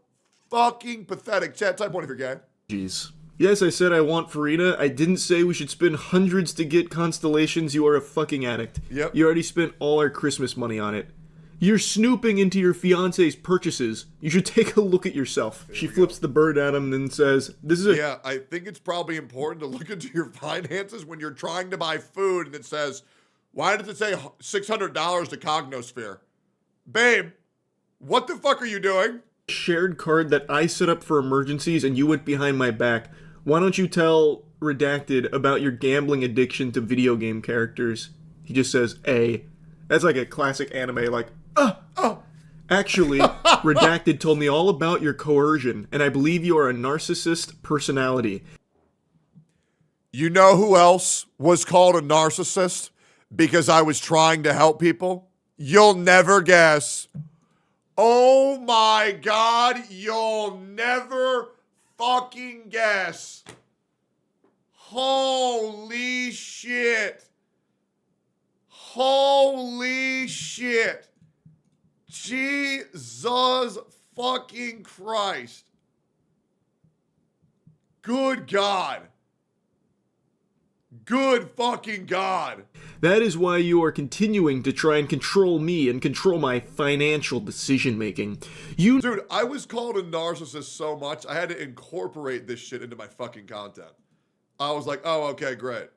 fucking pathetic. Chat, type one if you're gay. Jeez. Yes, I said I want Farina. I didn't say we should spend hundreds to get constellations. You are a fucking addict. Yep. You already spent all our Christmas money on it. You're snooping into your fiance's purchases. You should take a look at yourself. She flips the bird at him and says, this is a... Yeah, I think it's probably important to look into your finances when you're trying to buy food and it says, why does it say $600 to Cognosphere? Babe, what the fuck are you doing? Shared card that I set up for emergencies and you went behind my back. Why don't you tell Redacted about your gambling addiction to video game characters? He just says, A. That's like a classic anime, like, Actually, Redacted told me all about your coercion, and I believe you are a narcissist personality. You know who else was called a narcissist because I was trying to help people? You'll never guess. Oh my God, you'll never fucking guess. Holy shit. Holy shit. Jesus fucking Christ. Good God. Good fucking God. That is why you are continuing to try and control me and control my financial decision making. Dude, I was called a narcissist so much, I had to incorporate this shit into my fucking content. I was like, oh, okay, great.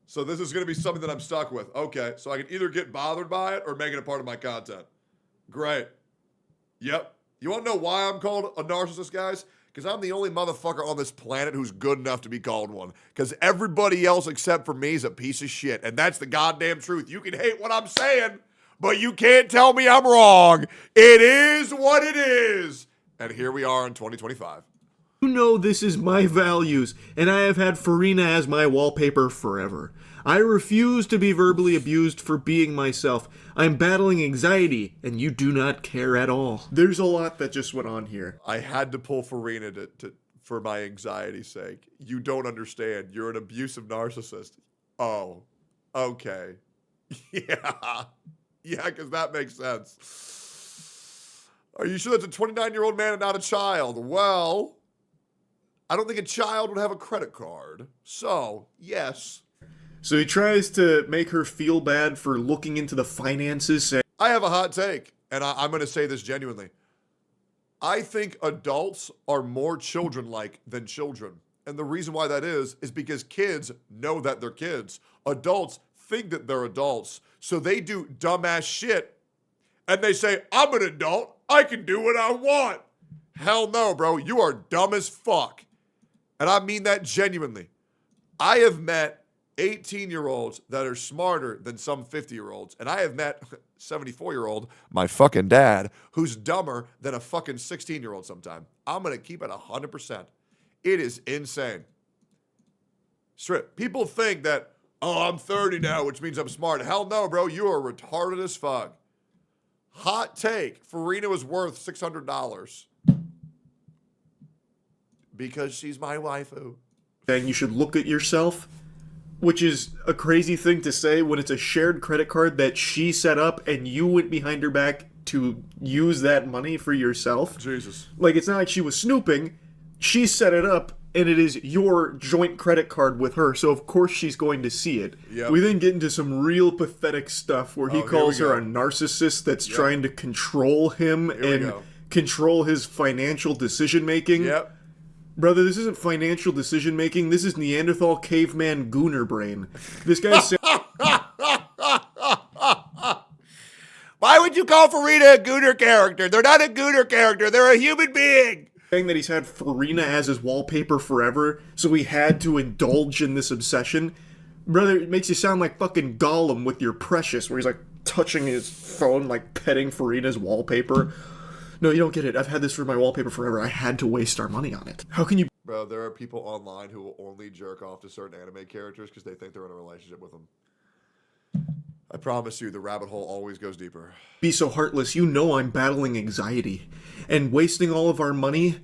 So this is going to be something that I'm stuck with. Okay, so I can either get bothered by it or make it a part of my content. Great. Yep. You want to know why I'm called a narcissist, guys? Because I'm the only motherfucker on this planet who's good enough to be called one. Because everybody else except for me is a piece of shit. And that's the goddamn truth. You can hate what I'm saying, but you can't tell me I'm wrong. It is what it is. And here we are in 2025. You know this is my values, and I have had Farina as my wallpaper forever. I refuse to be verbally abused for being myself. I'm battling anxiety, and you do not care at all. There's a lot that just went on here. I had to pull Farina for my anxiety's sake. You don't understand. You're an abusive narcissist. Oh, okay. Yeah. Yeah, because that makes sense. Are you sure that's a 29-year-old man and not a child? Well, I don't think a child would have a credit card. So, yes. So he tries to make her feel bad for looking into the finances. Saying, I have a hot take, and I'm going to say this genuinely. I think adults are more children-like than children. And the reason why that is because kids know that they're kids. Adults think that they're adults. So they do dumbass shit, and they say, I'm an adult. I can do what I want. Hell no, bro. You are dumb as fuck. And I mean that genuinely. I have met 18-year-olds that are smarter than some 50-year-olds. And I have met 74-year-old, my fucking dad, who's dumber than a fucking 16-year-old sometime. I'm going to keep it 100%. It is insane. Strip. People think that, oh, I'm 30 now, which means I'm smart. Hell no, bro. You are retarded as fuck. Hot take. Farina was worth $600. Because she's my waifu. Saying you should look at yourself, which is a crazy thing to say when it's a shared credit card that she set up and you went behind her back to use that money for yourself. Jesus. Like, it's not like she was snooping. She set it up, and it is your joint credit card with her, so of course she's going to see it. Yep. We then get into some real pathetic stuff where he calls her a narcissist that's trying to control him and control his financial decision-making. Yep. Brother, this isn't financial decision-making. This is Neanderthal caveman gooner brain. This guy's saying... Why would you call Farina a gooner character? They're not a gooner character. They're a human being. Saying that he's had Farina as his wallpaper forever, so he had to indulge in this obsession. Brother, it makes you sound like fucking Gollum with your Precious, where he's like touching his phone, like petting Farina's wallpaper. No, you don't get it. I've had this for my wallpaper forever. I had to waste our money on it. How can you... Bro, there are people online who will only jerk off to certain anime characters because they think they're in a relationship with them. I promise you, the rabbit hole always goes deeper. Be so heartless. You know I'm battling anxiety. And wasting all of our money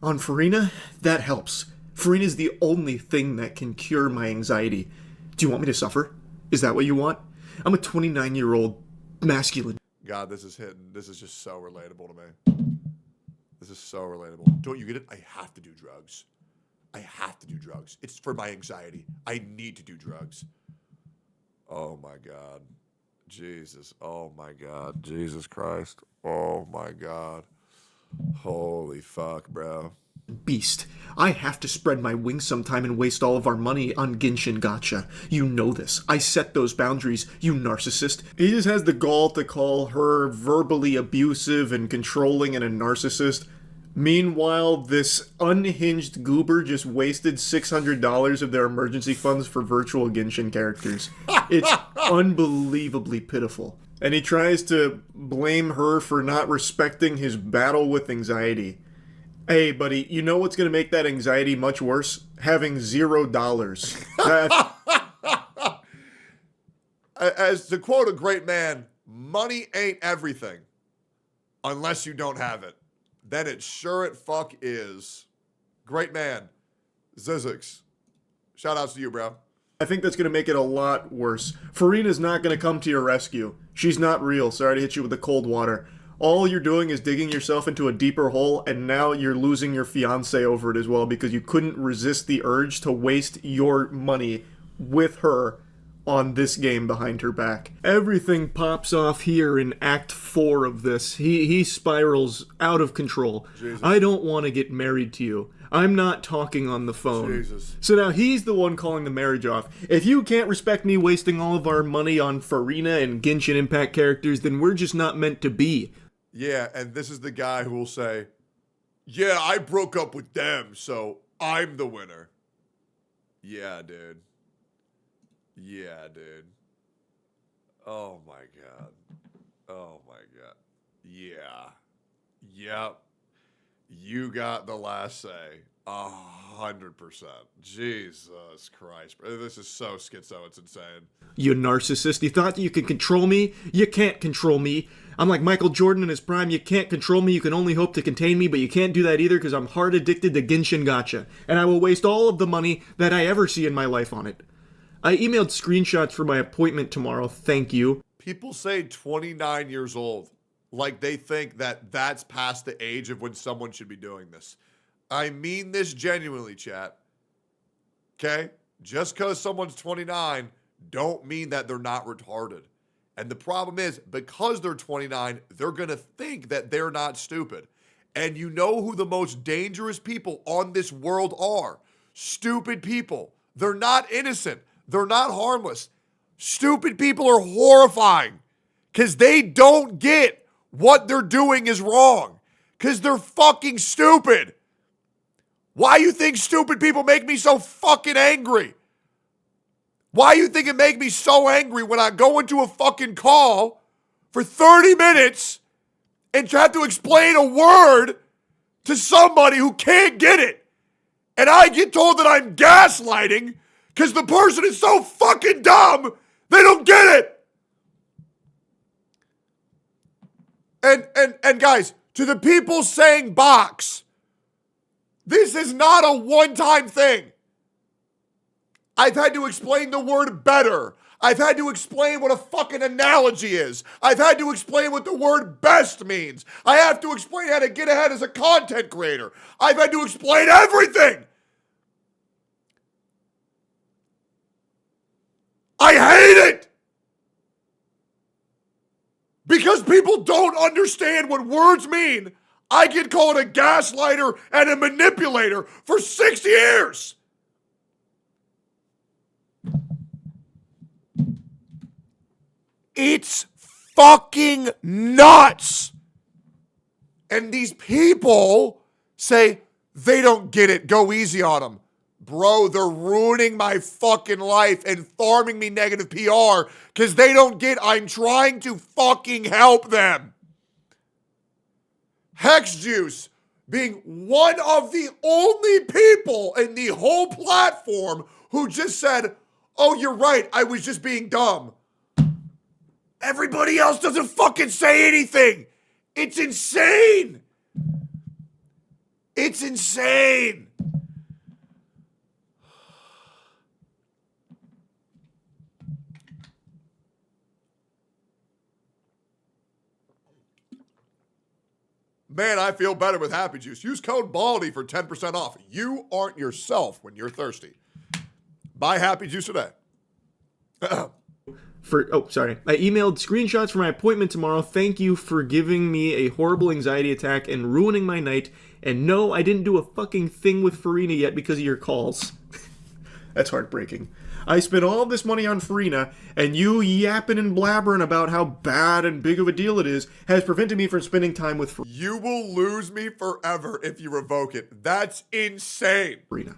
on Farina, that helps. Farina's the only thing that can cure my anxiety. Do you want me to suffer? Is that what you want? I'm a 29-year-old masculine. God, this is hitting. This is just so relatable to me. This is so relatable. Don't you get it? I have to do drugs. I have to do drugs. It's for my anxiety. I need to do drugs. Oh my God. Jesus. Oh my God. Jesus Christ. Oh my God. Holy fuck, bro. Beast. I have to spread my wings sometime and waste all of our money on Genshin gacha. You know this. I set those boundaries, you narcissist. He just has the gall to call her verbally abusive and controlling and a narcissist. Meanwhile, this unhinged goober just wasted $600 of their emergency funds for virtual Genshin characters. It's unbelievably pitiful. And he tries to blame her for not respecting his battle with anxiety. Hey, buddy, you know what's going to make that anxiety much worse? Having $0. As to quote a great man, money ain't everything unless you don't have it. Then it sure it fuck is. Great man. Zizix. Shout outs to you, bro. I think that's going to make it a lot worse. Farina's not going to come to your rescue. She's not real. Sorry to hit you with the cold water. all you're doing is digging yourself into a deeper hole, and now you're losing your fiance over it as well because you couldn't resist the urge to waste your money with her on this game behind her back. Everything pops off here in Act 4 of this. He spirals out of control. Jesus. I don't want to get married to you. I'm not talking on the phone. Jesus. So now he's the one calling the marriage off. If you can't respect me wasting all of our money on Farina and Genshin Impact characters, then we're just not meant to be. Yeah, and this is the guy who will say, yeah, I broke up with them, so I'm the winner. Yeah, dude. Yeah, dude. Oh, my God. Oh, my God. Yeah. Yep. You got the last say. 100%. Jesus Christ. This is so schizo. It's insane. You narcissist. You thought you could control me? You can't control me. I'm like Michael Jordan in his prime. You can't control me. You can only hope to contain me, but you can't do that either because I'm hard addicted to Genshin Gacha. And I will waste all of the money that I ever see in my life on it. I emailed screenshots for my appointment tomorrow. Thank you. People say 29 years old. Like they think that that's past the age of when someone should be doing this. I mean this genuinely, chat. Okay? Just because someone's 29 don't mean that they're not retarded. And the problem is, because they're 29, they're going to think that they're not stupid. And you know who the most dangerous people on this world are? Stupid people. They're not innocent. They're not harmless. Stupid people are horrifying because they don't get what they're doing is wrong because they're fucking stupid. Why you think stupid people make me so fucking angry? Why you think it make me so angry when I go into a fucking call for 30 minutes and have to explain a word to somebody who can't get it? And I get told that I'm gaslighting because the person is so fucking dumb, they don't get it. And guys, to the people saying box, this is not a one-time thing. I've had to explain the word better. I've had to explain what a fucking analogy is. I've had to explain what the word best means. I have to explain how to get ahead as a content creator. I've had to explain everything. I hate it. Because people don't understand what words mean. I get called a gaslighter and a manipulator for 6 years. It's fucking nuts. And these people say they don't get it. Go easy on them. Bro, they're ruining my fucking life and farming me negative PR because they don't get I'm trying to fucking help them. Hex Juice being one of the only people in the whole platform who just said, oh, you're right, I was just being dumb. Everybody else doesn't fucking say anything. It's insane. It's insane. Man, I feel better with Happy Juice. Use code BALDY for 10% off. You aren't yourself when you're thirsty. Buy Happy Juice today. I emailed screenshots for my appointment tomorrow. Thank you for giving me a horrible anxiety attack and ruining my night. And no, I didn't do a fucking thing with Farina yet because of your calls. That's heartbreaking. I spent all this money on Farina, and you yapping and blabbering about how bad and big of a deal it is has prevented me from spending time with Farina. You will lose me forever if you revoke it. That's insane. Farina.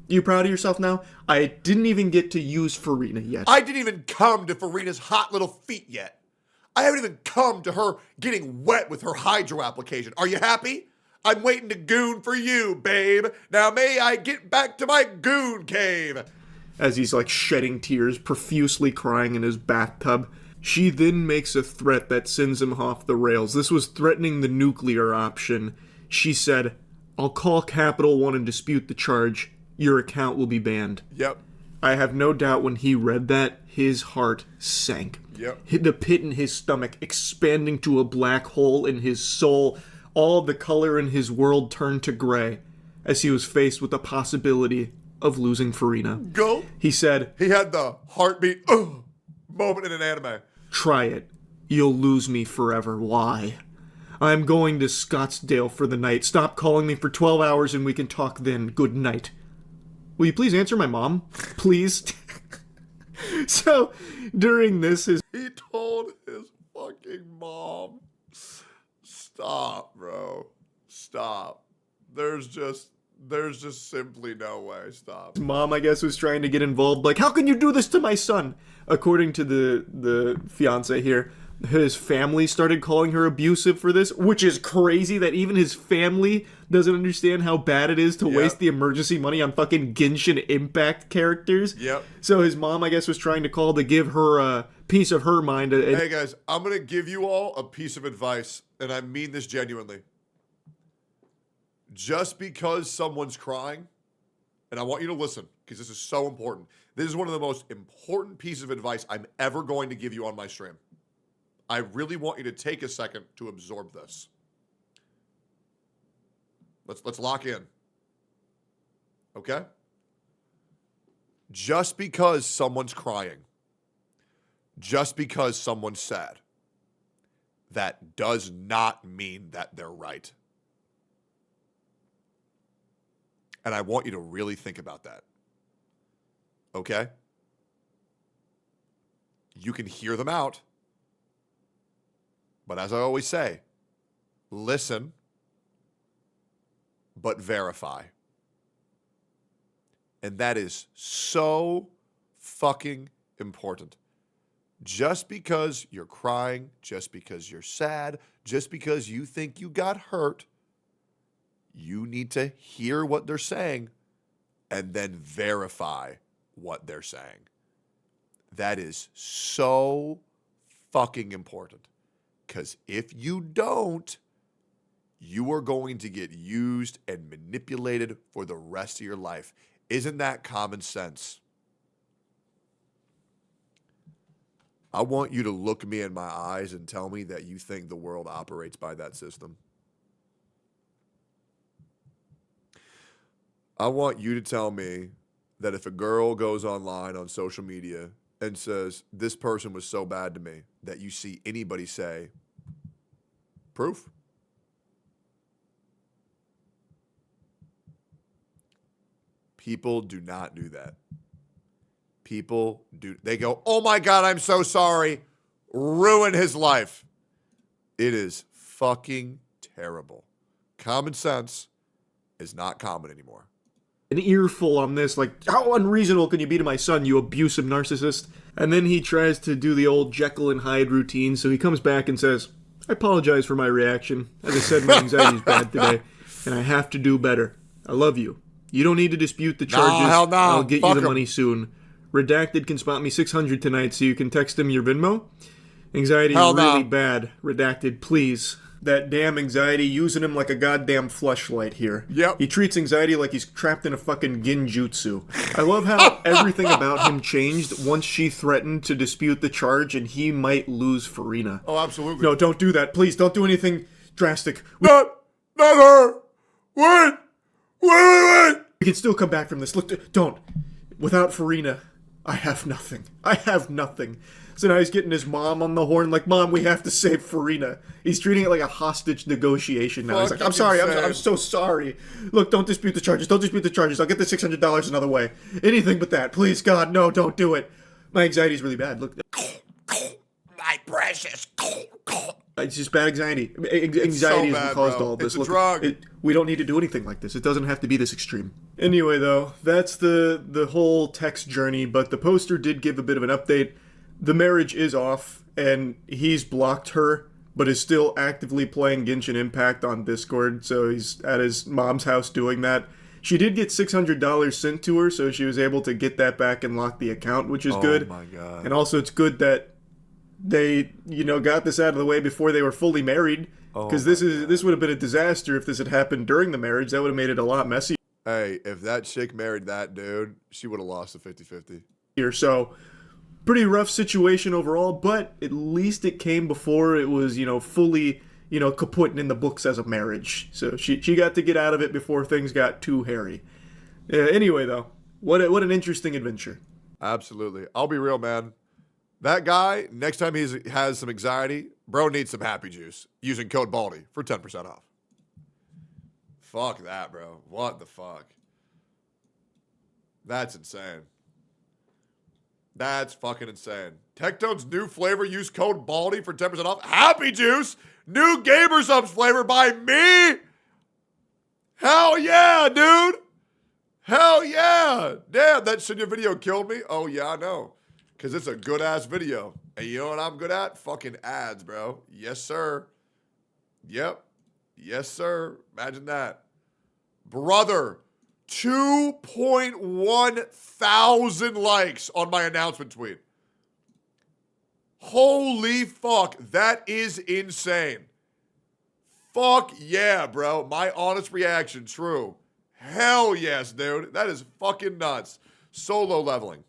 You proud of yourself now? I didn't even get to use Farina yet. I didn't even come to Farina's hot little feet yet. I haven't even come to her getting wet with her hydro application. Are you happy? I'm waiting to goon for you, babe. Now may I get back to my goon cave? As he's like shedding tears, profusely crying in his bathtub. She then makes a threat that sends him off the rails. This was threatening the nuclear option. She said, I'll call Capital One and dispute the charge. Your account will be banned. Yep. I have no doubt when he read that, his heart sank. Yep. Hit the pit in his stomach, expanding to a black hole in his soul. All the color in his world turned to gray as he was faced with the possibility of losing Farina. Go. He said, he had the heartbeat moment in an anime. Try it. You'll lose me forever. Why? I'm going to Scottsdale for the night. Stop calling me for 12 hours and we can talk then. Good night. Will you please answer my mom? Please? So, during this, he told his fucking mom, stop, bro. Stop. There's just simply no way. Stop. His mom, I guess, was trying to get involved. Like, how can you do this to my son? According to the fiance here, his family started calling her abusive for this, which is crazy that even his family doesn't understand how bad it is to waste the emergency money on fucking Genshin Impact characters. Yep. So his mom, I guess, was trying to call to give her a piece of her mind. Hey guys, I'm going to give you all a piece of advice, and I mean this genuinely. Just because someone's crying, and I want you to listen, because this is so important. This is one of the most important pieces of advice I'm ever going to give you on my stream. I really want you to take a second to absorb this. Let's lock in. Okay? Just because someone's crying, just because someone's sad, that does not mean that they're right. And I want you to really think about that. Okay? You can hear them out. But as I always say, listen, but verify. And that is so fucking important. Just because you're crying, just because you're sad, just because you think you got hurt, you need to hear what they're saying and then verify what they're saying. That is so fucking important. Because if you don't, you are going to get used and manipulated for the rest of your life. Isn't that common sense? I want you to look me in my eyes and tell me that you think the world operates by that system. I want you to tell me that if a girl goes online on social media and says, this person was so bad to me, that you see anybody say, proof? People do not do that. People do. They go, oh my God, I'm so sorry. Ruin his life. It is fucking terrible. Common sense is not common anymore. An earful on this, like, how unreasonable can you be to my son, you abusive narcissist? And then he tries to do the old Jekyll and Hyde routine, so he comes back and says, I apologize for my reaction. As I said, my anxiety's bad today, and I have to do better. I love you. You don't need to dispute the charges. Hell no. I'll get you the him. money soon. Redacted can spot me $600 tonight, so you can text him your Venmo. Anxiety really bad. Redacted, please. That damn anxiety using him like a goddamn fleshlight here. Yep. He treats anxiety like he's trapped in a fucking genjutsu. I love how everything about him changed once she threatened to dispute the charge and he might lose Farina. Oh, absolutely. No, don't do that. Please, don't do anything drastic. Not her. Wait. We can still come back from this. Look, don't. Without Farina, I have nothing. I have nothing. So now he's getting his mom on the horn, like, Mom, we have to save Farina. He's treating it like a hostage negotiation now. He's like, I'm sorry, I'm so sorry. Look, don't dispute the charges. Don't dispute the charges. I'll get the $600 another way. Anything but that. Please, God, no, don't do it. My anxiety's really bad. Look. My precious. It's just bad anxiety. Anxiety so is bad, what caused bro. all this. It's a drug. We don't need to do anything like this. It doesn't have to be this extreme. Anyway, though, that's the whole text journey, but the poster did give a bit of an update. The marriage is off, and he's blocked her, but is still actively playing Genshin Impact on Discord, so he's at his mom's house doing that. She did get $600 sent to her, so she was able to get that back and lock the account, which is good. Oh my God. And also, it's good that they, got this out of the way before they were fully married, because this would have been a disaster if this had happened during the marriage. That would have made it a lot messier. Hey, if that chick married that dude, she would have lost the 50-50. Here, so pretty rough situation overall, but at least it came before it was, fully, kaput in the books as a marriage. So she got to get out of it before things got too hairy. Anyway, though, what an interesting adventure. Absolutely. I'll be real, man. That guy, next time he has some anxiety, bro needs some happy juice using code BALDY for 10% off. Fuck that, bro. What the fuck? That's insane. That's fucking insane. Tectone's new flavor, use code BALDY for 10% off. Happy juice, new Gamer Subs flavor by me. Hell yeah, dude. Hell yeah. Damn, that Shinya video killed me. Oh yeah, I know. Because it's a good ass video. And you know what I'm good at? Fucking ads, bro. Yes, sir. Yep. Yes, sir. Imagine that. Brother, 2.1 thousand likes on my announcement tweet. Holy fuck. That is insane. Fuck yeah, bro. My honest reaction, true. Hell yes, dude. That is fucking nuts. Solo leveling.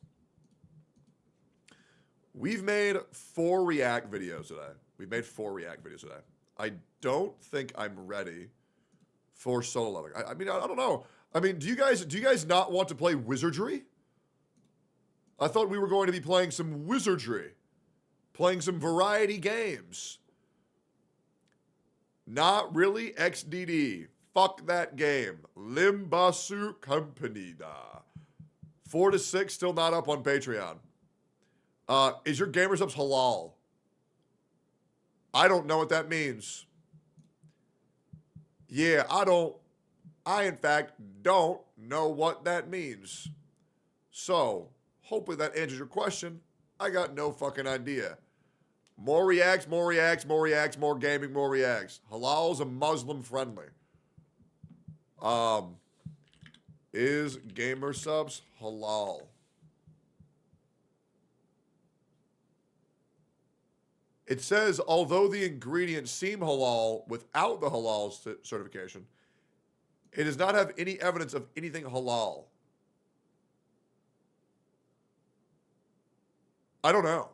We've made 4 React videos today. I don't think I'm ready for solo leveling. I mean, I don't know. I mean, do you guys not want to play Wizardry? I thought we were going to be playing some Wizardry. Playing some variety games. Not really. XDD. Fuck that game. Limbus Company. 4 to 6 still not up on Patreon. Is your Gamer Subs halal? I don't know what that means. Yeah, I in fact don't know what that means. So, hopefully that answers your question. I got no fucking idea. More reacts, more reacts, more reacts, more gaming, more reacts. Halal's a Muslim friendly. Is Gamer Subs halal? It says, although the ingredients seem halal without the halal certification, it does not have any evidence of anything halal. I don't know.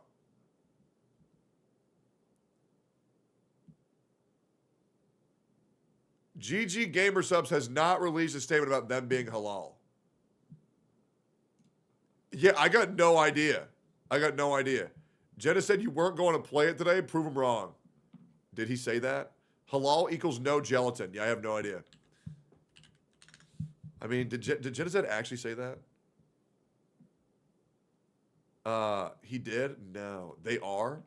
GG Gamer Subs has not released a statement about them being halal. Yeah, I got no idea. Jenna said you weren't going to play it today. Prove him wrong. Did he say that? Halal equals no gelatin. Yeah, I have no idea. I mean, did Jenna said actually say that? He did? No. They are?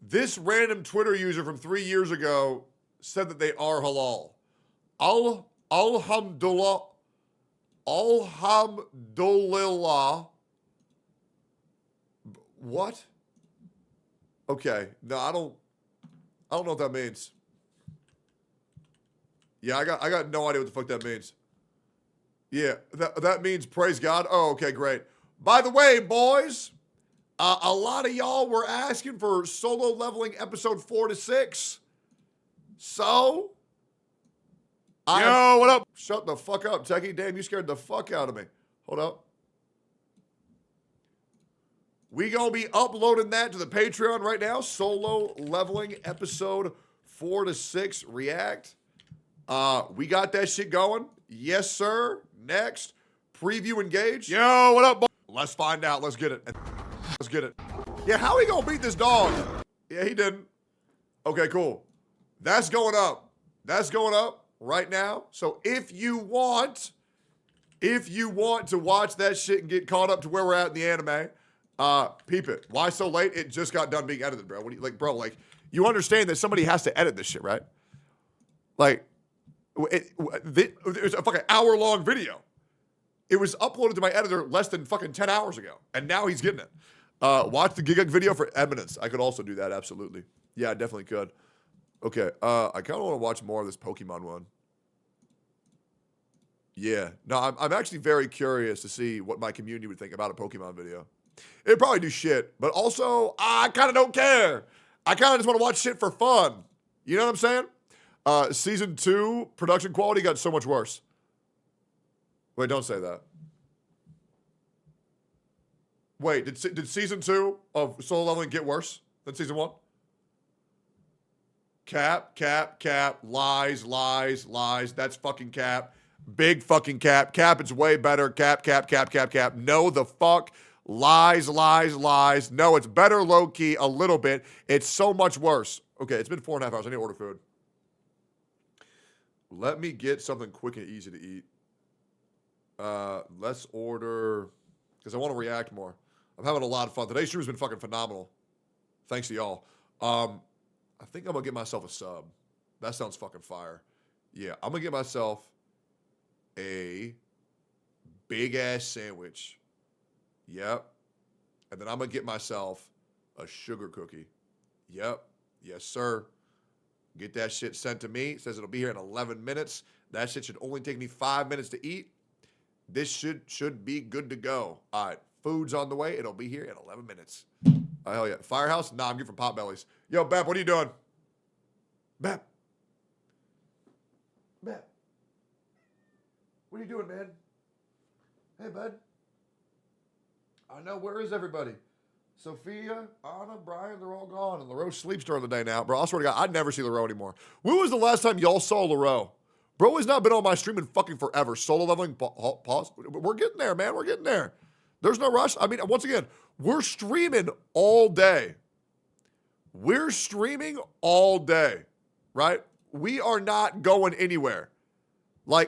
This random Twitter user from 3 years ago said that they are halal. Alhamdulillah. What? Okay. No, I don't know what that means. Yeah, I got no idea what the fuck that means. Yeah, that means praise God. Oh, okay, great. By the way, boys, a lot of y'all were asking for solo leveling episode 4 to 6. So, yo, what up? Shut the fuck up, Techie. Damn, you scared the fuck out of me. Hold up. We gonna be uploading that to the Patreon right now. Solo leveling episode 4 to 6 react. We got that shit going. Yes, sir. Next, preview engage. Yo, what up, boy? Let's find out. Let's get it. Yeah, how he gonna beat this dog? Yeah, he didn't. Okay, cool. That's going up. Right now. So if you want to watch that shit and get caught up to where we're at in the anime, peep it. Why so late? It just got done being edited, bro. What do you like, bro? Like, you understand that somebody has to edit this shit, right? Like, it was a fucking hour-long video. It was uploaded to my editor less than fucking 10 hours ago, and now he's getting it. Watch the Gigug video for evidence. I could also do that, absolutely. Yeah, I definitely could. Okay, I kind of want to watch more of this Pokemon one. Yeah, no, I'm actually very curious to see what my community would think about a Pokemon video. It'd probably do shit, but also, I kind of don't care. I kind of just want to watch shit for fun. You know what I'm saying? Season 2 production quality got so much worse. Wait, don't say that. Wait, did season 2 of Solo Leveling get worse than season 1? Cap. Lies. That's fucking cap. Big fucking cap. Cap, it's way better. Cap. No, the fuck. Lies. No, it's better low-key a little bit. It's so much worse. Okay, it's been 4.5 hours. I need to order food. Let me get something quick and easy to eat. Let's order, because I want to react more. I'm having a lot of fun. Today's stream has been fucking phenomenal. Thanks to y'all. I think I'm going to get myself a sub. That sounds fucking fire. Yeah, I'm going to get myself a big-ass sandwich. Yep. And then I'm going to get myself a sugar cookie. Yep. Yes, sir. Get that shit sent to me. It says it'll be here in 11 minutes. That shit should only take me 5 minutes to eat. This should be good to go. All right. Food's on the way. It'll be here in 11 minutes. Oh, hell yeah. Firehouse? Nah, I'm getting from Potbellies. Yo, Bep, what are you doing? Bep. What are you doing, man? Hey, bud. I know. Where is everybody? Sophia, Anna, Brian, they're all gone. And LaRoe sleeps during the day now. Bro, I swear to God, I'd never see LaRoe anymore. When was the last time y'all saw LaRoe? Bro has not been on my stream in fucking forever. Solo leveling, pause. We're getting there, man. We're getting there. There's no rush. I mean, once again, we're streaming all day. We're streaming all day, right? We are not going anywhere.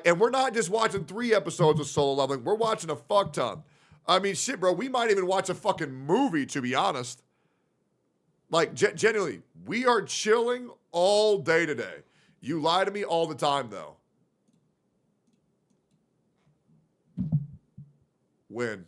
And we're not just watching 3 episodes of Solo Leveling. We're watching a fuck ton. I mean, shit, bro. We might even watch a fucking movie, to be honest. Genuinely, we are chilling all day today. You lie to me all the time, though. When?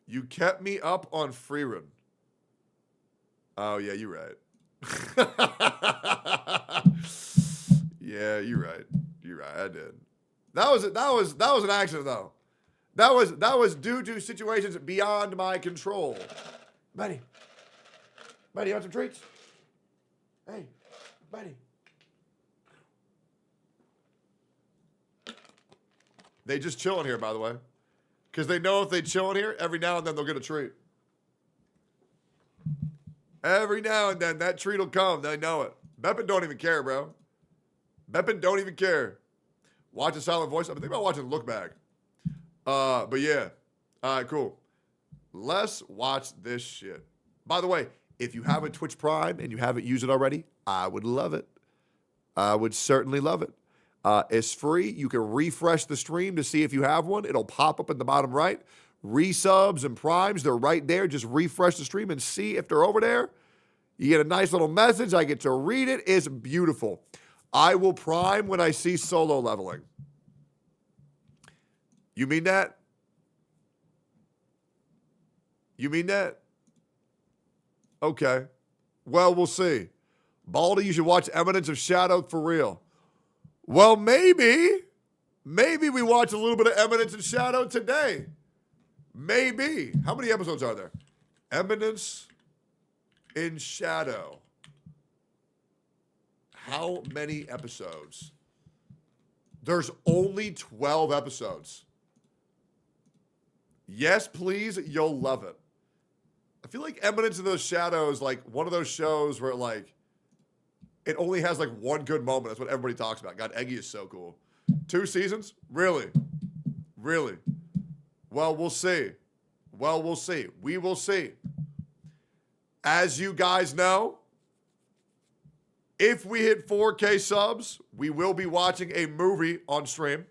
You kept me up on free run. Oh yeah, you're right. Yeah, you're right. I did. That was an accident though. That was due to situations beyond my control. Buddy, you want some treats? Hey, buddy. They just chill in here, by the way. Because they know if they chill in here, every now and then they'll get a treat. Every now and then, that treat will come. They know it. Beppin don't even care, bro. Beppin don't even care. Watch a silent voice. I've been thinking about watching Look Back. But yeah. All right, cool. Let's watch this shit. By the way, if you have a Twitch Prime and you haven't used it already, I would love it. I would certainly love it. It's free. You can refresh the stream to see if you have one. It'll pop up in the bottom right. Resubs and primes, they're right there. Just refresh the stream and see if they're over there. You get a nice little message. I get to read it. It's beautiful. I will prime when I see Solo Leveling. You mean that? You mean that? Okay. Well, we'll see. Baldy, you should watch Eminence of Shadow for real. Well, maybe we watch a little bit of Eminence in Shadow today. Maybe. How many episodes are there? Eminence in Shadow. How many episodes? There's only 12 episodes. Yes, please. You'll love it. I feel like Eminence in those Shadows, like one of those shows where it only has one good moment. That's what everybody talks about. God, Eggy is so cool. 2 seasons? Really? Well, we'll see. We will see. As you guys know, if we hit 4K subs, we will be watching a movie on stream.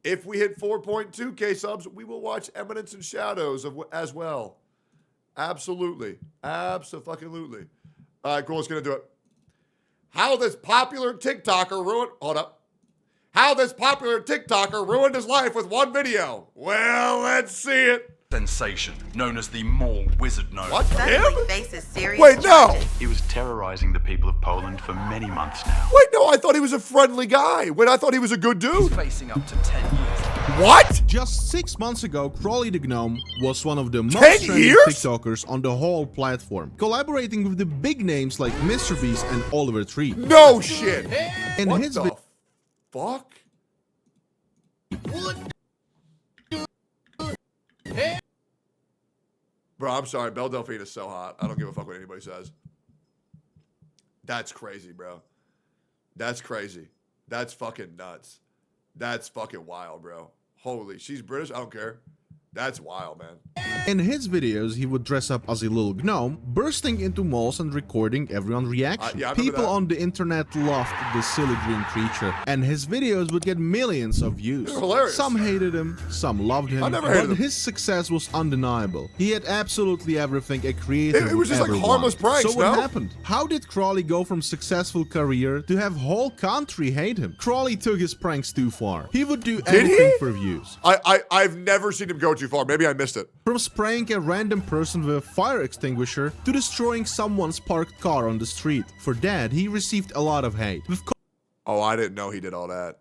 If we hit 4.2K subs, we will watch Eminence and Shadows as well. Absolutely. Abso-fucking-lutely. All right, cool. Let's get into it. How this popular TikToker ruined his life with one video. Well, let's see it. sensation known as the Mall Wizard Gnome. What? Him? Faces serious Wait, no. He was terrorizing the people of Poland for many months now. Wait, no, I thought he was a friendly guy. Wait, I thought he was a good dude. He's facing up to 10 years. What? Just 6 months ago, Crawly the Gnome was one of the 10 most trending years? TikTokers on the whole platform, collaborating with the big names like Mr. Beast and Oliver Tree. No shit. In What his the fuck? Bro, I'm sorry. Belle Delphine is so hot. I don't give a fuck what anybody says. That's crazy, bro. That's crazy. That's fucking nuts. That's fucking wild, bro. Holy, she's British? I don't care. That's wild, man. In his videos, he would dress up as a little gnome, bursting into malls and recording everyone's reaction. Yeah, I remember People that. on the internet loved the silly green creature, and his videos would get millions of views. They're hilarious. Some hated him, some loved him, I never hated but him. his success was undeniable. He had absolutely everything a creator It was just would like ever harmless want. pranks, So what no? happened? How did Crawly go from successful career to have whole country hate him? Crawly took his pranks too far. He would do Did anything he? for views. I've never seen him go too far. Maybe I missed it. From spraying a random person with a fire extinguisher to destroying someone's parked car on the street. For that, he received a lot of hate. With Oh, I didn't know he did all that.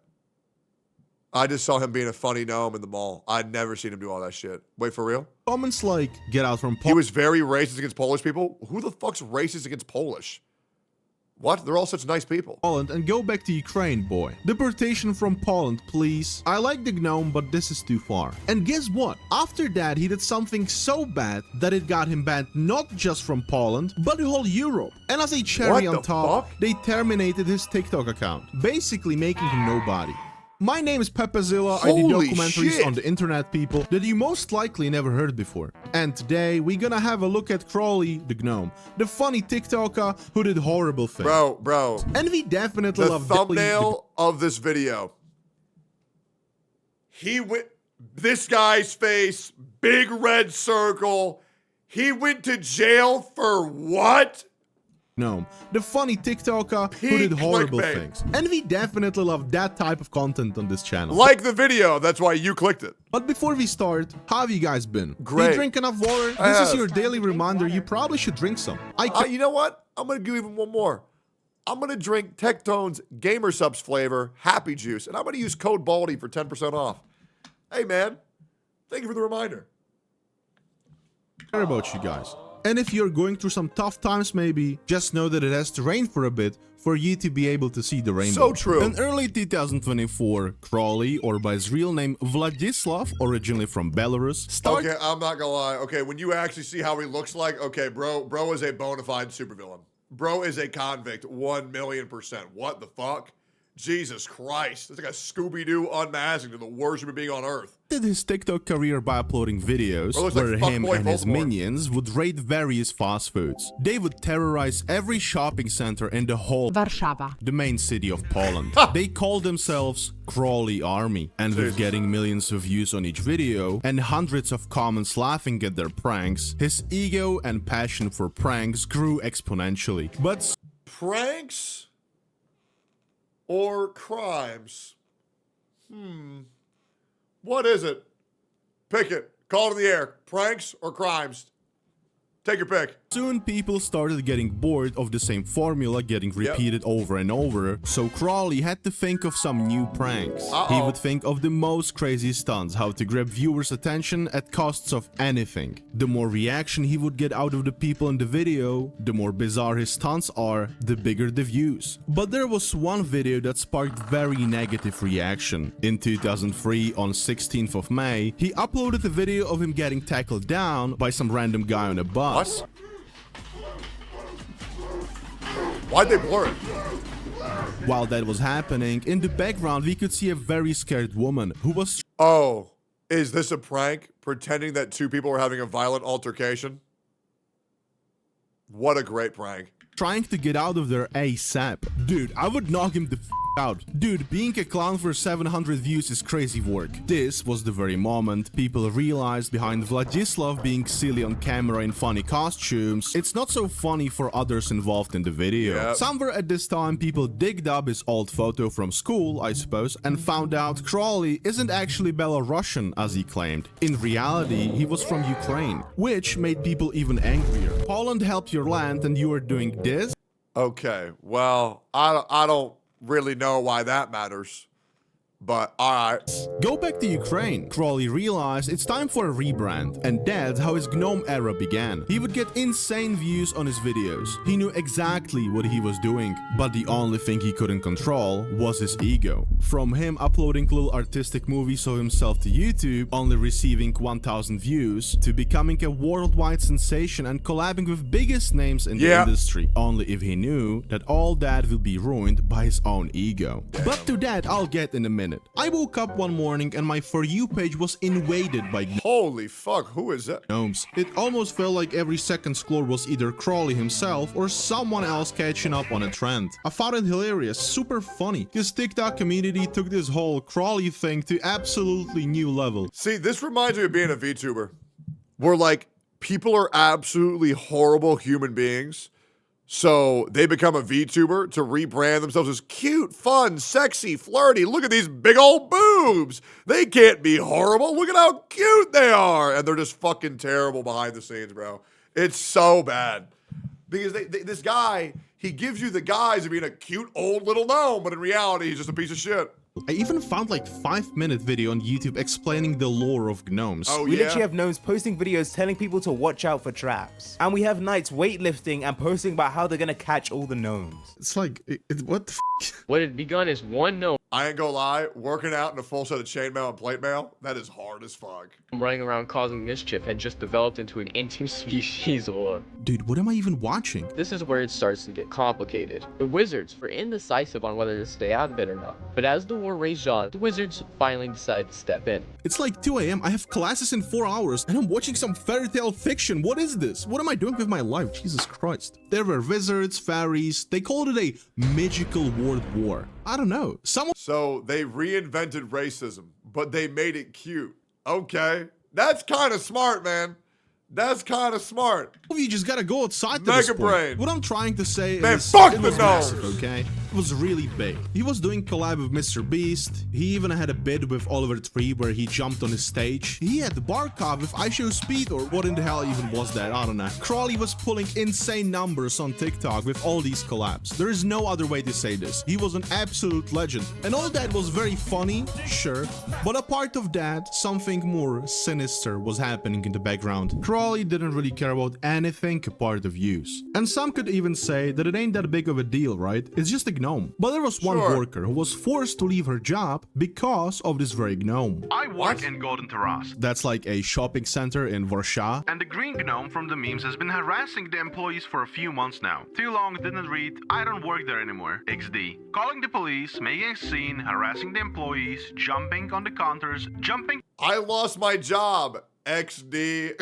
I just saw him being a funny gnome in the mall. I'd never seen him do all that shit. Wait, for real? comments like, get out from He was very racist against Polish people? Who the fuck's racist against Polish? What? They're all such nice people. Poland and go back to Ukraine, boy. Deportation from Poland, please. I like the gnome, but this is too far. And guess what? After that, he did something so bad that it got him banned not just from Poland, but the whole Europe. And as a cherry What on the top, fuck? they terminated his TikTok account, basically making him nobody. My name is Pepezilla. I do Holy documentaries shit. on the internet, people, that you most likely never heard before. And today, we're gonna have a look at Crawly the Gnome, the funny TikToker who did horrible things. Bro. And we definitely The love Dilly thumbnail of this video. He went, this guy's face, big red circle. He went to jail for what? Gnome, the funny TikToker who Peak did horrible clickbait. things. And we definitely love that type of content on this channel. Like the video, that's why you clicked it. But before we start, how have you guys been? Great. Do you drink enough water? I This is have. your daily reminder you probably should drink some. You know what? I'm going to give even one more. I'm going to drink Tectone's Gamer Subs flavor, Happy Juice, and I'm going to use code BALDY for 10% off. Hey, man. Thank you for the reminder. care about you guys. And if you're going through some tough times maybe, just know that it has to rain for a bit for you to be able to see the rainbow. So true. In early 2024, Crawly, or by his real name Vladislav, originally from Belarus, started... Okay, I'm not gonna lie. Okay, when you actually see how he looks like, okay, bro is a bona fide supervillain. Bro is a convict, 1,000,000%. What the fuck? Jesus Christ. It's like a Scooby-Doo unmasking to the worst human being on earth. Did his TikTok career by uploading videos Bro, looks where like him Fuckboy and his Baltimore. minions would raid various fast foods. They would terrorize every shopping center in the whole Warszawa, the main city of Poland. They called themselves Crawly Army, and with getting millions of views on each video and hundreds of comments laughing at their pranks, his ego and passion for pranks grew exponentially. But Pranks or crimes? What is it? Pick it. Call it in the air. Pranks or crimes? Take your pick. soon people started getting bored of the same formula getting repeated over and over, so Crawly had to think of some new pranks. He would think of the most crazy stunts, how to grab viewers' attention at costs of anything. The more reaction he would get out of the people in the video, the more bizarre his stunts are, the bigger the views. But there was one video that sparked very negative reaction. In 2003, on 16th of May, he uploaded a video of him getting tackled down by some random guy on a bus. What? Why'd they blur it? While that was happening, in the background we could see a very scared woman who was... Oh, is this a prank? Pretending that two people were having a violent altercation? What a great prank. trying to get out of there ASAP. Dude, I would knock him the f out. Dude, being a clown for 700 views is crazy work. This was the very moment people realized behind Vladislav being silly on camera in funny costumes, it's not so funny for others involved in the video. Yep. Somewhere at this time, people digged up his old photo from school, I suppose, and found out Crawley isn't actually Belarusian as he claimed. In reality, he was from Ukraine, which made people even angrier. Poland helped your land and you are doing this? Okay, well, I don't really know why that matters, but alright. Go back to Ukraine. Crawley realized it's time for a rebrand, and that's how his GNOME era began. He would get insane views on his videos. He knew exactly what he was doing, but the only thing he couldn't control was his ego. From him uploading little artistic movies of himself to YouTube, only receiving 1,000 views, to becoming a worldwide sensation and collabing with biggest names in the industry, only if he knew that all that will be ruined by his own ego. But to that I'll get in a minute. I woke up one morning and my For You page was invaded by Holy fuck, who is that? gnomes. It almost felt like every second scroll was either Crawley himself or someone else catching up on a trend. I found it hilarious, super funny. His TikTok community took this whole Crawley thing to absolutely new level. See, this reminds me of being a VTuber, where like people are absolutely horrible human beings. So they become a VTuber to rebrand themselves as cute, fun, sexy, flirty. Look at these big old boobs. They can't be horrible. Look at how cute they are. And they're just fucking terrible behind the scenes, bro. It's so bad. Because this guy, he gives you the guise of being a cute old little gnome, but in reality, he's just a piece of shit. I even found like 5-minute video on YouTube explaining the lore of gnomes. Oh, We literally have gnomes posting videos telling people to watch out for traps. And we have knights weightlifting and posting about how they're gonna catch all the gnomes. It's like, what the f***? What had begun as one gnome I ain't gonna lie, working out in a full set of chainmail and plate mail, that is hard as fuck. running around causing mischief had just developed into an interspecies war. Dude, what am I even watching? This is where it starts to get complicated. The wizards were indecisive on whether to stay out of it or not, but as the war raged on, the wizards finally decided to step in. It's like 2 AM, I have classes in 4 hours, and I'm watching some fairy tale fiction. What is this? What am I doing with my life? Jesus Christ. There were wizards, fairies, they called it a magical world war. I don't know. So they reinvented racism, but they made it cute. Okay. That's kind of smart, man. That's kind of smart. You just gotta go outside to Mega this brain. point. What I'm trying to say Man, is fuck it the was nose. massive, okay? It was really big. He was doing collab with Mr. Beast. He even had a bit with Oliver Tree where he jumped on his stage. He had the Barkov with I Show Speed, or what in the hell even was that? I don't know. Crawley was pulling insane numbers on TikTok with all these collabs. There is no other way to say this. He was an absolute legend. And all that was very funny, sure. But apart of that, something more sinister was happening in the background. Crawley didn't really care about anything apart of views. And some could even say that it ain't that big of a deal, right? It's just a gnome. But there was one worker who was forced to leave her job because of this very gnome. I work in Golden Terrace. That's like a shopping center in Warsaw. And the green gnome from the memes has been harassing the employees for a few months now. Too long didn't read, I don't work there anymore. XD. Calling the police, making a scene, harassing the employees, jumping on the counters, jumping. I lost my job. XD.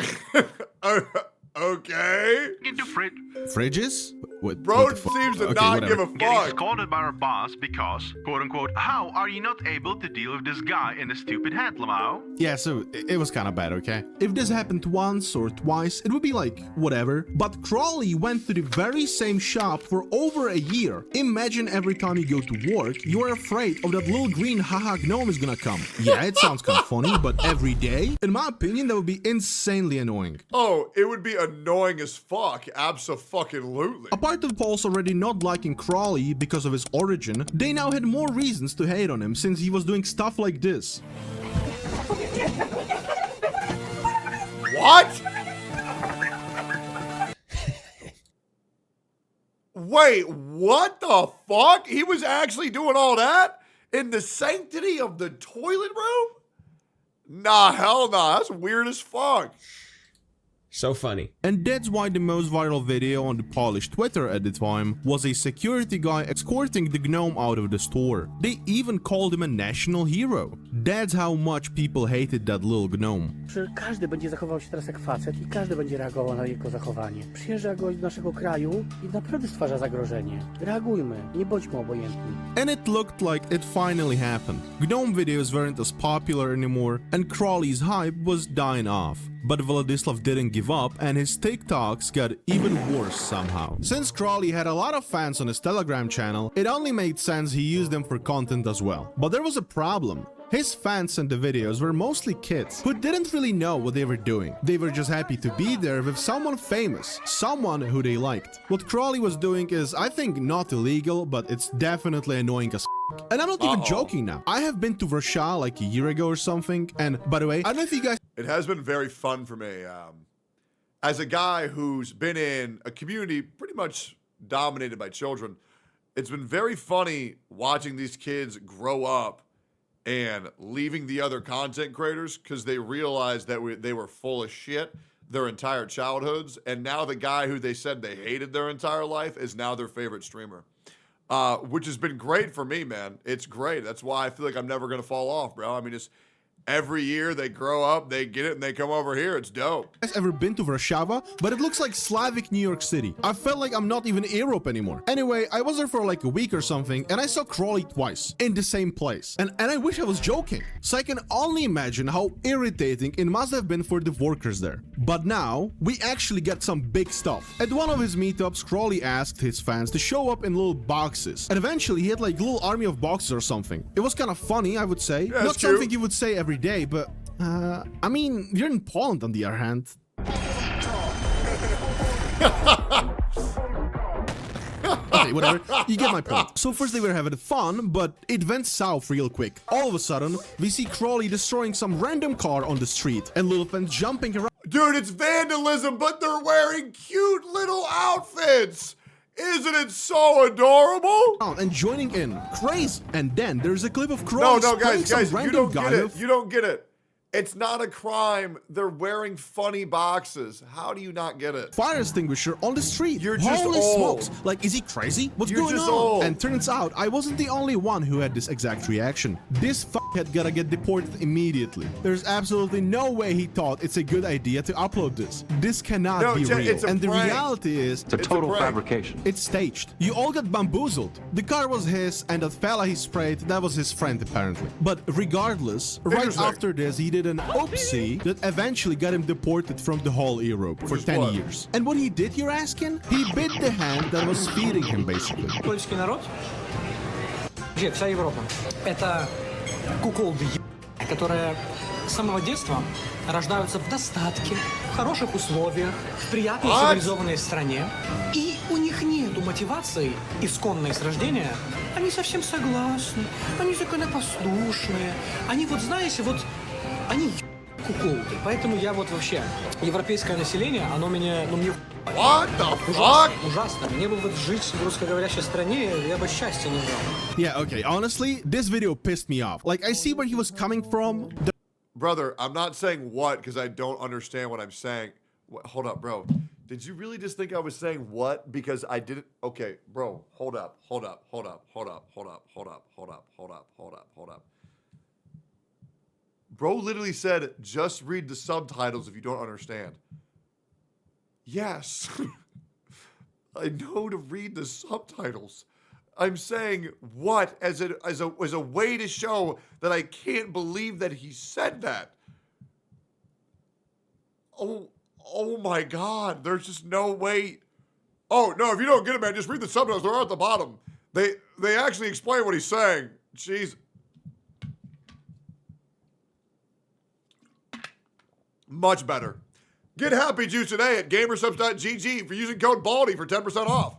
Okay. Into Fridges? What? Bro what the fuck? seems to Okay, not whatever. give a Getting fuck. scolded by our boss because, quote unquote, how are you not able to deal with this guy in a stupid hat, Lamau? Yeah, so it was kind of bad, okay? If this happened once or twice, it would be like, whatever. But Crawley went to the very same shop for over a year. Imagine every time you go to work, you're afraid of that little green haha gnome is gonna come. Yeah, it sounds kind of funny, but every day? In my opinion, that would be insanely annoying. Oh, it would be annoying as fuck. Abso-fucking-lutely. Apart of Paul's already not liking Crawley because of his origin, they now had more reasons to hate on him since he was doing stuff like this. What? Wait, what the fuck? He was actually doing all that in the sanctity of the toilet room? Nah, hell nah. That's weird as fuck. So funny. And that's why the most viral video on the Polish Twitter at the time was a security guy escorting the gnome out of the store. They even called him a national hero. That's how much people hated that little gnome. Każdy będzie zachował się teraz jak facet i każdy będzie reagował na jego zachowanie. Przyjeżdża gość do naszego kraju i naprawdę stwarza zagrożenie. Reagujmy, nie bądźmy obojętni. And it looked like it finally happened. Gnome videos weren't as popular anymore and Crawley's hype was dying off. But Vladislav didn't give up and his TikToks got even worse somehow. Since Crawley had a lot of fans on his Telegram channel, it only made sense he used them for content as well. But there was a problem. His fans in the videos were mostly kids who didn't really know what they were doing. They were just happy to be there with someone famous, someone who they liked. What Crawley was doing is, I think, not illegal, but it's definitely annoying as f***. And I'm not even joking now. I have been to Russia like a year ago or something, and by the way, I don't know if you guys... It has been very fun for me. As a guy who's been in a community pretty much dominated by children, it's been very funny watching these kids grow up and leaving the other content creators because they realized that they were full of shit their entire childhoods, and now the guy who they said they hated their entire life is now their favorite streamer, which has been great for me, man. It's great. That's why I feel like I'm never going to fall off, bro. I mean, it's every year they grow up, they get it, and they come over here. It's dope. I've ever been to Warsaw, but it looks like Slavic New York City. I felt like I'm not even in Europe anymore. Anyway, I was there for like a week or something, and I saw Crawley twice in the same place. And I wish I was joking. So I can only imagine how irritating it must have been for the workers there. But now, we actually get some big stuff. At one of his meetups, Crawley asked his fans to show up in little boxes. And eventually, he had like a little army of boxes or something. It was kind of funny, I would say. Yeah, not something you would say every day, but I mean, you're in Poland on the other hand. Okay, whatever, you get my point. So first they were having fun, but it went south real quick. All of a sudden, we see Crawley destroying some random car on the street and little fans jumping around. Dude, it's vandalism, but they're wearing cute little outfits. Isn't it so adorable? And joining in, crazy. And then there's a clip of Crawley. No, guys, you don't get it. You don't get it. It's not a crime. They're wearing funny boxes. How do you not get it? Fire extinguisher on the street. You're just Holy old. smokes. Like, is he crazy? What's You're going just on? old. And turns out, I wasn't the only one who had this exact reaction. This fuckhead gotta get deported immediately. There's absolutely no way he thought it's a good idea to upload this. This cannot be real. It's a and the prank. reality is... It's a total fabrication. It's staged. You all got bamboozled. The car was his, and that fella he sprayed, that was his friend apparently. But regardless, right after this, he did an oopsie that eventually got him deported from the whole Europe for 10 years. And what he did, you're asking? He bit the hand that was feeding him, basically. Польский народ, вся Европа, это куколды, которые с самого детства рождаются в достатке, в хороших условиях, в приятной цивилизованной стране, и у них нету мотивации исконной с рождения. Они совсем согласны, они законопослушные, они вот, знаете, вот, они куколды. Поэтому я вот вообще, европейское население, оно меня, ну мне... What the fuck? Ужасно. Мне бы вот жить в русскоговорящей стране, я бы счастья не знал. Yeah, okay, honestly, this video pissed me off. Like, I see where he was coming from. Brother, I'm not saying what because I don't understand what I'm saying. Hold up, bro. Did you really just think I was saying what? Because I didn't. Okay, bro, hold up. Bro literally said, just read the subtitles if you don't understand. Yes. I know to read the subtitles. I'm saying what as a way to show that I can't believe that he said that. Oh my God. There's just no way. Oh, no, if you don't get it, man, just read the subtitles. They're at the bottom. They actually explain what he's saying. Jeez. Much better. Get Happy Juice today at gamersubs.gg for using code BALDY for 10% off.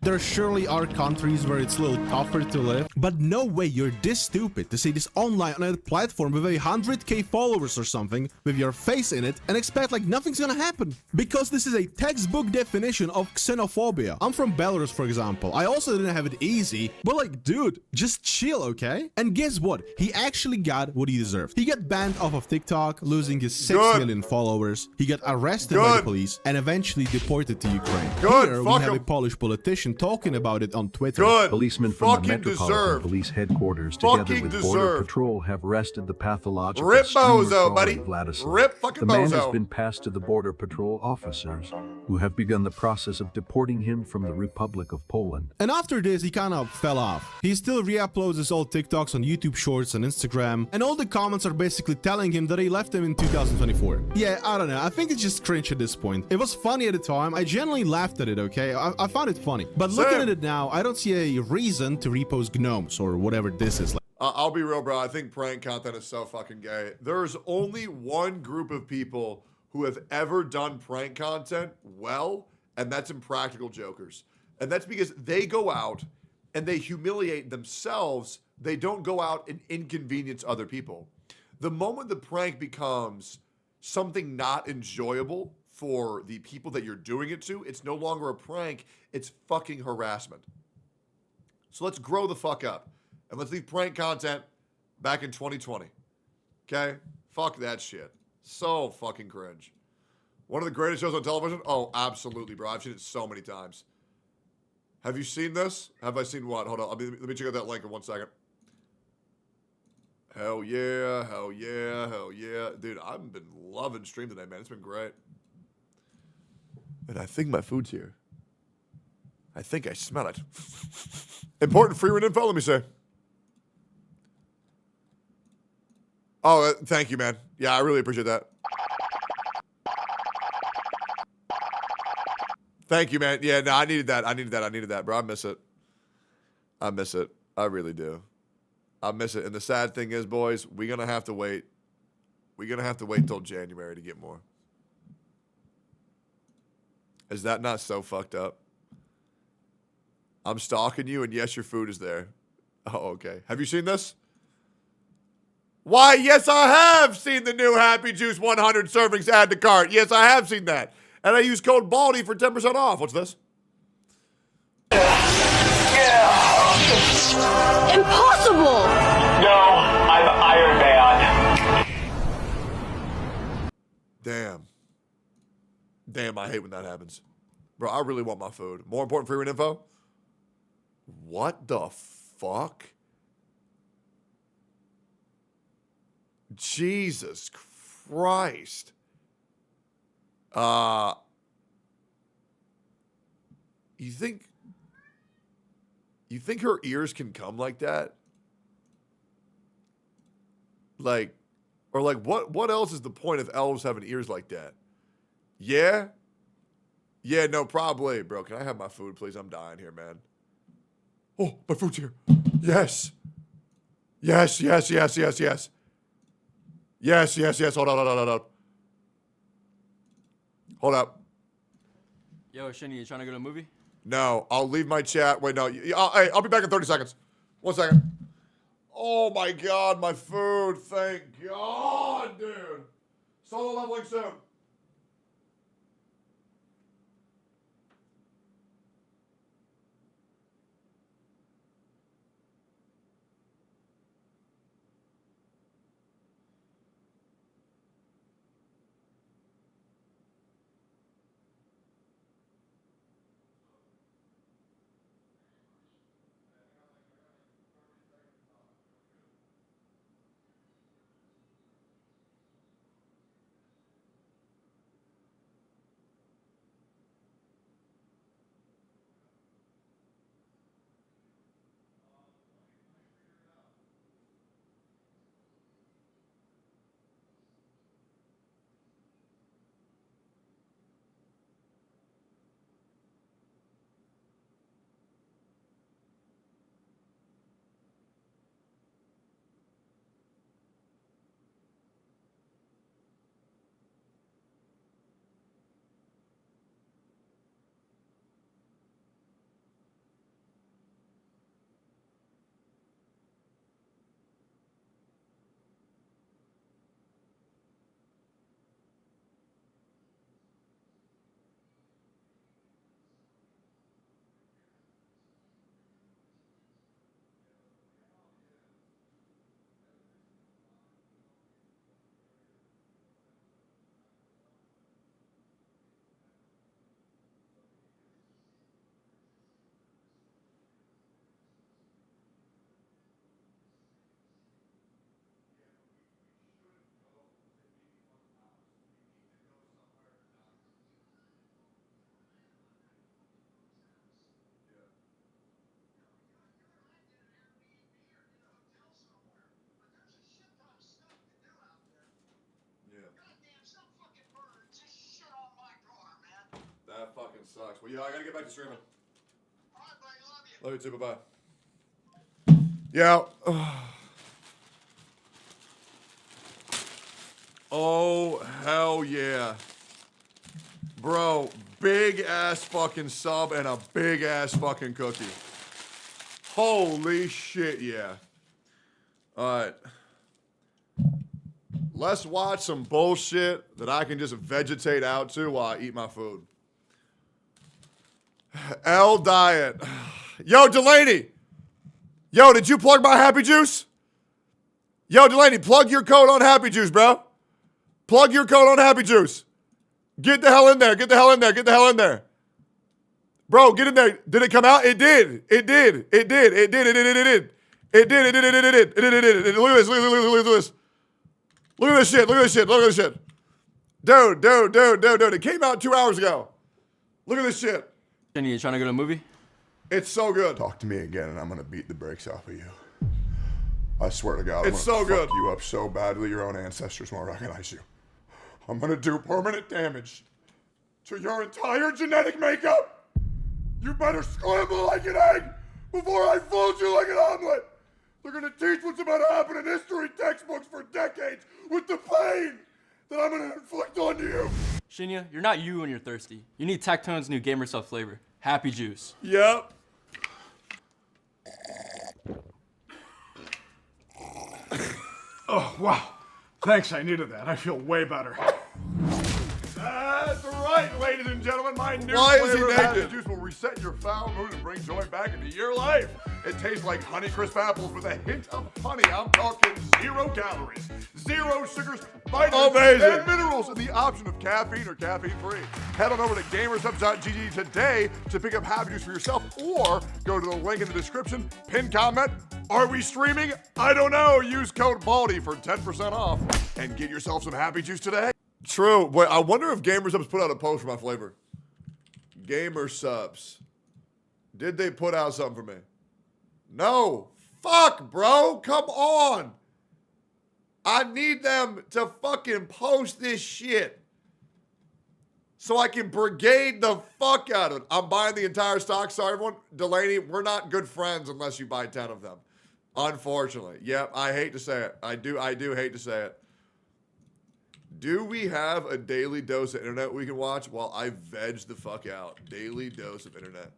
There surely are countries where it's a little tougher to live, But no way you're this stupid to say this online on a platform with 100k followers or something, with your face in it, and expect like nothing's gonna happen. Because this is a textbook definition of xenophobia. I'm from Belarus, for example. I also didn't have it easy, but like, dude, just chill, okay? And guess what? He actually got what he deserved. He got banned off of TikTok, losing his 6 million followers. He got arrested by the police and eventually deported to Ukraine. Here we have a Polish politician talking about it on Twitter. Policemen from the Metropolitan Police Headquarters together with Border Patrol have arrested the pathological Bozo, buddy. Vladislav. Fucking The man Bozo. has been passed to the Border Patrol officers, who have begun the process of deporting him from the Republic of Poland. And after this, he kind of fell off. He still re-uploads his old TikToks on YouTube Shorts and Instagram, and all the comments are basically telling him that he left him in 2024. Yeah, I don't know. I think it's just cringe at this point. It was funny at the time. I genuinely laughed at it, okay? I found it funny. But looking at it now, I don't see a reason to repost gnomes or whatever this is. I'll be real, bro. I think prank content is so fucking gay. There's only one group of people who have ever done prank content well, and that's Impractical Jokers. And that's because they go out and they humiliate themselves. They don't go out and inconvenience other people. The moment the prank becomes something not enjoyable for the people that you're doing it to, it's no longer a prank, it's fucking harassment. So let's grow the fuck up. And let's leave prank content back in 2020. Okay? Fuck that shit. So fucking cringe. One of the greatest shows on television? Oh, absolutely, bro. I've seen it so many times. Have you seen this? Have I seen what? Hold on. Let me check out that link in 1 second. Hell yeah. Hell yeah. Hell yeah. Dude, I've been loving stream today, man. It's been great. And I think my food's here. I think I smell it. Important free run info, let me say. Oh, thank you, man. Yeah, I really appreciate that. Thank you, man. Yeah, no, I needed that, bro. I miss it. I really do. I miss it. And the sad thing is, boys, we're going to have to wait. We're going to have to wait till January to get more. Is that not so fucked up? I'm stalking you, and yes, your food is there. Oh, okay. Have you seen this? Why, yes, I have seen the new Happy Juice 100 servings add to cart. Yes, I have seen that. And I use code BALDY for 10% off. What's this? Impossible! No, I'm Iron Man. Damn, I hate when that happens. Bro, I really want my food. More important free run info? What the fuck? Jesus Christ. You think her ears can come like that? Like, or like what else is the point of elves having ears like that? Yeah? Yeah, no, probably. Bro, can I have my food, please? I'm dying here, man. Oh, my food's here. Yes. Yes. Yes. Hold on. Hold up. Yo, Shinny, you trying to go to a movie? No, I'll leave my chat. Wait, no. I'll be back in 30 seconds. 1 second. Oh my God, my food. Thank God, dude. Solo leveling soon. sucks. Well, yeah, I gotta get back to streaming. Love you too. Bye-bye. Yeah. Oh, hell yeah. Bro, big ass fucking sub and a big ass fucking cookie. Holy shit, yeah. Alright. Let's watch some bullshit that I can just vegetate out to while I eat my food. L Diet. Yo, Delaney. Yo, did you plug my Happy Juice? Yo, Delaney, plug your code on Happy Juice, bro. Plug your code on Happy Juice. Get the hell in there. Get the hell in there. Get the hell in there. Bro, get in there. Did it come out? It did. It did. It did. It did. It did. It did. It did. It did. It did. It did. It did. Look at this. Look at this. Look at this shit. Look at this shit. Look at this shit. Dude. It came out 2 hours ago. Look at this shit. Jenny, you trying to go to a movie? It's so good. Talk to me again and I'm gonna beat the brakes off of you. I swear to God, It's so good. Fuck you up so badly your own ancestors won't recognize you. I'm gonna do permanent damage to your entire genetic makeup. You better scramble like an egg before I fold you like an omelet. They're gonna teach what's about to happen in history textbooks for decades with the pain that I'm gonna inflict on you. Shinya, you're not you when you're thirsty. You need Tectone's new gamer self flavor, Happy Juice. Yep. Oh, wow. Thanks, I needed that. I feel way better. That's right, ladies and gentlemen. My new flavor of Happy Juice will reset your foul mood and bring joy back into your life. It tastes like Honeycrisp apples with a hint of honey. I'm talking 0 calories, 0 sugars, vitamins, and minerals, and the option of caffeine or caffeine-free. Head on over to gamersubs.gg today to pick up Happy Juice for yourself, or go to the link in the description, pin comment. Are we streaming? I don't know. Use code BALDY for 10% off and get yourself some Happy Juice today. True. Wait, I wonder if GamerSubs put out a post for my flavor. GamerSubs. Did they put out something for me? No. Fuck, bro. Come on. I need them to fucking post this shit so I can brigade the fuck out of it. I'm buying the entire stock. Sorry, everyone. Delaney, we're not good friends unless you buy 10 of them. Unfortunately. Yep, I hate to say it. I do hate to say it. Do we have a daily dose of internet we can watch while I veg the fuck out? Daily dose of internet.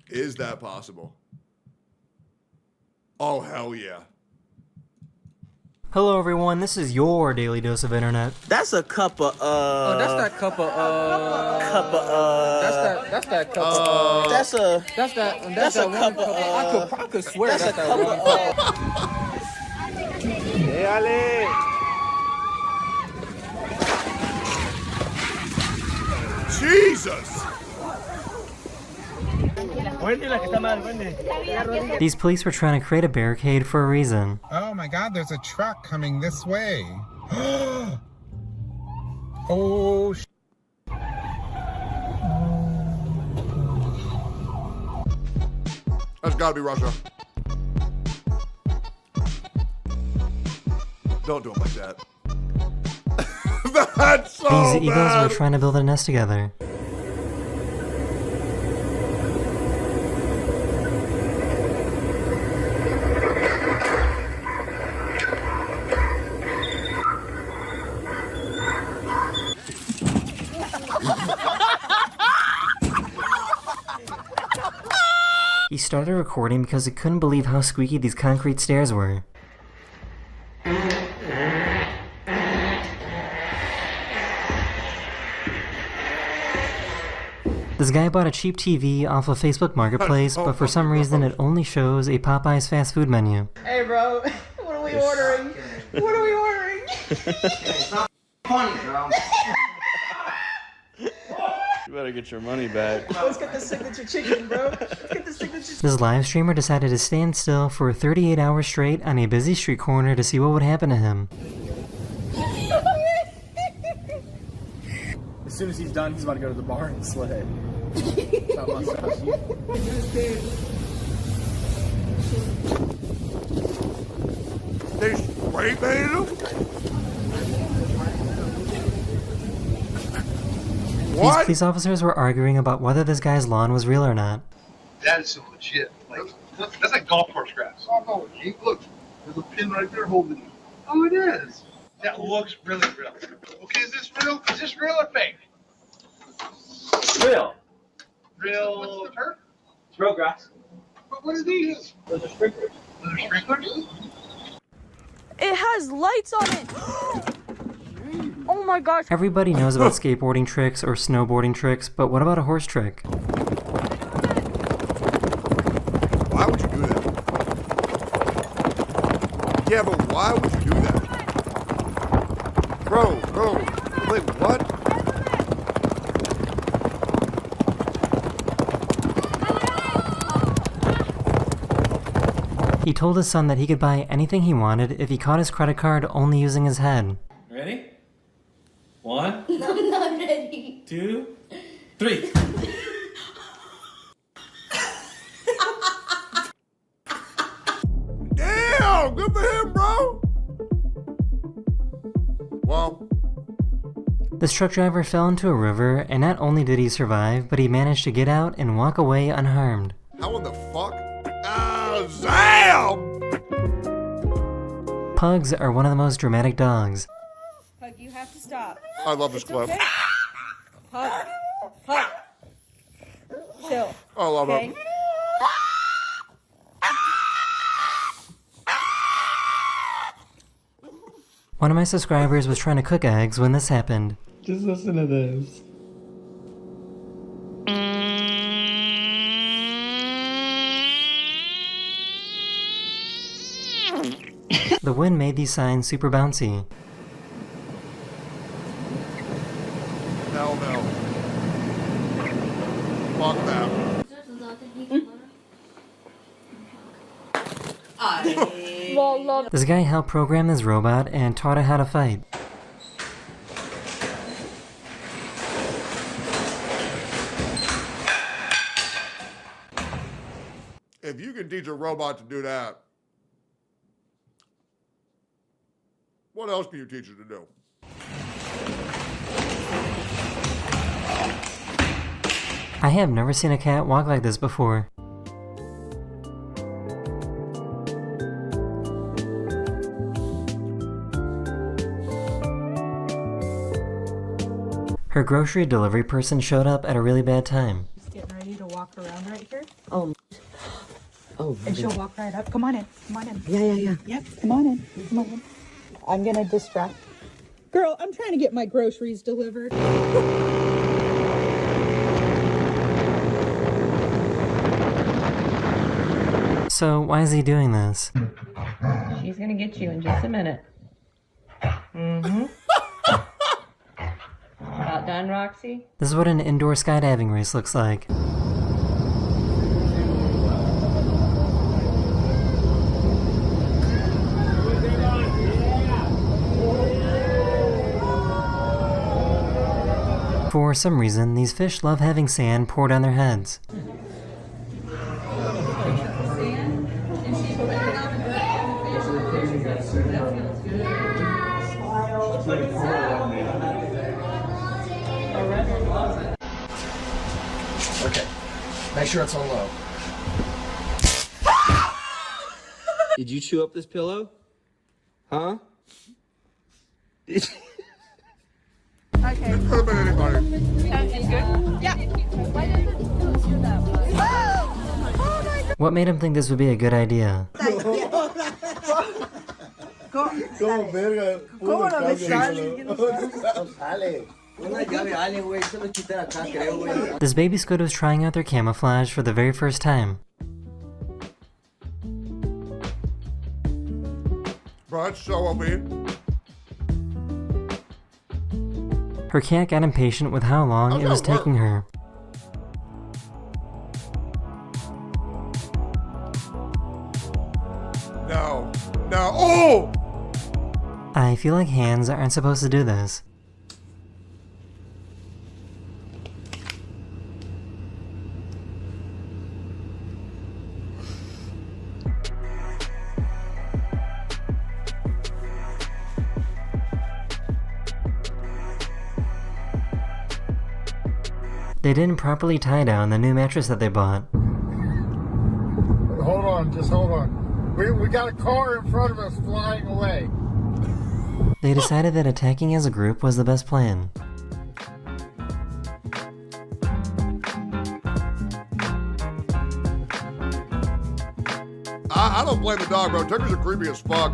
Is that possible? Oh, hell yeah. Hello everyone, this is your daily dose of internet. That's a cup of Oh, that's that cup of That's that cup of That's that one cup of I could swear that's that's a that cup one of Hey, Ale. Jesus! These police were trying to create a barricade for a reason. Oh my God, there's a truck coming this way. Oh, That's gotta be Russia. Don't do it like that. That's so These eagles bad. were trying to build a nest together. He started recording because he couldn't believe how squeaky these concrete stairs were. This guy bought a cheap TV off of Facebook Marketplace, but for some reason it only shows a Popeye's fast food menu. Hey bro, what are we ordering? What are we ordering? It's not funny, bro. You better get your money back. Let's get the signature chicken, bro. Let's get the signature This live streamer decided to stand still for 38 hours straight on a busy street corner to see what would happen to him. As soon as he's done, he's about to go to the bar and slay. They spray painted him? These police officers were arguing about whether this guy's lawn was real or not. That is some legit. Like, that's like golf course grass. Oh, no, look, there's a pin right there holding it. Oh, it is. That looks really real. Okay, is this real? Is this real or fake? Real. Real turf? It's real grass. But what are these? Those are sprinklers. Those are sprinklers? It has lights on it. Oh my gosh. Everybody knows about skateboarding tricks or snowboarding tricks, but what about a horse trick? Why would you do that? Yeah, but why would you do that? Bro, like what? He told his son that he could buy anything he wanted if he caught his credit card only using his head. Ready? 1, I'm not ready. 2, 3. Damn, good for him, bro. Well, This truck driver fell into a river, and not only did he survive, but he managed to get out and walk away unharmed. how in the fuck? Ah, Zam! Pugs are one of the most dramatic dogs. Pug, you have to stop. I love this clip. Okay? Pug. Chill. I love Okay? it. One of my subscribers was trying to cook eggs when this happened. Just listen to this. The wind made these signs super bouncy. Hell no. Fuck that. This guy helped program this robot and taught it how to fight. If you can teach a robot to do that, what else can you teach it to do? I have never seen a cat walk like this before. Her grocery delivery person showed up at a really bad time. Just getting ready to walk around right here. Oh. Oh. And she'll walk right up. Come on in. Come on in. Yeah. Yep. Come on in. Come on in. I'm gonna distract. Girl, I'm trying to get my groceries delivered. So why is he doing this? She's gonna get you in just a minute. Mm-hmm. About done, Roxy? This is what an indoor skydiving race looks like. For some reason, these fish love having sand poured on their heads. Okay, make sure it's on low. Did you chew up this pillow? Huh? Okay. It could have been anybody. That is good? Yeah. Why does it feel that way? Oh my God. What made him think this would be a good idea? ¿Cómo no me sale? No sale. Una llave alien, güey. Solo quitar acá, creo, güey. This baby squid was trying out their camouflage for the very first time. Bro, it's so OP. Her cat got impatient with how long it was taking her. No. Oh! I feel like hands aren't supposed to do this. They didn't properly tie down the new mattress that they bought. Hold on, just hold on. We got a car in front of us flying away. They decided that attacking as a group was the best plan. I don't blame the dog, bro. Turkeys are creepy as fuck.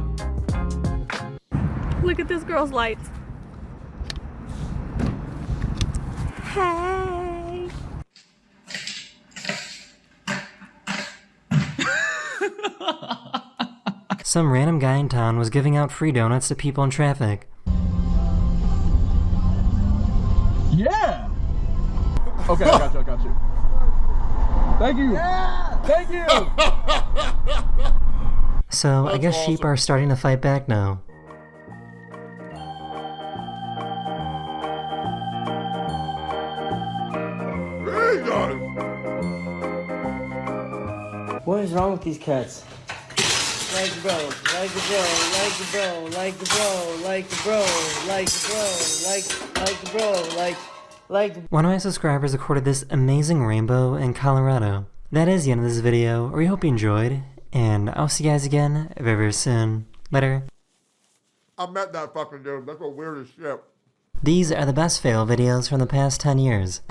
Look at this girl's lights. Hey. Some random guy in town was giving out free donuts to people in traffic. Yeah! Okay, I got you. Thank you! Yeah! Thank you! So, I guess sheep are starting to fight back now. What is wrong with these cats? Like the bro, like the bro, like the bro, like the bro, like the bro, like the bro, like the bro, like the... One of my subscribers recorded this amazing rainbow in Colorado. That is the end of this video. We hope you enjoyed, and I'll see you guys again very, very soon. Later. I met that fucking dude. That's the weirdest shit. These are the best fail videos from the past 10 years.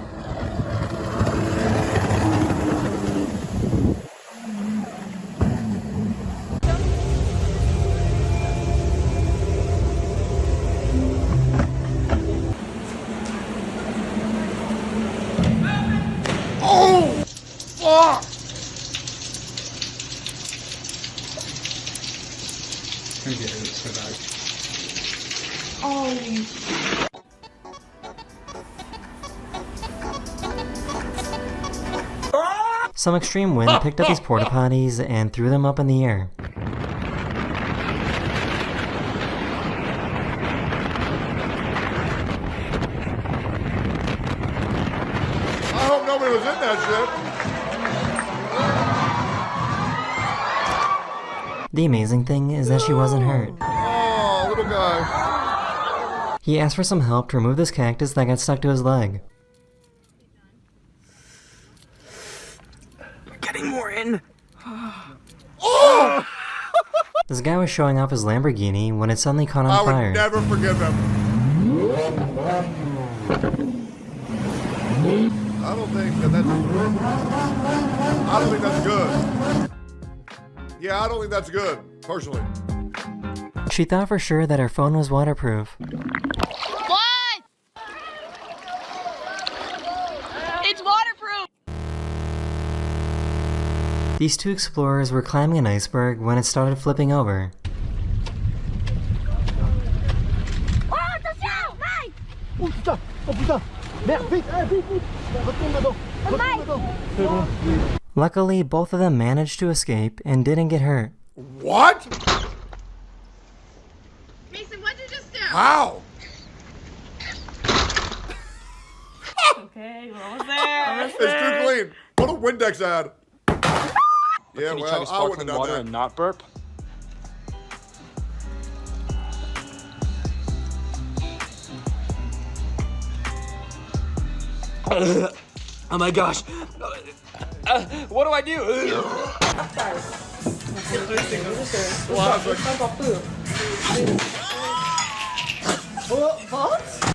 Oh! Fuck! Some extreme wind picked up these porta potties and threw them up in the air. I hope nobody was in that shit. The amazing thing is that she wasn't hurt. Oh, little guy. He asked for some help to remove this cactus that got stuck to his leg. Getting more in. Oh! This guy was showing off his Lamborghini when it suddenly caught on fire. I would never forgive him. I don't think that's good. Yeah, I don't think that's good, personally. She thought for sure that her phone was waterproof. What? It's waterproof. These two explorers were climbing an iceberg when it started flipping over. Luckily, both of them managed to escape and didn't get hurt. What? Mason, what'd you just do? How? Okay, we're almost there. It's too clean. What a Windex ad. Yeah, Can you well, try I sparkling wouldn't have water done and not burp? Oh my gosh. What do I do?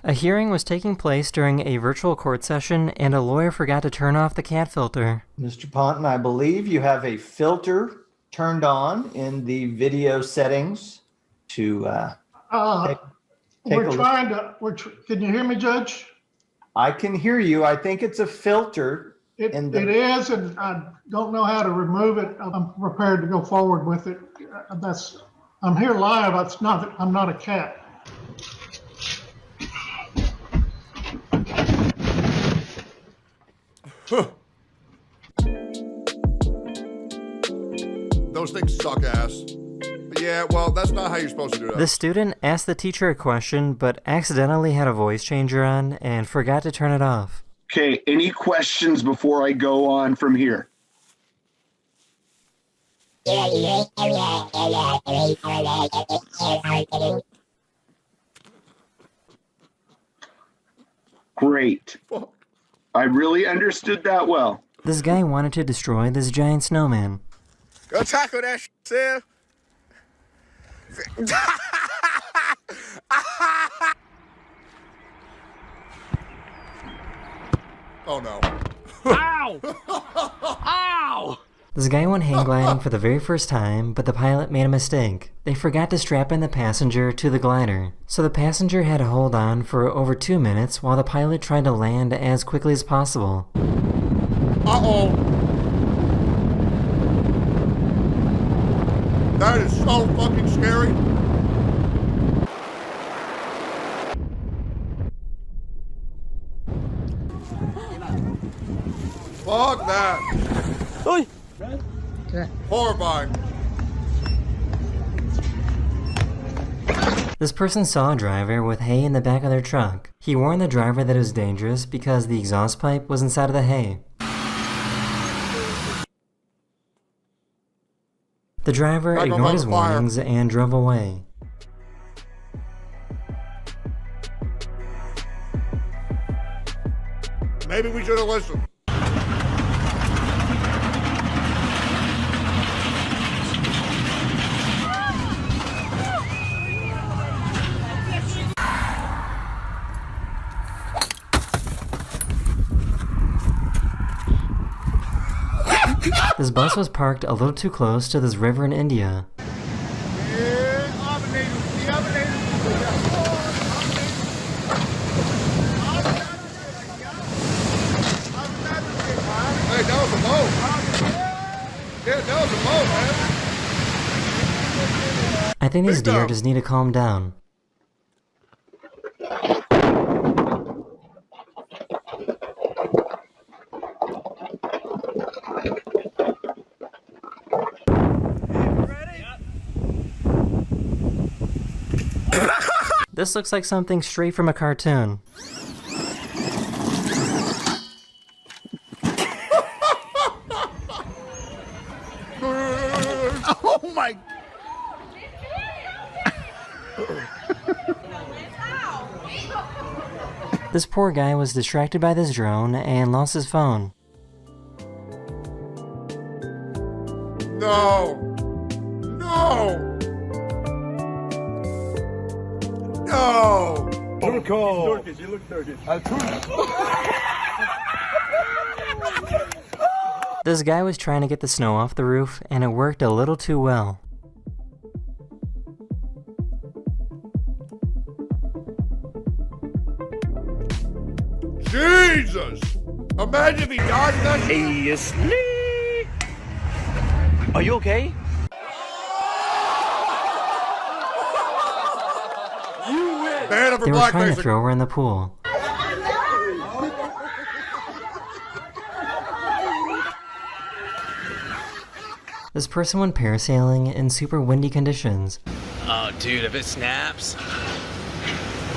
A hearing was taking place during a virtual court session, and a lawyer forgot to turn off the cat filter. Mr. Ponton, I believe you have a filter turned on in the video settings to take We're a look. trying to, can you hear me, Judge? I can hear you. I think it's a filter. It is, and I don't know how to remove it. I'm prepared to go forward with it. I'm here live. I'm not a cat. Those things suck ass. But yeah, well, that's not how you're supposed to do that. The student asked the teacher a question, but accidentally had a voice changer on and forgot to turn it off. Okay, any questions before I go on from here? Great. I really understood that well. This guy wanted to destroy this giant snowman. Go tackle that shit, Sam. Oh no. Ow! Ow! This guy went hang gliding for the very first time, but the pilot made a mistake. They forgot to strap in the passenger to the glider. So the passenger had to hold on for over 2 minutes while the pilot tried to land as quickly as possible. Uh-oh. That is so fucking scary. Fuck that. Oi. Horrifying. This person saw a driver with hay in the back of their truck. He warned the driver that it was dangerous because the exhaust pipe was inside of the hay. The driver ignored his warnings and drove away. Maybe we should have listened. This bus was parked a little too close to this river in India. Hey, that was a boat. Yeah, that was a boat, man. I think these deer just need to calm down. This looks like something straight from a cartoon. Oh my. This poor guy was distracted by this drone and lost his phone. No. No. No. Turco. You look Turkish. This guy was trying to get the snow off the roof, and it worked a little too well. Jesus! Imagine if he died in that. Hey, asleep. Are you okay? They were trying to throw her in the pool. This person went parasailing in super windy conditions. Oh, dude, if it snaps,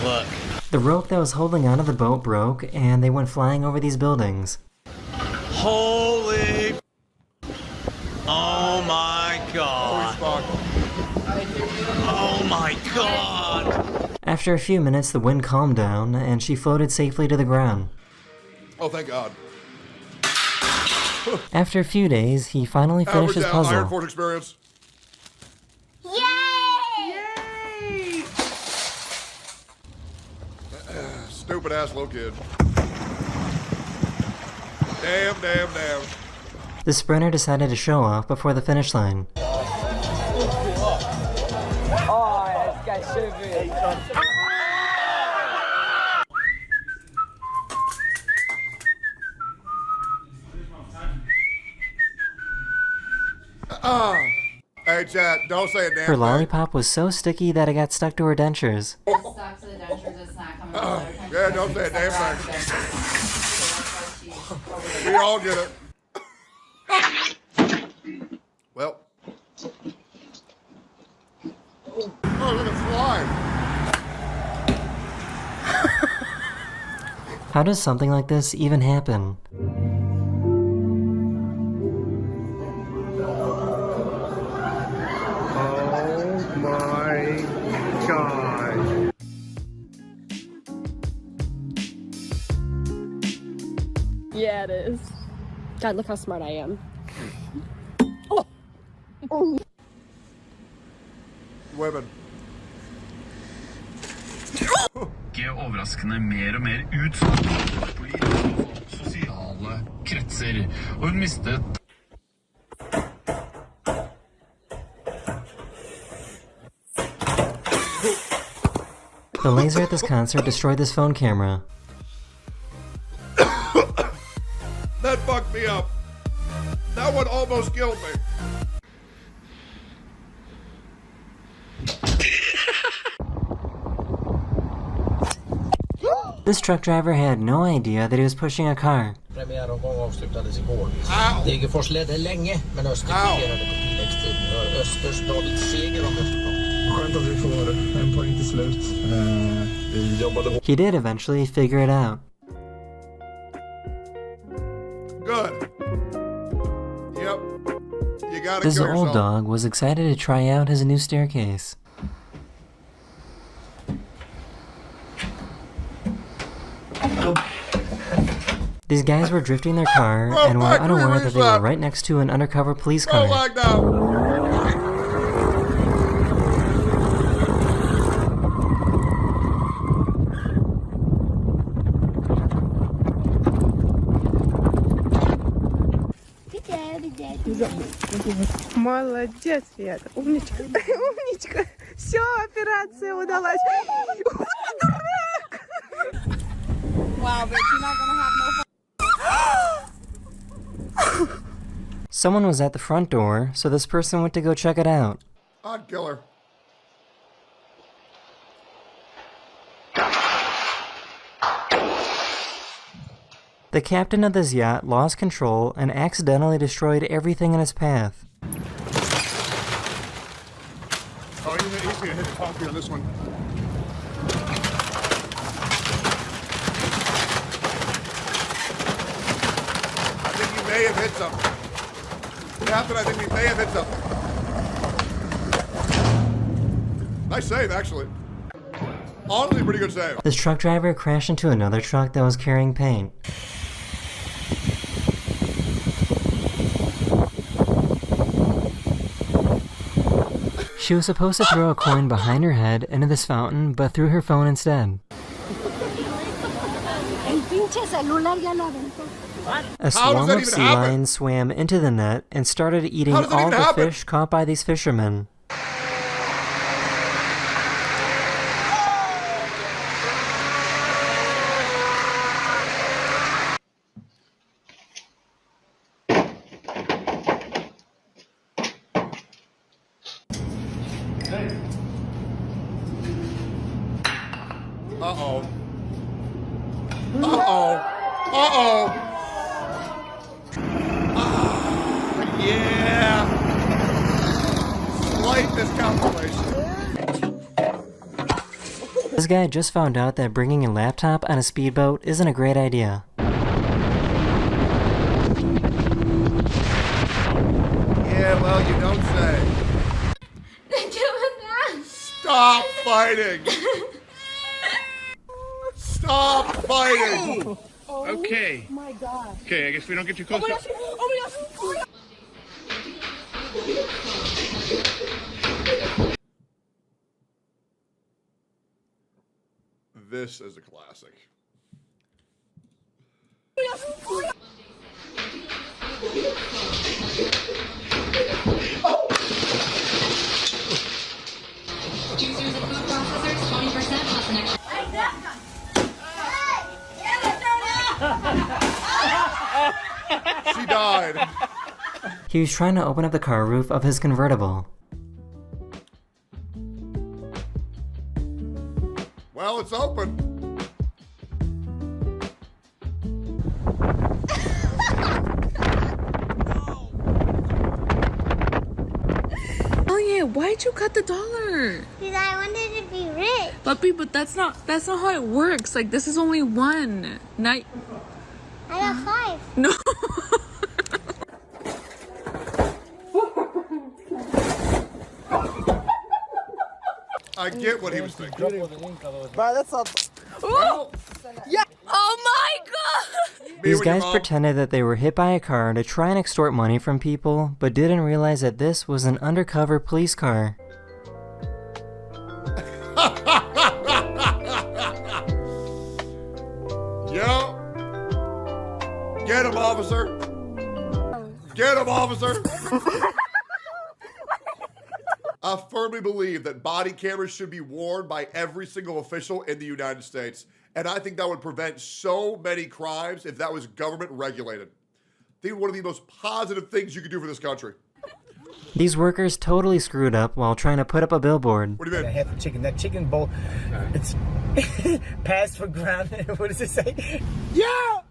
look. The rope that was holding onto the boat broke, and they went flying over these buildings. Holy! Oh my god! Oh my god! After a few minutes, the wind calmed down, and she floated safely to the ground. Oh, thank God. After a few days, he finally finished his puzzle. Iron Force experience. Yay! Stupid ass little kid. Damn, damn, damn. The sprinter decided to show off before the finish line. Oh, this guy should be. Hey, chat, don't say a damn Her thing. lollipop was so sticky that it got stuck to her dentures. Stuck to the dentures, it's not coming out. Yeah, don't say a damn thing. We all get it. Well. Oh, look at slime. How does something like this even happen? Oh my God. Yeah, it is. God, look how smart I am. Women. Overraskende mer og mer utsatt politisk og sosiale kretser, og hun mistet The laser at this concert destroyed this phone camera. That fucked me up. That one almost killed me. This truck driver had no idea that he was pushing a car. Premiäromgång avslutades igår. Degerfors ledde länge, men Öster kvitterade på tilläggstid. Östers David seger om resultat. Skönt att vi får en poäng till slut. Vi jobbade. He did eventually figure it out. Good. Yep. You gotta This kill old yourself. dog was excited to try out his new staircase. These guys were drifting their car and were unaware that they were right next to an undercover police car. Молодец, Света. Умничка. Умничка. Все, операция удалась. Wow, bitch, you're not gonna have no fun. Someone was at the front door, so this person went to go check it out. I'd kill her. The captain of this yacht lost control and accidentally destroyed everything in his path. Oh, he's gonna hit the concrete on this one. I think he may have hit something. Captain, I think he may have hit something. Nice save, actually. Honestly, pretty good save. This truck driver crashed into another truck that was carrying paint. She was supposed to throw a coin behind her head into this fountain, but threw her phone instead. A swarm of sea lions swam into the net and started eating all the fish caught by these fishermen. Uh-oh. Uh-oh. Uh-oh. Ah, yeah. Slight miscalculation. This guy just found out that bringing a laptop on a speedboat isn't a great idea. Yeah, well, you don't say. Stop fighting. Stop fighting. Okay. Oh my god. Okay, I guess we don't get too close. Oh my gosh. Oh my gosh. This is a classic. Juicers and food processors, 20% plus an extra. She died. He was trying to open up the car roof of his convertible. Well, it's open. Oh yeah, why'd you cut the dollar? Because I wanted to be rich. Puppy, but that's not how it works. Like, this is only one. Not. I got 5. No. I get what he was thinking. Bro, that's not. Well, Yeah. Oh my god. These guys pretended that they were hit by a car to try and extort money from people, but didn't realize that this was an undercover police car. Yo. Get him, officer. Get him, officer. I firmly believe that body cameras should be worn by every single official in the United States. And I think that would prevent so many crimes if that was government regulated. I think one of the most positive things you could do for this country. These workers totally screwed up while trying to put up a billboard. What do you mean? Half a chicken. That chicken bowl, it's passed for grounded. What does it say? Yo!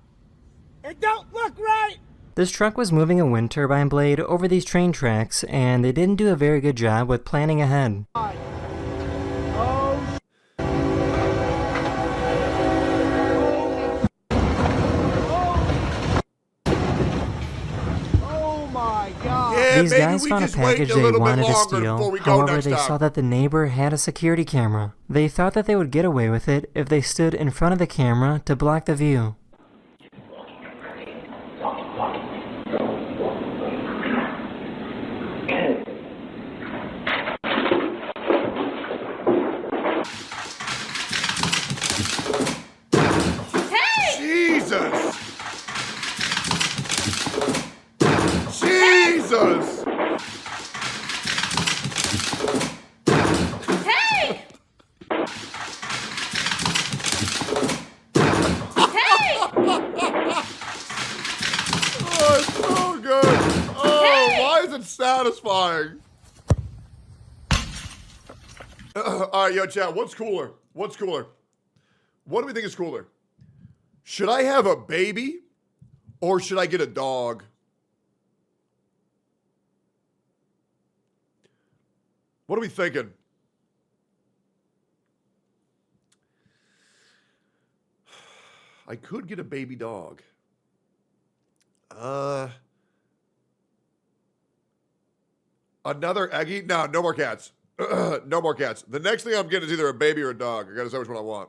It don't look right! This truck was moving a wind turbine blade over these train tracks, and they didn't do a very good job with planning ahead. Yeah, These guys found a package they wanted to steal, however they saw that the neighbor had a security camera. They thought that they would get away with it if they stood in front of the camera to block the view. Jesus! Jesus! Hey! Oh, it's so good. Oh, why is it satisfying? All right, yo, chat, what's cooler? What's cooler? What do we think is cooler? Should I have a baby or should I get a dog? What are we thinking? I could get a baby dog. Another Eggy? No, no more cats. No more cats. The next thing I'm getting is either a baby or a dog. I gotta decide which one I want.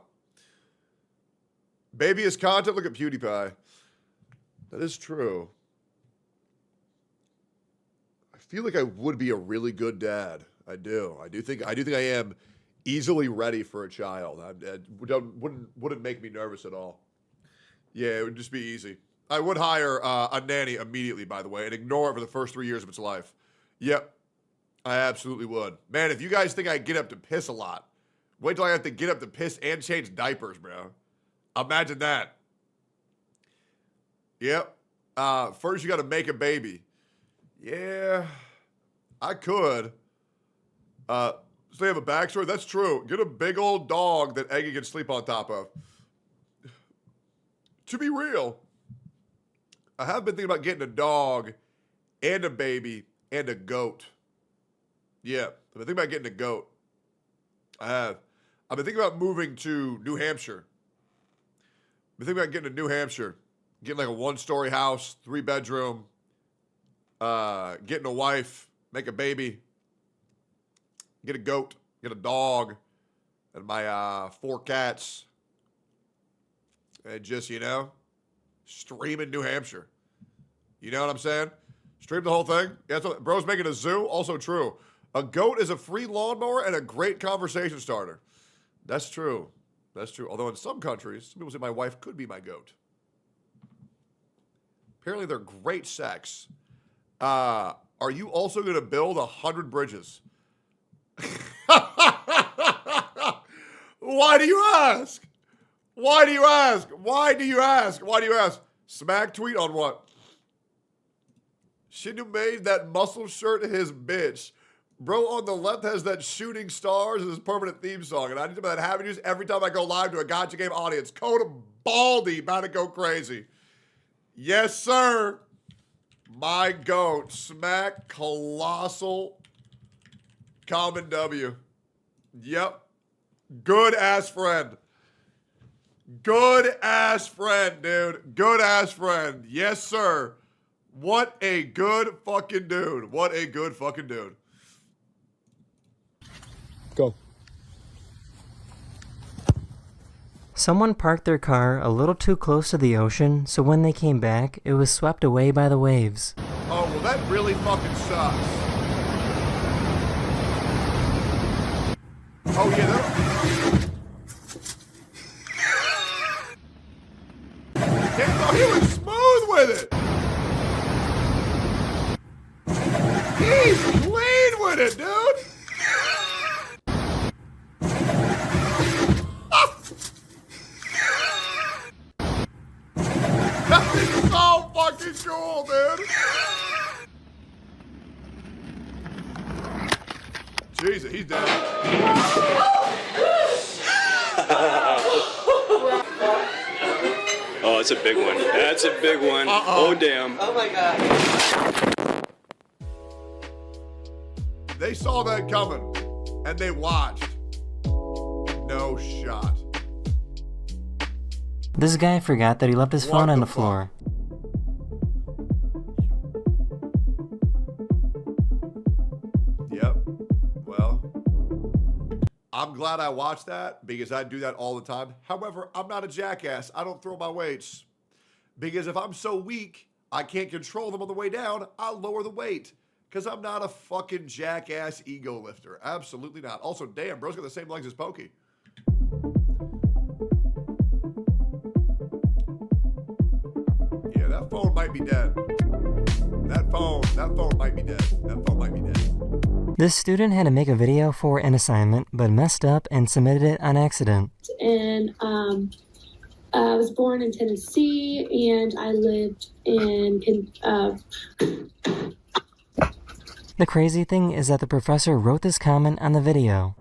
Baby is content. Look at PewDiePie. That is true. I feel like I would be a really good dad. I do. I do think I am easily ready for a child. Wouldn't make me nervous at all. Yeah, it would just be easy. I would hire a nanny immediately, by the way, and ignore it for the first 3 years of its life. Yep, I absolutely would. Man, if you guys think I get up to piss a lot, wait till I have to get up to piss and change diapers, bro. Imagine that. Yep. First, you got to make a baby. Yeah, I could. So they have a backstory? That's true. Get a big old dog that Eggy can sleep on top of. To be real, I have been thinking about getting a dog and a baby and a goat. Yeah, I've been thinking about getting a goat. I have. I've been thinking about moving to New Hampshire. I've been thinking about getting to New Hampshire. Getting like a 1-story house, 3-bedroom. Getting a wife, make a baby. Get a goat, get a dog, and my 4 cats. And just, stream in New Hampshire. You know what I'm saying? Stream the whole thing. Yeah, so bro's making a zoo. Also true. A goat is a free lawnmower and a great conversation starter. That's true. That's true. Although in some countries, some people say my wife could be my goat. Apparently they're great sex. Are you also going to build 100 bridges? Why do you ask? Why do you ask? Why do you ask? Why do you ask? Smack tweet on what? Shindu made that muscle shirt his bitch. Bro on the left has that Shooting Stars as his permanent theme song. And I need to that having use every time I go live to a gacha game audience. Code Baldy, about to go crazy. Yes, sir. My goat. Smack colossal common W. Yep. Good ass friend. Good ass friend, dude. Good ass friend. Yes, sir. What a good fucking dude. What a good fucking dude. Go. Someone parked their car a little too close to the ocean, so when they came back, it was swept away by the waves. Oh, well, that really fucking sucks. Oh, yeah, Damn, oh, he was smooth with it. He's clean with it, dude. That is so fucking cool, dude. Jesus, he's down. Oh, it's a big one. That's a big one. Oh, damn. Oh my god. They saw that coming, and they watched. No shot. This guy forgot that he left his phone on the floor. Yep. Well, I'm glad I watched that because I do that all the time. However, I'm not a jackass. I don't throw my weights because if I'm so weak, I can't control them on the way down, I'll lower the weight because I'm not a fucking jackass ego lifter. Absolutely not. Also, damn, bro's got the same legs as Pokey. Yeah, that phone might be dead. That phone might be dead. That phone might be dead. This student had to make a video for an assignment, but messed up and submitted it on accident. And I was born in Tennessee, and I lived in The crazy thing is that the professor wrote this comment on the video.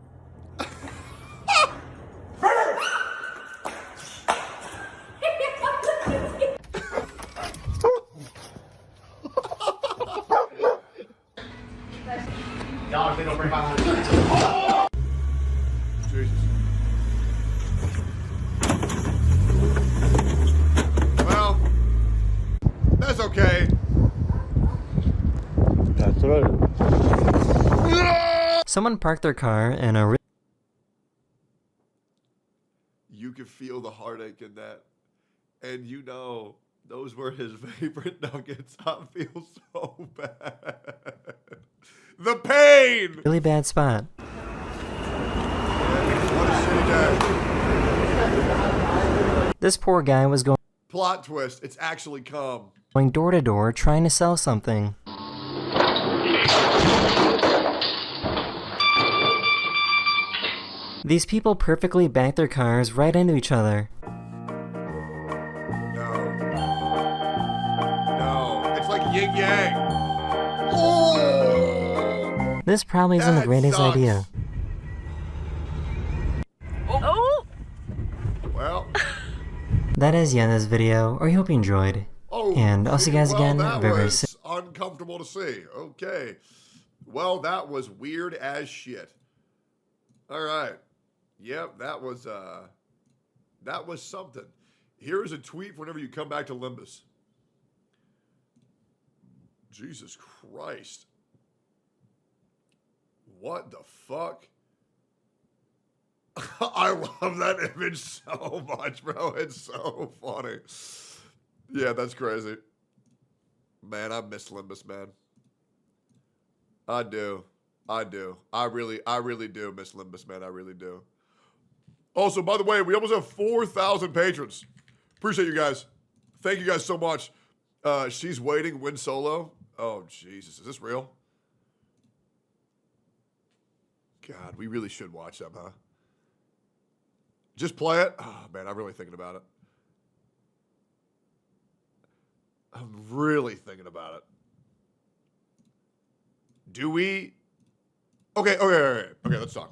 Jesus. Well, that's okay. That's right. Someone parked their car in a You could feel the heartache in that. And you know, those were his favorite nuggets. I feel so bad. The pain! really bad spot. What a shitty day. This poor guy was going Plot twist, it's actually come. door to door trying to sell something. These people perfectly backed their cars right into each other. No, it's like yin yang. Oh! This probably isn't the That greatest sucks. idea. Oh! Well. That is the end of this video. I hope you enjoyed. Oh, and I'll see you guys again that very, very was soon. uncomfortable to see. Okay. Well, that was weird as shit. All right. Yep, that was something. Here's a tweet whenever you come back to Limbus. Jesus Christ. What the fuck? I love that image so much, bro. It's so funny. Yeah, that's crazy. Man, I miss Limbus, man. I do. I really do miss Limbus, man. I really do. Also, by the way, we almost have 4,000 patrons. Appreciate you guys. Thank you guys so much. She's waiting, win solo. Oh, Jesus. Is this real? God, we really should watch them, huh? Just play it? Oh, man, I'm really thinking about it. I'm really thinking about it. Do we? Okay, let's talk.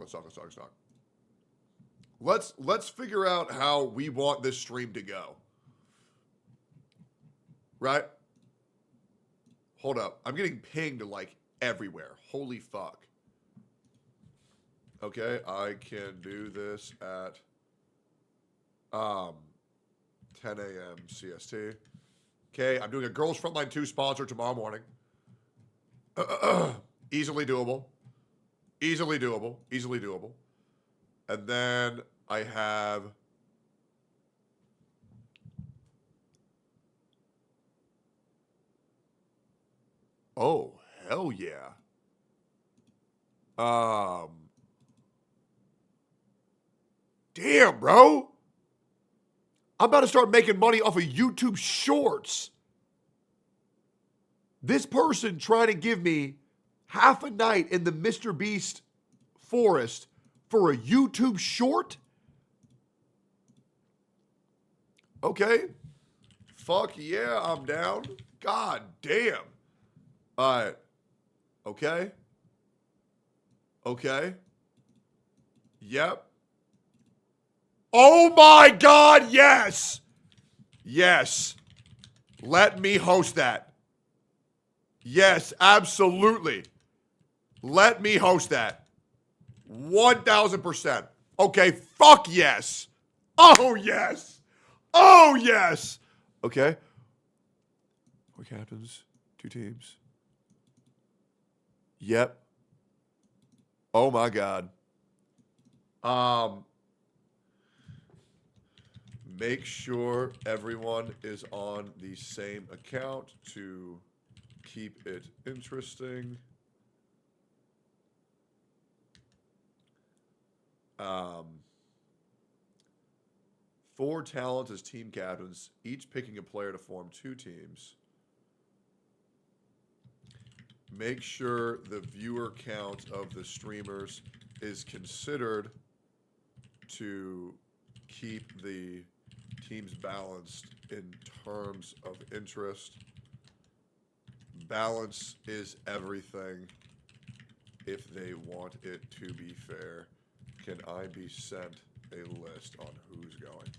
Let's figure out how we want this stream to go. Right? Hold up. I'm getting pinged like everywhere. Holy fuck. Okay, I can do this at 10 a.m. CST. Okay, I'm doing a Girls Frontline 2 sponsor tomorrow morning. Easily doable. And then I have Oh, hell yeah. Damn, bro. I'm about to start making money off of YouTube Shorts. This person trying to give me half a night in the Mr. Beast forest for a YouTube short? Okay. Fuck yeah, I'm down. God damn. All right. Okay. Okay. Yep. Oh my God, yes. Yes. Let me host that. Yes, absolutely. Let me host that. 1,000%. Okay, fuck yes. Oh, yes. Oh, yes. Okay. 4 captains, 2 teams. Yep. Oh my God. Make sure everyone is on the same account to keep it interesting. 4 talents as team captains, each picking a player to form 2 teams. Make sure the viewer count of the streamers is considered to keep the teams balanced in terms of interest. Balance is everything if they want it to be fair. Can I be sent a list on who's going?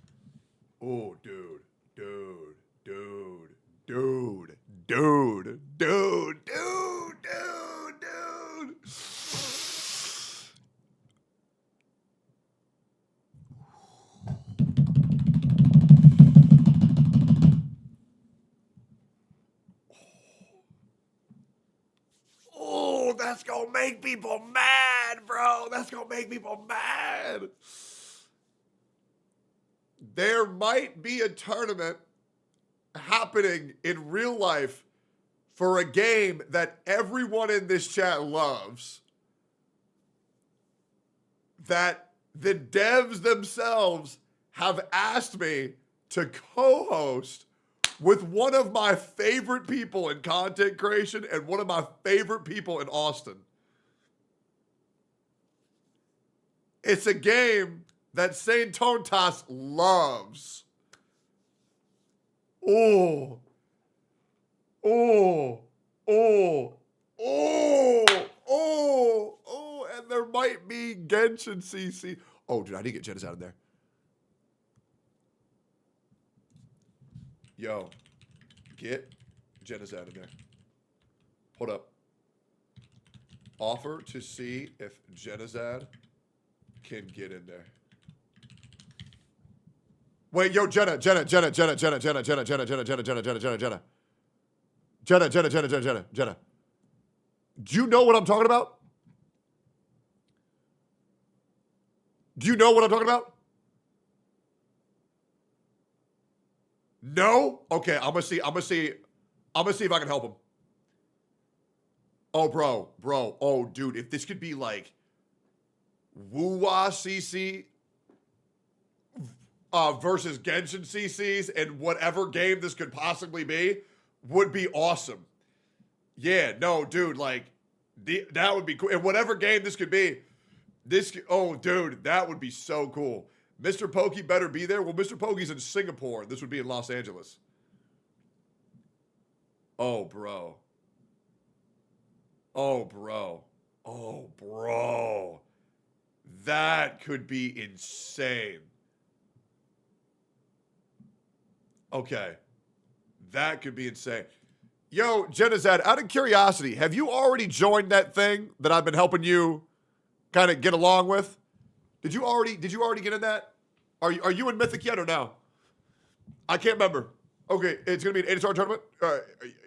Oh, dude, dude, dude, dude, dude, dude, dude, dude, dude. Oh, that's gonna make people mad, bro. That's gonna make people mad. There might be a tournament happening in real life for a game that everyone in this chat loves, that the devs themselves have asked me to co-host with one of my favorite people in content creation and one of my favorite people in Austin. It's a game that Saint Tontas loves. Oh. Oh. Oh. Oh. Oh. Oh. And there might be Genshin CC. Oh, dude, I need to get Jenna's out of there. Yo. Get Jenna's out of there. Hold up. Offer to see if Jenazad can get in there. Wait, yo, Jenna. Do you know what I'm talking about? Do you know what I'm talking about? No? Okay, I'm gonna see if I can help him. Oh, bro. Oh, dude, if this could be like Woo-Wah CC versus Genshin CCs and whatever game this could possibly be would be awesome. Yeah, no, dude, like that would be cool. And whatever game this could be, oh, dude, that would be so cool. Mr. Pokey better be there. Well, Mr. Pokey's in Singapore. This would be in Los Angeles. Oh, bro. Oh, bro. Oh, bro. That could be insane. Okay. That could be insane. Yo, Jenazad, out of curiosity, have you already joined that thing that I've been helping you kind of get along with? Did you already get in that? Are you in Mythic yet or no? I can't remember. Okay, it's gonna be an 8-star tournament?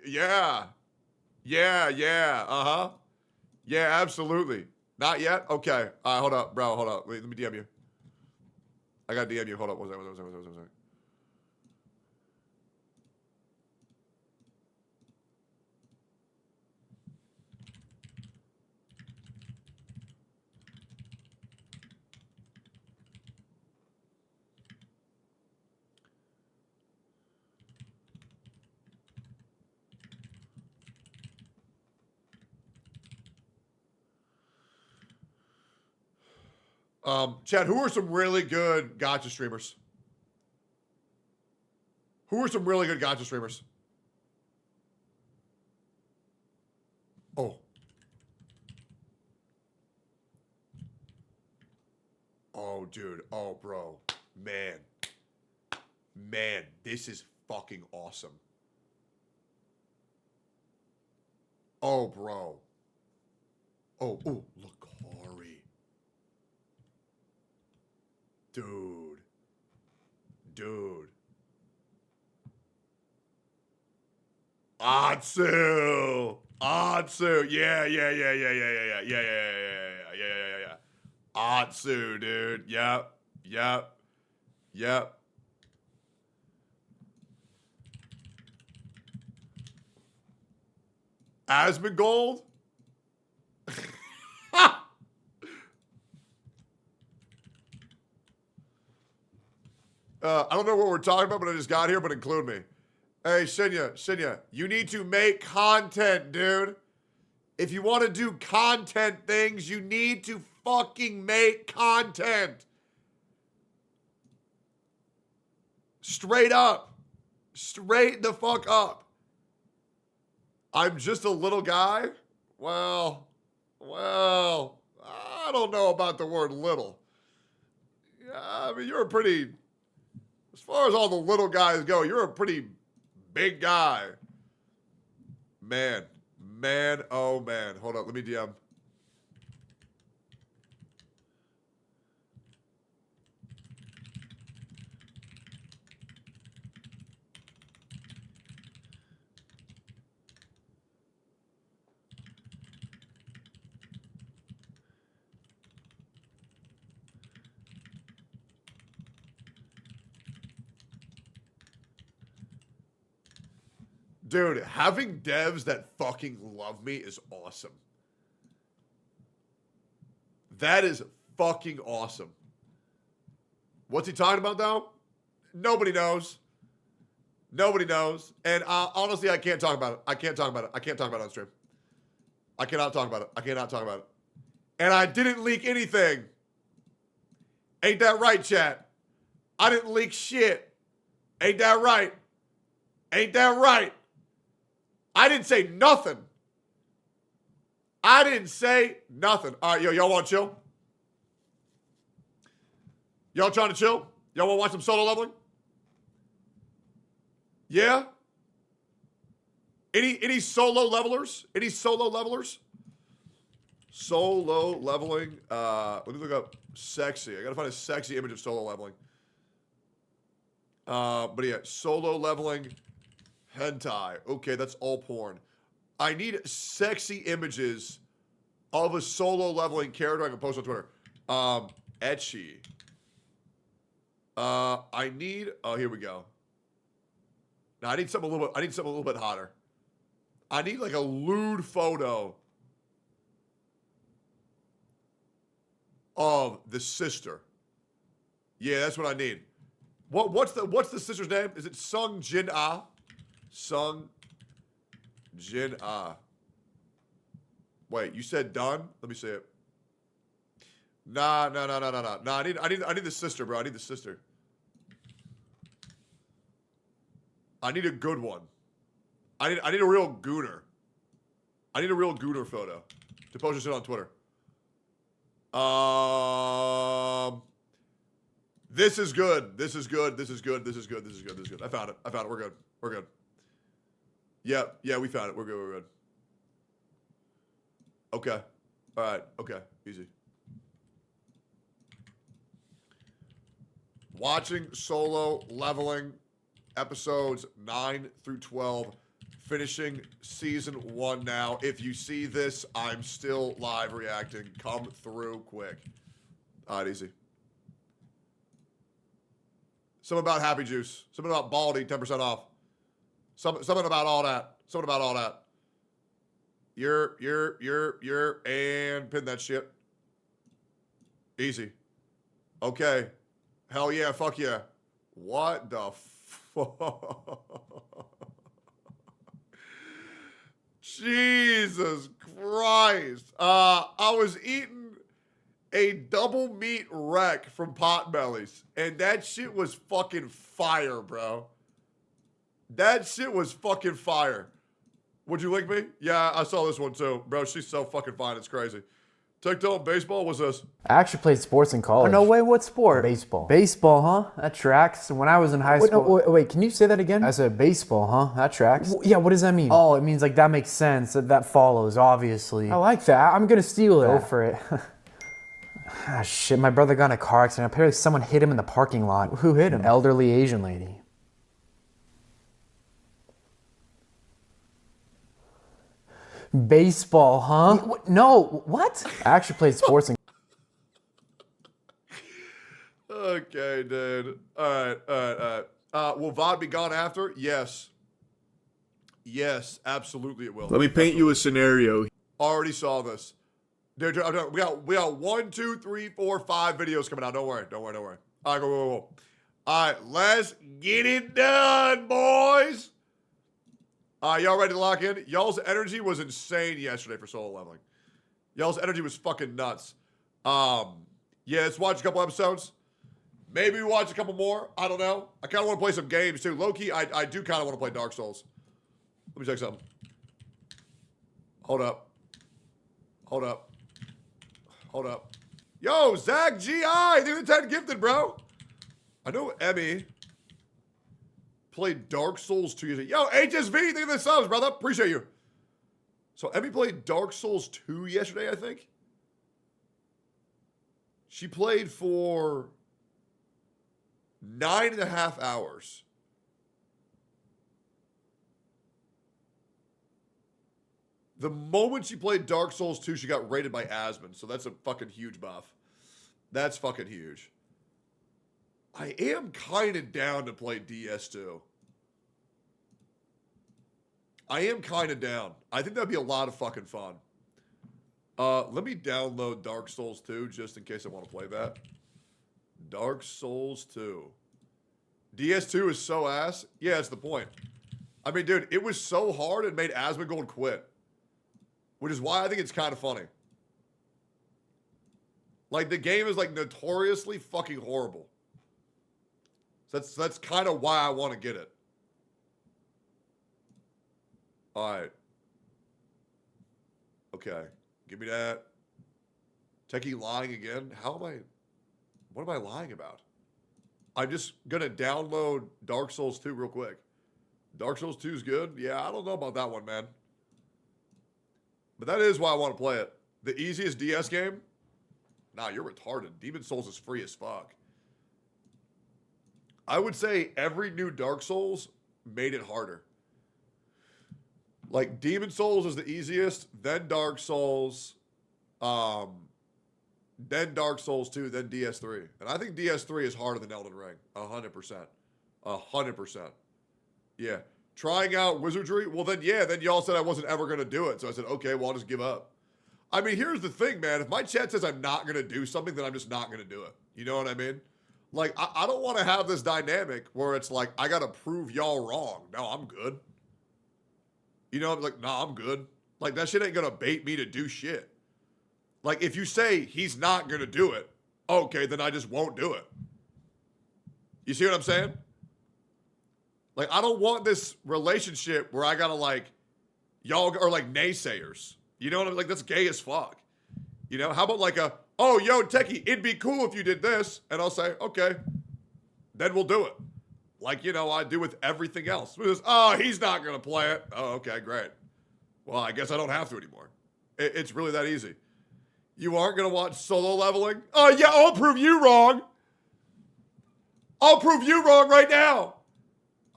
Yeah. Uh-huh. Yeah, absolutely. Not yet? Okay. Hold up, bro. Hold up. Wait, let me DM you. I gotta DM you. Hold up. One second. Chad, who are some really good gacha streamers? Who are some really good gacha streamers? Oh. Oh, dude. Oh, bro. Man. Man, this is fucking awesome. Oh, bro. Oh, Lakari. Dude. Atsu. Yeah. Atsu, dude. Yep. Asmongold? I don't know what we're talking about, but I just got here, but include me. Hey, Shinya, you need to make content, dude. If you want to do content things, you need to fucking make content. Straight up. Straight the fuck up. I'm just a little guy? Well, I don't know about the word little. Yeah, I mean, you're a pretty, as far as all the little guys go, you're a pretty big guy. Man, oh man. Hold up, let me DM. Dude, having devs that fucking love me is awesome. That is fucking awesome. What's he talking about, though? Nobody knows. And honestly, I can't talk about it. I can't talk about it on stream. I cannot talk about it. And I didn't leak anything. Ain't that right, chat? I didn't leak shit. Ain't that right? I didn't say nothing. All right, yo, y'all want to chill? Y'all trying to chill? Y'all want to watch some solo leveling? Yeah? Any solo levelers? Solo leveling. Let me look up sexy. I gotta find a sexy image of solo leveling. But yeah, solo leveling hentai. Okay, that's all porn. I need sexy images of a solo leveling character I can post on Twitter. Etchy. I need. Oh, here we go. Now I need something a little bit hotter. I need like a lewd photo of the sister. Yeah, that's what I need. What's the sister's name? Is it Sung Jin Ah? Sung Jin Ah. Wait, you said done? Let me see it. Nah. I need the sister, bro. I need the sister. I need a good one. I need a real gooner. I need a real gooner photo to post this shit on Twitter. This is good. I found it. We're good. Yeah, we found it. We're good. Okay. All right. Okay. Easy. Watching solo leveling episodes 9 through 12. Finishing season 1 now. If you see this, I'm still live reacting. Come through quick. All right, easy. Something about Happy Juice. Something about Baldy, 10% off. Something about all that. You're, and pin that shit. Easy. Okay. Hell yeah, fuck yeah. What the fuck? Jesus Christ. I was eating a double meat wreck from Potbellies, and that shit was fucking fire, bro. That shit was fucking fire. Would you link me? Yeah, I saw this one too. Bro, she's so fucking fine. It's crazy. Tectone baseball was this? I actually played sports in college. Oh, no way, what sport? Baseball. Baseball, huh? That tracks. When I was in high school. No, wait, can you say that again? I said baseball, huh? That tracks. Yeah, what does that mean? Oh, it means like that makes sense. That follows, obviously. I like that. I'm gonna steal that. Go for it. Ah, shit, my brother got in a car accident. Apparently someone hit him in the parking lot. Who hit him? An elderly Asian lady. Baseball, huh? No, what? I actually played sports in Okay, dude. All right. Will VOD be gone after? Yes. Yes, absolutely it will. Let me paint you a scenario. Already saw this. Dude, we got 1, 2, 3, 4, 5 videos coming out. Don't worry. All right, go. All right, let's get it done, boys. Y'all ready to lock in? Y'all's energy was insane yesterday for solo leveling. Y'all's energy was fucking nuts. Yeah, let's watch a couple episodes. Maybe we watch a couple more. I don't know. I kind of want to play some games too. Low-key, I do kind of want to play Dark Souls. Let me check something. Hold up. Yo, Zach G.I. Think the 10 gifted, bro. I know Emmy played Dark Souls 2 years ago. Yo, HSV, think of the subs, brother. Appreciate you. So Emmy played Dark Souls 2 yesterday, I think. She played for 9.5 hours. The moment she played Dark Souls 2, she got rated by Asmon, so that's a fucking huge buff. That's fucking huge. I am kind of down to play DS2. I am kind of down. I think that'd be a lot of fucking fun. Let me download Dark Souls 2 just in case I want to play that. Dark Souls 2. DS2 is so ass. Yeah, that's the point. I mean, dude, it was so hard it made Asmongold quit. Which is why I think it's kind of funny. Like, the game is, like, notoriously fucking horrible. So that's kind of why I want to get it. Alright. Okay. Give me that. Techie lying again? What am I lying about? I'm just going to download Dark Souls 2 real quick. Dark Souls 2 is good? Yeah, I don't know about that one, man. But that is why I want to play it. The easiest DS game? Nah, you're retarded. Demon Souls is free as fuck. I would say every new Dark Souls made it harder. Like, Demon Souls is the easiest, then Dark Souls, then Dark Souls 2, then DS3. And I think DS3 is harder than Elden Ring. 100%. 100%. Yeah. Trying out Wizardry? Well, then, yeah, then y'all said I wasn't ever going to do it. So I said, okay, well, I'll just give up. I mean, here's the thing, man. If my chat says I'm not going to do something, then I'm just not going to do it. You know what I mean? Like, I don't want to have this dynamic where it's like, I got to prove y'all wrong. No, I'm good. You know, I'm like, nah, I'm good. Like, that shit ain't going to bait me to do shit. Like, if you say he's not going to do it, okay, then I just won't do it. You see what I'm saying? Like, I don't want this relationship where I got to, like, y'all are like naysayers. You know what I mean? Like, that's gay as fuck. You know? How about like oh, yo, Techie, it'd be cool if you did this. And I'll say, okay, then we'll do it. Like, you know, I do with everything else. Because, oh, he's not going to play it. Oh, okay, great. Well, I guess I don't have to anymore. It's really that easy. You aren't going to watch solo leveling? Oh, yeah, I'll prove you wrong. I'll prove you wrong right now.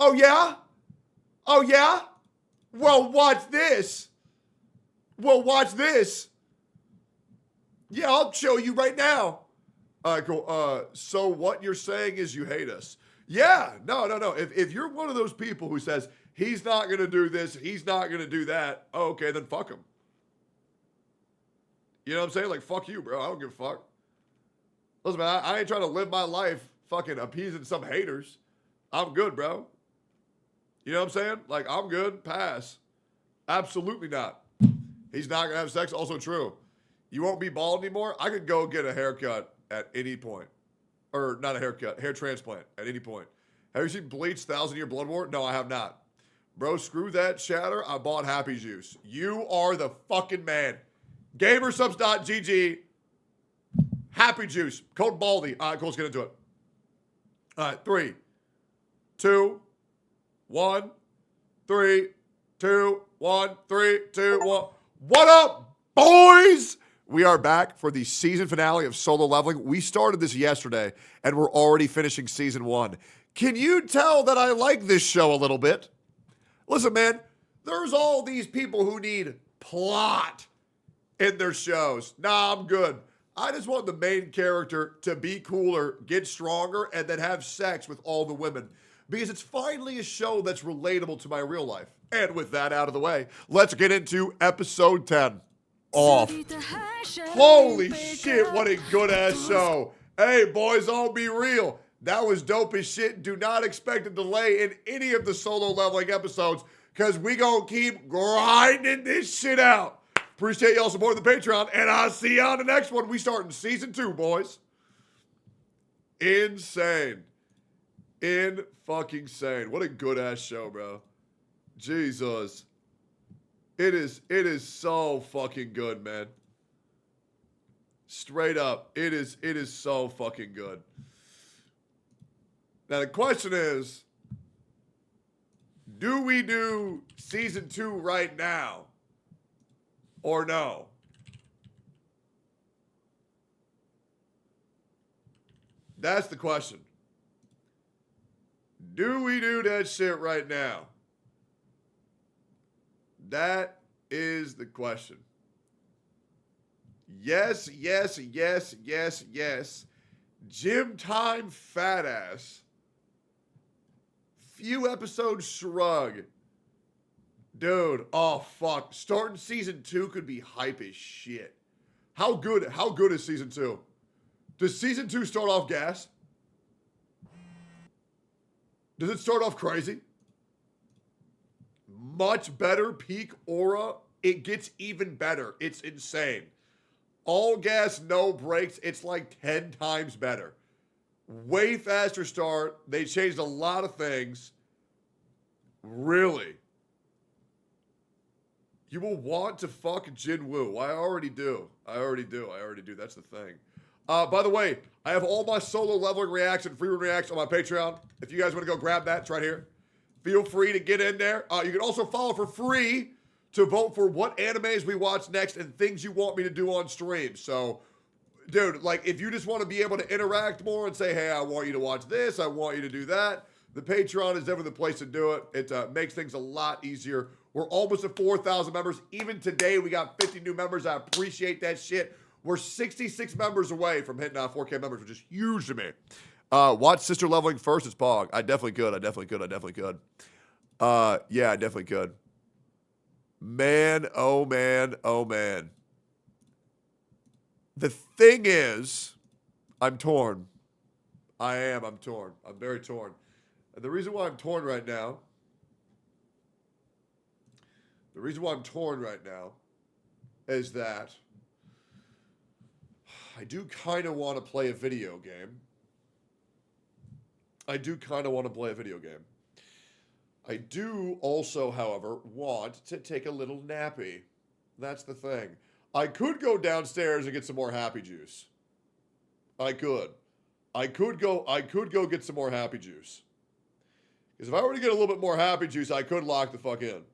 Oh, yeah? Oh, yeah? Well, watch this. Well, watch this. Yeah, I'll show you right now. All right, cool. So what you're saying is you hate us. Yeah, no. If you're one of those people who says, he's not going to do this, he's not going to do that, oh, okay, then fuck him. You know what I'm saying? Like, fuck you, bro. I don't give a fuck. Listen, man, I ain't trying to live my life fucking appeasing some haters. I'm good, bro. You know what I'm saying? Like, I'm good. Pass. Absolutely not. He's not going to have sex. Also true. You won't be bald anymore? I could go get a haircut at any point. Or not a haircut, hair transplant at any point. Have you seen Bleach 1,000-Year Blood War? No, I have not. Bro, screw that chatter. I bought Happy Juice. You are the fucking man. Gamersubs.gg. Happy Juice. Code Baldy. All right, cool. Let's get into it. All right, 3, 2, 1. 3, 2, 1. 3, 2, 1. What up, boys? We are back for the season finale of Solo Leveling. We started this yesterday, and we're already finishing season 1. Can you tell that I like this show a little bit? Listen, man, there's all these people who need plot in their shows. Nah, I'm good. I just want the main character to be cooler, get stronger, and then have sex with all the women. Because it's finally a show that's relatable to my real life. And with that out of the way, let's get into episode 10. Off. Holy shit, what a good-ass show. Hey, boys, I'll be real. That was dope as shit. Do not expect a delay in any of the Solo Leveling episodes because we gonna keep grinding this shit out. Appreciate y'all supporting the Patreon, and I'll see you on the next one. We start in season 2, boys. Insane. In-fucking-sane. What a good-ass show, bro. Jesus. It is so fucking good, man. Straight up. It is so fucking good. Now the question is, do we do season 2 right now? Or no? That's the question. Do we do that shit right now? That is the question. Yes, yes, yes, yes, yes. Gym time fat ass. Few episodes shrug. Dude, oh fuck. Starting season 2 could be hype as shit. How good is season 2? Does season 2 start off gas? Does it start off crazy? Much better peak aura. It gets even better. It's insane. All gas, no brakes. It's like 10 times better. Way faster start. They changed a lot of things. Really. You will want to fuck Jinwoo. I already do. That's the thing. By the way, I have all my Solo Leveling reaction, free reacts on my Patreon. If you guys want to go grab that, it's right here. Feel free to get in there. You can also follow for free to vote for what animes we watch next and things you want me to do on stream. So, dude, like, if you just want to be able to interact more and say, hey, I want you to watch this, I want you to do that, the Patreon is never the place to do it. It makes things a lot easier. We're almost at 4,000 members. Even today, we got 50 new members. I appreciate that shit. We're 66 members away from hitting 4K members, which is huge to me. Watch Sister Leveling first. It's Pog. I definitely could. Yeah, I definitely could. Man, oh man, oh man. The thing is, I'm torn. I'm torn. I'm very torn. And the reason why I'm torn right now is that I do kind of want to play a video game. I do also, however, want to take a little nappy. That's the thing. I could go downstairs and get some more Happy Juice. I could go get some more Happy Juice. Because if I were to get a little bit more Happy Juice, I could lock the fuck in.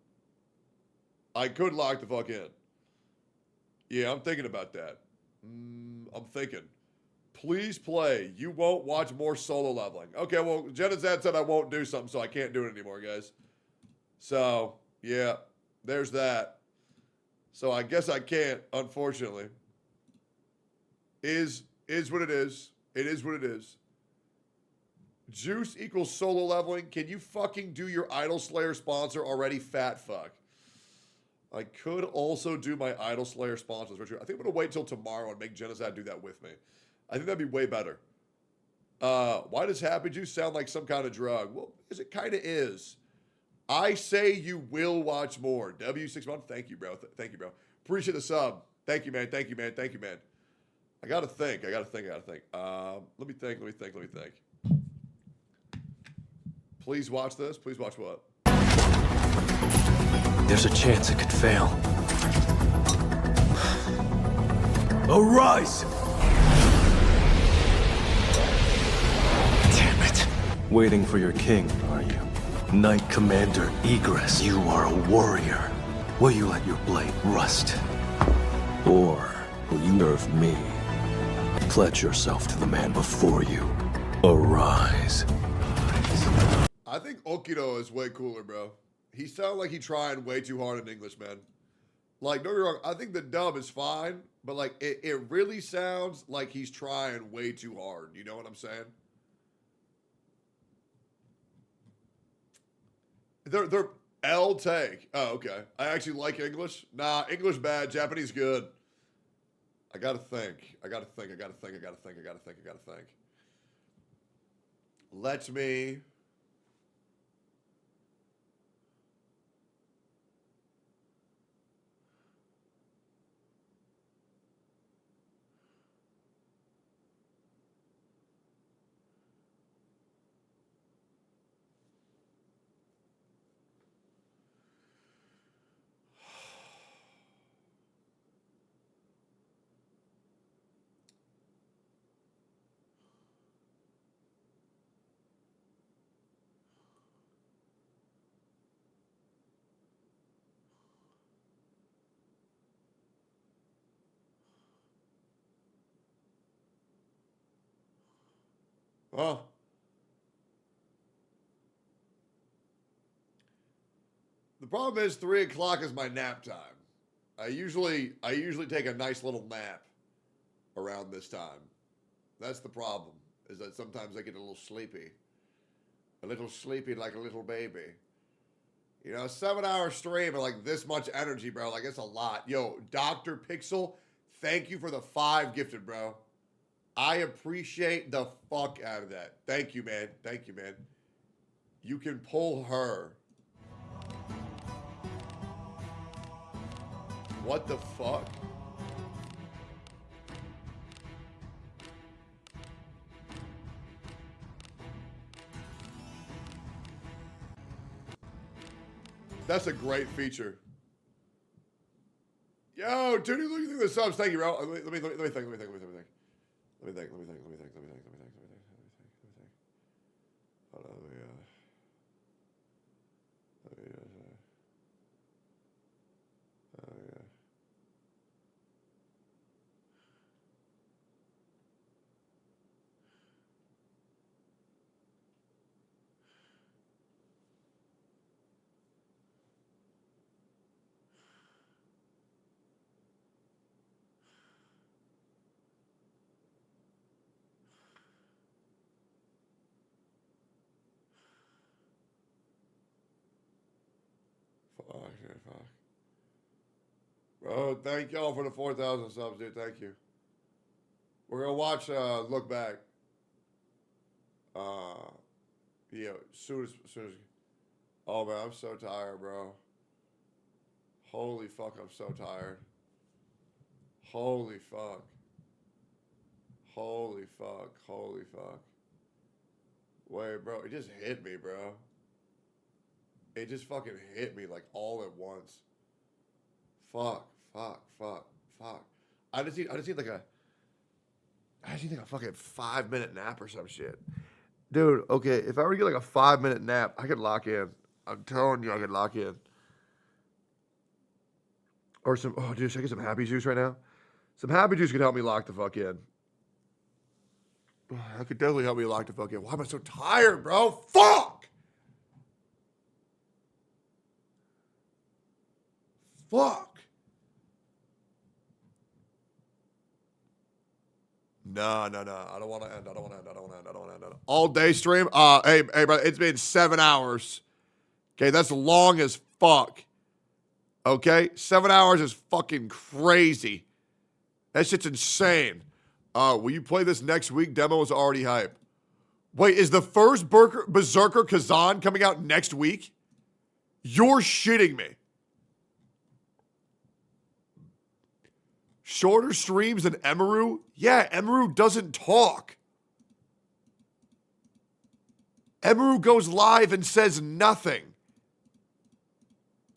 Yeah, I'm thinking about that. I'm thinking. Please play. You won't watch more Solo Leveling. Okay, well, Jenazad said I won't do something, so I can't do it anymore, guys. So, yeah, there's that. So I guess I can't, unfortunately. Is what it is. It is what it is. Juice equals Solo Leveling. Can you fucking do your Idol Slayer sponsor already, fat fuck? I could also do my Idol Slayer sponsors. I think I'm going to wait till tomorrow and make Genocide do that with me. I think that'd be way better. Why does Happy Juice sound like some kind of drug? Well, because it kind of is. I say you will watch more. W61, thank you, bro. Thank you, bro. Appreciate the sub. Thank you, man. Thank you, man. Thank you, man. I gotta think. Let me think. Please watch this. Please watch what? There's a chance it could fail. Arise! Damn it. Waiting for your king, are you? Knight Commander Egress, you are a warrior. Will you let your blade rust? Or will you nerve me? Pledge yourself to the man before you. Arise. I think Okido is way cooler, bro. He sounds like he trying way too hard in English, man. Like, don't get me wrong, I think the dub is fine, but like it really sounds like he's trying way too hard. You know what I'm saying? They're L take. Oh, okay. I actually like English. Nah, English bad, Japanese good. I gotta think. Let me. Oh. The problem is 3 o'clock is my nap time. I usually take a nice little nap around this time. That's the problem, is that sometimes I get a little sleepy. A little sleepy like a little baby. You know, 7-hour stream and like this much energy, bro. Like, it's a lot. Yo, Dr. Pixel, thank you for the 5 gifted, bro. I appreciate the fuck out of that. Thank you, man. Thank you, man. You can pull her. What the fuck? That's a great feature. Yo, dude, look at the subs. Thank you, bro. Let me think. Hold on, fuck. Bro, thank y'all for the 4,000 subs, dude. Thank you. We're gonna watch Look Back. Yeah, soon as oh man, I'm so tired, bro. Holy fuck, I'm so tired. Holy fuck. Wait, bro, it just hit me, bro. It just fucking hit me like all at once. Fuck. I just need like a fucking 5-minute nap or some shit. Dude, okay, if I were to get like a 5-minute nap, I could lock in. I'm telling you, I could lock in. Or some, oh dude, should I get some happy juice right now? Some happy juice could help me lock the fuck in. That could definitely help me lock the fuck in. Why am I so tired, bro? Fuck! No. I don't want to end. All day stream? Hey, bro, it's been 7 hours. Okay, that's long as fuck. Okay? 7 hours is fucking crazy. That shit's insane. Will you play this next week? Demo is already hype. Wait, is the first Berserker Kazan coming out next week? You're shitting me. Shorter streams than Emeru? Yeah, Emeru doesn't talk. Emeru goes live and says nothing.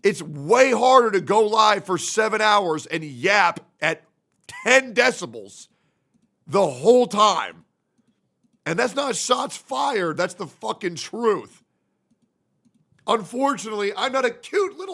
It's way harder to go live for 7 hours and yap at 10 decibels the whole time. And that's not shots fired. That's the fucking truth. Unfortunately, I'm not a cute little